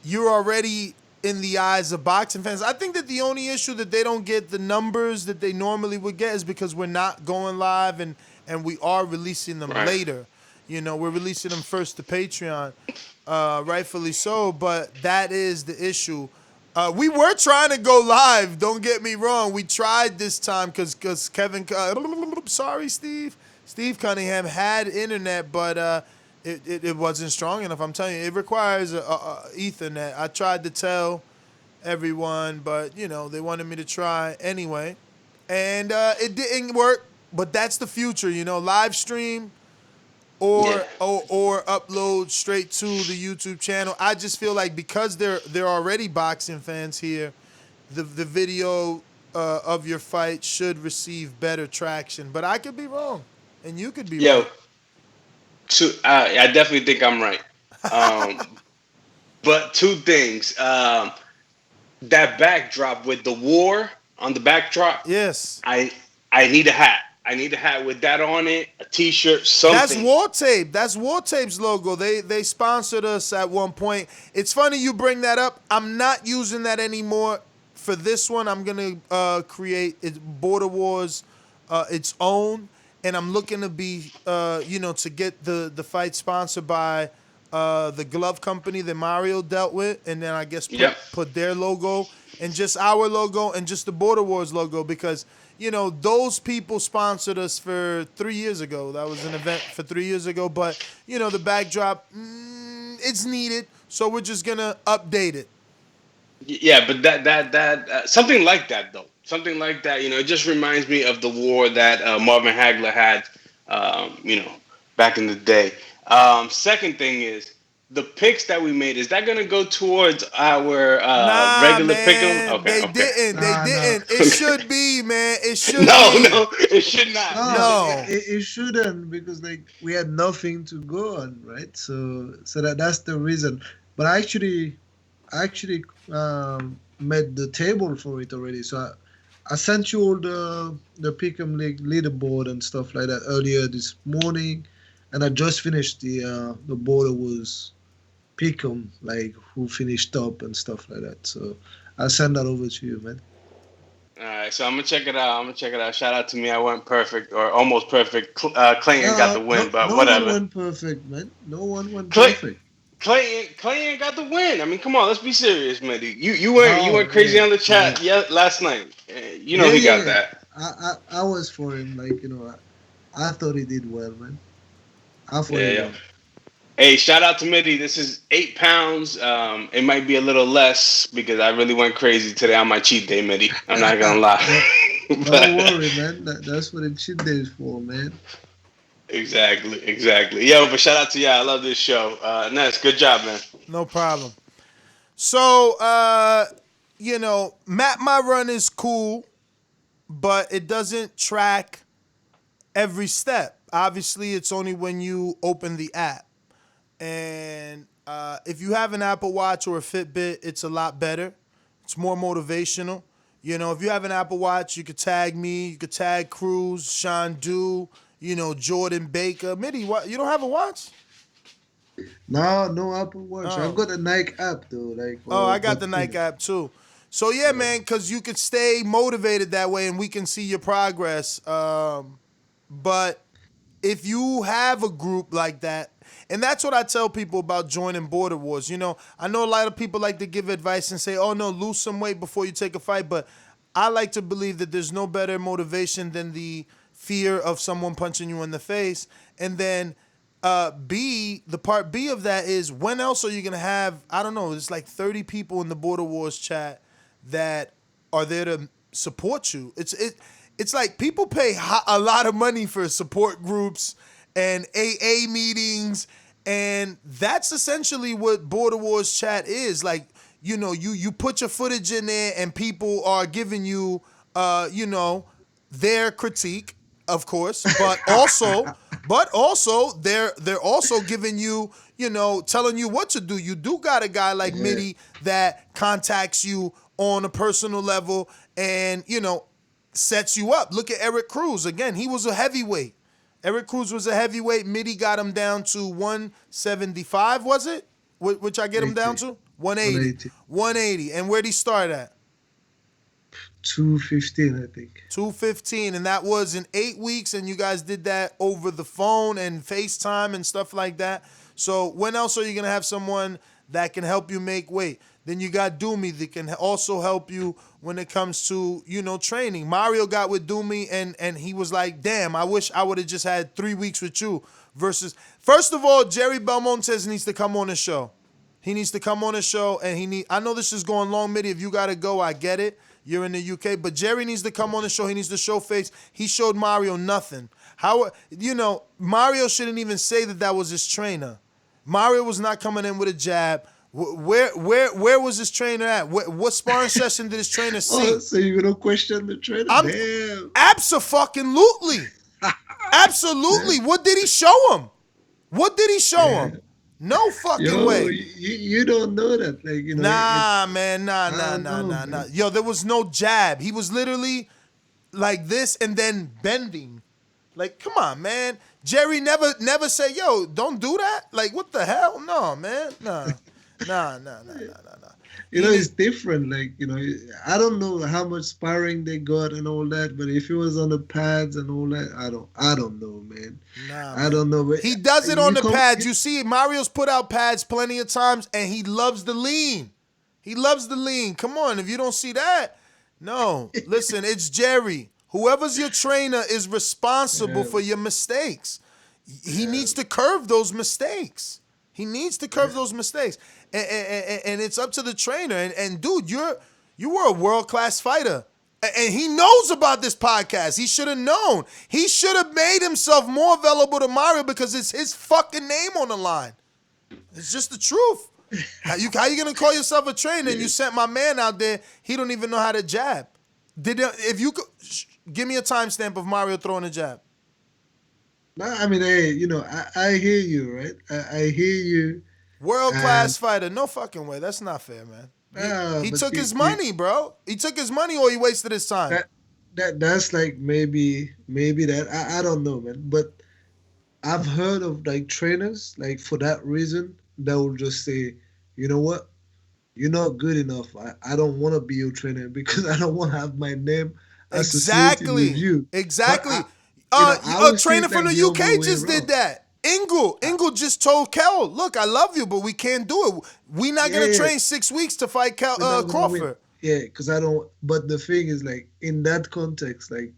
you're already in the eyes of boxing fans. I think that the only issue that they don't get the numbers that they normally would get is because we're not going live and we are releasing them later. You know, we're releasing them first to Patreon. Rightfully so, but that is the issue. We were trying to go live. Don't get me wrong. We tried this time because Kevin. Sorry, Steve. Steve Cunningham had internet, but it wasn't strong enough. I'm telling you, it requires Ethernet. I tried to tell everyone, but they wanted me to try anyway, and it didn't work. But that's the future, live stream. Or upload straight to the YouTube channel. I just feel like because they're already boxing fans here, the video of your fight should receive better traction. But I could be wrong, and you could be wrong. I definitely think I'm right. But two things. That backdrop with the war on the backdrop. Yes. I need a hat. I need a hat with that on it, a T-shirt, something. That's War Tape. That's War Tape's logo. They sponsored us at one point. It's funny you bring that up. I'm not using that anymore. For this one, I'm gonna create Border Wars its own, and I'm looking to be to get the fight sponsored by the glove company that Mario dealt with, and then I guess put their logo and just our logo and just the Border Wars logo, because those people sponsored us for 3 years ago. That was an event for 3 years ago, but the backdrop, it's needed, so we're just gonna update it. Yeah, but that something like that though, something like that. It just reminds me of the war that Marvin Hagler had, back in the day. Second thing is the picks that we made. Is that gonna go towards our regular pick'em? Okay, They didn't. It should be, man. It should be. No, it should not. No. It shouldn't, because we had nothing to go on, right? So that's the reason. But I actually made the table for it already. So I sent you all the Pick'em League leaderboard and stuff like that earlier this morning, and I just finished the Border Wars Pick'em, like who finished up and stuff like that. So I'll send that over to you, man. All right, so I'm gonna check it out. Shout out to me. I went perfect or almost perfect. Clayton got the win, but whatever. No one went perfect, man. No one went perfect. Clayton got the win. I mean, come on, let's be serious, man. You went crazy on the chat last night. He got that. I was for him, I thought he did well, man. Hey, shout out to Mitty. This is 8 pounds. It might be a little less because I really went crazy today on my cheat day, Mitty. I'm not gonna lie. Don't worry, man. That's what a cheat day is for, man. Exactly. Yo, but shout out to y'all. I love this show. Ness, good job, man. No problem. So, Map My Run is cool, but it doesn't track every step. Obviously, it's only when you open the app. And if you have an Apple Watch or a Fitbit, it's a lot better. It's more motivational. If you have an Apple Watch, you could tag me. You could tag Cruz, Sean Dew, Jordan Baker. Mitty, what? You don't have a watch? No Apple Watch. I've got a Nike app though. I got the Nike app too. So yeah, man, because you could stay motivated that way, and we can see your progress. But if you have a group like that, and that's what I tell people about joining Border Wars. I know a lot of people like to give advice and say, "Oh no, lose some weight before you take a fight." But I like to believe that there's no better motivation than the fear of someone punching you in the face. And then the part B of that is, when else are you going to have, I don't know, there's like 30 people in the Border Wars chat that are there to support you. It's like people pay a lot of money for support groups and AA meetings, and that's essentially what Border Wars chat is. Like, you put your footage in there and people are giving you, their critique, of course, but also they're also giving you, telling you what to do. You do got a guy like Mitty that contacts you on a personal level and, sets you up. Look at Eric Cruz. Again, he was a heavyweight. Eric Cruz was a heavyweight. Mitty got him down to 175, was it? Which I get him down to? 180. 180. And where'd he start at? 215, I think. 215, and that was in 8 weeks, and you guys did that over the phone and FaceTime and stuff like that. So when else are you going to have someone that can help you make weight? Then you got Doomy that can also help you when it comes to, training. Mario got with Doomy, and he was like, damn, I wish I would have just had 3 weeks with you versus... First of all, Jerry Belmontes needs to come on the show. He needs to come on the show, and I know this is going long, Mitty. If you got to go, I get it. You're in the UK, but Jerry needs to come on the show. He needs to show face. He showed Mario nothing. Mario shouldn't even say that was his trainer. Mario was not coming in with a jab. Where was his trainer at? What sparring session did his trainer see? Oh, so you're gonna question the trainer? Damn. Absolutely. Absolutely. What did he show him? Him? No fucking way. You don't know that. Nah, man. Nah. Yo, there was no jab. He was literally like this and then bending Like, come on, man. Jerry never said, yo, don't do that. Like, what the hell? No, man. Nah. It's different. Like, I don't know how much sparring they got and all that, but if it was on the pads and all that, I don't know, man. I don't know. But he does it on the pads. You see, Mario's put out pads plenty of times, and he loves the lean. He loves the lean. Come on, if you don't see that, no. Listen, it's Jerry. Whoever's your trainer is responsible for your mistakes. He needs to curve those mistakes. He needs to curve those mistakes. And it's up to the trainer. And dude, you were a world-class fighter. And he knows about this podcast. He should have known. He should have made himself more available to Mario because it's his fucking name on the line. It's just the truth. How you gonna call yourself a trainer and you sent my man out there, he don't even know how to jab? If you could give me a timestamp of Mario throwing a jab. No, I mean, hey, I hear you, right? I hear you. World-class fighter. No fucking way. That's not fair, man. He took his money, bro. He took his money or he wasted his time. That's like maybe that. I don't know, man. But I've heard of like trainers, like for that reason, that will just say, you know what? You're not good enough. I don't want to be your trainer because I don't want to have my name associated with you. Exactly. A trainer from the UK just did that. Ingle just told Kel, look, I love you, but we can't do it. We're not going to train 6 weeks to fight Crawford. Yeah, because I don't. But the thing is, like, in that context, like,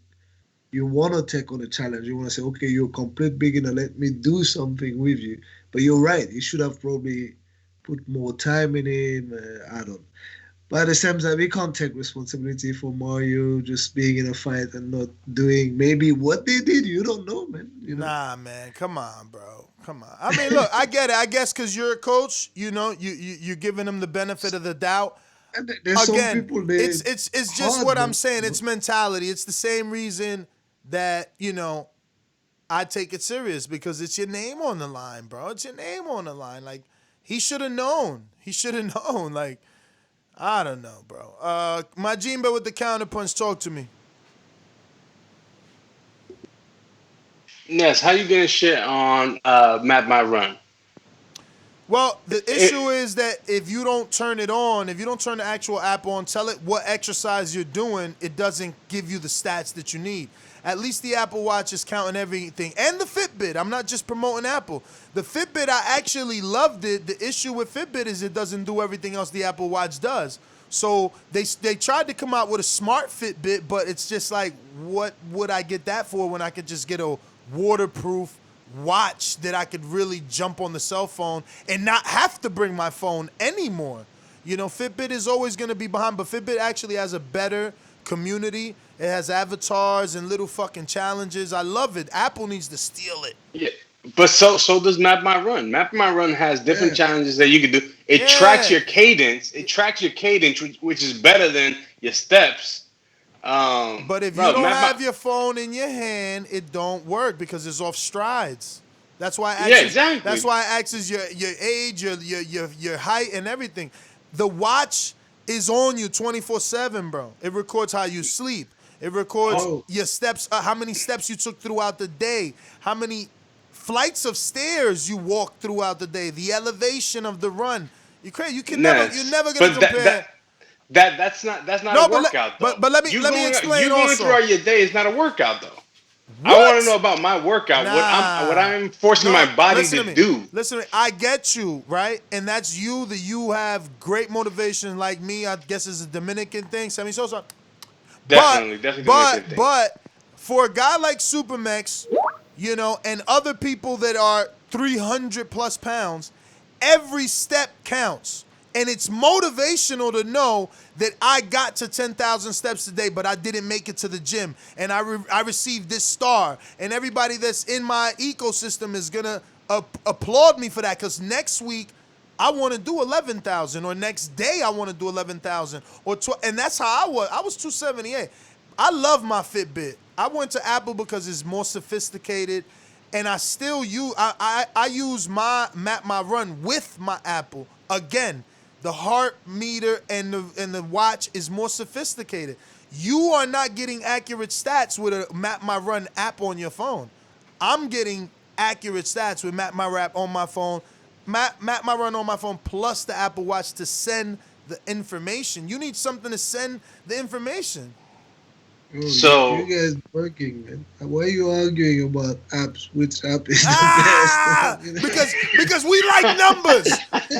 you want to take on a challenge. You want to say, okay, you're a complete beginner. Let me do something with you. But you're right. You should have probably put more time in him. I don't. But at the same time, we can't take responsibility for Mario just being in a fight and not doing maybe what they did. You don't know, man. Nah, man. Come on, bro. Come on. I mean, look, I get it. I guess because you're a coach, you're giving them the benefit of the doubt. There's Again, some people it's just what I'm saying. It's mentality. It's the same reason that, I take it serious because it's your name on the line, bro. It's your name on the line. Like, he should have known. He should have known. Like, I don't know, bro. Majimba with the counterpunch, talk to me. Ness, how you getting shit on Map My Run? Well, the issue is that if you don't turn it on, if you don't turn the actual app on, tell it what exercise you're doing, it doesn't give you the stats that you need. At least the Apple Watch is counting everything. And the Fitbit. I'm not just promoting Apple. The Fitbit, I actually loved it. The issue with Fitbit is it doesn't do everything else the Apple Watch does. So they tried to come out with a smart Fitbit, but it's just like, what would I get that for when I could just get a waterproof watch that I could really jump on the cell phone and not have to bring my phone anymore? Fitbit is always going to be behind, but Fitbit actually has a better community. It has avatars and little fucking challenges. I love it. Apple needs to steal it. Yeah, but so does Map My Run. Map My Run has different challenges that you can do. It tracks your cadence. It tracks your cadence, which is better than your steps. But if you don't have your phone in your hand, it don't work because it's off strides. That's why exactly. That's why it access your age, your height, and everything. The watch is on you 24/7, bro. It records how you sleep. It records your steps, how many steps you took throughout the day, how many flights of stairs you walked throughout the day, the elevation of the run. You're crazy. You're never gonna compare. That's not a workout though. But let me explain. You going throughout your day is not a workout though. What? I want to know about my workout. What I'm forcing my body to do. Listen to me. I get you, right? And that's you. That you have great motivation like me. I guess it's a Dominican thing. Sammy Sosa. Definitely. But for a guy like Supermax, and other people that are 300 plus pounds, every step counts. And it's motivational to know that I got to 10,000 steps today, but I didn't make it to the gym. And I received this star. And everybody that's in my ecosystem is going to applaud me for that. Because next week, I want to do 11,000. Or next day, I want to do 11,000. And that's how I was. I was 278. I love my Fitbit. I went to Apple because it's more sophisticated. And I still use, I use my Map My Run with my Apple. Again, the heart meter and the watch is more sophisticated. You are not getting accurate stats with a Map My Run app on your phone. I'm getting accurate stats with Map My Rap on my phone, Map My Run on my phone, plus the Apple Watch to send the information. You need something to send the information. Bro, So you guys working, man. Why are you arguing about apps? Which app is the best? Because we like numbers.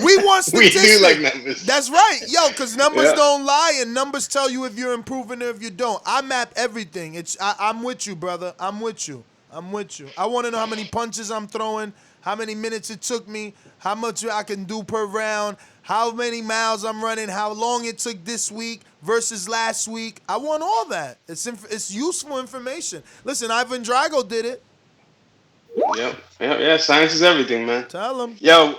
We want we statistics. do like numbers. That's right. Yo, because numbers Yeah. don't lie, and numbers tell you if you're improving or if you don't. I map everything. I'm with you, brother. I'm with you. I want to know how many punches I'm throwing, how many minutes it took me, how much I can do per round, how many miles I'm running, how long it took this week versus last week. I want all that. It's useful information. Listen, Ivan Drago did it. Yep. Yeah, science is everything, man. Tell him. Yo,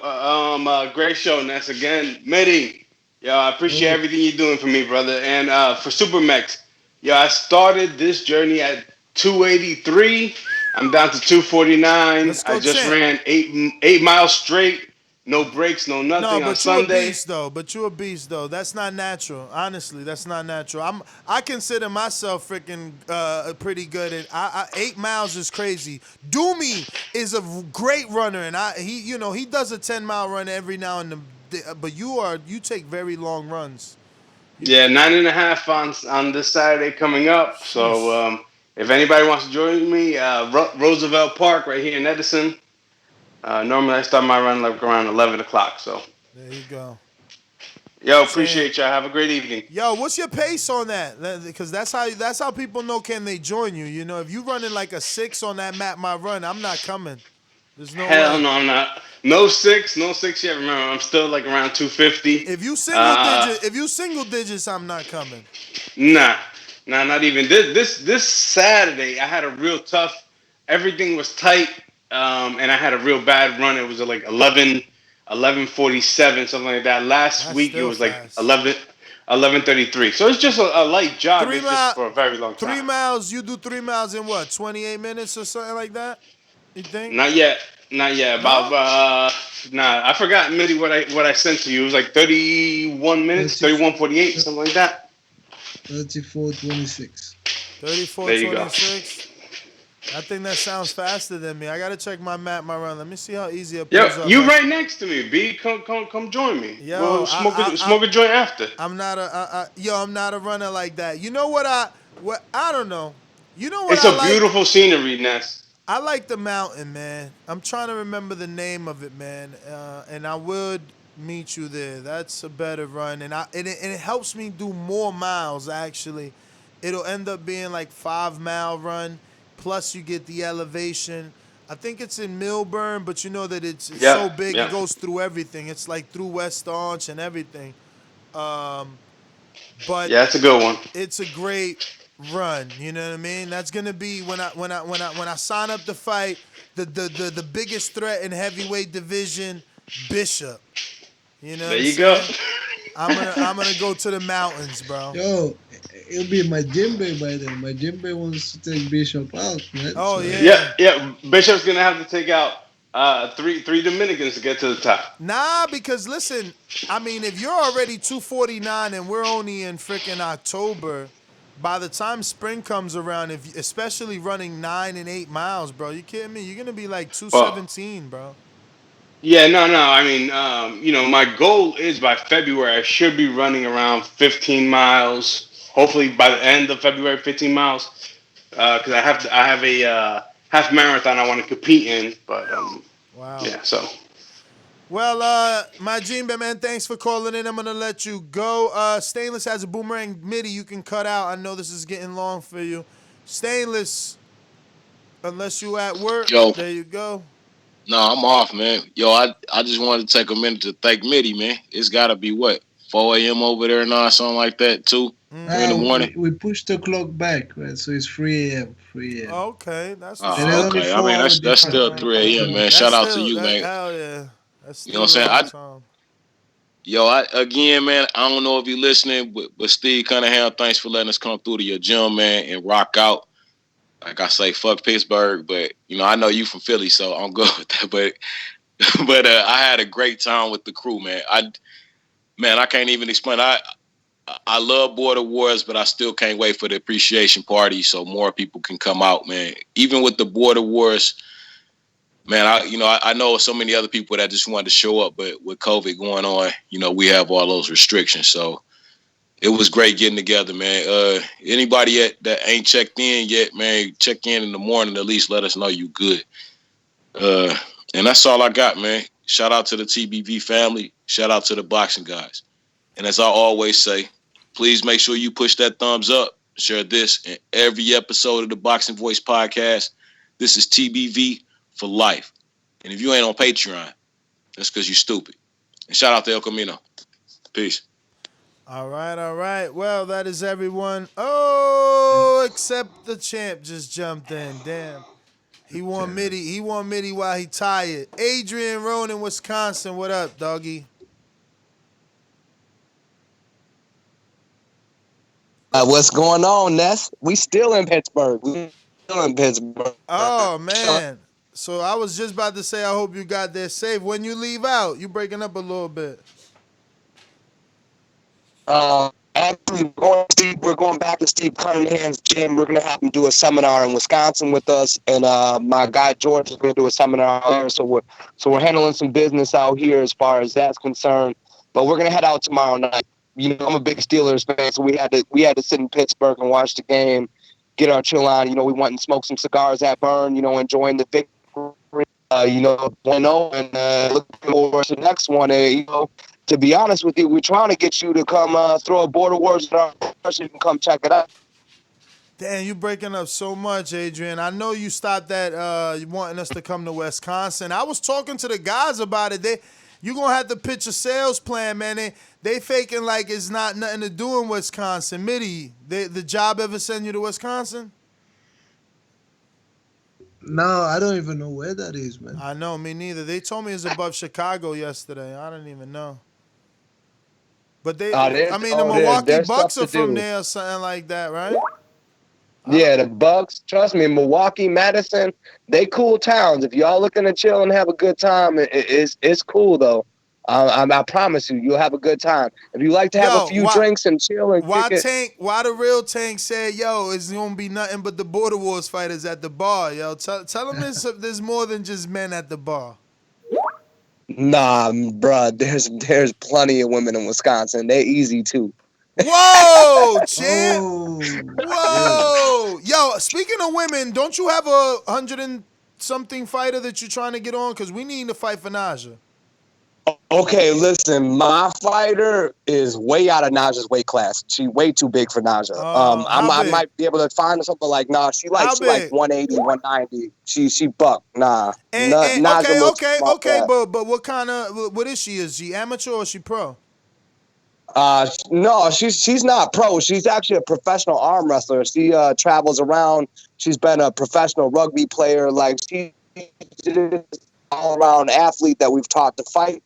great show, Ness. Again, Mitty. Yo, I appreciate everything you're doing for me, brother. And for Supermex, yo, I started this journey at 283. I'm down to 249. I just ran 8 miles straight. No breaks, no nothing on Sunday. But you a beast though. That's not natural. Honestly, that's not natural. I consider myself freaking pretty good at 8 miles is crazy. Doomy is a great runner, and he does a 10-mile run every now and then. But you take very long runs. Yeah, 9.5 on this Saturday coming up. So if anybody wants to join me, Roosevelt Park right here in Edison. Normally I start my run like around 11 o'clock. So there you go. Yo, appreciate y'all. Have a great evening. Yo, what's your pace on that? Because that's how people know can they join you. You know, if you running like a 6 on that Map My Run, I'm not coming. There's no Hell way. no, I'm not. No six yet. Remember, I'm still like around 250. If you single digits, I'm not coming. Nah, not even. This Saturday, I had a real tough. Everything was tight, and I had a real bad run. It was like 11:47, something like that. Last week it was like 11:33. So it's just a light jog. It's just for a very long time. 3 miles. You do 3 miles in what? 28 minutes or something like that? You think? Not yet. About I forgot, Mitty, what I sent to you. It was like 31 minutes, 31:48, something like that. 34:26. 34:26. I think that sounds faster than me. I gotta check my Map My Run. Let me see how easy it pulls up. You right next to me, B. Come join me. Yo, we'll smoke a joint after. I'm not a runner like that. You know what I don't know. You know what? It's a beautiful scenery, Ness. I like the mountain, man. I'm trying to remember the name of it, man. And I would meet you there. That's a better run, and it helps me do more miles. Actually, it'll end up being like 5-mile run. Plus, you get the elevation. I think it's in Milburn, but you know that it's so big. It goes through everything. It's like through West Orange and everything. But yeah, it's a good one. It's a great run. You know what I mean? That's gonna be when I sign up to fight the biggest threat in heavyweight division, Bishop. You know. There you go. I'm gonna go to the mountains, bro. Yo, it'll be my Jimbe by then. My Jimbe wants to take Bishop out, man. Oh yeah. Yeah. Bishop's gonna have to take out three Dominicans to get to the top. Nah, because listen, I mean, if you're already 249 and we're only in freaking October, by the time spring comes around, especially running 9 and 8 miles, bro, you kidding me? You're gonna be like 217, bro. Yeah, no. I mean, my goal is by February I should be running around 15 miles. Hopefully by the end of February, 15 miles, because I have a half marathon I want to compete in. But wow. Yeah. So. Well, my Jimbe, man, thanks for calling in. I'm gonna let you go. Stainless has a boomerang MIDI you can cut out. I know this is getting long for you. Stainless, unless you at work, there you go. No, I'm off, man. Yo, I just wanted to take a minute to thank Mitty, man. It's got to be, 4 a.m. over there now, something like that, 2 in the morning? We pushed the clock back, right? So it's 3 a.m. 3 a.m. Okay, that's okay. I mean, that's still 3 a.m., man. Shout out to you, man. Hell yeah. That's you know what I'm saying? Again, man, I don't know if you're listening, but Steve Cunningham, thanks for letting us come through to your gym, man, and rock out. Like I say, fuck Pittsburgh, but I know you from Philly, so I'm good with that. But I had a great time with the crew, man. I can't even explain. I love Border Wars, but I still can't wait for the appreciation party so more people can come out, man. Even with the Border Wars, man, I know so many other people that just wanted to show up, but with COVID going on, we have all those restrictions. So it was great getting together, man. Anybody that ain't checked in yet, man, check in the morning. At least let us know you good. And that's all I got, man. Shout out to the TBV family. Shout out to the boxing guys. And as I always say, please make sure you push that thumbs up. Share this in every episode of the Boxing Voice podcast. This is TBV for life. And if you ain't on Patreon, that's because you stupid. And shout out to El Camino. Peace. All right. Well, that is everyone. Oh, except the champ just jumped in. Damn. He won Mitty while he tired. Adrian Ronan, Wisconsin. What up, doggy? What's going on, Ness? We still in Pittsburgh. Oh, man. So I was just about to say I hope you got there safe. When you leave out, you breaking up a little bit. Actually, we're going back to Steve Cunningham's gym. We're going to have him do a seminar in Wisconsin with us, and my guy George is going to do a seminar out there. So we're handling some business out here as far as that's concerned. But we're going to head out tomorrow night. I'm a big Steelers fan, so we had to sit in Pittsburgh and watch the game, get our chill on. We went and smoked some cigars at Burn. Enjoying the victory. 1-0, and looking forward to the next one. To be honest with you, we're trying to get you to come throw a Border Wars so you can come check it out. Damn, you breaking up so much, Adrian. I know you stopped that wanting us to come to Wisconsin. I was talking to the guys about it. You're going to have to pitch a sales plan, man. They faking like it's not nothing to do in Wisconsin. Mitty, the job ever send you to Wisconsin? No, I don't even know where that is, man. I know, me neither. They told me it's above Chicago yesterday. I didn't even know. But the Milwaukee Bucks are from there or something like that, right? Yeah, the Bucks. Trust me, Milwaukee, Madison, they cool towns. If y'all looking to chill and have a good time, it's cool though. I promise you'll have a good time. If you like to have a few drinks and chill and why the real Tank said, it's gonna be nothing but the Border Wars fighters at the bar, yo. Tell them there's more than just men at the bar. Nah, bruh, there's plenty of women in Wisconsin. They're easy too. Whoa, champ! Whoa, yo. Speaking of women, don't you have a 100-something fighter that you're trying to get on? Because we need to fight for Naja. Okay, listen, my fighter is way out of Naja's weight class. She's way too big for Naja. I might be able to find something like, she like 180, 190. She buck. Nah. Okay, but what is she? Is she amateur or is she pro? No, she's not pro. She's actually a professional arm wrestler. She travels around. She's been a professional rugby player. Like she's all-around athlete that we've taught to fight.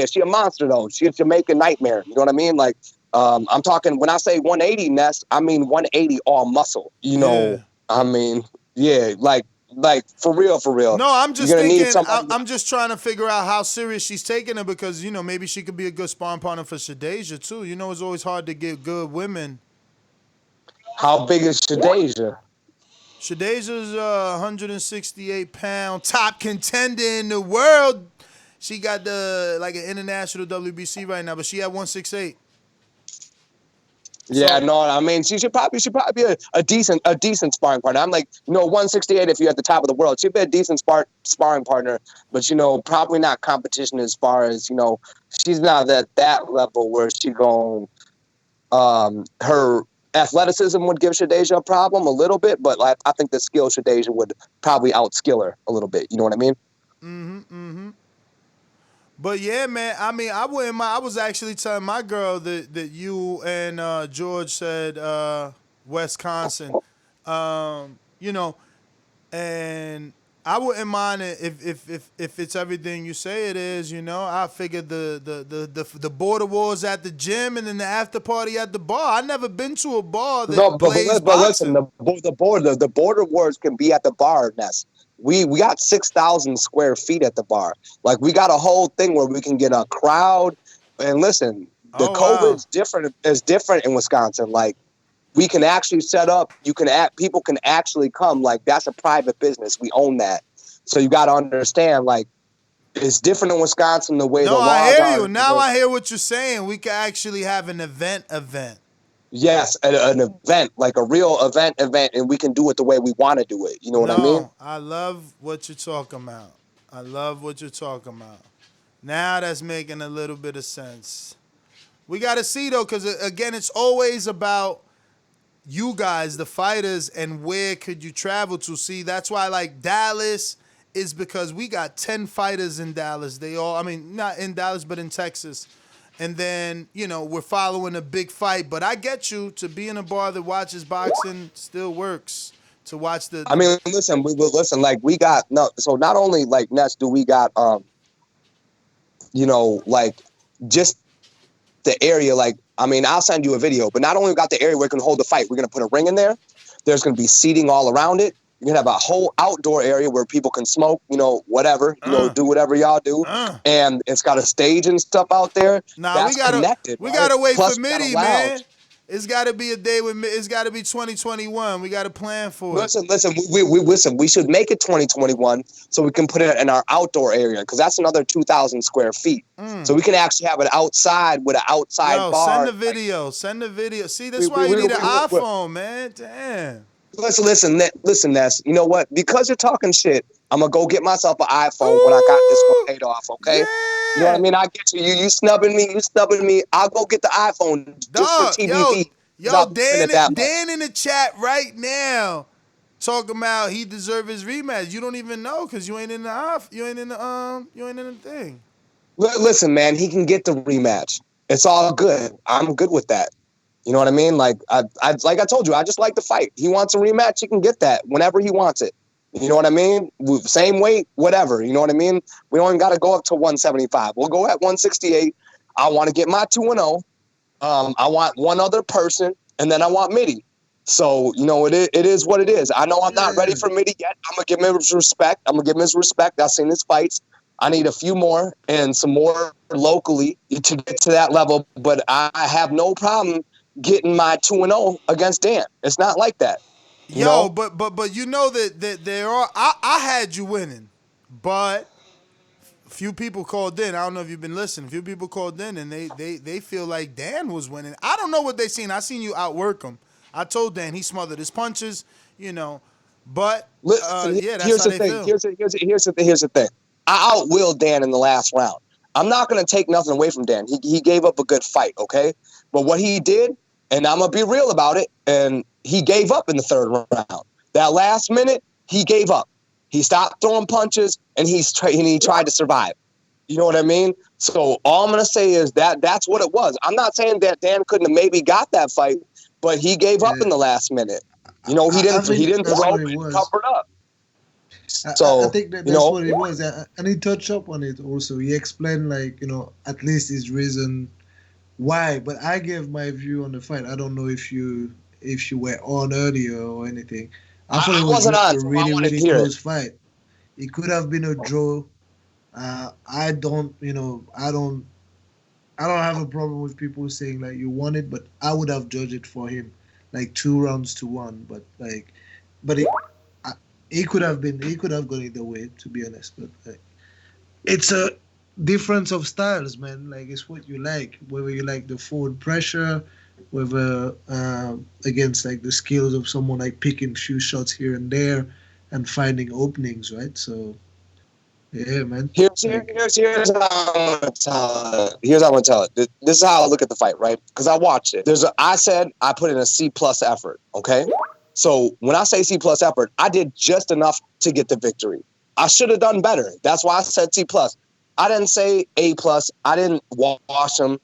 She's a monster though. She's a Jamaican nightmare. You know what I mean? Like, I'm talking when I say 180, Ness, I mean 180 all muscle. I mean, like for real. No, I'm just thinking. I'm just trying to figure out how serious she's taking it because maybe she could be a good sparring partner for Shadeja too. It's always hard to get good women. How big is Shadeja? Shadeja's 168-pound top contender in the world. She got an international WBC right now, but she at 168. Yeah, I mean, she should probably be a decent sparring partner. I'm like, 168 if you're at the top of the world. She'd be a decent sparring partner, but probably not competition as far as she's not at that level where she going. Her athleticism would give Shadeja a problem a little bit, but I think the skill Shadeja would probably outskill her a little bit. You know what I mean? Mm-hmm. But yeah, man. I mean, I wouldn't mind. I was actually telling my girl that you and George said Wisconsin. And I wouldn't mind it if it's everything you say it is. I figured the Border Wars at the gym and then the after party at the bar. I never been to a bar that plays boxing. Listen, the Border Wars can be at the bar, Ness. We got 6,000 square feet at the bar. Like we got a whole thing where we can get a crowd. And listen, The COVID's different is different in Wisconsin. Like, we can actually set up. People can actually come. Like, that's a private business. We own that. So you got to understand, like, it's different in Wisconsin the way the laws are. I hear you. Now I hear what you're saying. We could actually have an event. Yes, an event, like a real event, and we can do it the way we want to do it. You know what I mean? I love what you're talking about. Now that's making a little bit of sense. We got to see, though, because, again, it's always about you guys, the fighters, and where could you travel to. See, that's why I like Dallas is because we got 10 fighters in Dallas. Not in Dallas, but in Texas. And then, we're following a big fight. But I get you, to be in a bar that watches boxing still works. To watch the... listen, like, we got... No, so not only, like, Nets, do we got, like, just the area, like, I'll send you a video, but not only we got the area where we can hold the fight, we're going to put a ring in there. There's going to be seating all around it. You're going to have a whole outdoor area where people can smoke, whatever, do whatever y'all do. And it's got a stage and stuff out there. We gotta wait for Mitty, man. It's got to be a day with it's got to be 2021. We got to plan for it. Listen, we should make it 2021 so we can put it in our outdoor area because that's another 2,000 square feet. So we can actually have it outside with an outside bar. Send the video. See, that's why you need an iPhone, man. Damn. Listen, Ness. You know what? Because you're talking shit, I'm going to go get myself an iPhone when I got this one paid off, okay? Yeah. You know what I mean? I get you. You snubbing me. I'll go get the iPhone just for TBV. Yo, Dan in the chat right now talking about he deserve his rematch. You don't even know because you ain't in the thing. Listen, man, he can get the rematch. It's all good. I'm good with that. You know what I mean? Like like I told you, I just like the fight. He wants a rematch, he can get that whenever he wants it. You know what I mean? Same weight, whatever. You know what I mean? We don't even got to go up to 175. We'll go at 168. I want to get my 2-0. I want one other person, and then I want Mitty. So, it is what it is. I know I'm not ready for Mitty yet. I'm going to give him his respect. I've seen his fights. I need a few more and some more locally to get to that level. But I have no problem getting my 2-0 against Dan. It's not like that. But you know that there are. I had you winning, but a few people called in. I don't know if you've been listening. A few people called in and they feel like Dan was winning. I don't know what they seen. I seen you outwork him. I told Dan he smothered his punches. But that's how they feel. Here's the thing. I outwilled Dan in the last round. I'm not gonna take nothing away from Dan. He gave up a good fight, okay? But what he did, and I'm gonna be real about it, and he gave up in the third round. That last minute, he gave up. He stopped throwing punches, and he tried to survive. You know what I mean? So all I'm going to say is that's what it was. I'm not saying that Dan couldn't have maybe got that fight, but he gave up in the last minute. He didn't throw it, he covered up. So I think that's what it was. And he touched up on it also. He explained, at least his reason why. But I gave my view on the fight. I don't know if you were on earlier or anything. I thought it was a really close fight. It could have been a draw. I don't have a problem with people saying like you won it, but I would have judged it for him, like 2-1. But he could have gone either way, to be honest. But it's a difference of styles, man. Like it's what you like, whether you like the forward pressure, whether against like the skills of someone like picking few shots here and there and finding openings, right? So yeah, man. Here's how I'm gonna tell it. This is how I look at the fight, right? Because I watched it. I said I put in a C+ effort. Okay, so when I say C+ effort, I did just enough to get the victory. I should have done better. That's why I said C+. I didn't say A+. I didn't wash him.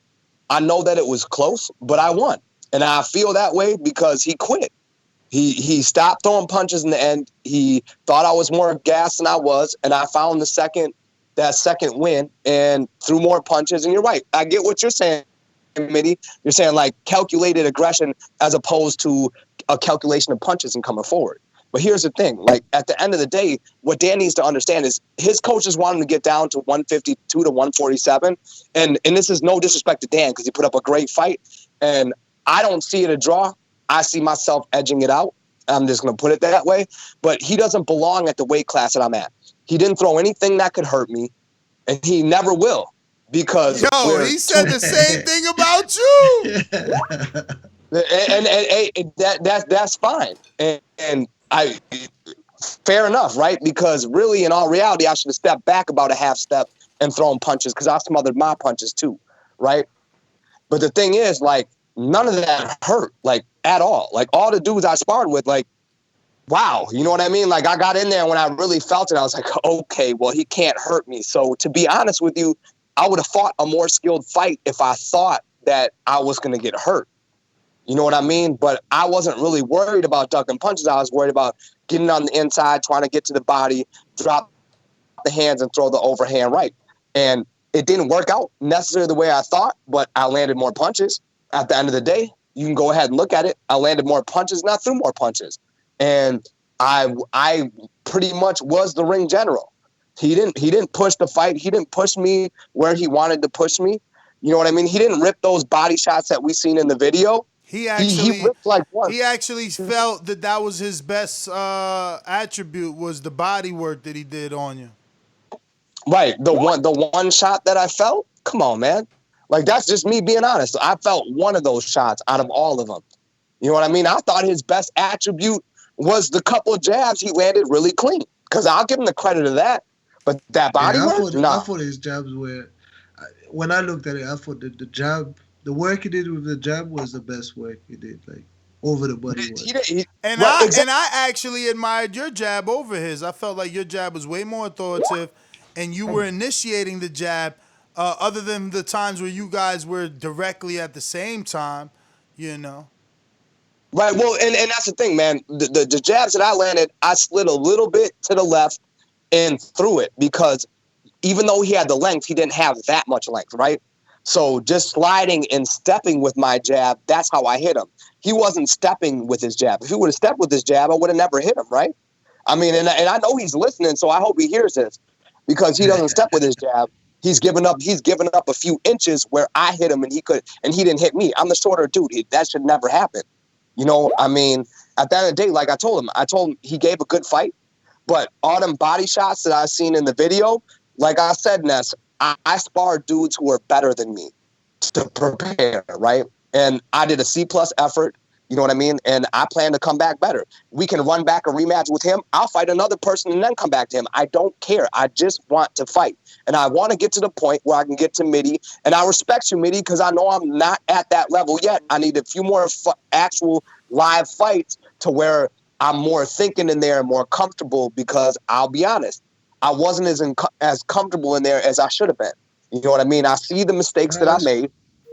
I know that it was close, but I won, and I feel that way because he quit. He stopped throwing punches in the end. He thought I was more gassed than I was, and I found that second win and threw more punches. And you're right. I get what you're saying, Mitty. You're saying like calculated aggression as opposed to a calculation of punches and coming forward. But here's the thing, like at the end of the day, what Dan needs to understand is his coaches want him to get down to 152 to 147. And this is no disrespect to Dan because he put up a great fight. And I don't see it a draw. I see myself edging it out. I'm just going to put it that way. But he doesn't belong at the weight class that I'm at. He didn't throw anything that could hurt me, and he never will. Because he said the same thing about you. and that's fine. And I fair enough, right? Because really, in all reality, I should have stepped back about a half step and thrown punches because I smothered my punches too, right? But the thing is, like, none of that hurt, like, at all. Like, all the dudes I sparred with, like, wow, you know what I mean? Like, I got in there, and when I really felt it, I was like, okay, well, he can't hurt me. So to be honest with you, I would have fought a more skilled fight if I thought that I was going to get hurt. You know what I mean? But I wasn't really worried about ducking punches. I was worried about getting on the inside, trying to get to the body, drop the hands, and throw the overhand right. And it didn't work out necessarily the way I thought, but I landed more punches. At the end of the day, you can go ahead and look at it. I landed more punches, and I threw more punches. And I pretty much was the ring general. He didn't push the fight. He didn't push me where he wanted to push me. You know what I mean? He didn't rip those body shots that we seen in the video. He actually ripped like one. He actually felt that was his best attribute was the body work that he did on you. Right. The one shot that I felt, come on, man. Like, that's just me being honest. I felt one of those shots out of all of them. You know what I mean? I thought his best attribute was the couple of jabs he landed really clean. Because I'll give him the credit of that. But that body work? No. I thought his jabs were, when I looked at it, I thought that the jab, the work he did with the jab was the best work he did, like, over the body work. I actually admired your jab over his. I felt like your jab was way more authoritative, and you were initiating the jab, other than the times where you guys were directly at the same time, you know. Right, well, and that's the thing, man. The jabs that I landed, I slid a little bit to the left and threw it because even though he had the length, he didn't have that much length, right? So just sliding and stepping with my jab, that's how I hit him. He wasn't stepping with his jab. If he would have stepped with his jab, I would have never hit him, right? I mean, and I know he's listening, so I hope he hears this because he doesn't step with his jab. He's given up a few inches where I hit him and he didn't hit me. I'm the shorter dude. That should never happen. You know, I mean, at the end of the day, like I told him he gave a good fight. But all them body shots that I've seen in the video, like I said, Ness, I sparred dudes who were better than me to prepare, right? And I did a C-plus effort, you know what I mean? And I plan to come back better. We can run back a rematch with him. I'll fight another person and then come back to him. I don't care. I just want to fight. And I want to get to the point where I can get to Mitty. And I respect you, Mitty, because I know I'm not at that level yet. I need a few more actual live fights to where I'm more thinking in there and more comfortable because I'll be honest, I wasn't as comfortable in there as I should have been. You know what I mean? I see the mistakes that I made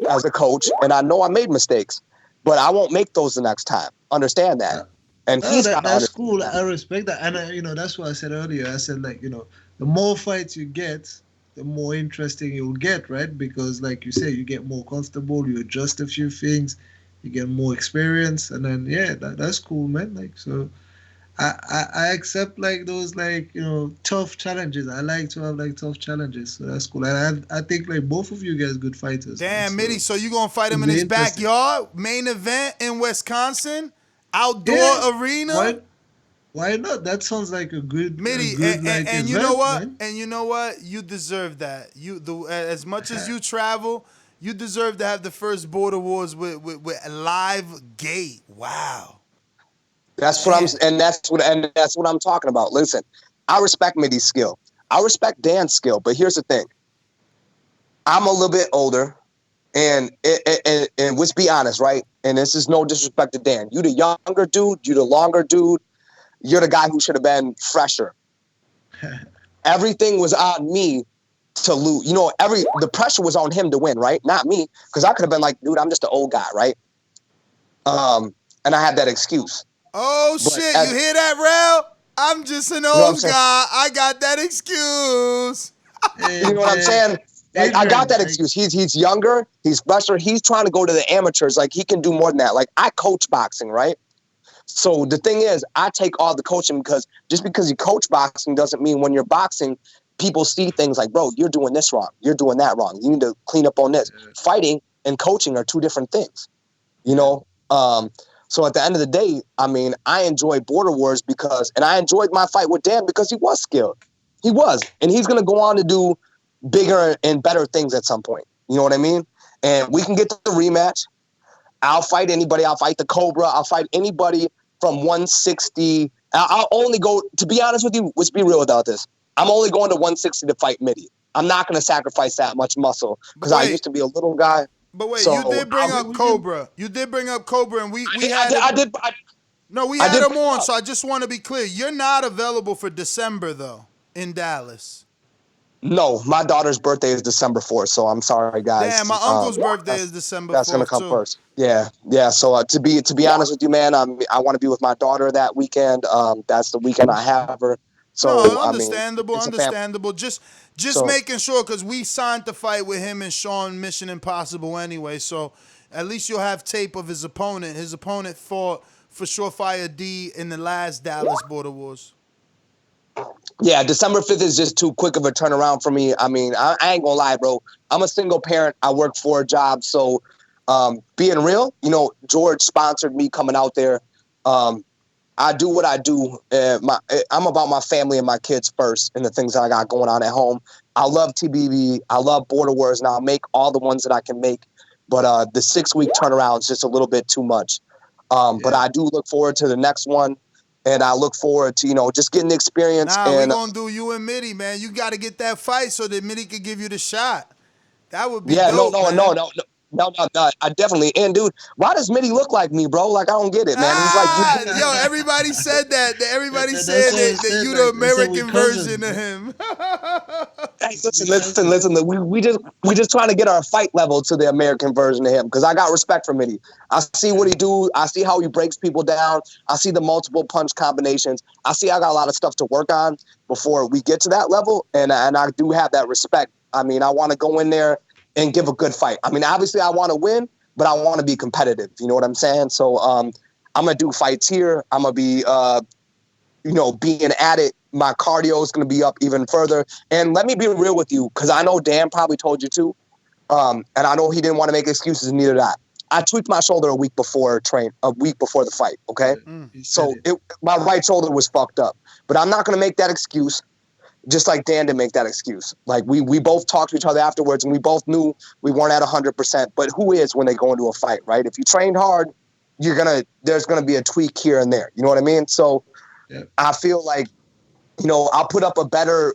as a coach, and I know I made mistakes, but I won't make those the next time. Understand that. And that's cool. I respect that. And, that's what I said earlier. I said, like, the more fights you get, the more interesting you'll get, right? Because, like you say, you get more comfortable, you adjust a few things, you get more experience, and then that's cool, man. Like, so I accept like those tough challenges. I like to have like tough challenges, so that's cool. And I think like both of you guys good fighters. Damn, Mitty, so you gonna fight him in his backyard, main event in Wisconsin, outdoor arena? Why not? That sounds like a good Mitty, and you know what? Man. And you know what? You deserve that. As much as you travel. You deserve to have the first Border Wars with live gate. Wow. That's what that's what I'm talking about. Listen, I respect Mitty's skill. I respect Dan's skill, but here's the thing. I'm a little bit older, and let's be honest, right? And this is no disrespect to Dan. You the younger dude, you the longer dude, you're the guy who should have been fresher. Everything was on me to lose. The pressure was on him to win, right? Not me, because I could have been like, dude, I'm just an old guy, right? And I had that excuse. Oh, but shit, you hear that, Rel? I'm just an old guy. I got that excuse. You know what I'm saying? Like, I got that excuse. He's younger. He's fresher. He's trying to go to the amateurs. Like, he can do more than that. Like, I coach boxing, right? So the thing is, I take all the coaching because just because you coach boxing doesn't mean when you're boxing, people see things like, bro, you're doing this wrong. You're doing that wrong. You need to clean up on this. Fighting and coaching are two different things, you know? So at the end of the day, I mean, I enjoy Border Wars and I enjoyed my fight with Dan because he was skilled. He was. And he's going to go on to do bigger and better things at some point. You know what I mean? And we can get to the rematch. I'll fight anybody. I'll fight the Cobra. I'll fight anybody from 160. I'll only go, to be honest with you, let's be real about this. I'm only going to 160 to fight Mitty. I'm not going to sacrifice that much muscle because I used to be a little guy. But wait, so you did bring up Cobra. You did bring up Cobra, and we had him on. So I just want to be clear. You're not available for December though in Dallas. No, my daughter's birthday is December 4th, so I'm sorry, guys. Damn, my uncle's birthday is December 4th. That's gonna come first. Yeah. So to be honest with you, man, I want to be with my daughter that weekend. That's the weekend I have her. So no, understandable. Just So- making sure because we signed to fight with him and Sean Mission Impossible anyway. So at least you'll have tape of his opponent. His opponent fought for Surefire D in the last Dallas Border Wars. Yeah, December 5th is just too quick of a turnaround for me. I mean, I ain't gonna lie, bro. I'm a single parent. I work 4 jobs. So being real, you know, George sponsored me coming out there. I do what I do. I'm about my family and my kids first and the things that I got going on at home. I love TBV. I love Border Wars, and I'll make all the ones that I can make. But the 6-week turnaround is just a little bit too much. But I do look forward to the next one. And I look forward to, you know, just getting the experience. Nah, and we're going to do you and Mitty, man. You got to get that fight so that Mitty could give you the shot. That would be dope, No, I definitely. And, dude, why does Mitty look like me, bro? Like, I don't get it, man. He's like, yo, everybody said that. Everybody said that you the American version of him. Hey, listen. We just trying to get our fight level to the American version of him because I got respect for Mitty. I see what he do. I see how he breaks people down. I see the multiple punch combinations. I got a lot of stuff to work on before we get to that level, and I do have that respect. I mean, I want to go in there and give a good fight. I mean, obviously I want to win, but I want to be competitive. You know what I'm saying? So I'm going to do fights here. I'm going to be, being at it. My cardio is going to be up even further. And let me be real with you, because I know Dan probably told you too. And I know he didn't want to make excuses, and neither did I. I tweaked my shoulder a week before the fight, okay? So my right shoulder was fucked up. But I'm not going to make that excuse. Just like Dan didn't make that excuse. Like we both talked to each other afterwards, and we both knew we weren't at 100%. But who is when they go into a fight, right? If you trained hard, there's gonna be a tweak here and there. You know what I mean? So I feel like, you know, I'll put up a better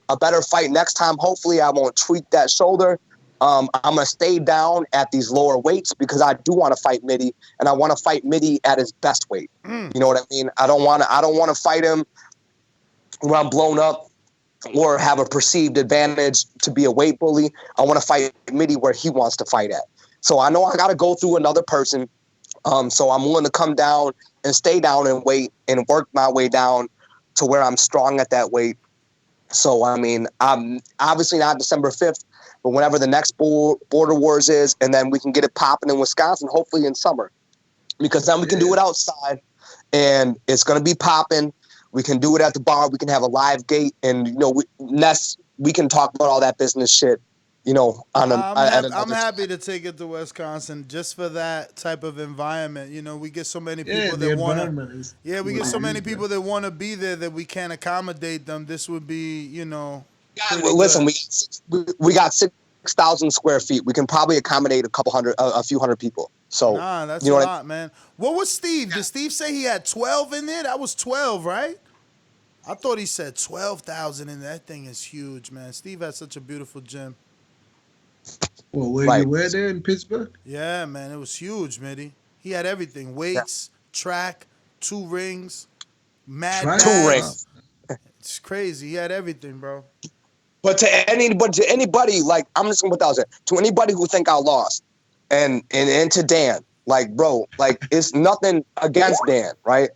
fight next time. Hopefully, I won't tweak that shoulder. I'm gonna stay down at these lower weights because I do want to fight Mitty, and I want to fight Mitty at his best weight. You know what I mean? I don't want to fight him when I'm blown up or have a perceived advantage to be a weight bully. I want to fight Mitty where he wants to fight at. So I know I got to go through another person. So I'm willing to come down and stay down and weight and work my way down to where I'm strong at that weight. So, I mean, I'm obviously not December 5th, but whenever the next Border Wars is, and then we can get it popping in Wisconsin, hopefully in summer, because then we can do it outside and it's going to be popping. We can do it at the bar. We can have a live gate, and you know, we can talk about all that business shit. You know, I'm happy to take it to Wisconsin just for that type of environment. You know, we get so many people that want to. Yeah, we get so many people that want to be there that we can't accommodate them. This would be, you know. Well, listen, we got 6,000 square feet. We can probably accommodate a few hundred people. So that's you know a lot, man. What was Steve? Did Steve say he had 12 in there? That was 12, right? I thought he said 12,000 in there. That thing is huge, man. Steve has such a beautiful gym. Well, you were there in Pittsburgh? Yeah, man. It was huge, Mitty. He had everything. Weights, track, 2 rings, mad bags. 2 rings. It's crazy. He had everything, bro. But to anybody, like, I'm just going to put that out there. To anybody who think I lost, and to Dan, like, bro, like, it's nothing against Dan, right?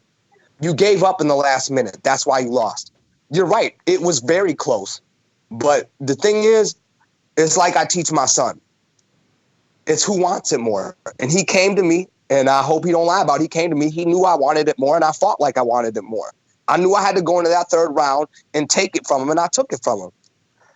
You gave up in the last minute. That's why you lost. You're right. It was very close. But the thing is, it's like I teach my son. It's who wants it more. And he came to me, And I hope he don't lie about it. He came to me. He knew I wanted it more, and I fought like I wanted it more. I knew I had to go into that third round and take it from him, and I took it from him.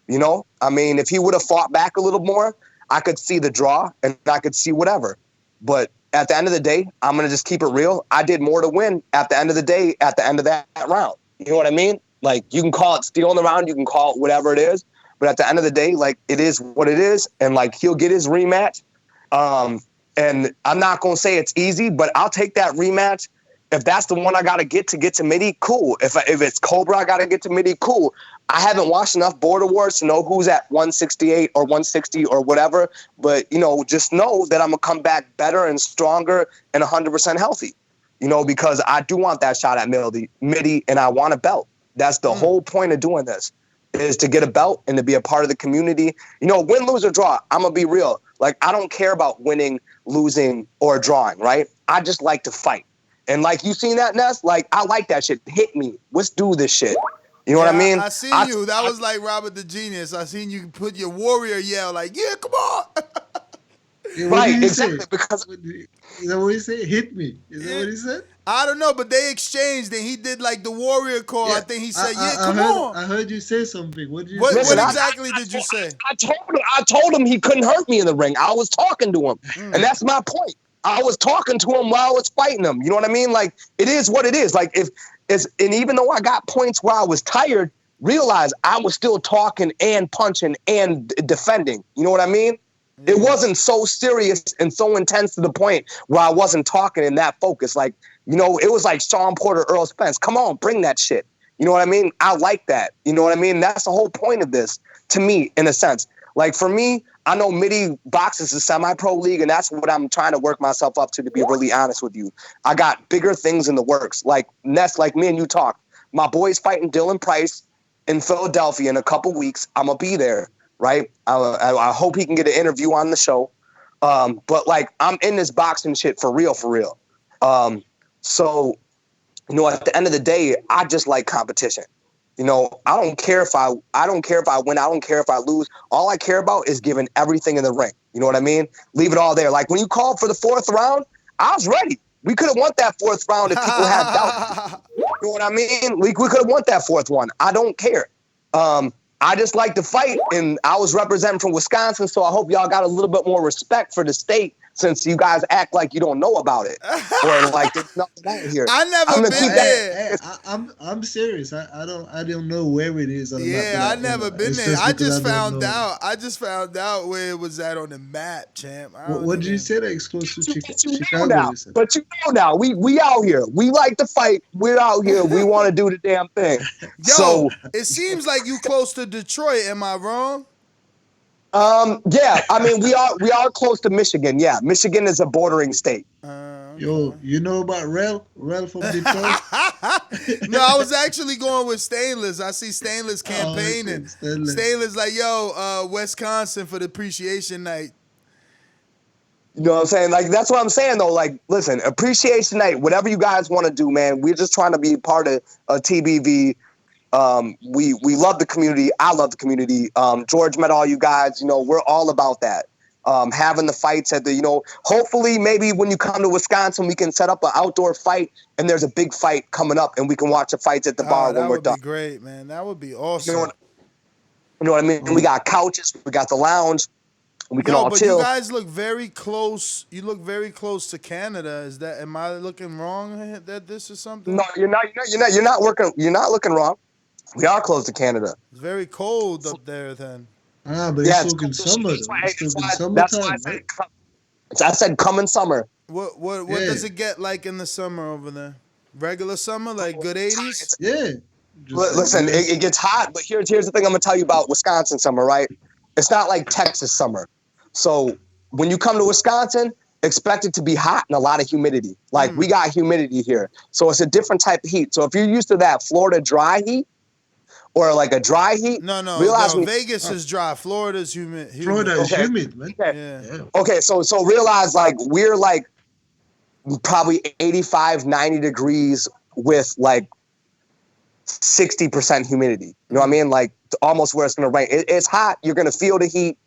You know? I mean, if he would have fought back a little more, I could see the draw, and I could see whatever. But at the end of the day, I'm going to just keep it real. I did more to win at the end of the day, at the end of that round. You know what I mean? Like, you can call it stealing the round, you can call it whatever it is, but at the end of the day, like, it is what it is, and, like, he'll get his rematch. And I'm not going to say it's easy, but I'll take that rematch. If that's the one I got to get to Mitty, cool. If it's Cobra I got to get to Mitty, cool. I haven't watched enough Border Wars to know who's at 168 or 160 or whatever, but, you know, just know that I'm going to come back better and stronger and 100% healthy, you know, because I do want that shot at Mitty, and I want a belt. That's the whole point of doing this, is to get a belt and to be a part of the community. You know, win, lose, or draw, I'm going to be real. Like, I don't care about winning, losing, or drawing, right? I just like to fight. And like, you seen that, Ness? Like, I like that shit. Hit me. Let's do this shit. You know what I mean? I seen you. That was like Robert the Genius. I seen you put your warrior yell like, yeah, come on. Yeah, right, exactly. Because is that what he said? Hit me. Is that what he said? I don't know, but they exchanged and he did like the warrior call. Yeah. I think he said, come on. I heard you say something. What did you say? Listen, what exactly did you say? I told him he couldn't hurt me in the ring. I was talking to him. And that's my point. I was talking to him while I was fighting him. You know what I mean? Like, it is what it is. Like, and even though I got points where I was tired, realize I was still talking and punching and defending. You know what I mean? It wasn't so serious and so intense to the point where I wasn't talking in that focus. Like, you know, it was like Sean Porter, Earl Spence. Come on, bring that shit. You know what I mean? I like that. You know what I mean? That's the whole point of this, to me, in a sense. Like, for me, I know Mitty boxes is semi-pro league, and that's what I'm trying to work myself up to be really honest with you. I got bigger things in the works. Like, Ness, like me and you talked. My boy's fighting Dylan Price in Philadelphia in a couple weeks. I'm going to be there, right? I hope he can get an interview on the show. But, like, I'm in this boxing shit for real, for real. So, you know, at the end of the day, I just like competition. You know, I don't care if I win. I don't care if I lose. All I care about is giving everything in the ring. You know what I mean? Leave it all there. Like, when you called for the fourth round, I was ready. We could have won that fourth round if people had doubt. You know what I mean? We could have won that fourth one. I don't care. I just like to fight, and I was representing from Wisconsin, so I hope y'all got a little bit more respect for the state, since you guys act like you don't know about it, or like there's nothing out here. I never been there. I'm serious. I don't know where it is. I never been there. I just found out. I just found out where it was at on the map, champ. What did you say? That exclusive Chicago? Now, but you know now, we out here. We like to fight. We're out here. We want to do the damn thing. Yo, so it seems like you close to Detroit. Am I wrong? Yeah, I mean, we are close to Michigan. Yeah, Michigan is a bordering state. Yo, you know about Rel from Detroit? No, I was actually going with Stainless. I see Stainless campaigning. Stainless like, yo, Wisconsin for the appreciation night. You know what I'm saying? Like, that's what I'm saying, though. Like, listen, appreciation night, whatever you guys want to do, man. We're just trying to be part of TBV. We love the community. I love the community. George met all you guys. You know, we're all about that. Having the fights at the, you know, hopefully maybe when you come to Wisconsin, we can set up an outdoor fight and there's a big fight coming up and we can watch the fights at the bar when we're done. That would be great, man. That would be awesome. You know what I mean? We got couches. We got the lounge. We can all chill. You guys look very close. You look very close to Canada. Am I looking wrong that this is something? No, you're not looking wrong. We are close to Canada. It's very cold up there then. But it's still in summer. That's why I said come in summer. What does it get like in the summer over there? Regular summer, like good 80s? Yeah. Listen, it gets hot, but here's the thing I'm going to tell you about Wisconsin summer, right? It's not like Texas summer. So when you come to Wisconsin, expect it to be hot and a lot of humidity. Like, we got humidity here. So it's a different type of heat. So if you're used to that Florida dry heat, or like a dry heat. No, Vegas is dry. Florida's humid. Florida is humid, man. Okay. Yeah. Okay, so realize like we're like probably 85, 90 degrees with like 60% humidity. You know what I mean? Like almost where it's gonna rain. It's hot. You're gonna feel the heat.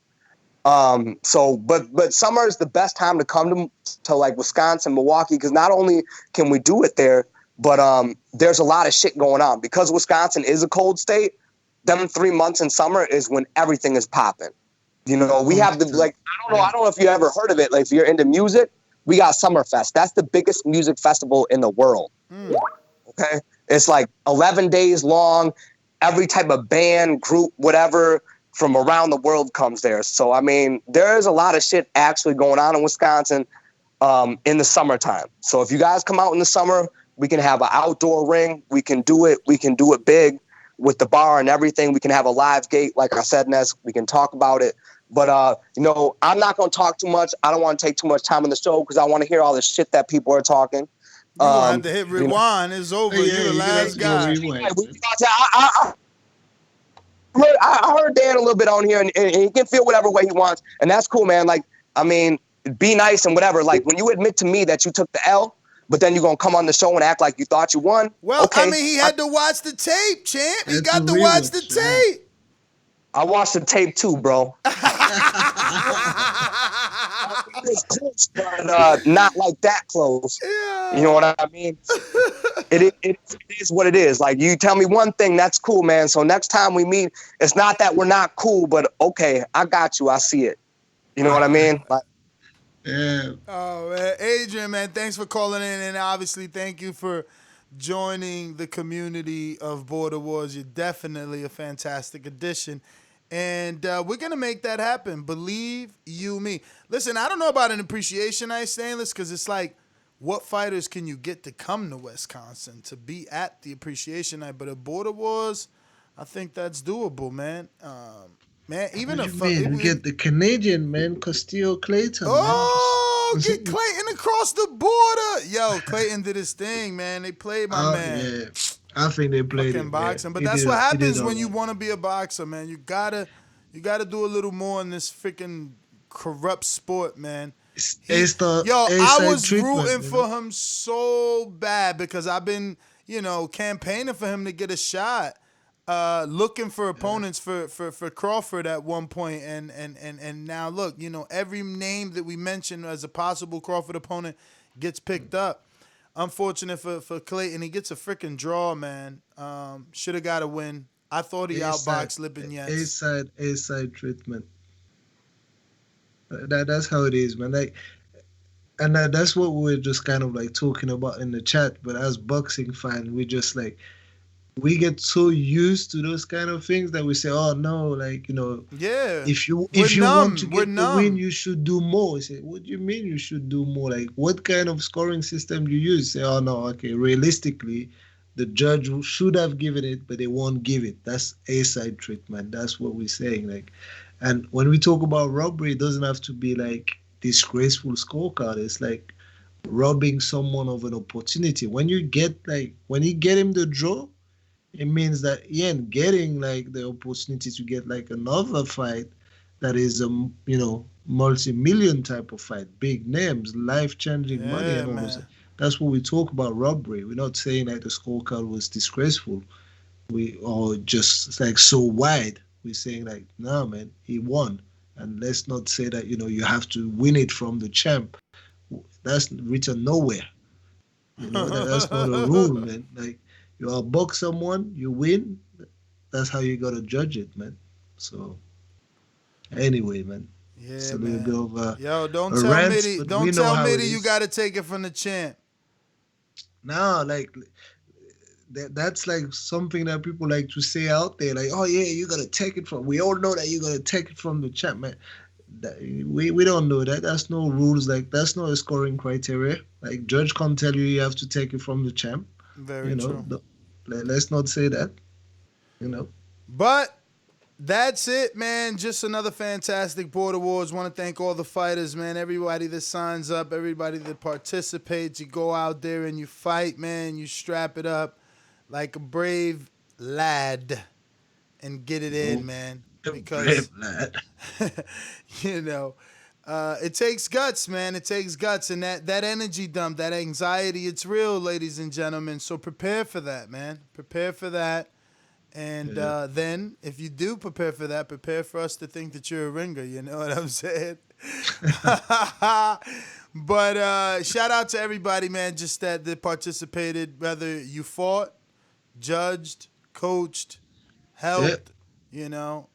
But summer is the best time to come to like Wisconsin, Milwaukee, because not only can we do it there, but there's a lot of shit going on. Because Wisconsin is a cold state, them 3 months in summer is when everything is popping. You know, we have the like I don't know if you ever heard of it. Like if you're into music, we got Summerfest. That's the biggest music festival in the world. Okay, it's like 11 days long. Every type of band, group, whatever from around the world comes there. So I mean, there's a lot of shit actually going on in Wisconsin in the summertime. So if you guys come out in the summer, we can have an outdoor ring. We can do it. We can do it big with the bar and everything. We can have a live gate, like I said, Ness. We can talk about it. But, you know, I'm not going to talk too much. I don't want to take too much time on the show because I want to hear all the shit that people are talking. You don't have to hit rewind. It's over. You're the last guy. I heard Dan a little bit on here, and he can feel whatever way he wants. And that's cool, man. Like, I mean, be nice and whatever. Like, when you admit to me that you took the L, but then you're going to come on the show and act like you thought you won. Well, okay. I mean, he had to watch the tape, champ. He got to watch the tape. I watched the tape too, bro. But not like that close. Yeah. You know what I mean? It is what it is. Like, you tell me one thing, that's cool, man. So next time we meet, it's not that we're not cool, but okay, I got you. I see it. You know what I mean? Like, yeah. Oh, man. Adrian, man, thanks for calling in, and obviously thank you for joining the community of Border Wars. You're definitely a fantastic addition. And we're going to make that happen. Believe you me. Listen, I don't know about an appreciation night, Stainless, because it's like, what fighters can you get to come to Wisconsin to be at the appreciation night? But at Border Wars, I think that's doable, man. Man, even what do you mean? We get the Canadian, man, Castillo Clayton. Oh, get Clayton across the border. Yo, Clayton did his thing, man. They played my man. Yeah. I think they played fucking it, boxing, man. but that's what happens when you want to be a boxer, man. You gotta do a little more in this freaking corrupt sport, man. I was rooting for him so bad because I've been, campaigning for him to get a shot, looking for opponents for Crawford at one point, and now look, every name that we mentioned as a possible Crawford opponent gets picked up. Unfortunate for Clayton, he gets a freaking draw, man. Should have got a win. I thought he outboxed Lipinets. A-side treatment. That's how it is, man. Like, and that's what we're just kind of like talking about in the chat. But as boxing fans, we get so used to those kind of things that we say, oh no, like, yeah. If you want to get the win, you should do more. We say, what do you mean you should do more? Like, what kind of scoring system do you use? Say, oh no, okay, realistically, the judge should have given it, but they won't give it. That's A-side treatment. That's what we're saying. Like, and when we talk about robbery, it doesn't have to be like disgraceful scorecard. It's like robbing someone of an opportunity. When you get him the draw, it means that he ain't getting like the opportunity to get like another fight that is a multi-million type of fight, big names, life-changing money, and all that. That's what we talk about robbery. We're not saying that the scorecard was disgraceful, or just like so wide. We're saying like, nah, man, he won, and let's not say that you have to win it from the champ. That's written nowhere. That's not a rule, man. Like, you outbox someone, you win. That's how you gotta judge it, man. So, anyway, man. Yeah, it's a man. little bit of Yo, don't a tell rant, Mitty. Don't tell Mitty you gotta take it from the champ. No, like that's like something that people like to say out there. Like, oh yeah, you gotta take it from. We all know that you gotta take it from the champ, man. We don't know that. That's no rules. Like, that's not a scoring criteria. Like, judge can't tell you have to take it from the champ. Very true. Let's not say that. But that's it, man. Just another fantastic Border Wars. Want to thank all the fighters, man. Everybody that signs up, everybody that participates. You go out there and you fight, man. You strap it up like a brave lad and get it in, man. Because it takes guts, man. It takes guts, and that energy dump, that anxiety, it's real, ladies and gentlemen. So prepare for that, man. Prepare for that. And then, if you do prepare for that, prepare for us to think that you're a ringer. You know what I'm saying? But shout out to everybody, man, just that participated, whether you fought, judged, coached, helped, you know.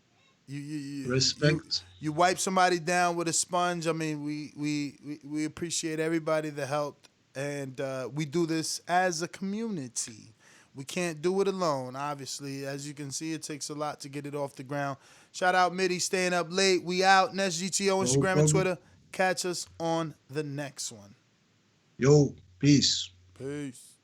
Respect. You wipe somebody down with a sponge. I mean, we appreciate everybody that helped. And we do this as a community. We can't do it alone, obviously. As you can see, it takes a lot to get it off the ground. Shout out Mitty, staying up late. We out. Nest GTO, Instagram and Twitter. Catch us on the next one. Yo, peace. Peace.